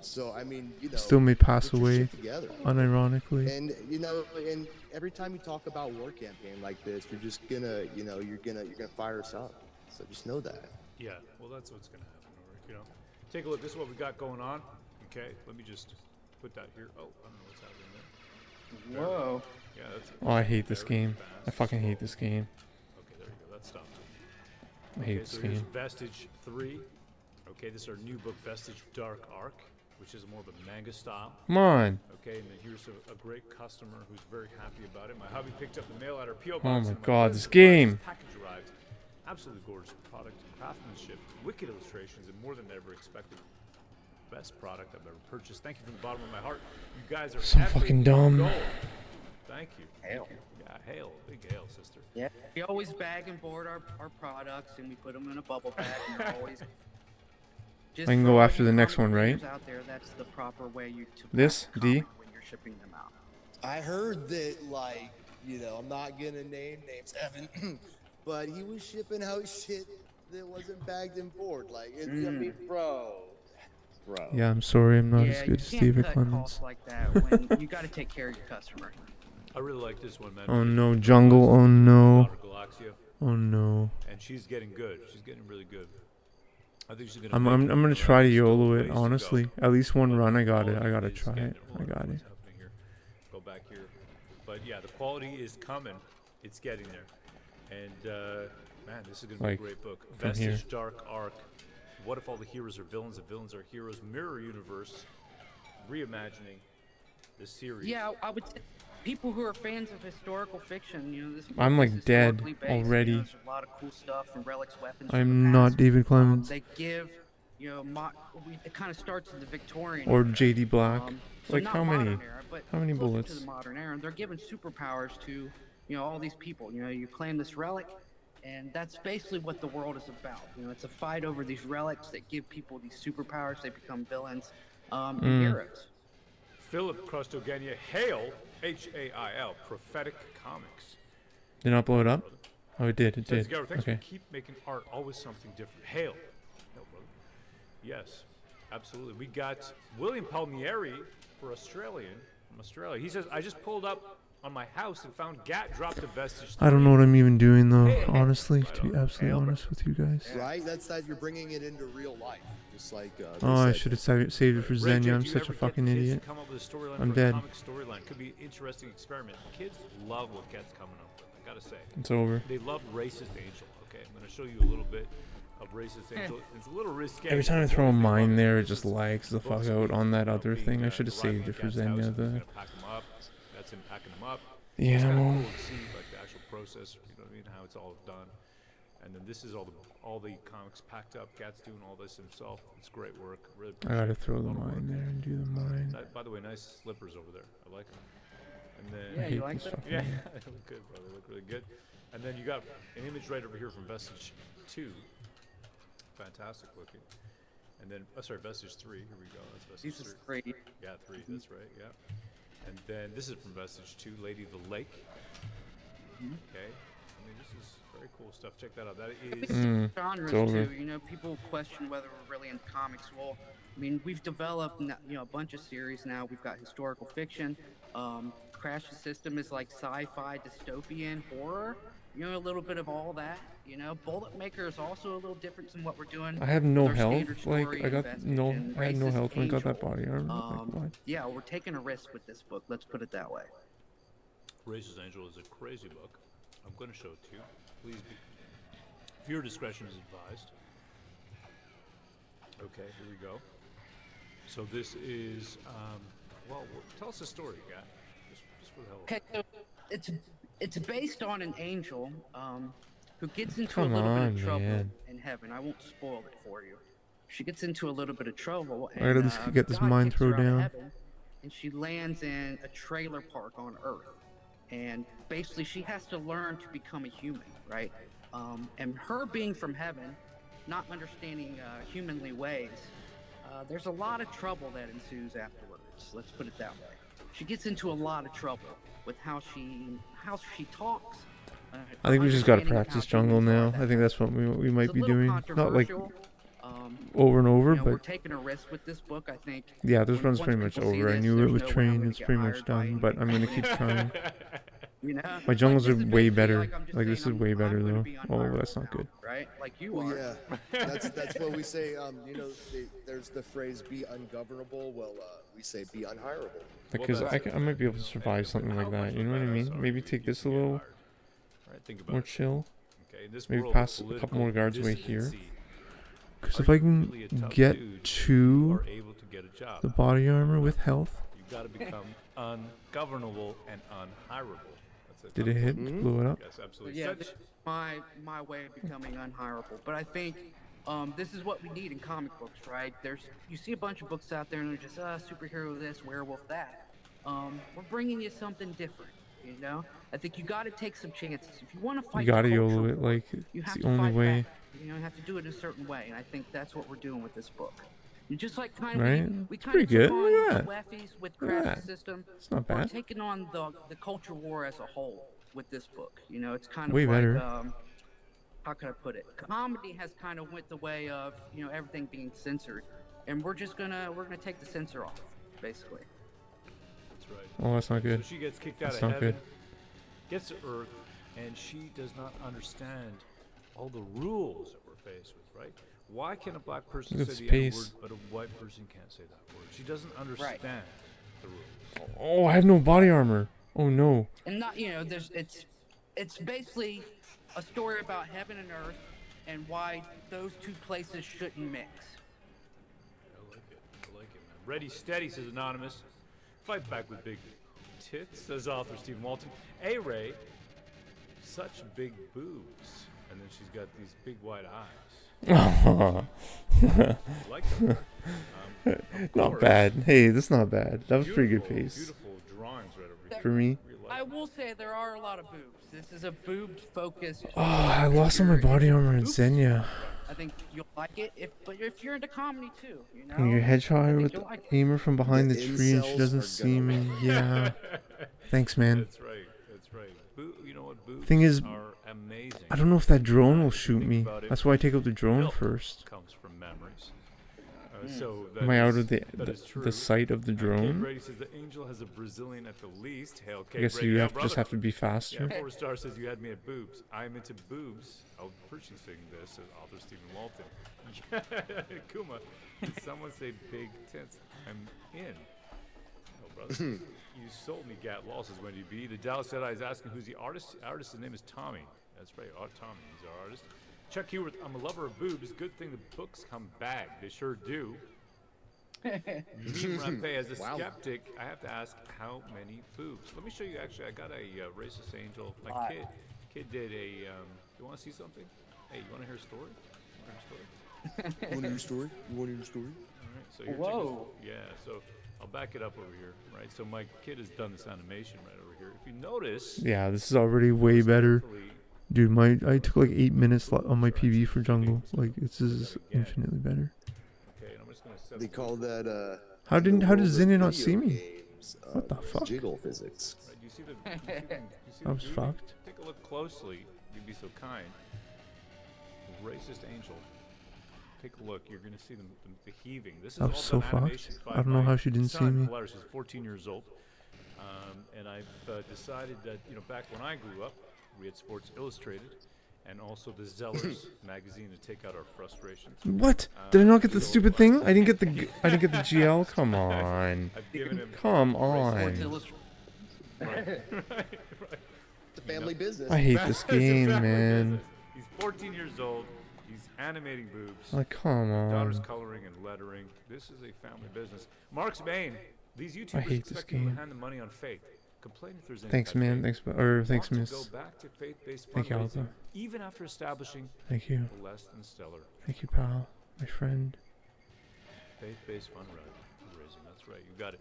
So I mean, Still may pass get your away, shit together. unironically. And and every time you talk about war campaign like this, you're just gonna, you're gonna fire us up. So just know that. Yeah, well, that's what's going to happen. Or, take a look. This is what we got going on. Okay, let me just put that here. Oh, I don't know what's happening there. Whoa. Yeah, that's Oh, I hate this very game. I fucking hate this game. Okay, there you go. That stopped. I hate this so here's game. Vestige 3. Okay, this is our new book, Vestige Dark Arc, which is more of a manga style. Come on. Okay, and then here's a great customer who's very happy about it. My hubby picked up the mail at our P.O. Oh box. my and God, cousin this surprised game. his package arrived. Absolutely gorgeous product, craftsmanship, wicked illustrations, and more than I ever expected. Best product I've ever purchased. Thank you from the bottom of my heart. You guys are So epic fucking dumb. gold. Thank you. Hail. Yeah, hail. Big hail, sister. Yeah, we always bag and board our products, and we put them in a bubble bag, and they're always. I can go after the next one, right? Out there, that's the proper way to This pack a D. comic when you're shipping them out. I heard that, I'm not gonna name names, Evan, but he was shipping out shit that wasn't bagged and board. Like, I mean, bro. Yeah, I'm sorry, I'm not as Yeah, good as you can't Steven cut Clemens. costs like that when you got to take care of your customer. I really like this one, man. Oh no, jungle. Oh no. Daughter Galaxia. Oh no. And she's getting good. She's getting really good. I think she's gonna. I'm make it gonna around. try to There's still YOLO a it. ways to go. Honestly, at least one run. I got it. I Quality gotta is try getting- it. I hold on, got it. what's happening here? Go back here. But yeah, the quality is coming. It's getting there. And man, this is gonna be Like, a great book. from here. Vestige Dark Arc. What if all the heroes are villains and villains are heroes? Mirror universe. Reimagining the series. Yeah, I would say people who are fans of historical fiction, you know, this book I'm is like dead historically based, already. You know, there's a lot of cool stuff from relics, weapons from the I'm not past. David Clemens. They give, you know, it kind of starts in the Victorian Or era. JD Black. So Like not how many? modern era, but How many closer bullets? to the modern era. And they're giving superpowers to, you know, all these people. You know, you claim this relic, and that's basically what the world is about. You know, it's a fight over these relics that give people these superpowers. They become villains and heroes. Philip Crostogenia, Hail, H-A-I-L, Prophetic Comics. Did not blow it up? Oh, it did. It Says, did. Gary, thanks Okay. for keep making art always something different. Hail. No, brother. Yes, absolutely. We got William Palmieri from Australia. He says, I just pulled up on my house and found Gat dropped a vestige. I don't know what I'm even doing though, Hey. honestly, to be absolutely honest with you guys. Right? That's that you're bringing it into real life, just like. They Oh, I said. should have saved it for Ray J, Xenia. do I'm you such ever a get fucking kids to idiot. come up with a storyline I'm for a dead. comic storyline? Could be an interesting experiment. Kids love what Cat's coming up with, I gotta say. It's over. They love Racist Angel. Okay, I'm gonna show you a little bit of Racist Angel. It's a little risque. Every time I throw a mine there, it just lags the fuck out on that other thing. I should have saved it for Xenia. Pack them up. That's him packing them up. The It's kinda animal. cool to see like the actual process. You know what I mean? How it's all done. And then this is all the comics packed up. Cat's doing all this himself. It's great work. Really I gotta appreciate it. throw A the lot of work mine there and do the mine. By the way, nice slippers over there. I like them. And then Yeah, you like them? Yeah, they look good, bro. They look really good. And then you got an image right over here from Vestige 2. Fantastic looking. And then, Vestige 3. Here we go. That's Vestige These is 3. three. Yeah, 3. That's right. Yeah. And then this is from Vestige 2, Lady of the Lake. Okay. I mean, this is very cool stuff. Check that out. That is Genres over. too. You know, people question whether we're really into comics. Well, I mean, we've developed a bunch of series now. We've got historical fiction. Crash the System is like sci-fi, dystopian, horror. You know, a little bit of all that. You know, Bullet Maker is also a little different than what we're doing. I have no with our health. standard Like story, I got investigation, I had no Racist health when I got that Angel. body armor. Like, what? Yeah, we're taking a risk with this book. Let's put it that way. Racist Angel is a crazy book. I'm going to show it to you. Please be. Viewer discretion is advised. Okay, here we go. So this is, well, tell us a story, guy. Just for the hell of it. Okay, so it's based on an angel who gets into Come a little bit on, of trouble man. in heaven. I won't spoil it for you. She gets into a little bit of trouble, I gotta just get this God mine kicks throw her out of down. heaven, and she lands in a trailer park on Earth. And basically, she has to learn to become a human, right? And her being from heaven, not understanding humanly ways, there's a lot of trouble that ensues afterwards. Let's put it that way. She gets into a lot of trouble with how she talks. I think we just gotta understanding of practice how jungle humans now. are. I think that's what we might It's a be little doing. Not like controversial. over and over, You know, we're but taking a risk with this book. I think. yeah, this run's once pretty much people see over. I this, knew it there's with no way I'm train. gonna It's get pretty hired much by done, but I'm gonna keep trying. You know, My jungles like, are this is way basically better. like I'm just Like this is saying way I'm better gonna though. be Oh, unhireable that's not now, good. right? Like you Well, are. yeah, that's what we say. You know, there's the phrase "be ungovernable." Well, we say "be unhireable." Because I might be able to survive something like that. You know what I mean? Maybe take this a little Think about more it. chill. Okay, in this Maybe world pass of a couple more guards away here. political Because are if I you can really a tough get dude to who are able to get a job? the body armor with health, You've got to become ungovernable and unhireable. That's did it hit? Blew it up? Yes, absolutely. Yeah, Such- this is my way of becoming unhireable. But I think this is what we need in comic books, right? You see a bunch of books out there and they're just superhero this, werewolf that. We're bringing you something different, you know. I think you got to take some chances if you want to fight. You gotta the culture YOLO it. war, Like you it's have the to only fight way. back. You know, you have to do it in a certain way, and I think that's what we're doing with this book. You just like kind of Right? we It's kind pretty of good. took on Look the at that. Lefties with Look at Craft that. System. It's not We're bad. taking on the culture war as a whole with this book. You know, it's kind of Way like better. how could I put it? Comedy has kind of went the way of everything being censored, and we're gonna take the censor off, basically. That's right. Oh, that's not good. So she gets kicked out That's of not heaven, good. gets to Earth, and she does not understand all the rules that we're faced with, right? Why can a black person Look at say this the N-word, pace. but a white person can't say that word? She doesn't understand the rules. Oh, I have no body armor. Oh no. And not it's basically a story about heaven and earth and why those two places shouldn't mix. I like it. I like it, man. Ready, steady, says Anonymous. fight back with big tits, says author Stephen Walton. A-Ray, such big boobs. And then she's got these big white eyes. Like them. Not bad. Hey, that's not bad. That was pretty good pace. Beautiful drawings right over here. For me. I will say there are a lot of boobs. This is a boobs-focused. Oh, I lost all my body armor in Xenia. I think you'll like it, but if you're into comedy too, you know. And your hedgehog with you'll the like it. aimer from behind the tree and she doesn't see me. Yeah. Thanks, man. That's right. That's right. You know what? Boobs Thing is, are amazing. I don't know if that drone will shoot me. That's why I take out the drone Milk first. Comes from memories. So Am I out of that is the true. sight of the Kate drone? Brady says the Angel has a Brazilian at the least. Hail, Kate I guess Brady. you Yeah, have, just brother. have to be faster. Yeah, 4-star says you had me at boobs. I'm into boobs. I'll purchasing this, says author Stephen Walton. Kuma, did someone say big tits? I'm in. Oh, brother. You sold me Gat Law, says Wendy B. The Dallas Jedi is asking who's the artist. Artist's name is Tommy. That's right, Tommy. He's our artist. Chuck Heward, I'm a lover of boobs. Good thing the books come back. They sure do. Rampe, as a skeptic, I have to ask how many boobs. Let me show you. Actually, I got a racist angel. My kid did a. You want to see something? Hey, you want to hear a story? You want to hear a story? You want to hear a story? All right. So Whoa. Yeah. So I'll back it up over here. Right. So my kid has done this animation right over here. If you notice. Yeah, this is already way better. Dude, I took like 8 minutes on my PV for jungle. Like, this is infinitely better. Okay, and I'm just gonna set They call that How did Xenia not see me? games, What the fuck? Jiggle physics. Right, you see the I was beauty? fucked. Take a look closely. You'd be so kind. Racist angel. Take a look. You're going to see the heaving. This is I was all so done animation fucked. by I don't know my how she didn't see son, me. Polaris is 14 years old. And I've decided that, back when I grew up, we had Sports Illustrated and also the Zellers magazine to take out our frustrations. What? Did I not get the stupid thing? I didn't get the GL. Come on. I've given him Come on. Right. It's a family business. I hate this game, man. Business. He's 14 years old. He's animating boobs. Like, come Daughter's on. coloring and lettering. This is a family business. Mark's Bain. These YouTubers I hate this expect people to game. hand the money on faith. Complain if there's any Thanks, type of man. faith. Thanks, thanks, Want miss. to go back to faith-based Thank you, fundraising, Alpha. even after establishing Thank you. less than stellar Thank you, pal. My friend. faith-based fundraising. That's right. You got it.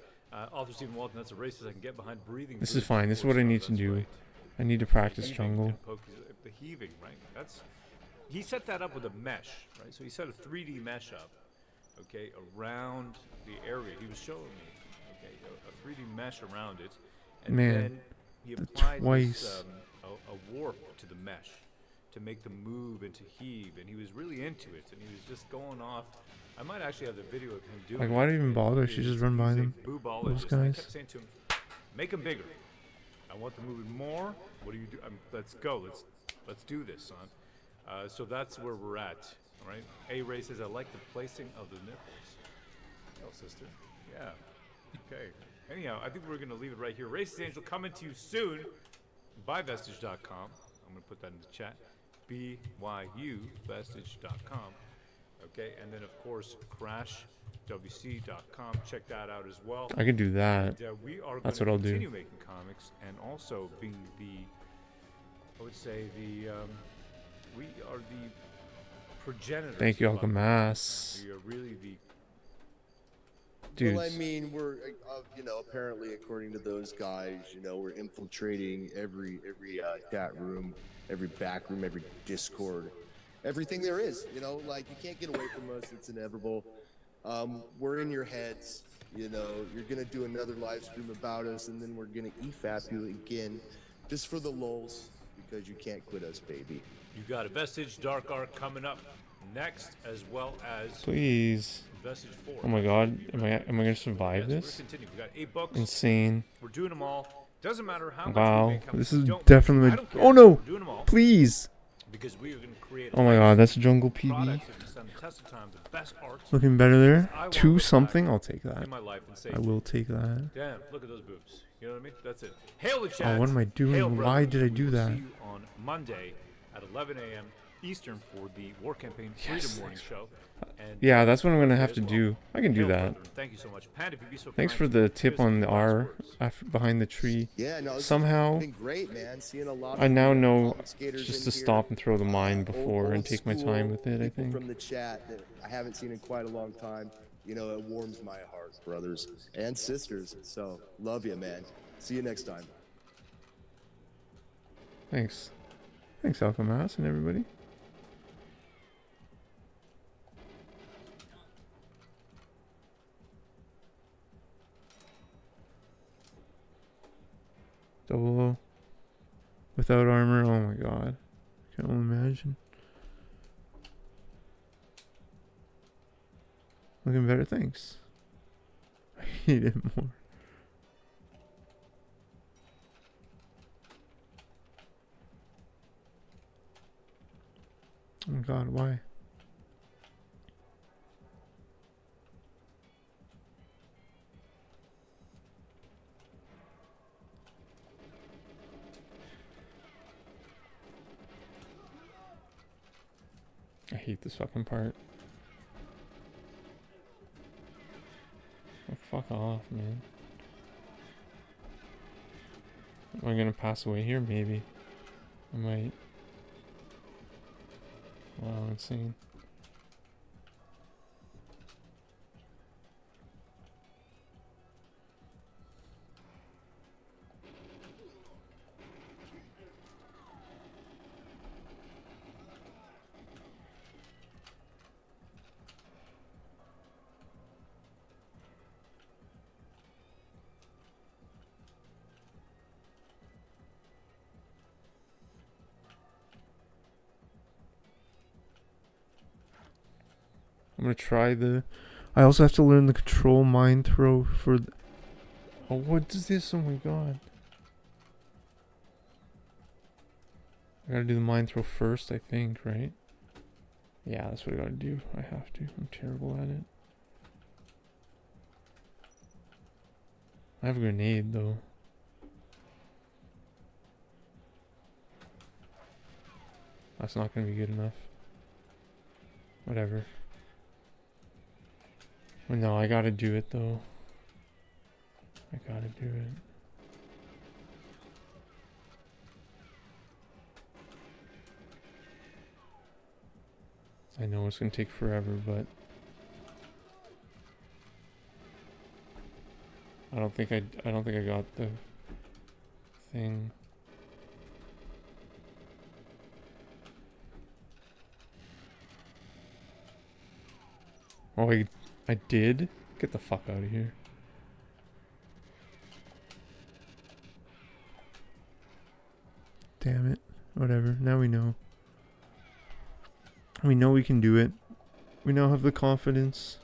Author Stephen Walton. That's a racist I can get behind. Breathing. This is boobs, fine. This is what I need to that's do. right. I need to practice Heaving jungle. and poke- The heaving, right? He set that up with a mesh, right? So he set a 3D mesh up, okay, around the area. He was showing me, okay, a 3D mesh around it, and Man, then he applied twice. this, a warp to the mesh to make them move and to heave, and he was really into it, and he was just going off. I might actually have the video of him doing Like, it. why do you even bother? I should just run by them. Those And I guys. kept saying to him, make them bigger. I want them moving more. What do you do? Let's go. Let's do this, son. So that's where we're at. All right. A-Ray says, I like the placing of the nipples. Oh, sister. Yeah. Okay. Anyhow, I think we're going to leave it right here. Racist Angel coming to you soon. Buyvestige.com. I'm going to put that in the chat. BYUvestige.com. Okay. And then, of course, crashwc.com. Check that out as well. I can do that. And, we are That's going what I'll to do. continue making comics and also being I would say we are the progenitors. Thank you, of comics. Alchemass. We are really the. Dudes. Well, I mean, we're apparently according to those guys, we're infiltrating every chat room, every back room, every Discord, everything there is. Like you can't get away from us. It's inevitable. We're in your heads. You're gonna do another live stream about us, and then we're gonna EFAP you again, just for the lulz, because you can't quit us, baby. You got a Vestige Dark Arc coming up next, as well as Please. Vestige 4. Oh my god. Am I gonna survive Yeah, so this? we're continuing. We got 8 books. Insane. We're doing them all. Doesn't matter how much we Wow. make, how much This we is don't definitely make. my. I don't care. Oh no! We're doing them all. Please. Because we are going to create. Oh my god, that's jungle PB. products that can stand the test of time, the best art. Looking better there. I want 2 look something. back I'll take that. in my life and say, I will take that. damn, look at those boobs. You know what I mean? That's it. Hail the Oh, chat. what am I doing? Hail, Why brothers. did I We do will that? See you on Monday at 11 a.m. Eastern for the War Campaign Freedom Morning Show. And Yeah, that's what I'm gonna have as to well. do. I can do Hail, that. brethren. Thank you so much. Pat, if you'd be so Thanks kind for to the give tip us on the some last R words. behind the tree. Yeah, no, Somehow, it's been great, man. Seeing a lot of I now know skaters just in to here. stop and throw the mine Old- before old and take my time school with it, I people think. from the chat that I haven't seen in quite a long time. You know, it warms my heart, brothers and sisters. So, love you, man. See you next time. Thanks. Thanks, Alchemass and everybody. Double O. Without armor, oh my god. I can only imagine. Looking better, thanks. I hate it more. Oh my god, why? I hate this fucking part. Like, fuck off, man. Am I gonna pass away here? Maybe. I might. Wow, insane. I'm gonna try the... I also have to learn the control mine throw for... Oh, what is this? Oh my god. I gotta do the mine throw first, I think, right? Yeah, that's what I gotta do. I have to. I'm terrible at it. I have a grenade, though. That's not gonna be good enough. Whatever. Well, no, I gotta do it, though. I gotta do it. I know it's gonna take forever, but I don't think I got the thing. Oh, I did? Get the fuck out of here. Damn it. Whatever. Now we know. We know we can do it. We now have the confidence.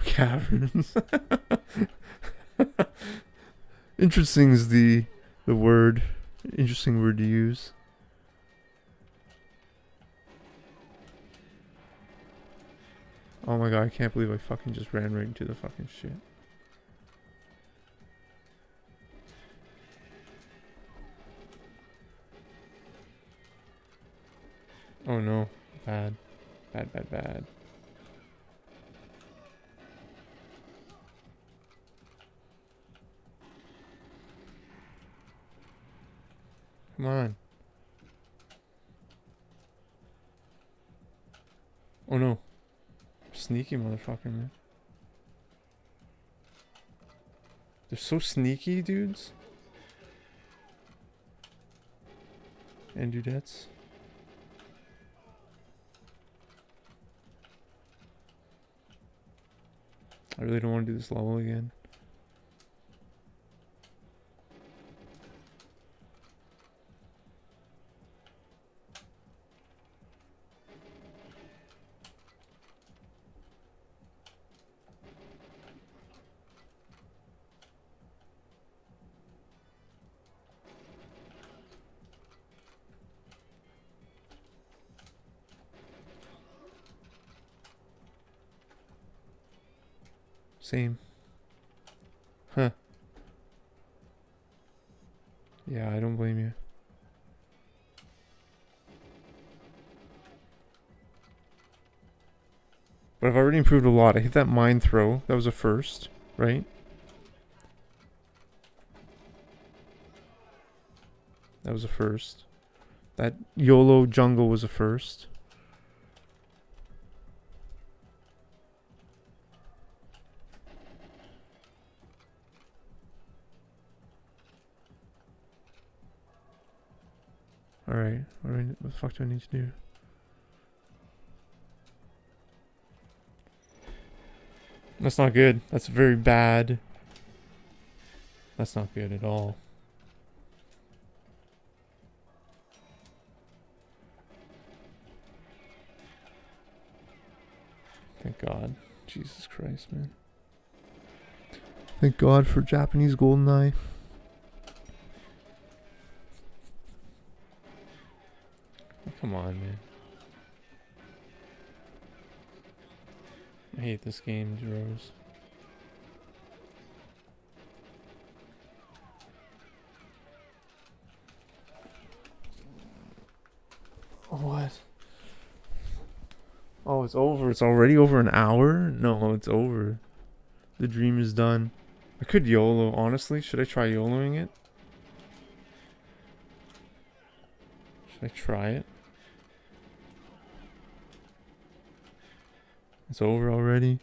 Caverns. Interesting is the word. Interesting word to use. Oh my god, I can't believe I fucking just ran right into the fucking shit. Oh no. Bad. Bad, bad, bad. Come on. Oh no. Sneaky motherfucker, man. They're so sneaky, dudes. And dudettes. I really don't want to do this level again. Same. Huh. Yeah, I don't blame you. But I've already improved a lot. I hit that mine throw. That was a first, right? That was a first. That YOLO jungle was a first. Alright, what the fuck do I need to do? That's not good. That's very bad. That's not good at all. Thank God. Jesus Christ, man. Thank God for Japanese GoldenEye. Come on, man. I hate this game, Rose. What? Oh, it's over. It's already over an hour? No, it's over. The dream is done. I could YOLO, honestly. Should I try YOLOing it? Should I try it? It's over already?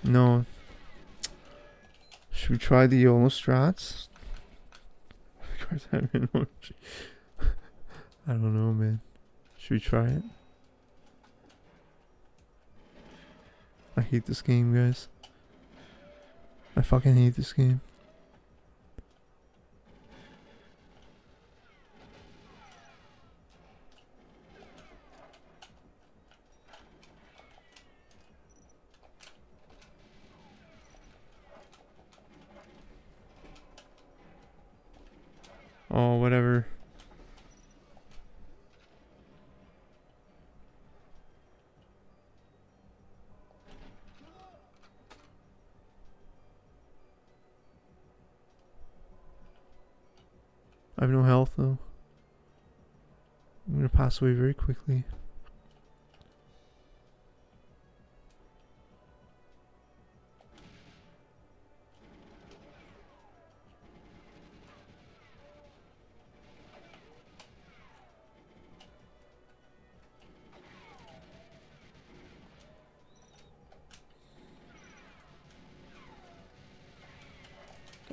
No. Should we try the YOLO strats? Of course, I don't know, man. Should we try it? I hate this game, guys. I fucking hate this game. Oh, whatever. I have no health though. I'm gonna pass away very quickly.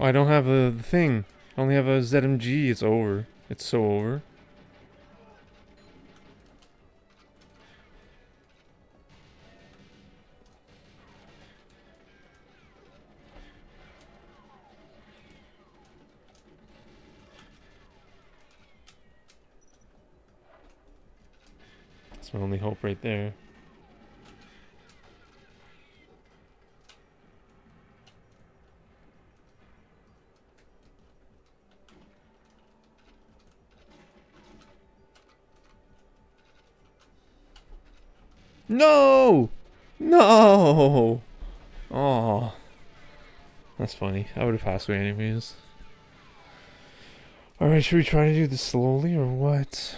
Oh, I don't have the thing. I only have a ZMG. It's over. It's so over. That's my only hope right there. No! No! Oh. That's funny. I would have passed away anyways. Alright, should we try to do this slowly or what?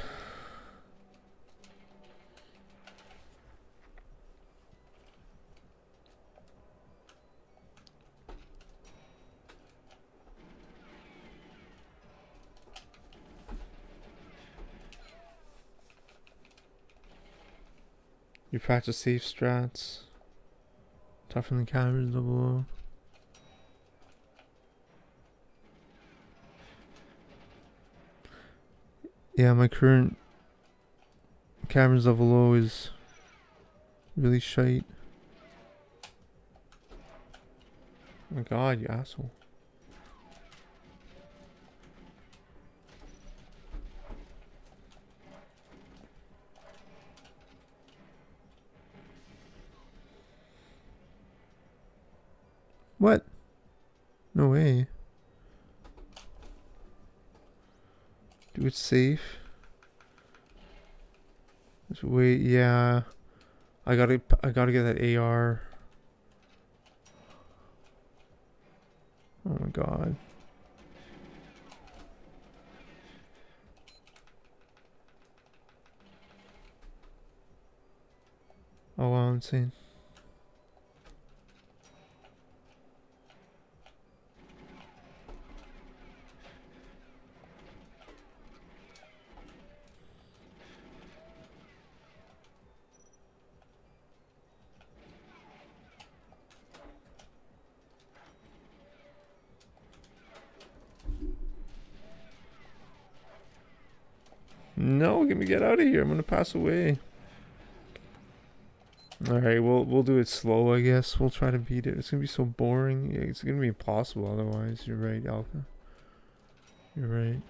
You practice safe strats. Toughen the cameras below. Yeah, my current cameras level low is really shite. Oh my god, you asshole. What? No way. Do it safe. Just wait, yeah. I gotta get that AR. Oh my god. Oh wow, insane. No, get me out of here. I'm gonna pass away. Alright, we'll do it slow, I guess. We'll try to beat it. It's gonna be so boring. Yeah, it's gonna be impossible otherwise. You're right, Alka. You're right.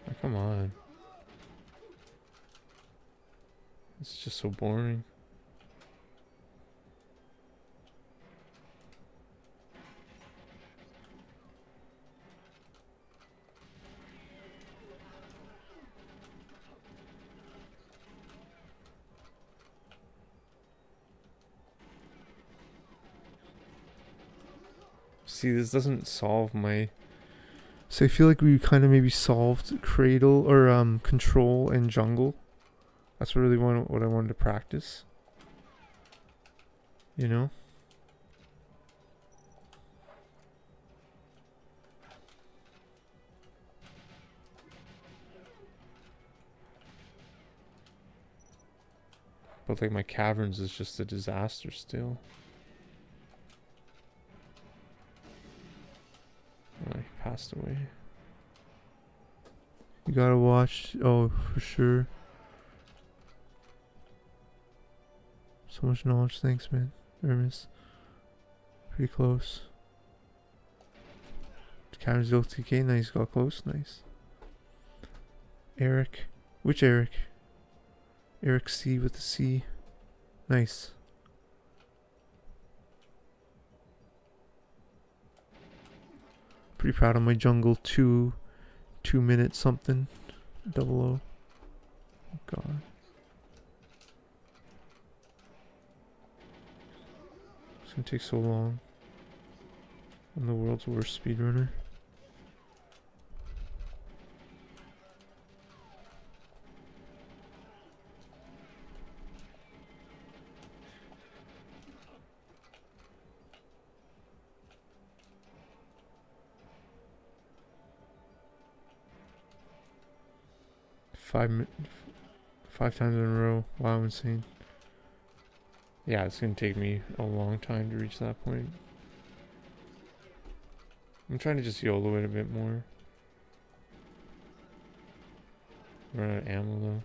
Oh, come on. It's just so boring. See, this doesn't solve my... So I feel like we kind of maybe solved Cradle, or Control and Jungle. That's really what I wanted to practice. You know? But like my caverns is just a disaster still. Oh, he passed away. You gotta watch. Oh, for sure. So much knowledge. Thanks, man. Hermes. Pretty close. Caverns go TK. Nice. Got close. Nice. Eric. Which Eric? Eric C with the C. Nice. Pretty proud of my jungle. 2 minute something. 00. Oh god. It's gonna take so long. I'm the world's worst speedrunner. Five times in a row. Wow, insane. Yeah, it's gonna take me a long time to reach that point. I'm trying to just YOLO it a bit more. Run out of ammo though.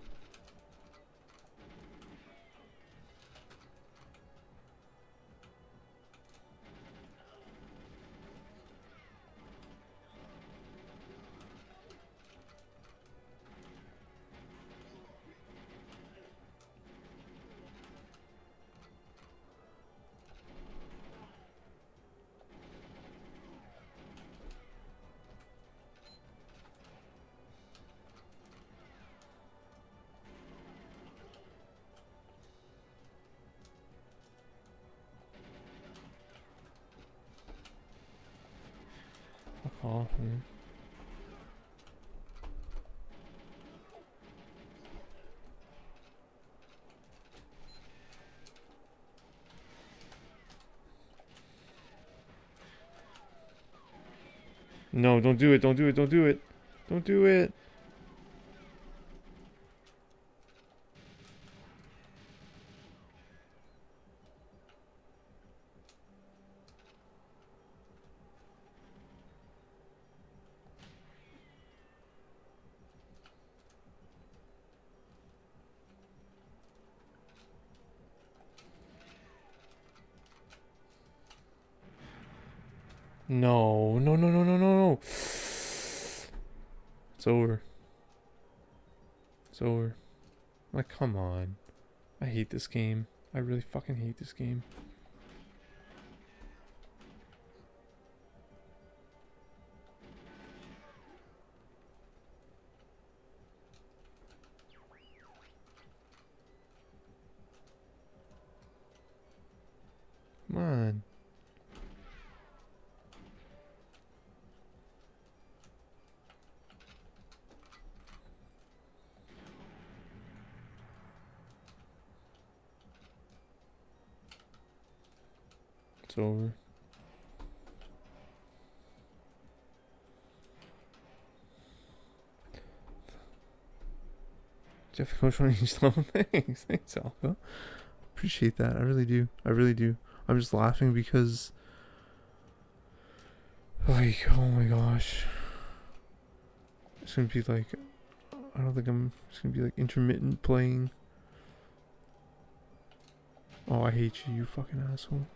Fuck off, man. No, don't do it, don't do it, don't do it. Don't do it. No, no, no, no, no, no, no. It's over. It's over. Like, come on. I hate this game. I really fucking hate this game. Come on. It's over. Jeff Coach on each level. Thanks, Alpha. Appreciate that. I really do. I really do. I'm just laughing because, like, oh my gosh. It's gonna be like, I don't think it's gonna be like intermittent playing. Oh, I hate you, you fucking asshole.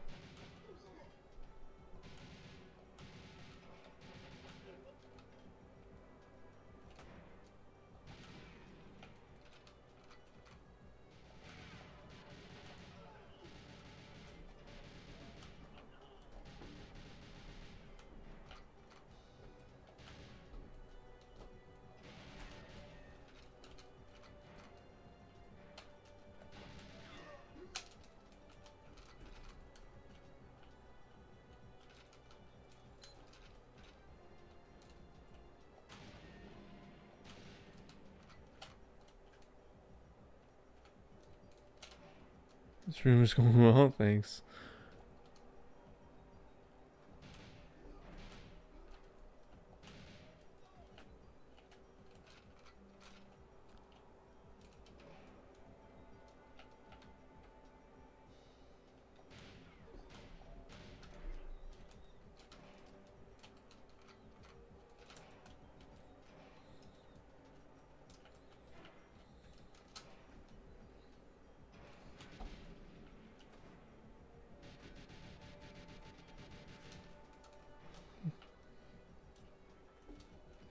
This room is going well, thanks.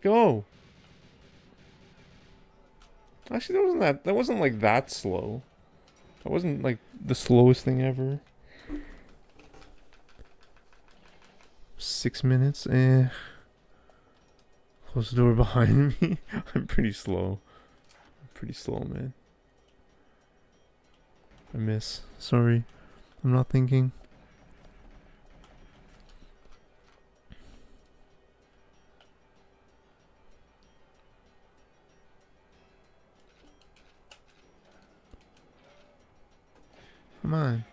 Go. Actually, that wasn't like that slow. That wasn't like the slowest thing ever. 6 minutes, Close the door behind me. I'm pretty slow. Man. I miss. Sorry. I'm not thinking. Come on.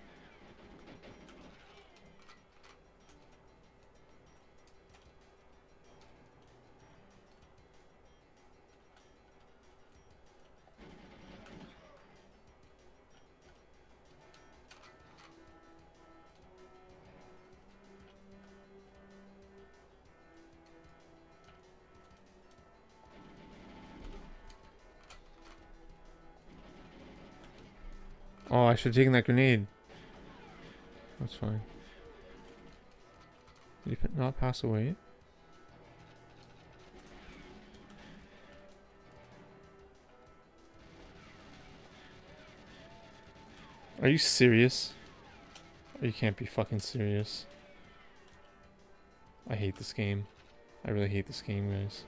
Oh, I should have taken that grenade. That's fine. Did he not pass away? Are you serious? You can't be fucking serious. I hate this game. I really hate this game, guys.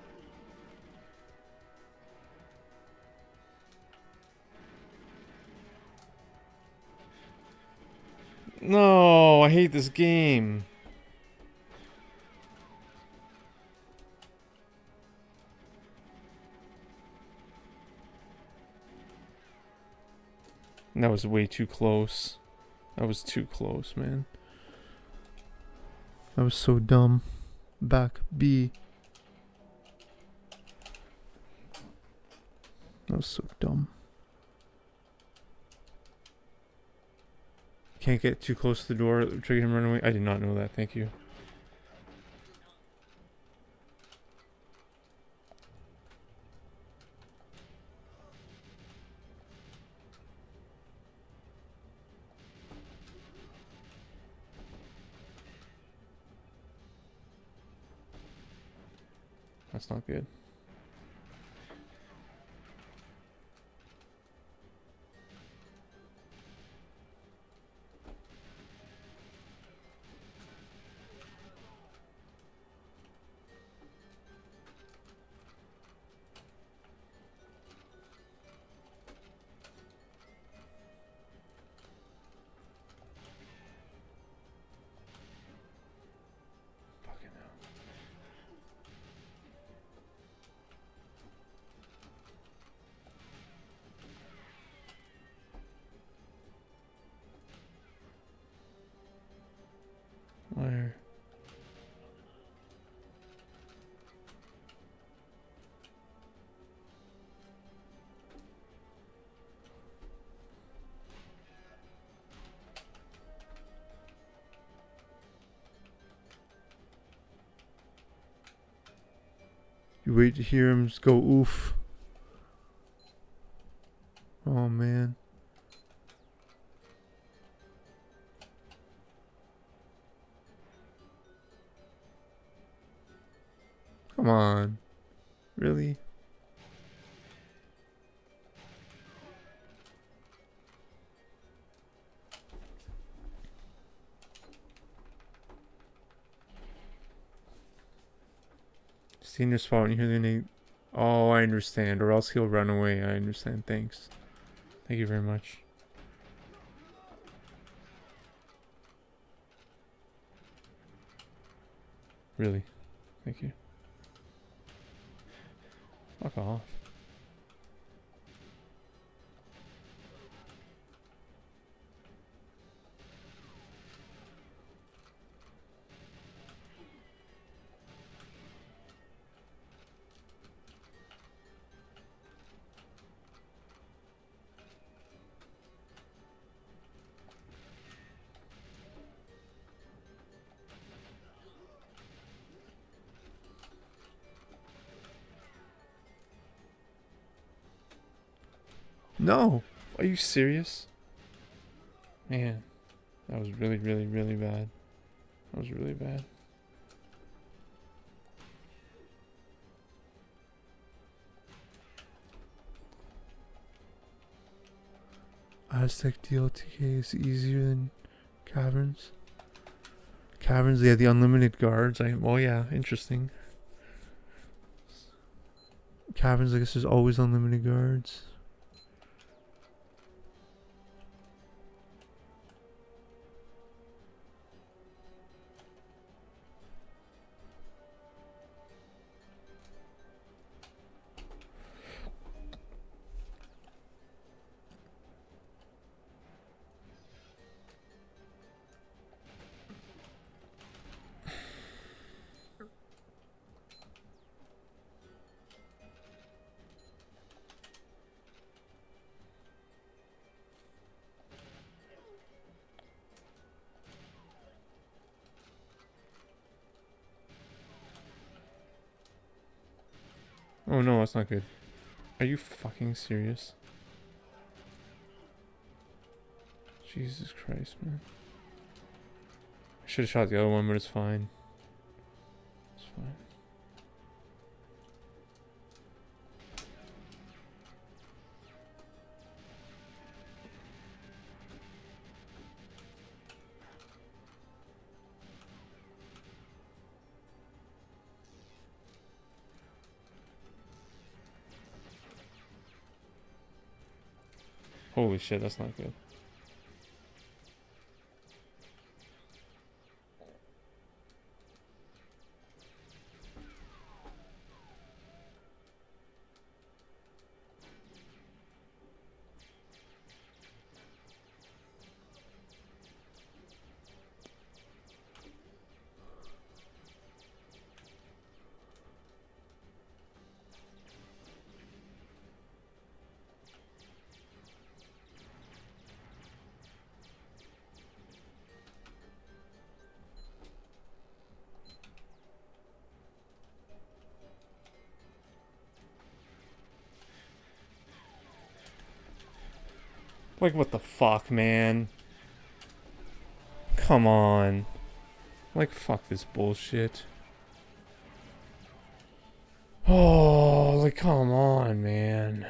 No, I hate this game. That was way too close. That was too close, man. That was so dumb. Back B. That was so dumb. Can't get too close to the door. Trigger him, run away. I did not know that. Thank you. That's not good. Fucking hell. Where? You wait to hear him just go oof. Oh man. Come on. Really? Stay in your spot when you hear the name. Oh, I understand. Or else he'll run away. I understand. Thanks. Thank you very much. Really? Thank you. Fuck off. No! Are you serious? Man, that was really, really, really bad. That was really bad. Aztec DLTK is easier than Caverns. Caverns, they have the unlimited guards. Oh yeah, interesting. Caverns, I guess there's always unlimited guards. Oh no, that's not good. Are you fucking serious? Jesus Christ, man. I should have shot the other one, but it's fine. It's fine. Holy shit, that's not good. Like, what the fuck, man? Come on. Like, fuck this bullshit. Oh, like, come on, man.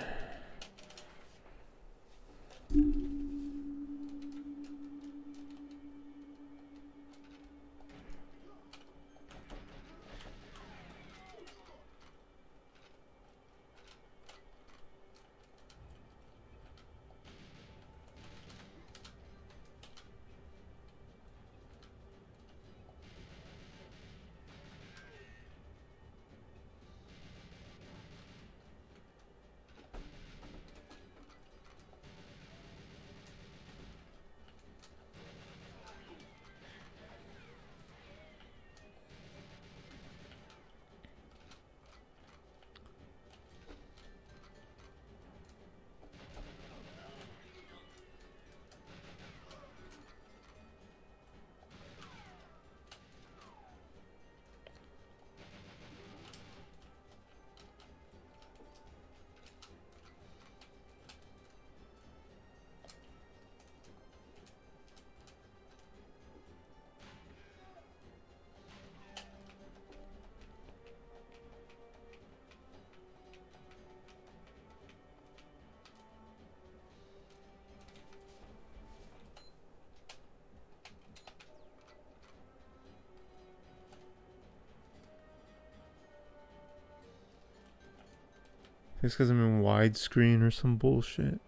It's because I'm in widescreen or some bullshit.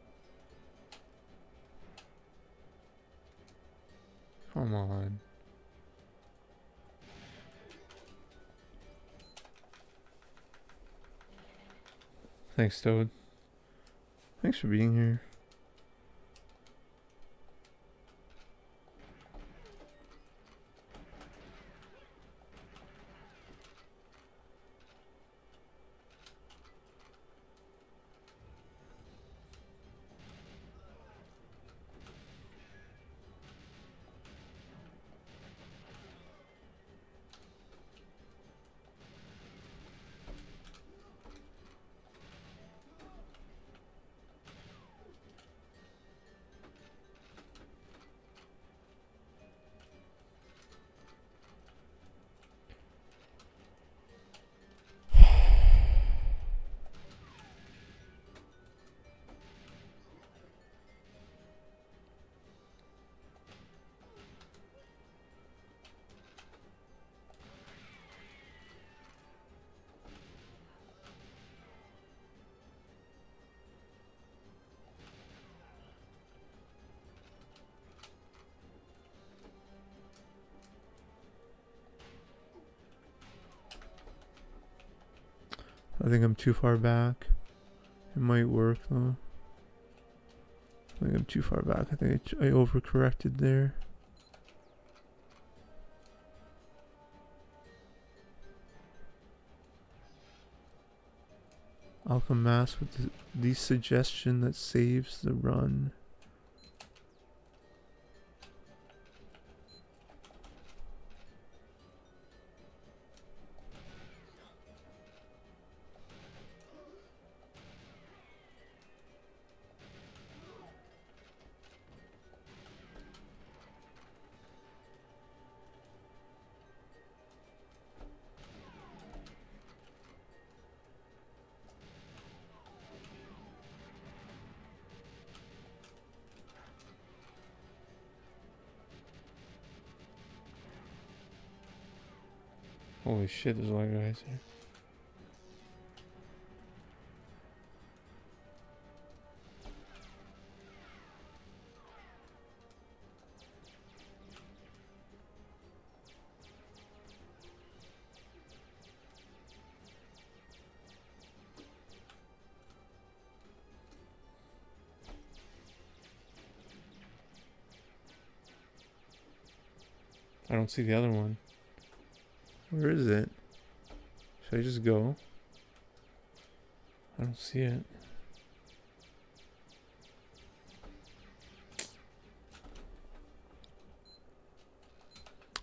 Come on. Thanks, Toad. Thanks for being here. I think I'm too far back. It might work though. I think I'm too far back. I think I overcorrected there. Alchemass with the suggestion that saves the run. Holy shit, there's a lot of guys here. I don't see the other one. Where is it? Should I just go? I don't see it.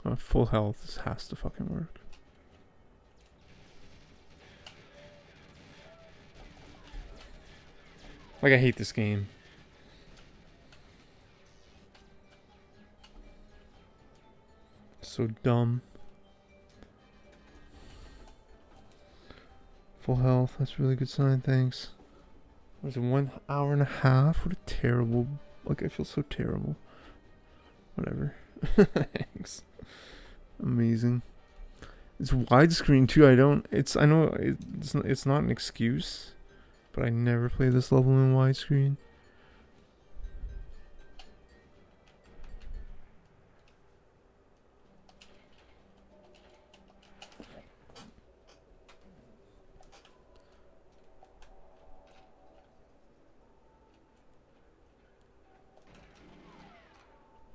I'm at full health. This has to fucking work. Like, I hate this game. So dumb. Full health. That's a really good sign. Thanks. Was it 1 hour and a half? What a terrible. Like, I feel so terrible. Whatever. Thanks. Amazing. It's widescreen too. I know it's not an excuse, but I never play this level in widescreen.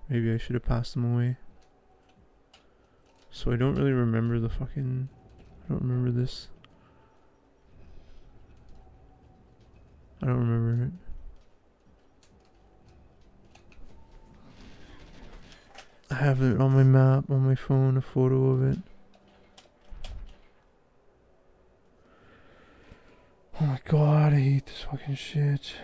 Maybe I should have passed them away. So I don't really remember the fucking... I don't remember this. I don't remember it. I have it on my map, on my phone, a photo of it. Oh my god, I hate this fucking shit.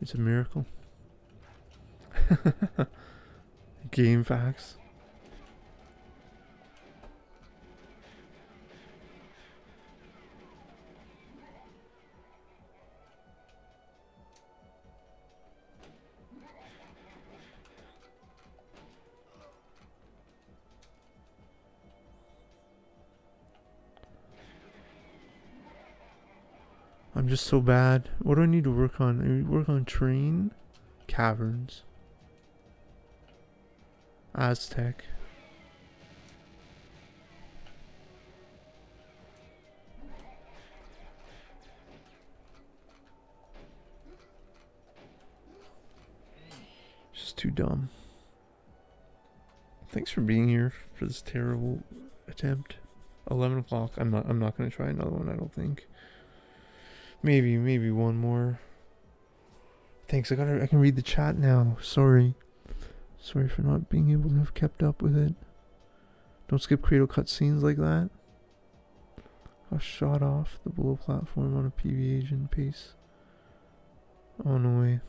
It's a miracle. Game facts. I'm just so bad. What do I need to work on? I need to work on terrain, caverns, Aztec. Just too dumb. Thanks for being here for this terrible attempt. 11 o'clock. I'm not gonna try another one, I don't think. Maybe one more. Thanks, I can read the chat now. Sorry for not being able to have kept up with it. Don't skip cradle cutscenes like that. I was shot off the below platform on a PV agent pace. Oh no way.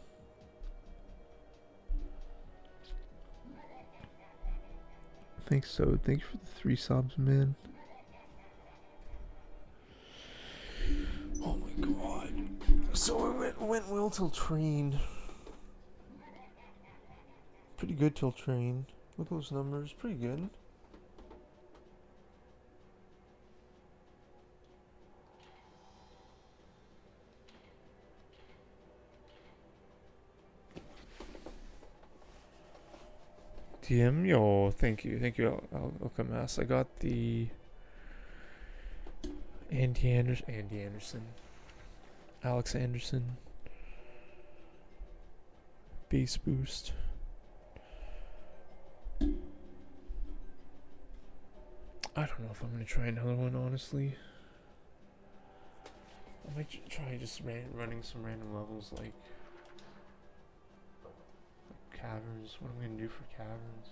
Thanks, so thanks for the 3 subs, man. Oh my god. So it went well till train. Pretty good till train. Look at those numbers, pretty good. DM, yo, thank you, I'll come ask. I got the Andy Anderson, Alex Anderson, bass boost. I don't know if I'm gonna try another one, honestly. I might try just running some random levels like caverns. What am I gonna do for caverns?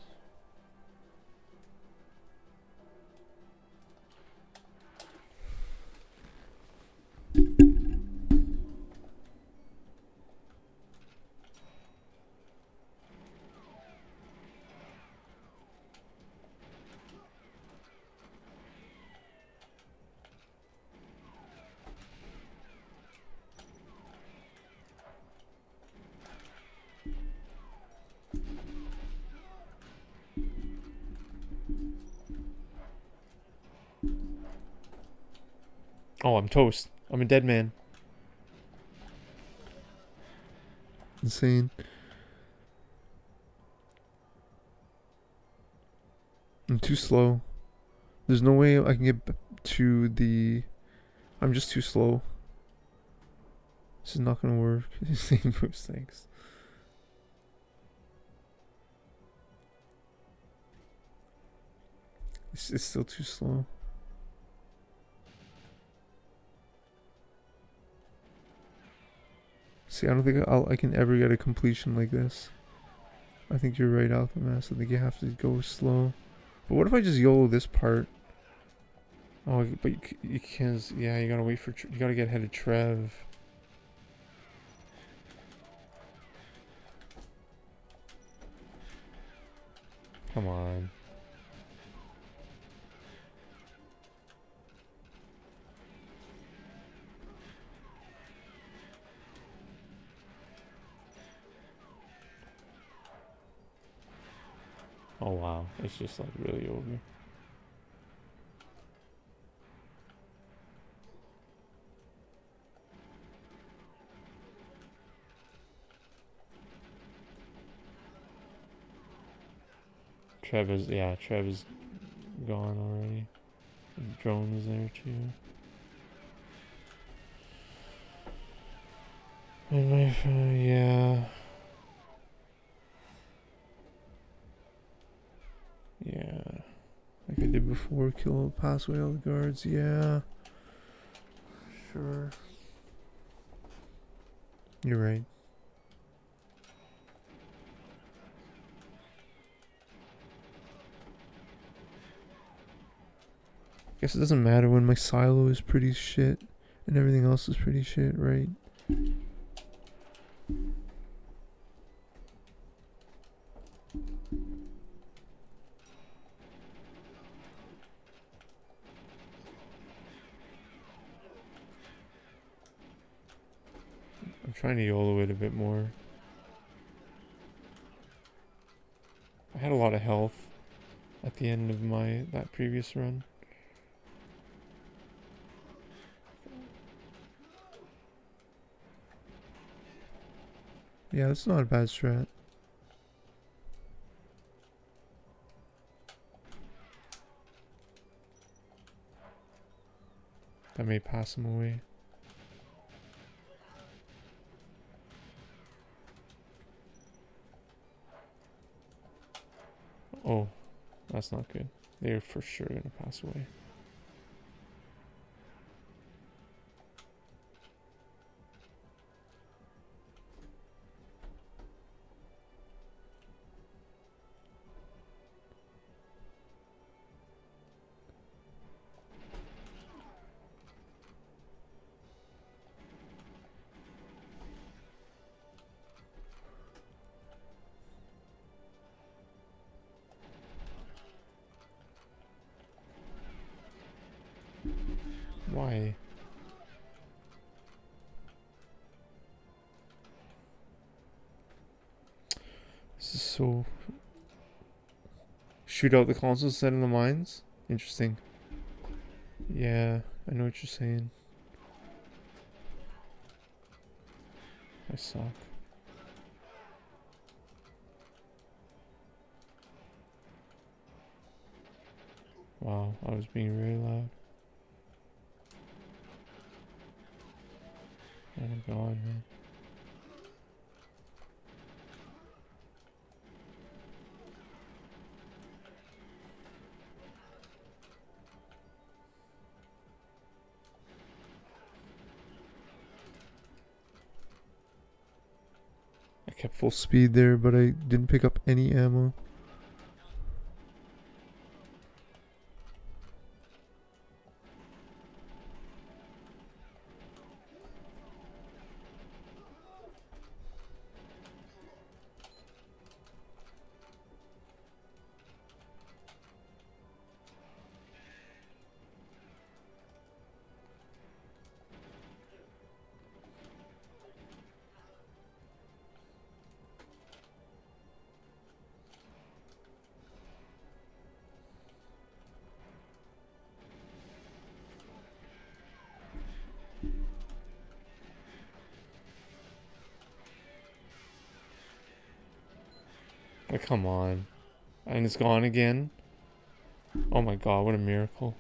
Oh, I'm toast. I'm a dead man. Insane. I'm too slow. There's no way I can get to the... I'm just too slow. This is not gonna work. Same boost, thanks. It's still too slow. See, I don't think I can ever get a completion like this. I think you're right, Alchemist. I think you have to go slow. But what if I just YOLO this part? Oh, but you can't. Yeah, you gotta wait for. You gotta get ahead of Trev. Come on. Oh wow, it's just like really over. Trevor's gone already. The drone is there too. And my phone, yeah. Yeah. Like I did before, kill, pass away all the guards, yeah. Sure. You're right. Guess it doesn't matter when my silo is pretty shit and everything else is pretty shit, right? I'm trying to YOLO it a bit more. I had a lot of health at the end of that previous run. Yeah, that's not a bad strat. That may pass him away. Oh, that's not good. They're for sure gonna pass away. Why? This is so... Shoot out the consoles instead of the mines? Interesting. Yeah, I know what you're saying. I suck. Wow, I was being really loud. Oh my god, man. I kept full speed there, but I didn't pick up any ammo. Like, come on. And it's gone again? Oh my god, what a miracle.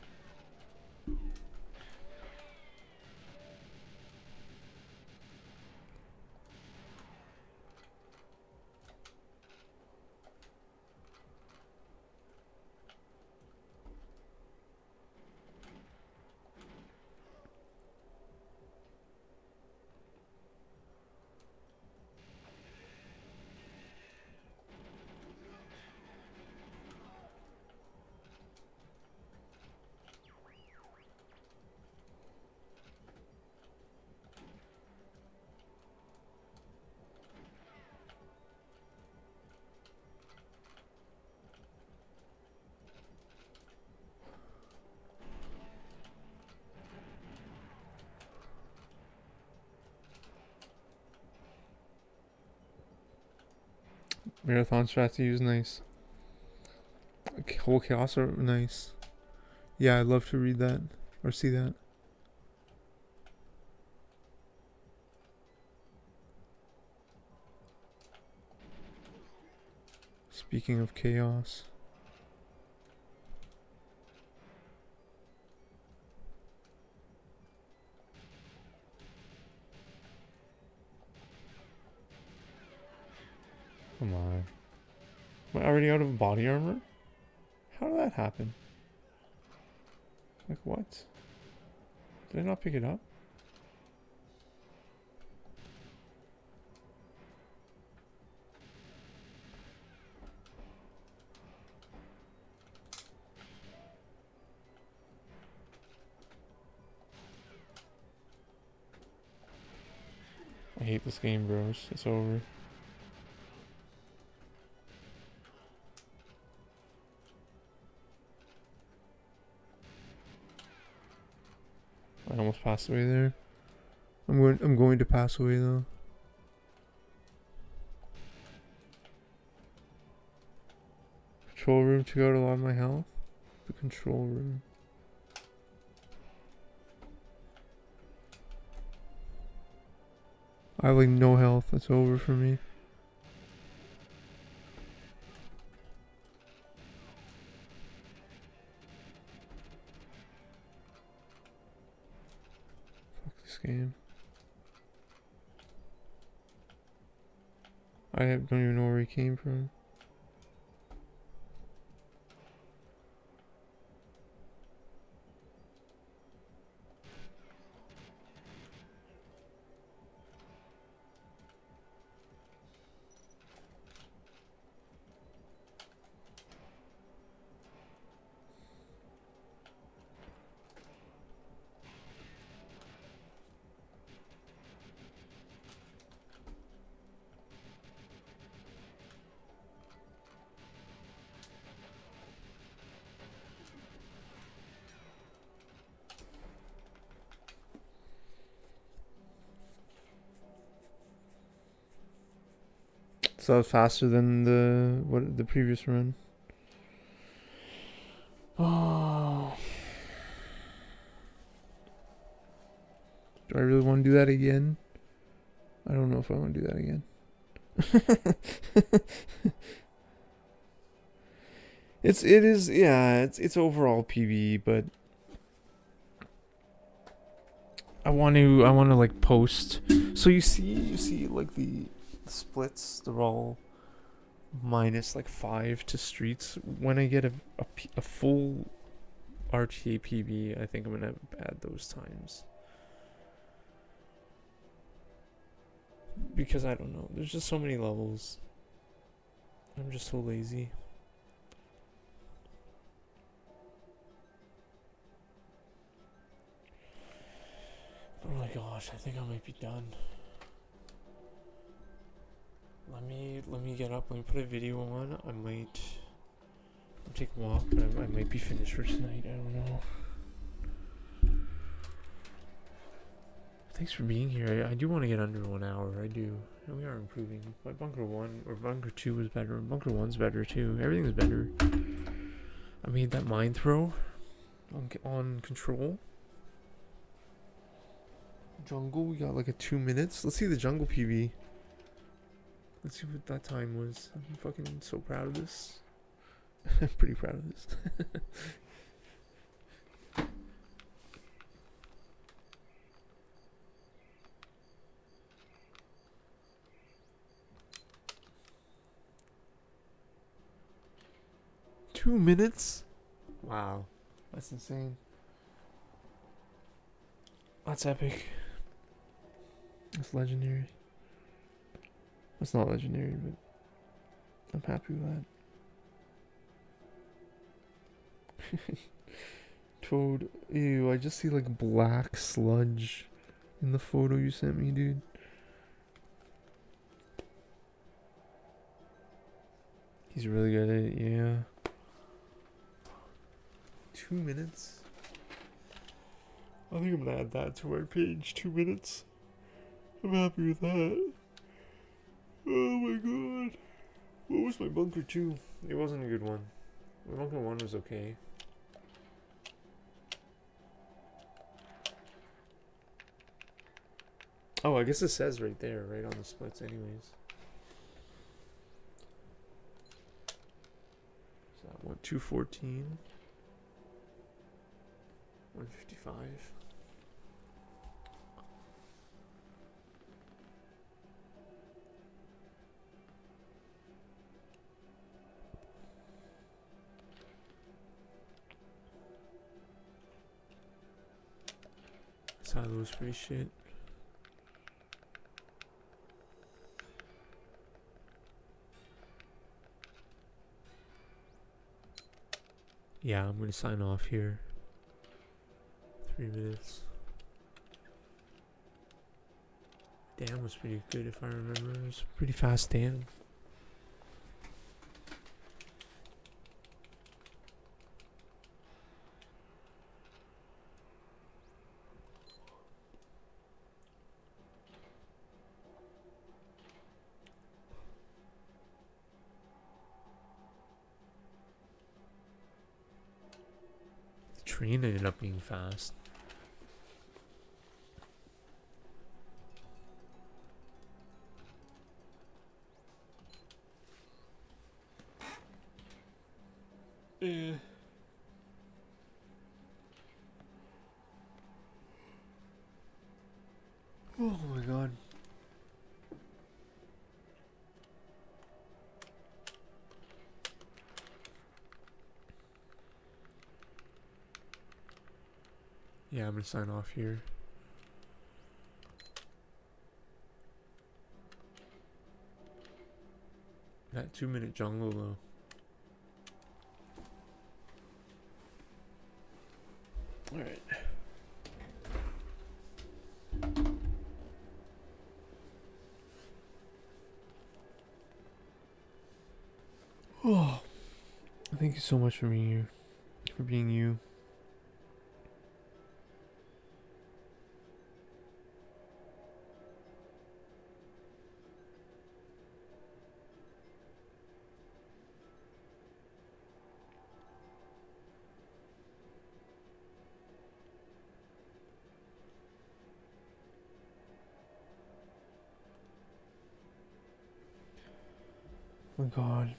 Marathon strategy was nice. Whole chaos are nice. Yeah, I'd love to read that or see that. Speaking of chaos. Come on. Am I already out of body armor? How did that happen? Like what? Did I not pick it up? I hate this game, bros. It's over. I almost passed away there. I'm going to pass away though. Control room took out a lot of my health. The control room. I have like no health. It's over for me. Fuck this game. Don't even know where he came from. So that was faster than the previous run. Oh. Do I really want to do that again? I don't know if I want to do that again. It's overall PvE, but I want to like post. So you see like the splits, they're all minus like 5 to streets. When I get a full RTA PB, I think I'm gonna add those times, because I don't know, there's just so many levels. I'm just so lazy. Oh my gosh, I think I might be done. Let me get up. Let me put a video on. I'll take a walk, but I might be finished for tonight. I don't know. Thanks for being here. I do want to get under 1 hour. I do. And we are improving. My bunker 1 or bunker 2 was better. Bunker 1's better too. Everything's better. I made that mine throw on control. Jungle, we got like a 2 minutes. Let's see the jungle PV. Let's see what that time was. I'm fucking so proud of this. I'm pretty proud of this. Two minutes? Wow. That's insane. That's epic. That's legendary. That's not legendary, but I'm happy with that. Toad. Ew, I just see like black sludge in the photo you sent me, dude. He's really good at it, yeah. 2 minutes? I think I'm gonna add that to my page. 2 minutes. I'm happy with that. Oh my god. What was my bunker 2? It wasn't a good one. My bunker 1 was okay. Oh, I guess it says right there, right on the splits anyways. So I want 214. 155. Silo's pretty shit. Yeah, I'm gonna sign off here. 3 minutes. Dam was pretty good if I remember. It was a pretty fast dam. The train ended up being fast. Yeah. Oh my god. Yeah, I'm gonna sign off here. That 2-minute jungle though. Alright. Oh, thank you so much for being here. For being you. Oh my god.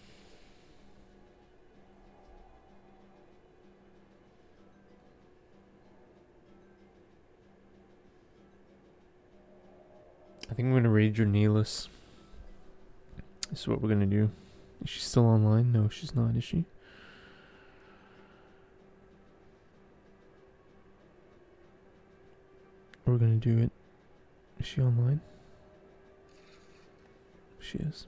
I think I'm gonna raid your Neelis. This is what we're gonna do. Is she still online? No, she's not, is she? We're gonna do it. Is she online? She is.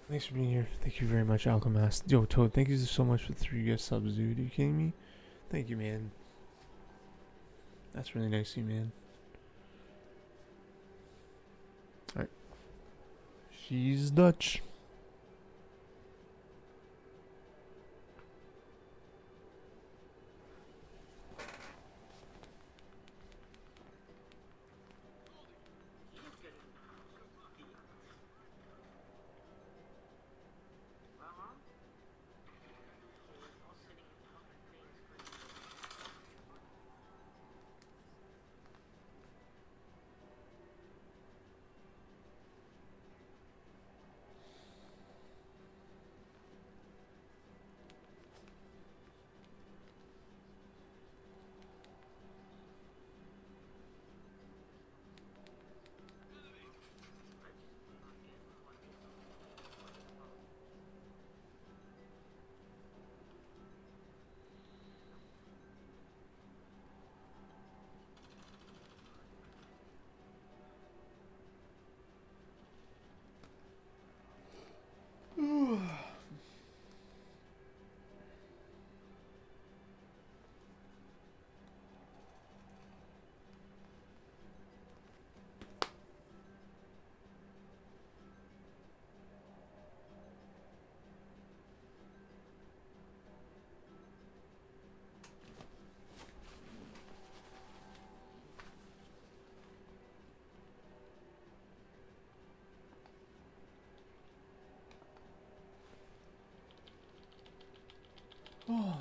Thanks for being here. Thank you very much, Alchemast. Yo, Toad, thank you so much for the 3 guest subs, dude. Are you kidding me? Thank you, man. That's really nice of you, man. Alright. She's Dutch. Oh,